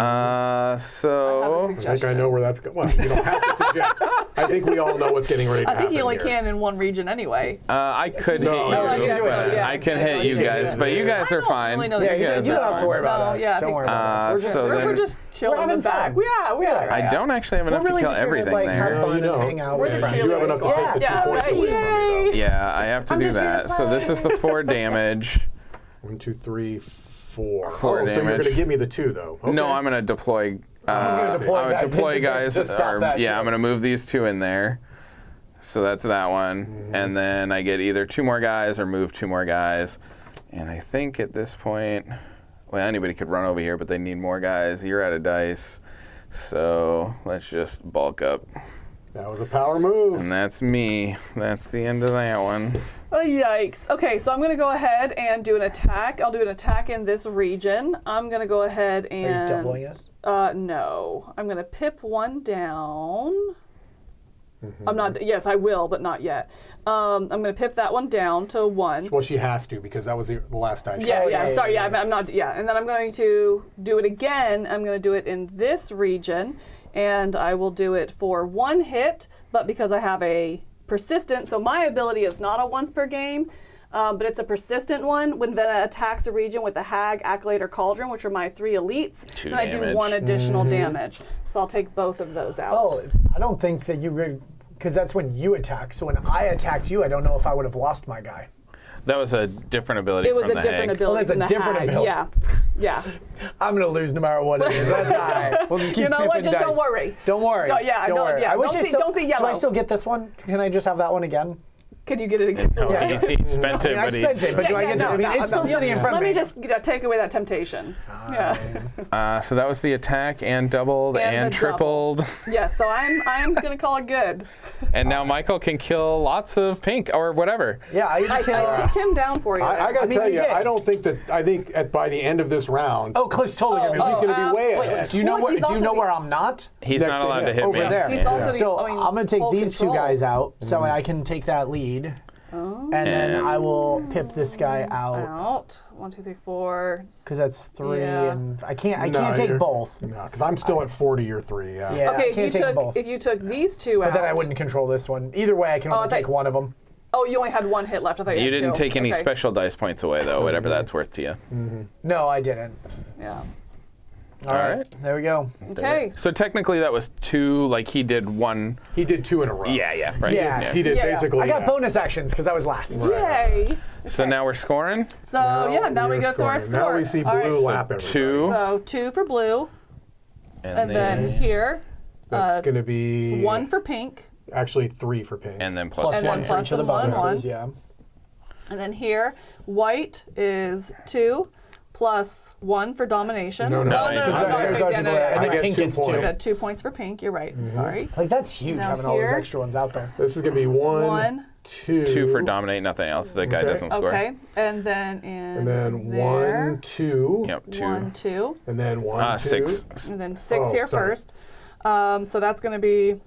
so I think I know where that's going. Well, you don't have to suggest. I think we all know what's getting ready to I happen think you only here. can in one region anyway. I could No, hit you, no, I guess but so, yeah, I it's can hit you different. guys, but you guys I are don't fine. really know Yeah, that you guys don't are have to fine. worry about No, us. yeah, I Don't think- worry about us. so We're then just chilling in the having back. fun. We are. I don't actually have enough We're really to kill just here to everything like have there. fun You know. and hang out We're with the friends. You do have enough to take the 2 Yeah, points right. away from me, though. Yay. Yeah, I have to do just here to that. So this is the 4 damage. 1, 2, 3, 4. 4 So you're going to damage. give me the 2, though. Okay. No, I'm going to deploy. gonna deploy I would guys deploy into there guys. to stop Or, that, yeah, too. I'm going to move these 2 in there. So that's that one, and then I get either 2 more guys or move 2 more guys. And I think at this point, well, anybody could run over here, but they need more guys. You're out of dice, so let's just bulk up. That was a power move. And that's me. That's the end of that one. Oh, yikes. Okay, so I'm going to go ahead and do an attack. I'll do an attack in this region. I'm going to go ahead Are you and... doubling us? No. I'm going to pip 1 down. I'm not... Yes, I will, but not yet. I'm going to pip that one down to 1. Well, she has to because that was the last time. Yeah, sorry, I'm not... Yeah, and then I'm going to do it again. I'm going to do it in this region, and I will do it for 1 hit, but because I have a persistent, so my ability is not a once per game, but it's a persistent one. When Vena attacks a region with the Hag, Accolade, or Cauldron, which are my 3 elites, 2 then I do damage. 1 additional damage. So I'll take both of those out. Oh, I don't think that you would, because that's when you attack. So when I attacked you, I don't know if I would have lost my guy. That was a different ability it was from a the different Hag. ability. that's a from the different Hag. ability. Yeah, yeah. I'm gonna lose no matter what it is. That's all right. We'll just keep You know what? pipping Just dice. don't worry. Don't worry. Don't- yeah, don't don't- worry. yeah, I wish don't I see- still, don't see Do yellow. I still get this one? Can I just have that one again? Can you get it again? No, Yeah. he spent it, I but he... spent it, but do I get to? I mean, it's still sitting in front of Let me. me just take away that temptation. Yeah. So that was the attack and doubled And and the double. tripled. Yeah, so I'm gonna call it good. And now Michael can kill lots of pink or whatever. Yeah, I I ticked him down for you. I got to mean, tell you you, did. I don't think that. I think by the end of this round, Oh, Cliff's totally gonna be. he's going to be way absolutely. ahead. Do you know Well, where? he's Do you also know the- where I'm not? He's Next not to allowed him. to hit Over me. there. He's also the- So I mean, I'm gonna take full these 2 control. guys out, so I can take that lead, And then I will pip this guy out. 1, 2, 3, 4. Because that's 3, Yeah. and I can't take both. No, because I'm still at 40 or 3. Yeah. Yeah, Okay, I can't take both. if you took these two out. But then I wouldn't control this one. Either way, I can only take one of them. Oh, you only had 1 hit left. I thought you You had didn't 2. take any Okay. special dice points away, though, whatever that's worth to you. No, I didn't. Yeah. All right. There we go. Okay. So technically that was 2, like he did 1. He did 2 in a row. Yeah, right. Yeah. He did basically. I got bonus actions because I was last. Yay. So now we're scoring. So now we go through our score. Now we see All blue right. lap everybody. 2. So 2 for blue, and then here That's going to be 1 for pink, actually 3 for pink. And then Plus plus and 1. then for plus each of the 1, 1. bonuses, yeah. And then here white is 2 plus 1 for domination. No, no, Oh, because no, there's okay, other yeah, people no, there. yeah, I think yeah. pink get gets 2 2. You got 2 points for pink. You're right. Sorry. Like, that's huge Now having all those here. extra ones out there. This is going to be 1, 1. 2. 2 for dominate, nothing else. The guy Okay. doesn't score. Okay. And then in And then there, 1, 2. Yep, 2. 1, 2. And then 1, 2. 6. And then 6 Oh, here sorry. first. So that's going to be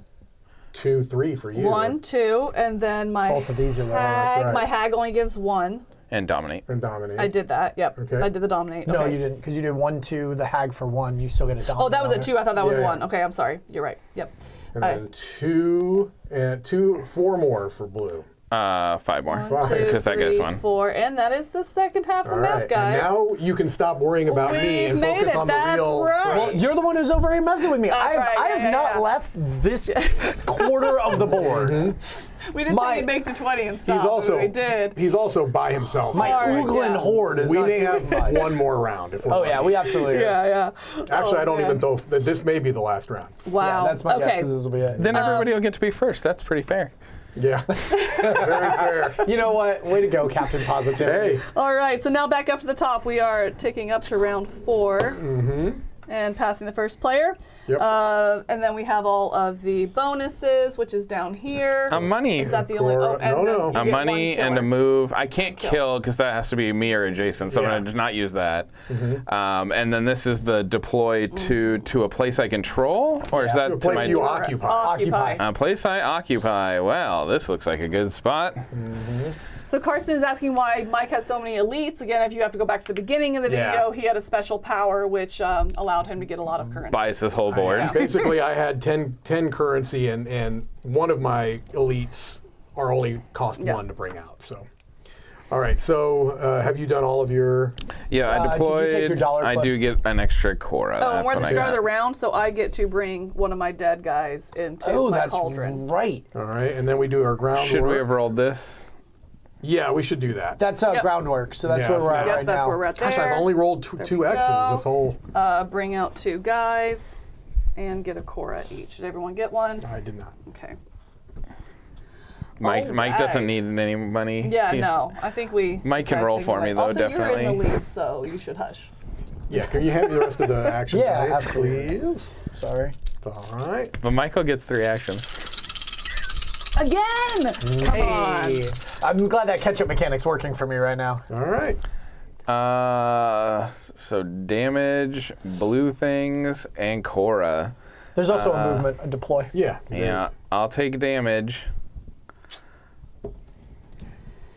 2, 3 for you. 1, 2, and then my Both of these are low. hag. right. My hag only gives 1. And dominate. And dominate. I did that. Yep. Okay. I did the dominate. No, okay. you didn't, because you did 1, 2, the hag for 1. You still get a dominant. Oh, that was on a it. 2. I thought that was Yeah, 1. yeah. Okay, I'm sorry. You're right. Yep. And then 2 and 4 more for blue. 5 more. 1, 2, Because that gets 3, 1. 4, and that is the second half of All the map, right. guys. And now you can stop worrying about me We and made focus it, on the that's real. right. Well, you're the one who's over here messing with me. That's right, I have yeah, not yeah. left this quarter of the board. we didn't my- say you'd make to 20 and stop. He's also but we did. He's also by himself. My Sorry, Uglin yeah. horde is we not may doing have much. one more round if we're Oh, yeah, lucky. we absolutely are. Yeah. Actually, Oh, I don't man. even know if this may be the last round. Wow. Yeah, that's my okay. guess. This will be it. Then everybody will get to be first. That's pretty fair. Yeah. Very fair. You know what? Way to go, Captain Positivity. Hey. All right, so now back up to the top. We are ticking up to round 4 and passing the first player. Yep. And then we have all of the bonuses, which is down here. A money. Is that the only? Cora- Oh, and no, then no. you A get money one and a killer. move. I can't kill because that has to be me or adjacent, so I'm Yeah. going to not use that. And then this is the deploy to a place I control? Or is that The to place my... you occupy. Occupy. A place I occupy. Well, this looks like a good spot. So Karsten is asking why Mike has so many elites. Again, if you have to go back to the beginning of the Yeah. video, he had a special power which allowed him to get a lot of currency. Buys this whole board. Basically, I had 10 currency, and one of my elites are only cost 1 to bring out. So, all right. So, have you done all of your? Yeah, I did you deployed. take your dollar I clip? do get an extra Cora. Oh, and That's we're at what the I start of got. the round, so I get to bring one of my dead guys into Oh, my that's cauldron. right. All right, and then we do our groundwork. Should we have rolled this? Yeah, we should do that. That's Yep. groundwork, so that's Yeah, where so we're at now- right That's now. where we're at there. Gosh, I've only rolled two we X's go. this whole. Bring out 2 guys and get a Cora each. Did everyone get one? I did not. Okay. Mike doesn't Alright. need any money. Yeah, He's- no. I think we. Mike can start roll taking for me, away. though, Also, you're in definitely. the lead, so you should hush. Yeah, can you hand me the rest of the action Yeah, dice, absolutely. please? Sorry. It's all right. But Michael gets 3 actions. Again! Come on. Hey, I'm glad that catch-up mechanic's working for me right now. All right. So damage, blue things, and Cora. There's also a movement, a deploy. Yeah. Yeah, I'll take damage.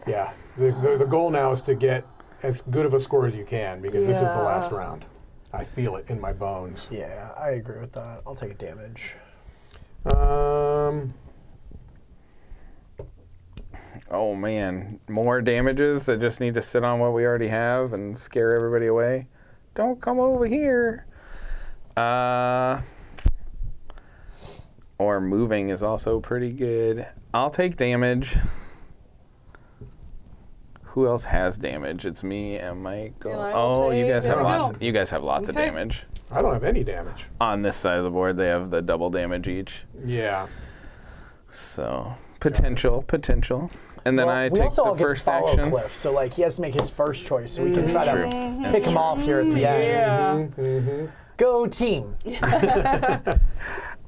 Yeah. The goal now is to get as good of a score as you can because this is the last round. I feel it in my bones. Yeah, I agree with that. I'll take a damage. Oh man, more damages that just need to sit on what we already have and scare everybody away. Don't come over here. Or moving is also pretty good. I'll take damage. Who else has damage? It's me and Michael. And I will Oh, you take- guys there have we lots. go. You guys have lots of Okay. damage. I don't have any damage. On this side of the board, they have the double damage each. Yeah. So potential. And then Well, I we take also all the get to first follow action. Cliff, so like he has to make his first choice, so we can try True. to pick him off here at the end. Yeah. Go team!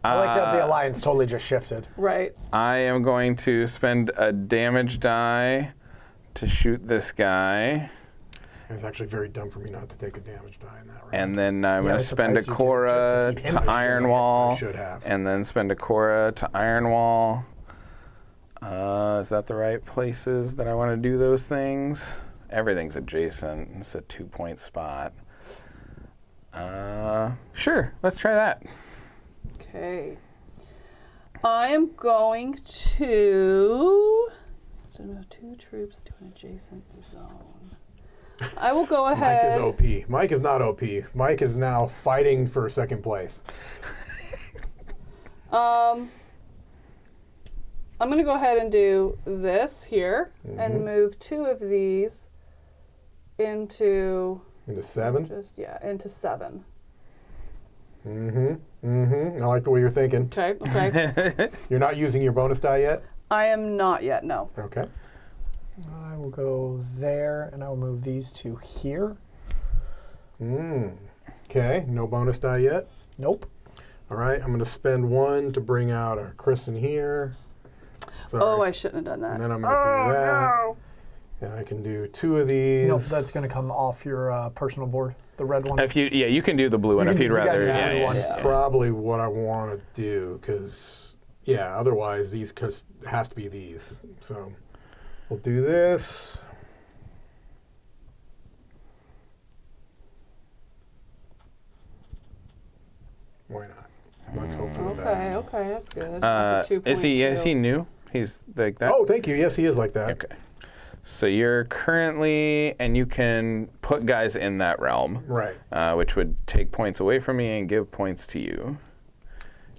I like that the alliance totally just shifted. Right. I am going to spend a damage die to shoot this guy, It's actually very dumb for me not to take a damage die in that round. and then I'm going I to spend a suppose you did it Cora just to keep him to from Iron doing it. Wall, I should have. and then spend a Cora to Iron Wall. Is that the right places that I want to do those things? Everything's adjacent. It's a 2-point spot. Sure, let's try that. Okay. I am going to move 2 troops to an adjacent zone. I will go ahead. Mike is OP. Mike is not OP. Mike is now fighting for second place. I'm going to go ahead and do this here and move 2 of these into 7? Into 7. I like the way you're thinking. Okay. You're not using your bonus die yet? I am not yet, no. Okay. I will go there, and I will move these 2 here. Okay, no bonus die yet? Nope. All right, I'm going to spend 1 to bring out a Chris in here. Sorry. Oh, I shouldn't have done that. And then I'm going to do that. No. And I can do 2 of these. Nope, that's going to come off your personal board, the red one. If you can do the blue one if you'd rather. That's probably what I want to do, because, otherwise these has to be these. So we'll do this. Why not? Let's hope for the best. Okay, that's good. That's a 2.2. Is he new? He's like that? Oh, thank you. Yes, he is like that. Okay. So you're currently, and you can put guys in that realm. Right. Which would take points away from me and give points to you.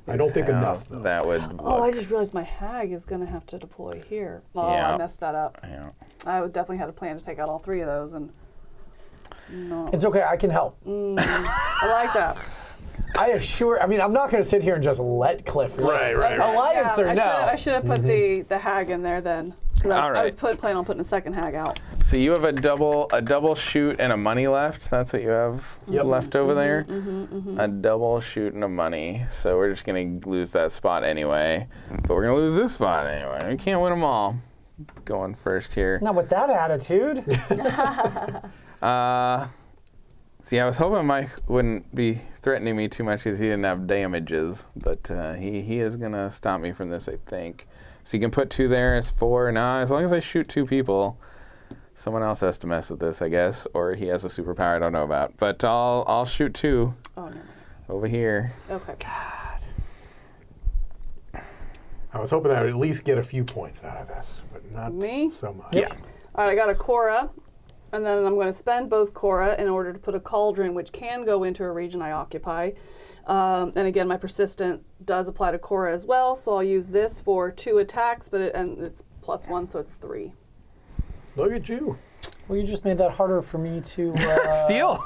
I don't think enough, though. That would Oh, I just realized my hag is going to have to deploy here. Oh, I messed that up. Yeah. I would definitely had a plan to take out all 3 of those, and no. It's okay, I can help. I like that. I'm not going to sit here and just let Cliff win. Right. Alliance or no? I should have put the hag in there then. I was planning on putting a second hag out. So you have a double shoot and a money left. That's what you have left over there. A double shoot and a money. So we're just gonna lose that spot anyway. But we're gonna lose this spot anyway. We can't win them all. Going first here. Not with that attitude. See, I was hoping Mike wouldn't be threatening me too much because he didn't have damages, but he is gonna stop me from this, I think. So you can put 2 there as 4. Now, as long as I shoot 2 people, someone else has to mess with this, I guess, or he has a superpower I don't know about. But I'll shoot 2 over here. Okay. I was hoping I would at least get a few points out of this, but not so much. Yeah. All right, I got a Cora, and then I'm going to spend both Cora in order to put a Cauldron, which can go into a region I occupy. And again, my Persistent does apply to Cora as well, so I'll use this for 2 attacks, but it's +1, so it's 3. Look at you. Well, you just made that harder for me to Steal.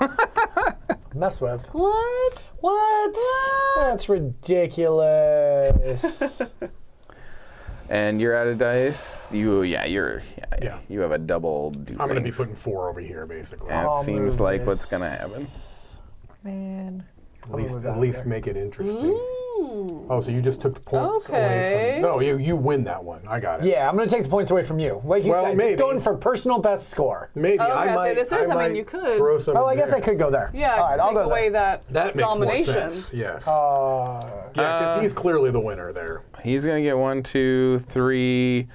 mess with. What? That's ridiculous. And you're out of dice. You have a double. I'm going to be putting 4 over here, basically. That seems like what's going to happen. Man. At least make it interesting. Oh, so you just took the points away from... No, you win that one. I got it. Yeah, I'm going to take the points away from you. Like you said, just going for personal best score. Maybe. You could. Throw some I guess I could go there. Yeah, all right, I'll go away there. That makes domination. more sense, yes. Yeah, because he's clearly the winner there. He's going to get 1, 2, 3,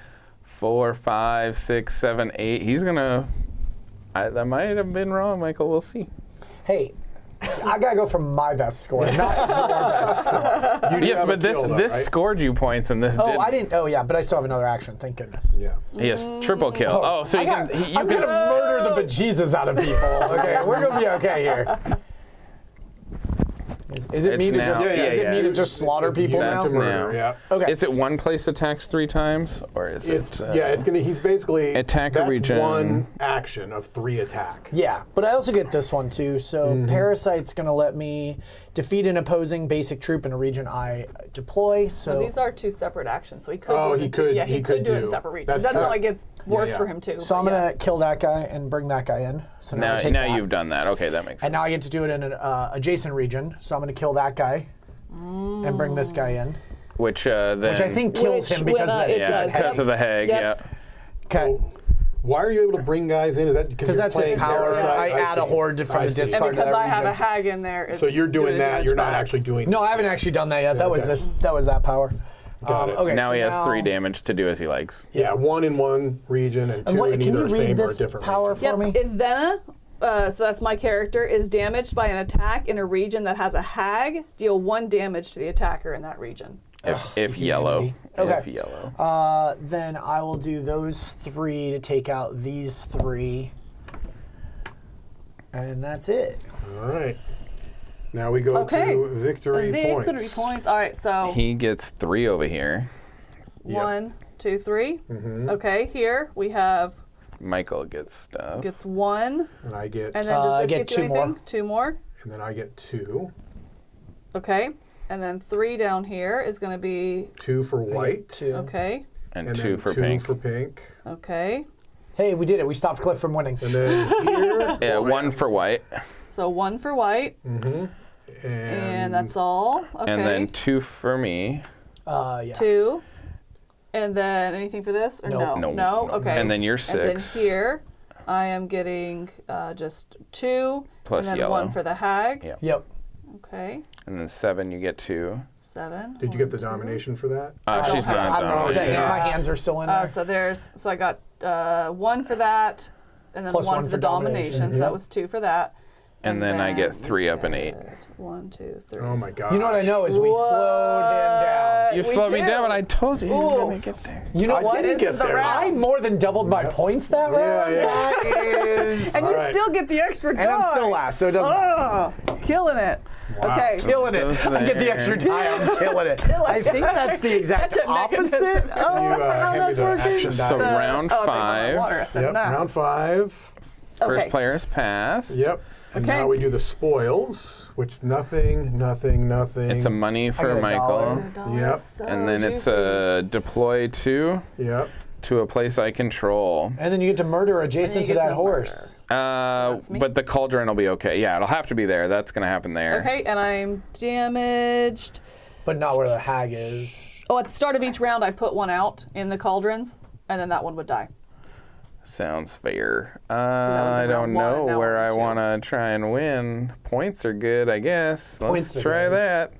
4, 5, 6, 7, 8. He's going to... That might have been wrong, Michael. We'll see. Hey, I gotta go for my best score, not your best score. Yes, but this scored you points, and this didn't. I didn't. Oh, yeah, but I still have another action. Thank goodness. Yeah. Yes, triple kill. So I'm gonna murder the bejesus out of people. Okay, we're gonna be okay here. Is it me to just? Is it me to just slaughter people now? Murder, yeah. Okay. Is it one place attacks 3 times, or is it? It's gonna. He's basically attack a region. One action of 3 attack. Yeah, but I also get this one too. So Parasite's gonna let me defeat an opposing basic troop in a region I deploy. So these are 2 separate actions, so he could. Oh, he could. Yeah, he could do it in separate regions. That's not like it works for him too. So I'm gonna kill that guy and bring that guy in. So now you've done that. Okay, that makes sense. And now I get to do it in an adjacent region. So I'm gonna kill that guy and bring this guy in. Which I think kills him because of the hag. Yeah. Okay. Why are you able to bring guys in? Is that because that's his power? I add a horde from the discard. And because I have a hag in there. So you're doing that. You're not actually doing. No, I haven't actually done that yet. That was that power. Got it. Okay, now so he has 3 damage to do as he likes. Yeah, 1 in one region and 2 what, in can either you a read same or a this different power region. for me? If Vena, so that's my character, is damaged by an attack in a region that has a hag, deal 1 damage to the attacker in that region. If yellow. Okay. If yellow. Then I will do those 3 to take out these 3. And that's it. All right. Now we go to victory points. Points. All right, so He gets 3 over here. 1, 2, 3. Okay, here we have Michael gets stuff. gets 1, And I get, and then does this get get you 2 more. anything? 2 more. and then I get 2. Okay, and then 3 down here is going to be 2 for white. 2. okay. And And 2 then for 2 pink. for pink. Okay, Hey, we did it. We stopped Cliff from winning. And then here. Yeah, 1 for white. so 1 for white, and that's all. Okay, And then 2 for me. Yeah. 2, and then anything for this or Nope. no? No. Okay. And then you're And then 6. here, I am getting just 2, Plus and then yellow. 1 for the hag. Yeah. Yep. Okay, And then 7, you get 2. 7. Did you get the domination for that? She's not I don't know. dominated. Dang it, my hands are still in there. So I got 1 for that, and then Plus 1 one for for the domination. domination. So that Yep. was 2 for that. And then I get 3 up and 8. 1, 2, 3. Oh my god. You know what I know is we slowed him down. You We slowed me do. down, and I told you he's Ooh. going to get there. You know I what? didn't get there. I more than doubled my points that round. yeah. That is. And you Alright. still get the extra die. And I'm still last, so it doesn't matter. Oh, killing it. Okay. Killing it. Goes I get the there. extra die. I'm killing it. I think that's the exact Catch-up opposite mechanism. of You, how hand me that's the working. action die. So round Oh, 5. water. I said Yep, no. round 5. First Okay. player is passed. Yep. And Okay. now we do the spoils, which nothing. It's a money I for got Michael. $1. Yep. So And then it's juicy. a deploy 2 Yep. to a place I control. And then you get to murder adjacent to get that to horse. that's me. But the cauldron will be okay. Yeah, it'll have to be there. That's going to happen there. Okay, and I'm damaged. But not where the hag is. Oh, at the start of each round, I put 1 out in the cauldrons, and then that one would die. Sounds fair. would I be don't round 1, know now where I round 2. want to try and win. Points are good, I guess. Points Let's are try good. that.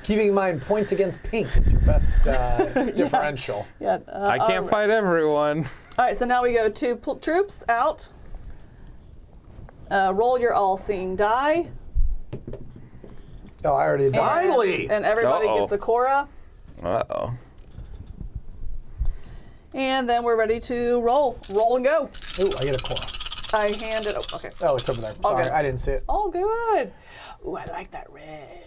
Keeping in mind, points against pink is your best differential. Yeah. I can't fight everyone. All right, so now we go to troops out. Roll your all-seeing die. Oh, I already did. Finally! And everybody Uh-oh. gets a Cora. Uh-oh. And then we're ready to roll. Roll and go. Ooh, I get a Cora. I hand it. Oh, okay. Oh, it's over there. Sorry, Okay. I didn't see it. All good. Ooh, I like that red.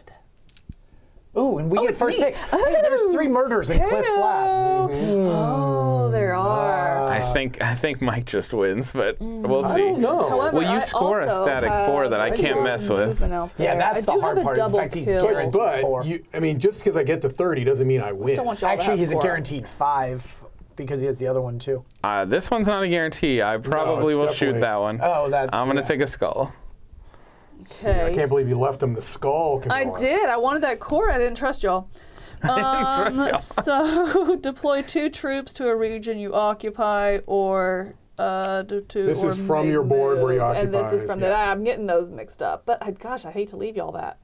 Ooh, and we get it's first me. pick. Hey, there's 3 murders in Cliff's last. Oh, there are. I think Mike just wins, but we'll I see. don't know. However, Well, you I score a also static have 4 that I can't mess with. movement out Yeah, there. that's I the do hard have a part, is the double fact he's kill. guaranteed. But 4. I mean, just because I get to 30 doesn't mean I win. Don't want y'all to Actually, have he's a Cora. guaranteed 5 because he has the other one too. This one's not a guarantee. I probably will shoot definitely- that one. Oh, that's. I'm going to yeah. take a skull. Okay. I can't believe you left him the skull. I did. I wanted that core. I didn't trust y'all. So deploy 2 troops to a region you occupy, or This is from your board where you And this is occupies, from yeah. I'm getting those mixed up. But gosh, I hate to leave y'all that.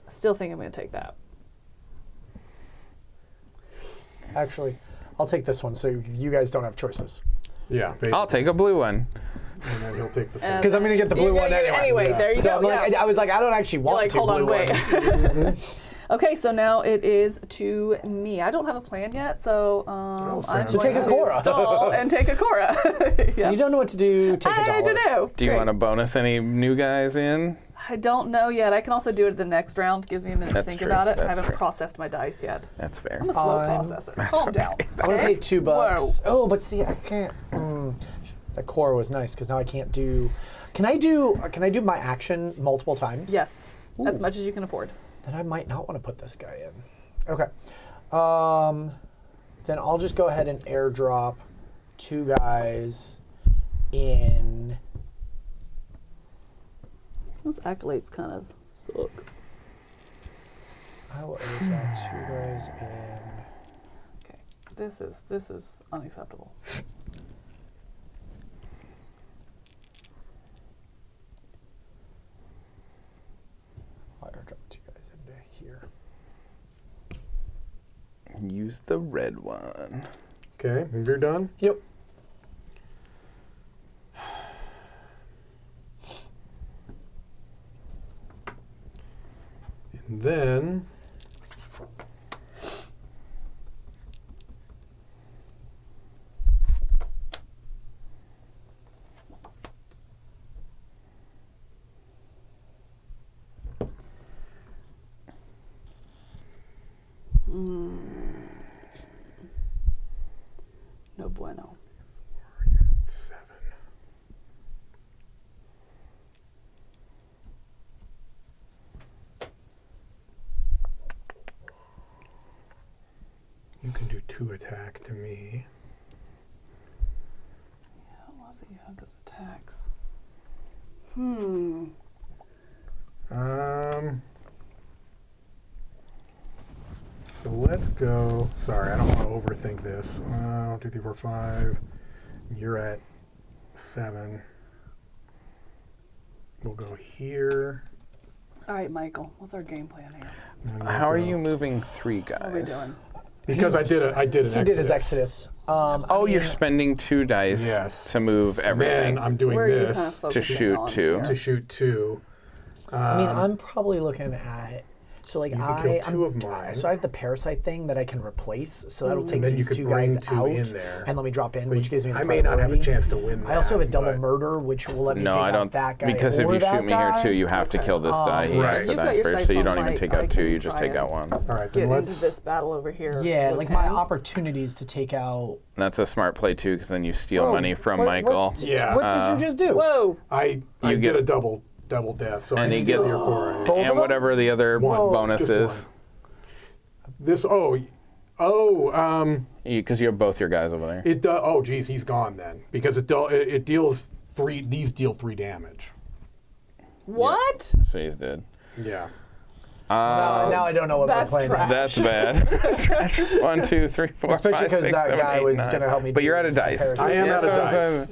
I still think I'm going to take that. Actually, I'll take this one so you guys don't have choices. Yeah, basically. I'll take a blue one. And then he'll take the Because I'm going to get the blue You're one gonna get it anyway. anyway. There you So go. I'm like, yeah. I was like, I don't actually want like, 2 hold on, blue wait. ones. Okay, so now it is to me. I don't have a plan yet, so I'm fair So going take a to Cora. stall and take a Cora. Yeah. You don't know what to do, take a I dollar. don't know. Do you Great. want to bonus any new guys in? I don't know yet. I can also do it the next round. Gives me a minute That's to think true. about it. I That's haven't true. processed my dice yet. That's fair. I'm a slow processor. Calm down. I'm going to okay? pay $2. Oh, but see, I can't. That Cora was nice because now I can't do. Can I do my action multiple times? Yes, as much as you can afford. Then I might not want to put this guy in. Okay. Then I'll just go ahead and airdrop 2 guys in. Those accolades kind of suck. I will airdrop 2 guys in. Okay, this is unacceptable. I'll airdrop 2 guys into here. use the red one. Okay, if you're done. Yep. And then No bueno. 7. You can do 2 attack to me. I love that you have those attacks. So let's go. Sorry, I don't want to overthink this. 1, 2, 3, 4, 5. You're at 7. We'll go here. All right, Michael, what's our game plan here? and then How are we'll go- you moving 3 What are we guys? doing? Because I did an He did his Exodus. Exodus. Oh, you're spending 2 dice Yes. to move everything. And I'm doing Where are you this kind of to focusing shoot on 2. here? to shoot 2. I mean, I'm probably looking at. So like You can kill 2 of mine. So I have the parasite thing that I can replace. So that'll take Then you these could 2 bring guys 2 out in there. and let me drop in, which gives me the I may not have a priority. chance to win that. I also have a double but- murder, which will let me No, take I out don't. that guy. Because if or you that shoot me here guy. too, you have to kill this die. He Right. has to You've got die your first, sights so you on don't even Mike. take I out 2. can You just try take out and 1. All right, Get then into let's. this battle over here. Yeah, with like my him. opportunities to take out. And that's a smart play too, because then you steal Whoa, money from what- Michael. Yeah. What did you just do? Whoa! I You did get- a double death, so And I he steal gets- your core. Both of And them? whatever the other One, bonus just is, This because you have both your guys over there. it does. Oh, geez, he's gone then because it deals 3. These deal 3 damage. What? So he's dead. Yeah. Now I don't know what my That's plan trash. That's bad. That's trash. 1, 2, 3, 4, Especially 5, 'cause 6, that 7, guy 8, was 9. gonna help me But do you're out of dice. I am out of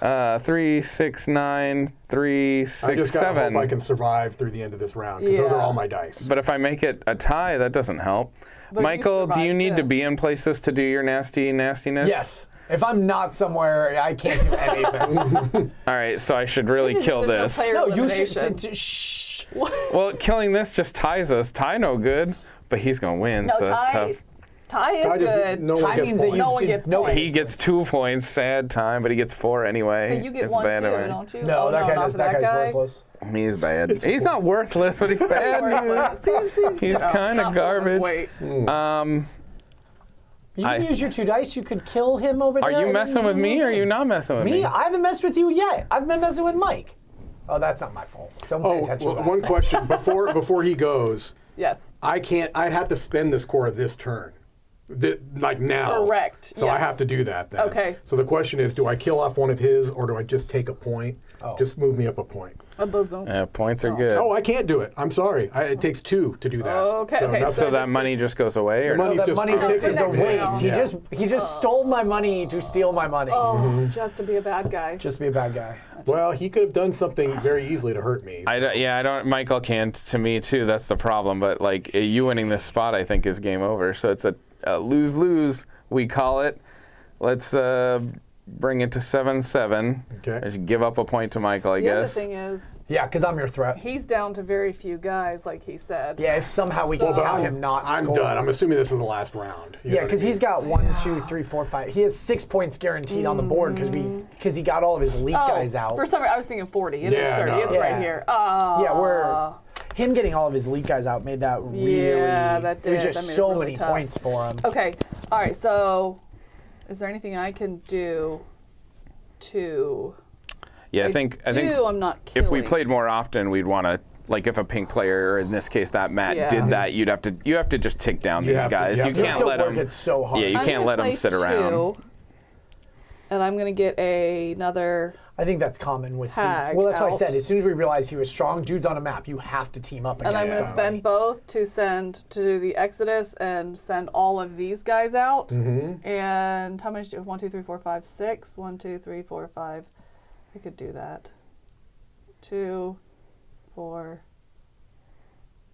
dice. 3, 6, 9, 3, I 6, just gotta 7. hope I can survive through the end of this round because those are Yeah. all my dice. But if I make it a tie, that doesn't help. But if you Michael, do you survive need to this- be in places to do your nastiness? Yes. If I'm not somewhere, I can't do anything. All right, so I should really Good news kill is there's no this. player No, you should. elimination. Shh. Well, killing this just ties us. Tie no good, but he's gonna win, No, so that's Ty. tough. Ty is I just, good. no one Time gets means that points. you No one did- gets no points. He gets 2 points, sad time, but he gets 4 anyway. Hey, you get It's 1 bad too, anyway. don't you? No, Oh, that no, guy not does, for that guy's guy. worthless. He's bad. He's not worthless, but he's bad. He's kind of garbage. Wait. You can use your 2 dice. You could kill him over Are there. you and messing then with me, or are move you him. not messing with me? Me? I haven't messed with you yet. I've been messing with Mike. Oh, that's not my fault. Don't pay Oh, attention to that. one question before he goes. Yes. I can't. I'd have to spend this core this turn, like now. Correct, So I yes. have to do that then. Okay. So the question is, do I kill off one of his, or do I just take a point? Oh. Just move me up a point. A bosom. Points are good. Oh, I can't do it. I'm sorry. It takes 2 to do that. Okay, okay, nothing- So that money just goes away, or money's That just money I'll just take is it a next waste. round. He Yeah. just stole my money to steal my money. Oh, just to be a bad guy. Just be a bad guy. Well, he could have done something very easily to hurt me. I don't. Michael can't. To me too, that's the problem. But like you winning this spot, I think is game over. So it's a lose-lose. We call it. Let's bring it to 7-7. Okay. I should give up a point to Michael, I The other guess. thing is, Yeah, because I'm your threat. he's down to very few guys, like he said. Yeah, if somehow we can But have him not I'm score. done. I'm assuming this is the last round. You know Yeah, what I because mean? he's got 1, 2, 3, 4, 5. He has 6 points guaranteed on the board because he got all of his elite guys out. For some reason, I was thinking 40. It is Yeah, 30. no. It's right Yeah. here. Him getting all of his elite guys out made that really. Yeah, that There's did. just That made it so really many tough. points for him. Okay. All right. So, is there anything I can do to? Yeah, I think I'm not killing. if we played more often, we'd want to. Like if a pink player, or in this case that Matt Yeah. did that, you have to just take down You these have to- guys. you You have to- can't You let have to them. work it so hard. Yeah, you I'm can't gonna let them play sit around. 2, and I'm gonna get another. I think that's common with Tag dudes. Well, that's why I out. said as soon as we realized he was strong, dudes on a map, you have to team up And I'm against going to somebody. spend both to send to do the Exodus and send all of these guys out. Mm-hmm. And how many? 1, 2, 3, 4, 5, 6. 1, 2, 3, 4, 5. I could do that. 2, 4.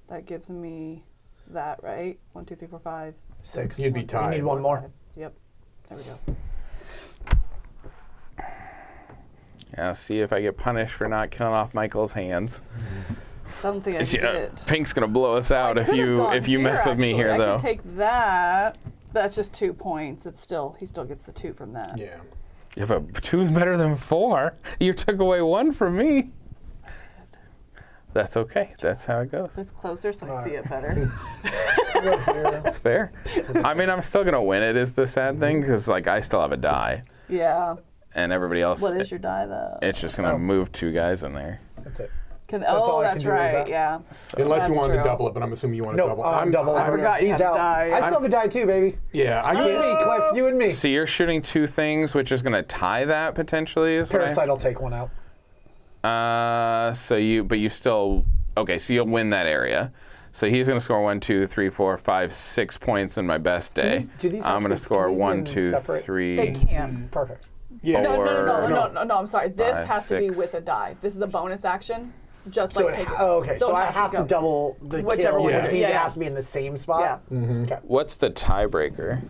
That gives me that, right? 1, 2, 3, 4, 5. 6. You'd be You tied. need one more. Yep. There we go. Yeah, see if I get punished for not killing off Michael's hands. I don't think I did it. Pink's gonna blow us out I if could've you gone mess with me actually. here I though. could take that. But that's just 2 points. He still gets the 2 from that. Yeah. Yeah, but 2's better than 4. You took away 1 from me. That's okay. That's how it goes. It's closer, so I see it better. That's fair. I mean, I'm still gonna win it. Is the sad thing because like I still have a die, Yeah. and everybody else. What is your die though? It's just gonna move 2 guys in there. That's it. Oh, all I that's can do is right. that. Yeah. Unless you That's wanted to true. double it, but I'm assuming you want to No, double. I'm double. I forgot you He's had out. a die. I still have a die too, baby. Yeah, I You and can't. me, Cliff. You and me. So you're shooting 2 things, which is gonna tie that potentially. Is what Parasite will take one out. So you still okay? So you'll win that area. So he's gonna score 1, 2, 3, 4, 5, 6 points in my best day. Do these have I'm to gonna be- score can these be 1, in 2, separate- 3. They can. Perfect. Yeah. No, I'm sorry. This 5, has to be 6. with a die. This is a bonus action. Just So like it, take it. okay, so it I has have to go. double the Whichever kill, one which it is. means Yeah, it yeah. has to be in the same spot. Yeah. Okay. What's the tiebreaker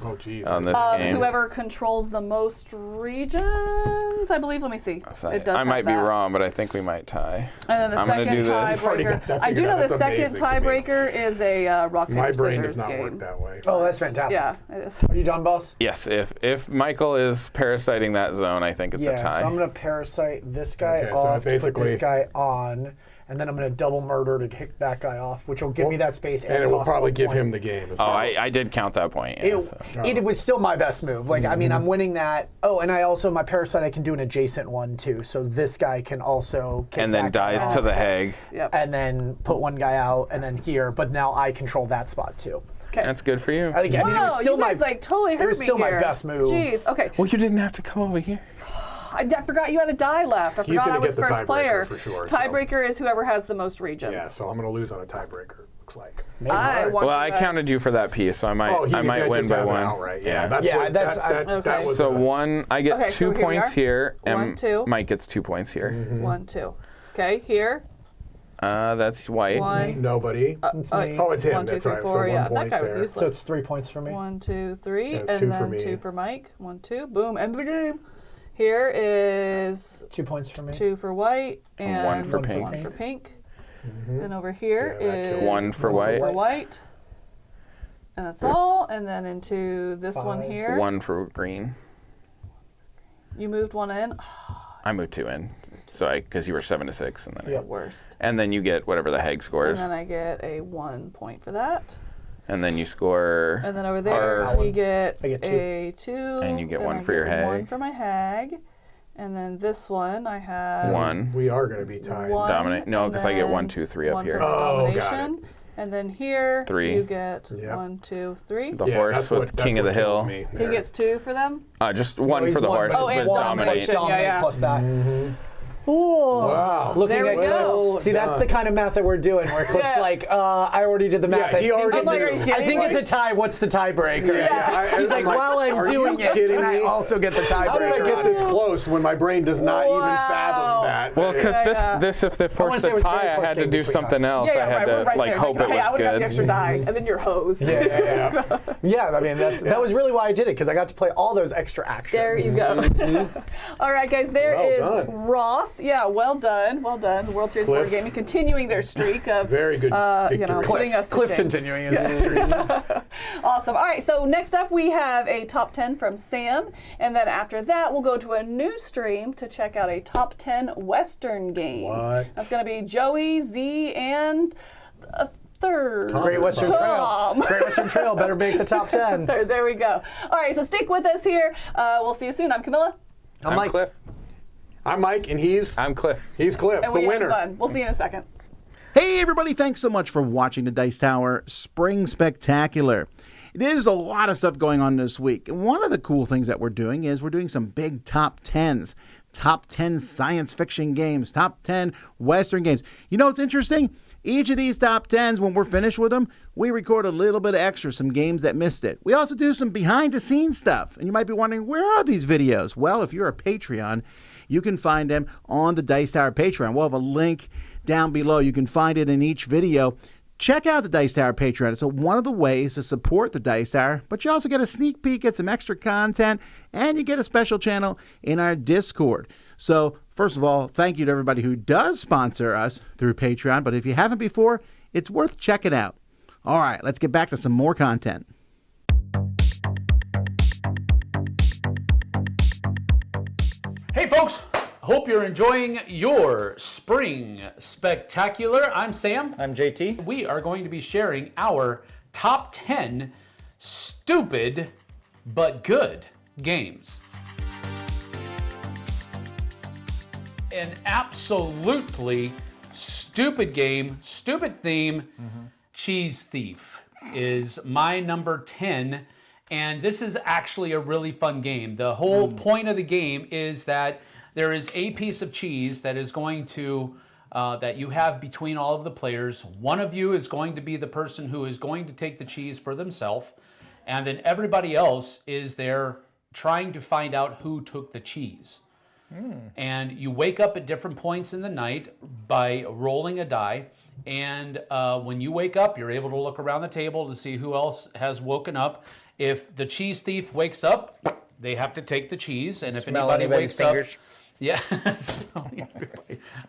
Oh, geez. on this game? Whoever controls the most regions, I believe. Let me see. So It does I have might be that. wrong, but I think we might tie. And then the I'm gonna second do this. Already got tiebreaker. that I do figured know out. the That's second amazing to me. tiebreaker is a rock paper My brain scissors does not game. work that way. Oh, that's fantastic. Yeah, it is. Are you done, boss? Yes, if Michael is parasiting that zone, I think it's Yeah, a tie. so I'm going to parasite this guy Okay, so off to put basically- this guy on, and then I'm going to double murder to kick that guy off, which will give me that space. And it will cost probably 1 give point. him the game as Oh, well. I did count that point. Yeah, so. It was still my best move. Like, I mean, I'm winning that. Oh, and I also, my parasite, I can do an adjacent one too. So this guy can also kick And then that guy dies off, to the Hague. Yep. and then put one guy out, and then here. But now I control that spot too. Okay. That's good for you. I mean, it was Whoa, still you guys my like totally hurt was me still my here. best move. Jeez. Okay. Well, you didn't have to come over here. I forgot you had a die left. I He's forgot gonna I was get the first tiebreaker player. for sure, so. Tiebreaker is whoever has the most regions. Yeah, so I'm going to lose on a tiebreaker, looks like. I want Well, you I guys- counted you for that piece, so I might Oh, I might win by one. Outright. Yeah, Yeah, that's- that Okay. was So a- one, I get Okay, so 2 here we points are. here, and 1, 2. Mike gets 2 points here. 1, 2. Okay, here. That's white. 1. Nobody. It's me. Oh, it's him. 1, 2, That's 3, right. 4. So 1 Yeah, that point guy was there. useless. So it's 3 points for me. 1, 2, 3, Yeah, it's and 2 then for me. 2 for Mike. 1, 2. Boom. End of the game. Here is 2 points for me. 2 for white and One for pink. 1 for pink. Then over here Yeah, that is kills. 1 for One white. for for white. And that's all. And then into this one 5. here. 1 for green. You moved 1 in. I moved 2 in, so because you were 7 to 6, and then Yeah. Worst. and then you get whatever the Hague And scores, then I get a 1 point for that. and then you score. And then over there, Or- he gets I get 2. a 2. And you get and 1 I for your get 1 hag. for my hag. And then this one, I have 1 We are going to be tied. 1. dominate. No, and because I get 1, then 2, 3 up 1 here. For Oh, got domination. And then here, 3. you get Yep. 1, 2, 3. The Yeah, horse that's with what- that's King of the what killed Hill. me He there. gets 2 for them. Just 1 He's for the one, horse. but Oh, it's and one dominate. plus dominate Yeah, yeah. plus that. Wow. Looking There at we go. See, that's the kind of math that we're doing, where Cliff's Yeah. like, I already did the math. Yeah, I he think already it's I'm like, are you I kidding think me? it's a tie. What's the tiebreaker? Yeah. He's like, I'm like, while I'm are doing you it, kidding and I me? also get the tiebreaker. How did I get on this it. close when my brain does not even fathom that? Well, because Yeah. this, if they forced say the it was very tie, I close had to game do between something us. else. I had we're to right like there. hope Hey, it I was would have got the extra good. die, and then you're hosed. Yeah, I mean, that was really why I did it, because I got to play all those extra actions. There you go. All right, guys, there Well is done. Roth. Yeah, well done. Well done. The World Series board Cliff. gaming continuing their streak of Very good victory. putting us to Cliff shame. continuing his streak. Awesome. All right, so next up we have a top 10 from Sam, and then after that we'll go to a new stream to check out a top 10 Western games. What? That's going to be Joey, Z, and a third. Great Western Tom. Trail. Great Western Trail better make the top 10. There we go. All right, so stick with us here. We'll see you soon. I'm Camilla. I'm I'm like, Cliff. I'm Mike, and he's Cliff. Cliff, And the we winner. had fun. We'll see you in a second. Hey everybody, thanks so much for watching the Dice Tower Spring Spectacular. There's a lot of stuff going on this week. And one of the cool things that we're doing is we're doing some big top 10s. Top 10 science fiction games, top 10 Western games. You know what's interesting? Each of these top 10s, when we're finished with them, we record a little bit of extra, some games that missed it. We also do some behind-the-scenes stuff. And you might be wondering, where are these videos? Well, if you're a Patreon, you can find them on the Dice Tower Patreon. We'll have a link down below. You can find it in each video. Check out the Dice Tower Patreon. It's one of the ways to support the Dice Tower, but you also get a sneak peek at some extra content, and you get a special channel in our Discord. So, first of all, thank you to everybody who does sponsor us through Patreon, but if you haven't before, it's worth checking out. All right, let's get back to some more content. Hey folks, hope you're enjoying your spring spectacular. I'm Sam. I'm JT. We are going to be sharing our top 10 stupid but good games. An absolutely stupid game, stupid theme, Cheese Thief is my number 10. And this is actually a really fun game. The whole point of the game is that there is a piece of cheese that is going to, that you have between all of the players. One of you is going to be the person who is going to take the cheese for themselves. And then everybody else is there trying to find out who took the cheese. And you wake up at different points in the night by rolling a die. And when you wake up, you're able to look around the table to see who else has woken up. If the cheese thief wakes up, they have to take the cheese. And if anybody wakes up... Yeah, I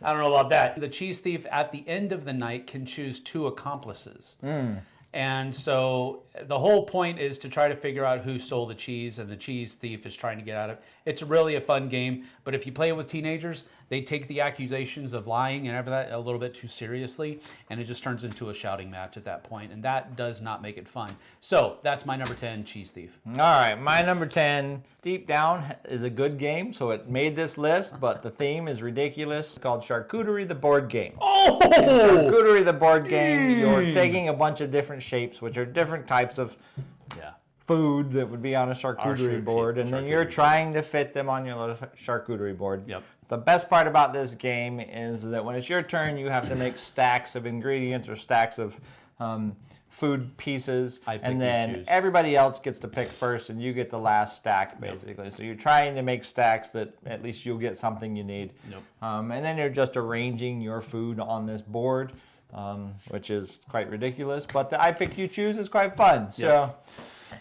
don't know about that. The cheese thief at the end of the night can choose 2 accomplices. And so the whole point is to try to figure out who stole the cheese, and the cheese thief is trying to get out of it. It's really a fun game, but if you play it with teenagers, they take the accusations of lying and everything a little bit too seriously, and it just turns into a shouting match at that point, and that does not make it fun. So that's my number 10, Cheese Thief. All right, my number 10, deep down, is a good game, so it made this list, but the theme is ridiculous. It's called Charcuterie the Board Game. Oh! In Charcuterie the Board Game, you're taking a bunch of different shapes, which are different types of food that would be on a charcuterie board, and then you're trying to fit them on your little charcuterie board. Yep. The best part about this game is that when it's your turn, you have to make stacks of ingredients or stacks of food pieces, and then everybody else gets to pick first, and you get the last stack, basically. So you're trying to make stacks that at least you'll get something you need. And then you're just arranging your food on this board, which is quite ridiculous, but the I Pick You Choose is quite fun. So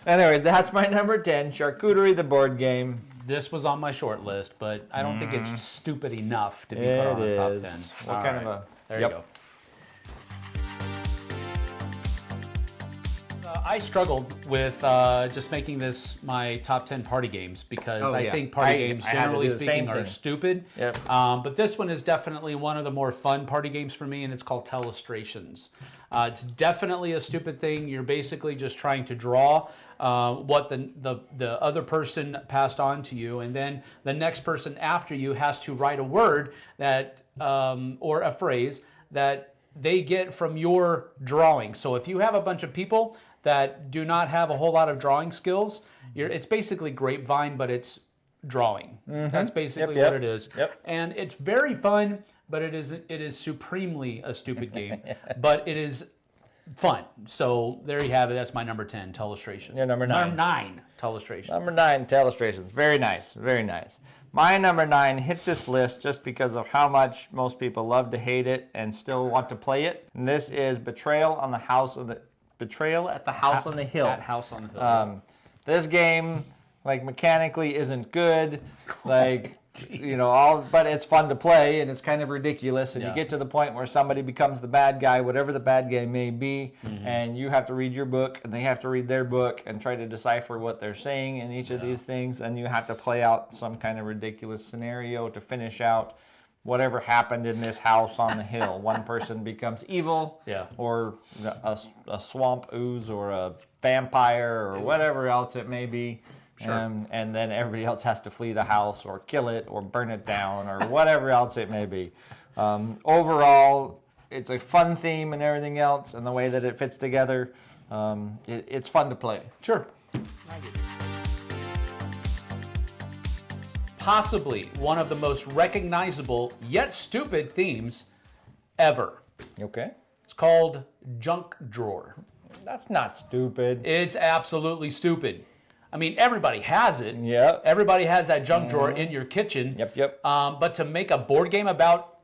anyway, that's my number 10, Charcuterie the Board Game. This was on my short list, but I don't think it's stupid enough to be put on the top 10. What kind of a... There you go. I struggled with just making this my top 10 party games because I think party games, generally speaking, are stupid. But this one is definitely one of the more fun party games for me, and it's called Telestrations. It's definitely a stupid thing. You're basically just trying to draw what the other person passed on to you, and then the next person after you has to write a word that or a phrase that they get from your drawing. So if you have a bunch of people that do not have a whole lot of drawing skills, it's basically Grapevine, but it's drawing. That's basically what it is. And it's very fun, but it is supremely a stupid game, but it is fun. So there you have it. That's my number 10, Telestration. Your number 9. Number 9, Telestration. Number 9, Telestrations. Very nice. Very nice. My number 9 hit this list just because of how much most people love to hate it and still want to play it. And this is Betrayal at the House on the Hill. At House on the Hill. This game, like, mechanically isn't good. Like, but it's fun to play, and it's kind of ridiculous. And you get to the point where somebody becomes the bad guy, whatever the bad guy may be, and you have to read your book, and they have to read their book, and try to decipher what they're saying in each of these things, and you have to play out some kind of ridiculous scenario to finish out whatever happened in this house on the hill. One person becomes evil, or a swamp ooze, or a vampire, or whatever else it may be. And then everybody else has to flee the house or kill it or burn it down or whatever else it may be. Overall, it's a fun theme and everything else, and the way that it fits together, it's fun to play. Sure. Possibly one of the most recognizable yet stupid themes ever. Okay. It's called Junk Drawer. That's not stupid. It's absolutely stupid. I mean, everybody has it. Yep. Everybody has that junk drawer in your kitchen. Yep. But to make a board game about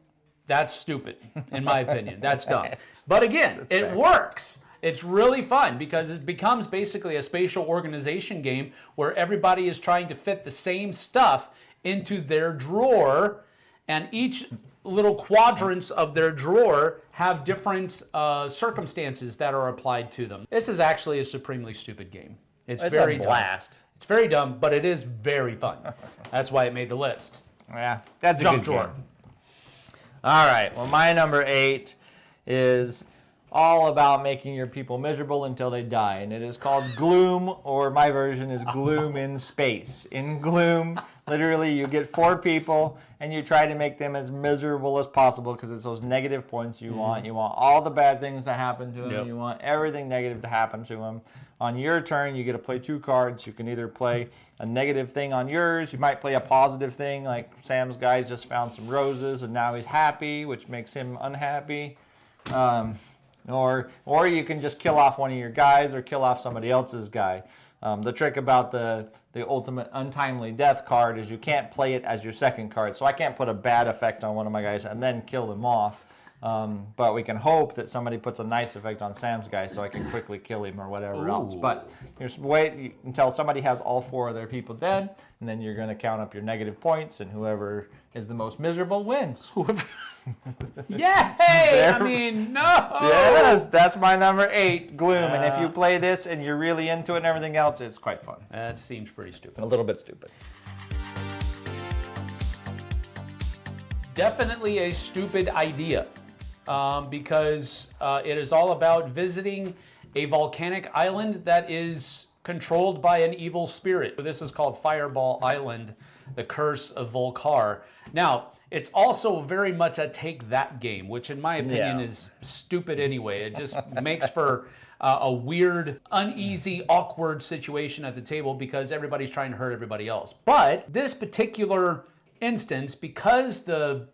That's stupid, in my opinion. That's dumb. But again, it works. It's really fun because it becomes basically a spatial organization game where everybody is trying to fit the same stuff into their drawer, and each little quadrants of their drawer have different circumstances that are applied to them. This is actually a supremely stupid game. It's very a blast. dumb. It's very dumb, but it is very fun. That's why it made the list. Yeah, that's a Junk good drawer. game. All right. Well, my number 8 is all about making your people miserable until they die, and it is called Gloom, or my version is Gloom in Space. In Gloom, literally, you get 4 people, and you try to make them as miserable as possible because it's those negative points you want. You want all the bad things to happen to them. Yep. You want everything negative to happen to them. On your turn, you get to play 2 cards. You can either play a negative thing on yours. You might play a positive thing, like Sam's guy just found some roses, and now he's happy, which makes him unhappy. Or you can just kill off one of your guys or kill off somebody else's guy. The trick about the ultimate untimely death card is you can't play it as your second card. So I can't put a bad effect on one of my guys and then kill them off. But we can hope that somebody puts a nice effect on Sam's guy so I can quickly kill him or whatever else. But just wait until somebody has all 4 of their people dead, and then you're going to count up your negative points, and whoever is the most miserable wins. Yay! I mean, no! Yes, that's my number 8, Gloom. And if you play this and you're really into it and everything else, it's quite fun. That seems pretty stupid. A little bit stupid. Definitely a stupid idea because it is all about visiting a volcanic island that is controlled by an evil spirit. This is called Fireball Island, the Curse of Volcar. Now, it's also very much a take that game, which in my opinion is stupid anyway. It just makes for a weird, uneasy, awkward situation at the table because everybody's trying to hurt everybody else. But this particular instance, because the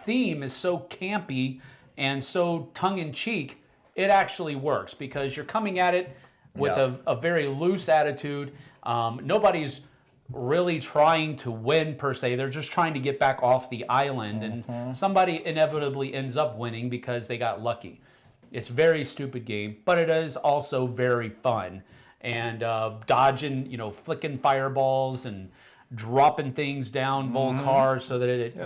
theme is so campy and so tongue-in-cheek, it actually works because you're coming at it with a very loose attitude. Nobody's really trying to win per se. They're just trying to get back off the island, and somebody inevitably ends up winning because they got lucky. It's a very stupid game, but it is also very fun. And dodging, flicking fireballs and dropping things down Volcar so that it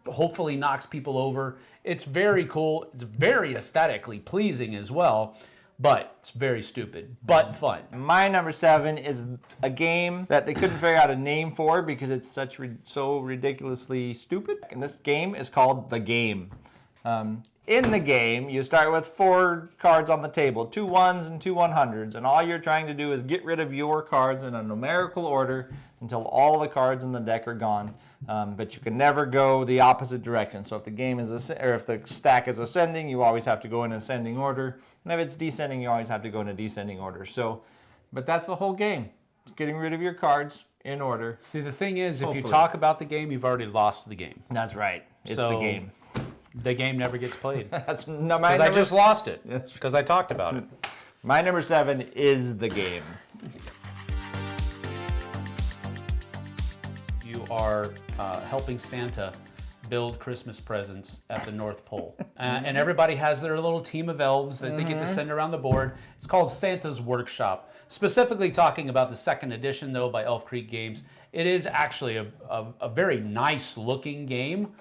hopefully knocks people over. It's very cool. It's very aesthetically pleasing as well. But it's very stupid, but fun. My number 7 is a game that they couldn't figure out a name for because it's so ridiculously stupid. And this game is called The Game. In the game, you start with 4 cards on the table, 2 1s and 2 100s, and all you're trying to do is get rid of your cards in a numerical order until all the cards in the deck are gone. But you can never go the opposite direction. So if the game is if the stack is ascending, you always have to go in ascending order. And if it's descending, you always have to go in a descending order. But that's the whole game. It's getting rid of your cards in order. See, the thing is, if you talk about the game, you've already lost the game. That's right. It's So, the game. The game never gets played. That's Because I just lost it. Because I talked about it. My number 7 is The Game. You are helping Santa build Christmas presents at the North Pole. And everybody has their little team of elves that they get to send around the board. It's called Santa's Workshop. Specifically talking about the 2nd edition, though, by Elf Creek Games. It is actually a very nice looking game,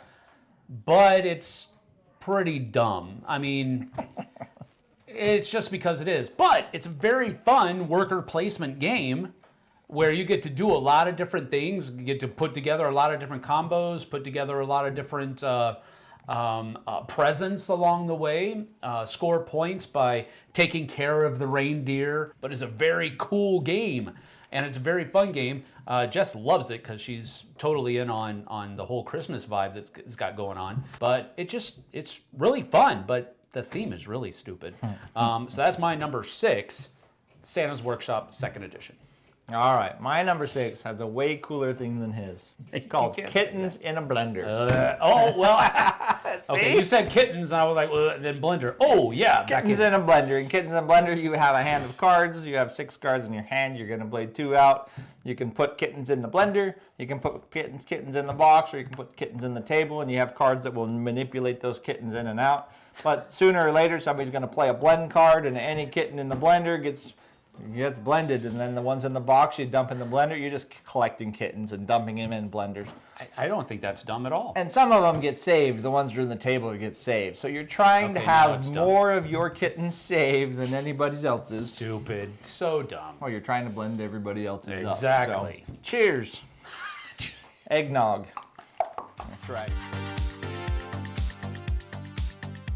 but it's pretty dumb. I mean, it's just because it is. But it's a very fun worker placement game where you get to do a lot of different things. You get to put together a lot of different combos, put together a lot of different presents along the way, score points by taking care of the reindeer. But it's a very cool game, and it's a very fun game. Jess loves it because she's totally in on the whole Christmas vibe that's it's got going on. But it's really fun, but the theme is really stupid. So that's my number 6, Santa's Workshop 2nd edition. All right, my number 6 has a way cooler thing than his. It's called Kittens in a Blender. Okay, you said kittens, and I was like, well, then blender. Oh, yeah. Kittens in a Blender. In Kittens in a Blender, you have a hand of cards. You have 6 cards in your hand. You're going to play 2 out. You can put kittens in the blender, you can put kittens in the box, or you can put kittens in the table, and you have cards that will manipulate those kittens in and out. But sooner or later, somebody's going to play a blend card, and any kitten in the blender gets blended, and then the ones in the box you dump in the blender. You're just collecting kittens and dumping them in blenders. I don't think that's dumb at all. And some of them get saved. The ones that are in the table get saved. So you're trying to have more of your kittens saved than anybody else's. Stupid. So dumb. Well, you're trying to blend everybody else's up. Exactly. So, cheers. Eggnog. That's right.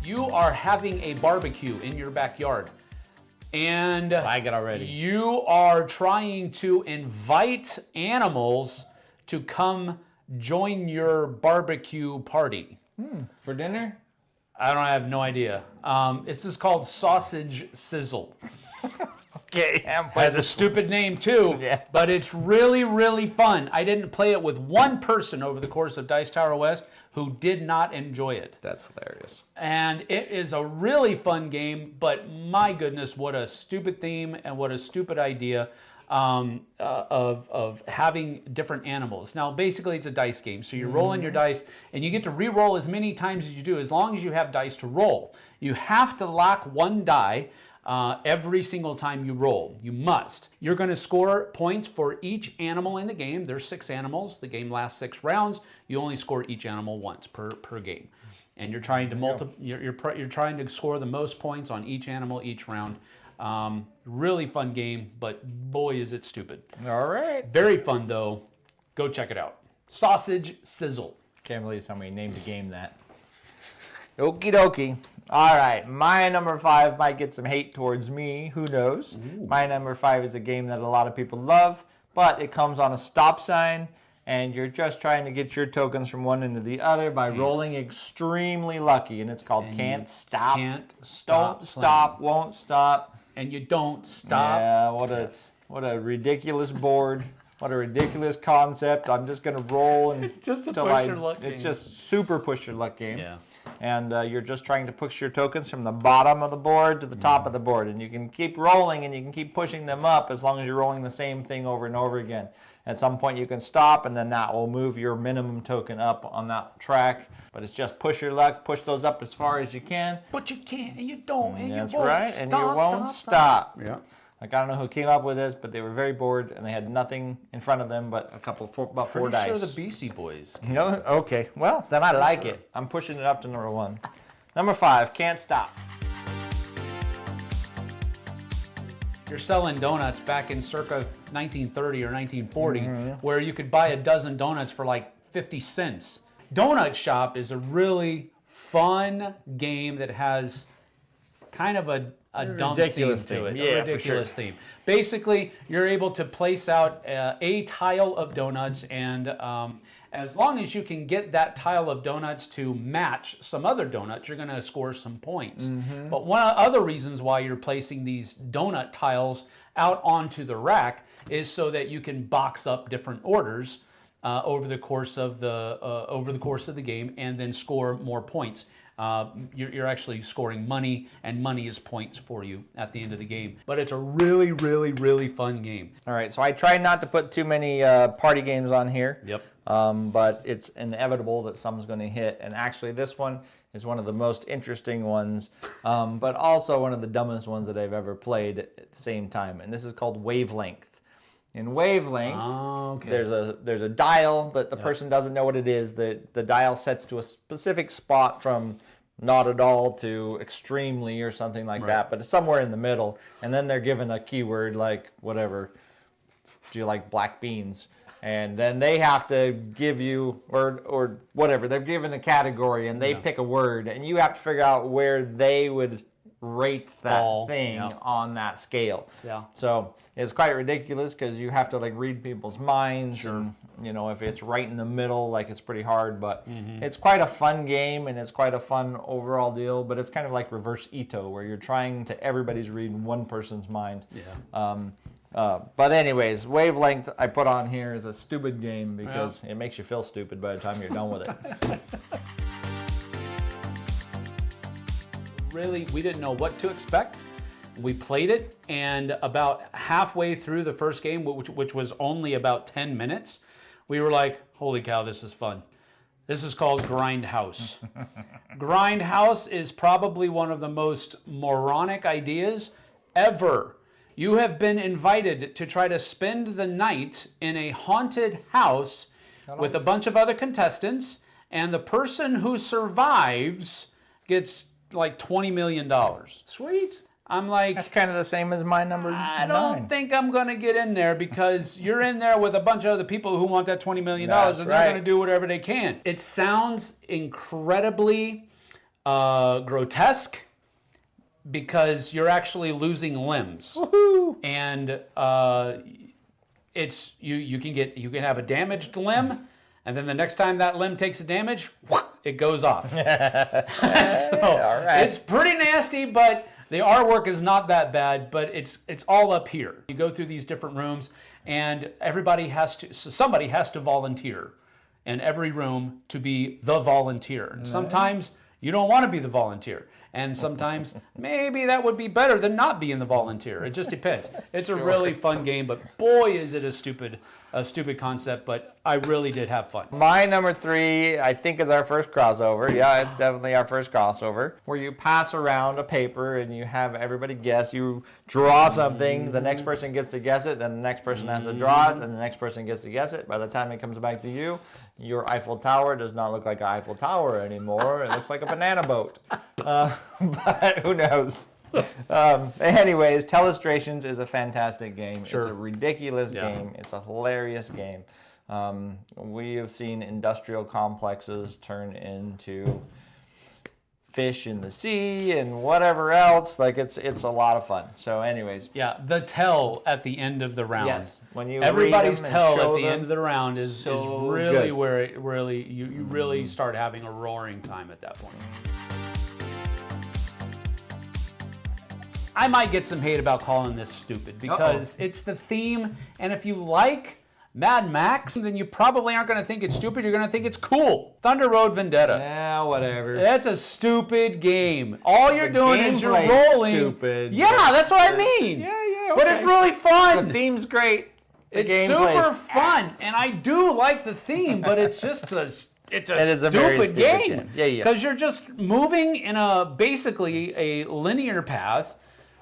You are having a barbecue in your backyard. And I get already. You are trying to invite animals to come join your barbecue party. For dinner? I have no idea. This is called Sausage Sizzle. Okay, has a stupid name too, but it's really, really fun. I didn't play it with one person over the course of Dice Tower West who did not enjoy it. That's hilarious. And it is a really fun game, but my goodness, what a stupid theme and what a stupid idea of having different animals. Now, basically, it's a dice game, so you're rolling your dice, and you get to re-roll as many times as you do, as long as you have dice to roll. You have to lock one die every single time you roll. You must. You're going to score points for each animal in the game. There's 6 animals. The game lasts 6 rounds. You only score each animal once per game. And you're trying to you're trying to score the most points on each animal each round. Really fun game, but boy is it stupid. All right. Very fun though. Go check it out. Sausage Sizzle. Can't believe somebody named a game that. Okie dokie. All right, my number 5 might get some hate towards me. Who knows? Ooh. My number 5 is a game that a lot of people love, but it comes on a stop sign, and you're just trying to get your tokens from one end to the other by rolling extremely lucky, and it's called Can't Stop. Don't stop, won't stop. And you don't stop. Yeah, what a ridiculous board. What a ridiculous concept. I'm just going to roll. And it's just a push your luck game. It's just super push your luck game. Yeah. And you're just trying to push your tokens from the bottom of the board to the top of the board. And you can keep rolling and you can keep pushing them up as long as you're rolling the same thing over and over again. At some point you can stop, and then that will move your minimum token up on that track. But it's just push your luck, push those up as far as you can. But you can't, and you don't, and that's you won't right, stop, and you won't stop. Yeah. Like, I don't know who came up with this, but they were very bored, and they had nothing in front of them but about 4 dice. Pretty sure the Beastie Boys. You know? Okay. Well, then I like it. I'm pushing it up to number 1. Number 5, Can't Stop. You're selling donuts back in circa 1930 or 1940, where you could buy a dozen donuts for like 50 cents. Donut Shop is a really fun game that has kind of a dumb ridiculous theme to it. Yeah, a ridiculous theme. Basically, you're able to place out a tile of donuts, and as long as you can get that tile of donuts to match some other donuts, you're going to score some points. But one of the other reasons why you're placing these donut tiles out onto the rack is so that you can box up different orders over the course of the game, and then score more points. You're actually scoring money, and money is points for you at the end of the game. But it's a really, really, really fun game. All right, so I try not to put too many party games on here. Yep. But it's inevitable that someone's going to hit. And actually, this one is one of the most interesting ones, but also one of the dumbest ones that I've ever played at the same time. And this is called Wavelength. In Wavelength, there's a dial, but the person doesn't know what it is. The dial sets to a specific spot from not at all to extremely or something like that, but it's somewhere in the middle. And then they're given a keyword like whatever. Do you like black beans? And then they have to give you, or whatever, they're given a category and they pick a word, and you have to figure out where they would rate that thing on that scale. Yeah. So it's quite ridiculous because you have to like read people's minds, and you know, if it's right in the middle, like it's pretty hard, but it's quite a fun game, and it's quite a fun overall deal, but it's kind of like reverse Ito, where you're trying to everybody's reading one person's mind. But anyways, Wavelength I put on here is a stupid game because it makes you feel stupid by the time you're done with it. Really, we didn't know what to expect. We played it, and about halfway through the first game, which was only about 10 minutes, we were like, holy cow, this is fun. This is called Grindhouse. Grindhouse is probably one of the most moronic ideas ever. You have been invited to try to spend the night in a haunted house with a bunch of other contestants, and the person who survives gets like $20 million. Sweet. I'm like, that's kind of the same as my number 9. I don't think I'm going to get in there, because you're in there with a bunch of other people who want that $20 million, and they're going to do whatever they can. It sounds incredibly grotesque, because you're actually losing limbs. Woohoo! And it's you can have a damaged limb, and then the next time that limb takes a damage, it goes off. So it's pretty nasty, but the artwork is not that bad, but it's all up here. You go through these different rooms, and somebody has to volunteer in every room to be the volunteer. And sometimes you don't want to be the volunteer. And sometimes maybe that would be better than not being the volunteer. It just depends. It's a really fun game, but boy, is it a stupid concept, but I really did have fun. My number 3, I think, is our first crossover. Yeah, it's definitely our first crossover, where you pass around a paper and you have everybody guess. You draw something, the next person gets to guess it, then the next person has to draw it, then the next person gets to guess it. By the time it comes back to you, your Eiffel Tower does not look like an Eiffel Tower anymore. It looks like a banana boat. But who knows? Anyways, Telestrations is a fantastic game. It's a ridiculous game. It's a hilarious game. We have seen industrial complexes turn into fish in the sea and whatever else. Like it's a lot of fun. So anyways. Yeah, the tell at the end of the round. Yes. When you everybody's read them tell and show at the them, end of the round is so really good. where it really you really start having a roaring time at that point. I might get some hate about calling this stupid, because it's the theme, and if you like Mad Max, then you probably aren't going to think it's stupid. You're going to think it's cool. Thunder Road Vendetta. Yeah, whatever. That's a stupid game. All you're doing is you're gameplay's rolling. Stupid, yeah, that's what I mean. Yeah, okay. But it's really fun. The theme's great. It's super fun, and I do like the theme, but it's just it's a stupid game. Yeah. Because you're just moving in basically a linear path,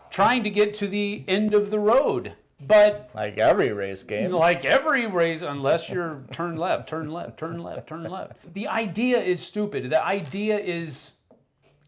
trying to get to the end of the road. But like every race game. Like every race, unless you're turn left, turn left, turn left, turn left. The idea is stupid. The idea is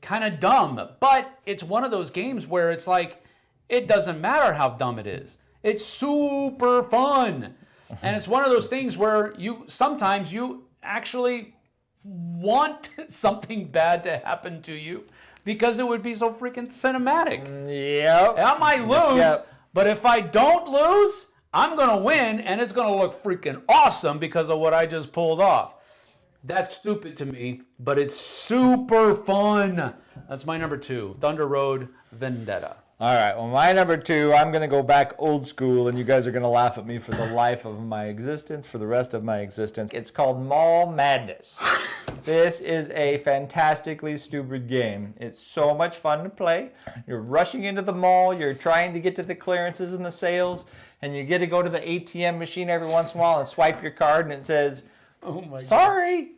kind of dumb. But it's one of those games where it's like, it doesn't matter how dumb it is. It's super fun. And it's one of those things where sometimes you actually want something bad to happen to you, because it would be so freaking cinematic. Yep. I might lose, but if I don't lose, I'm going to win, and it's going to look freaking awesome because of what I just pulled off. That's stupid to me, but it's super fun. That's my number 2, Thunder Road Vendetta. All right, well, my number 2, I'm going to go back old school, and you guys are going to laugh at me for the life of my existence, for the rest of my existence. It's called Mall Madness. This is a fantastically stupid game. It's so much fun to play. You're rushing into the mall, you're trying to get to the clearances and the sales, and you get to go to the ATM machine every once in a while and swipe your card, and it says, "Oh my God. Sorry,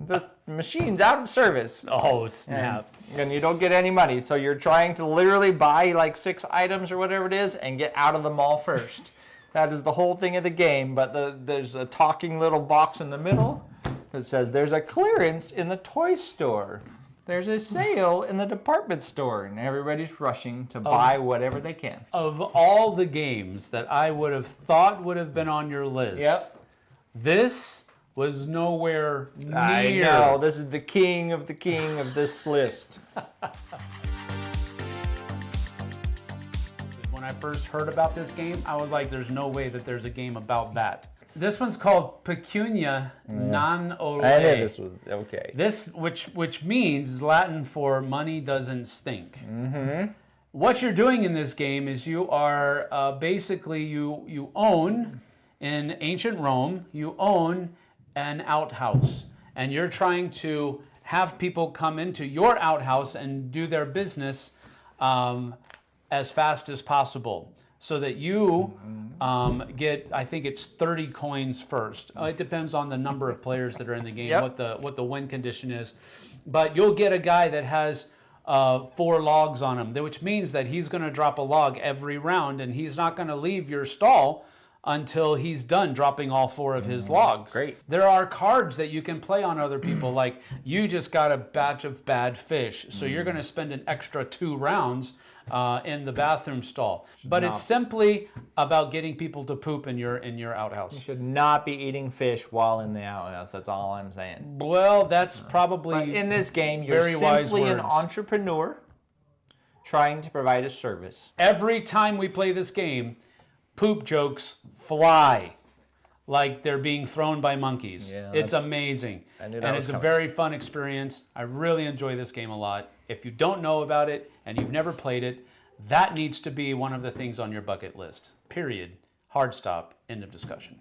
the machine's out of service." Oh, snap. And you don't get any money. So you're trying to literally buy like 6 items or whatever it is and get out of the mall first. That is the whole thing of the game, but there's a talking little box in the middle that says there's a clearance in the toy store. There's a sale in the department store, and everybody's rushing to buy whatever they can. Of all the games that I would have thought would have been on your list, this was nowhere near. I know, this is the king of this list. When I first heard about this game, I was like, there's no way that there's a game about that. This one's called Pecunia non ole. I knew this was okay. This, which means Latin for money doesn't stink. Mm-hmm. What you're doing in this game is you are basically you own, in ancient Rome, you own an outhouse, and you're trying to have people come into your outhouse and do their business as fast as possible so that you get, I think it's 30 coins first. It depends on the number of players that are in the game, what the win condition is. But you'll get a guy that has 4 logs on him, which means that he's going to drop a log every round, and he's not going to leave your stall until he's done dropping all 4 of his logs. Great. There are cards that you can play on other people, like you just got a batch of bad fish, so you're going to spend an extra 2 rounds in the bathroom stall. But it's simply about getting people to poop in your outhouse. You should not be eating fish while in the outhouse. That's all I'm saying. Well, that's probably But in this game, you're very wise simply an words. entrepreneur trying to provide a service. Every time we play this game, poop jokes fly like they're being thrown by monkeys. Yeah, it's amazing. I knew And that it's was a coming. very fun experience. I really enjoy this game a lot. If you don't know about it and you've never played it, that needs to be one of the things on your bucket list. Period. Hard stop. End of discussion.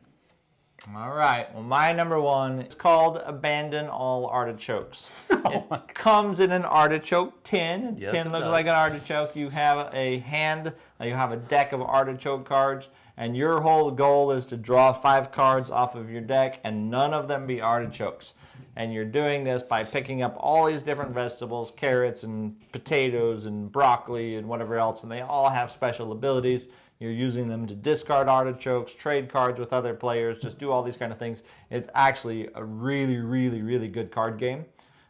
All right. Well, my number 1 is called Abandon All Artichokes. It comes in an artichoke tin. Yes, Tin it looks does. like an artichoke. You have a hand. You have a deck of artichoke cards, and your whole goal is to draw 5 cards off of your deck, and none of them be artichokes. And you're doing this by picking up all these different vegetables, carrots and potatoes and broccoli and whatever else, and they all have special abilities. You're using them to discard artichokes, trade cards with other players, just do all these kind of things. It's actually a really, really, really good card game.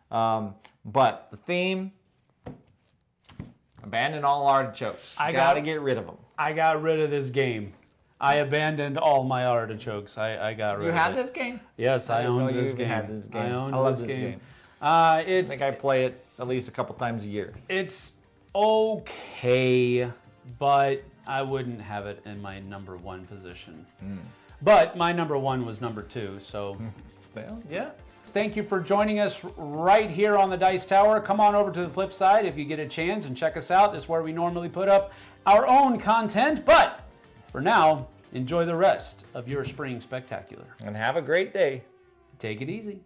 But the theme, abandon all artichokes. You gotta get rid of them. I got rid of this game. I abandoned all my artichokes. I got rid of it. You had this game? Yes, I didn't know owned you this even game. had this game. I owned I love this this game. game. I It's think I play it at least a couple times a year. It's okay, but I wouldn't have it in my number 1 position. But my number 1 was number 2, so. Well, yeah. Thank you for joining us right here on the Dice Tower. Come on over to the flip side if you get a chance and check us out. This is where we normally put up our own content, but for now, enjoy the rest of your spring spectacular. And have a great day. Take it easy.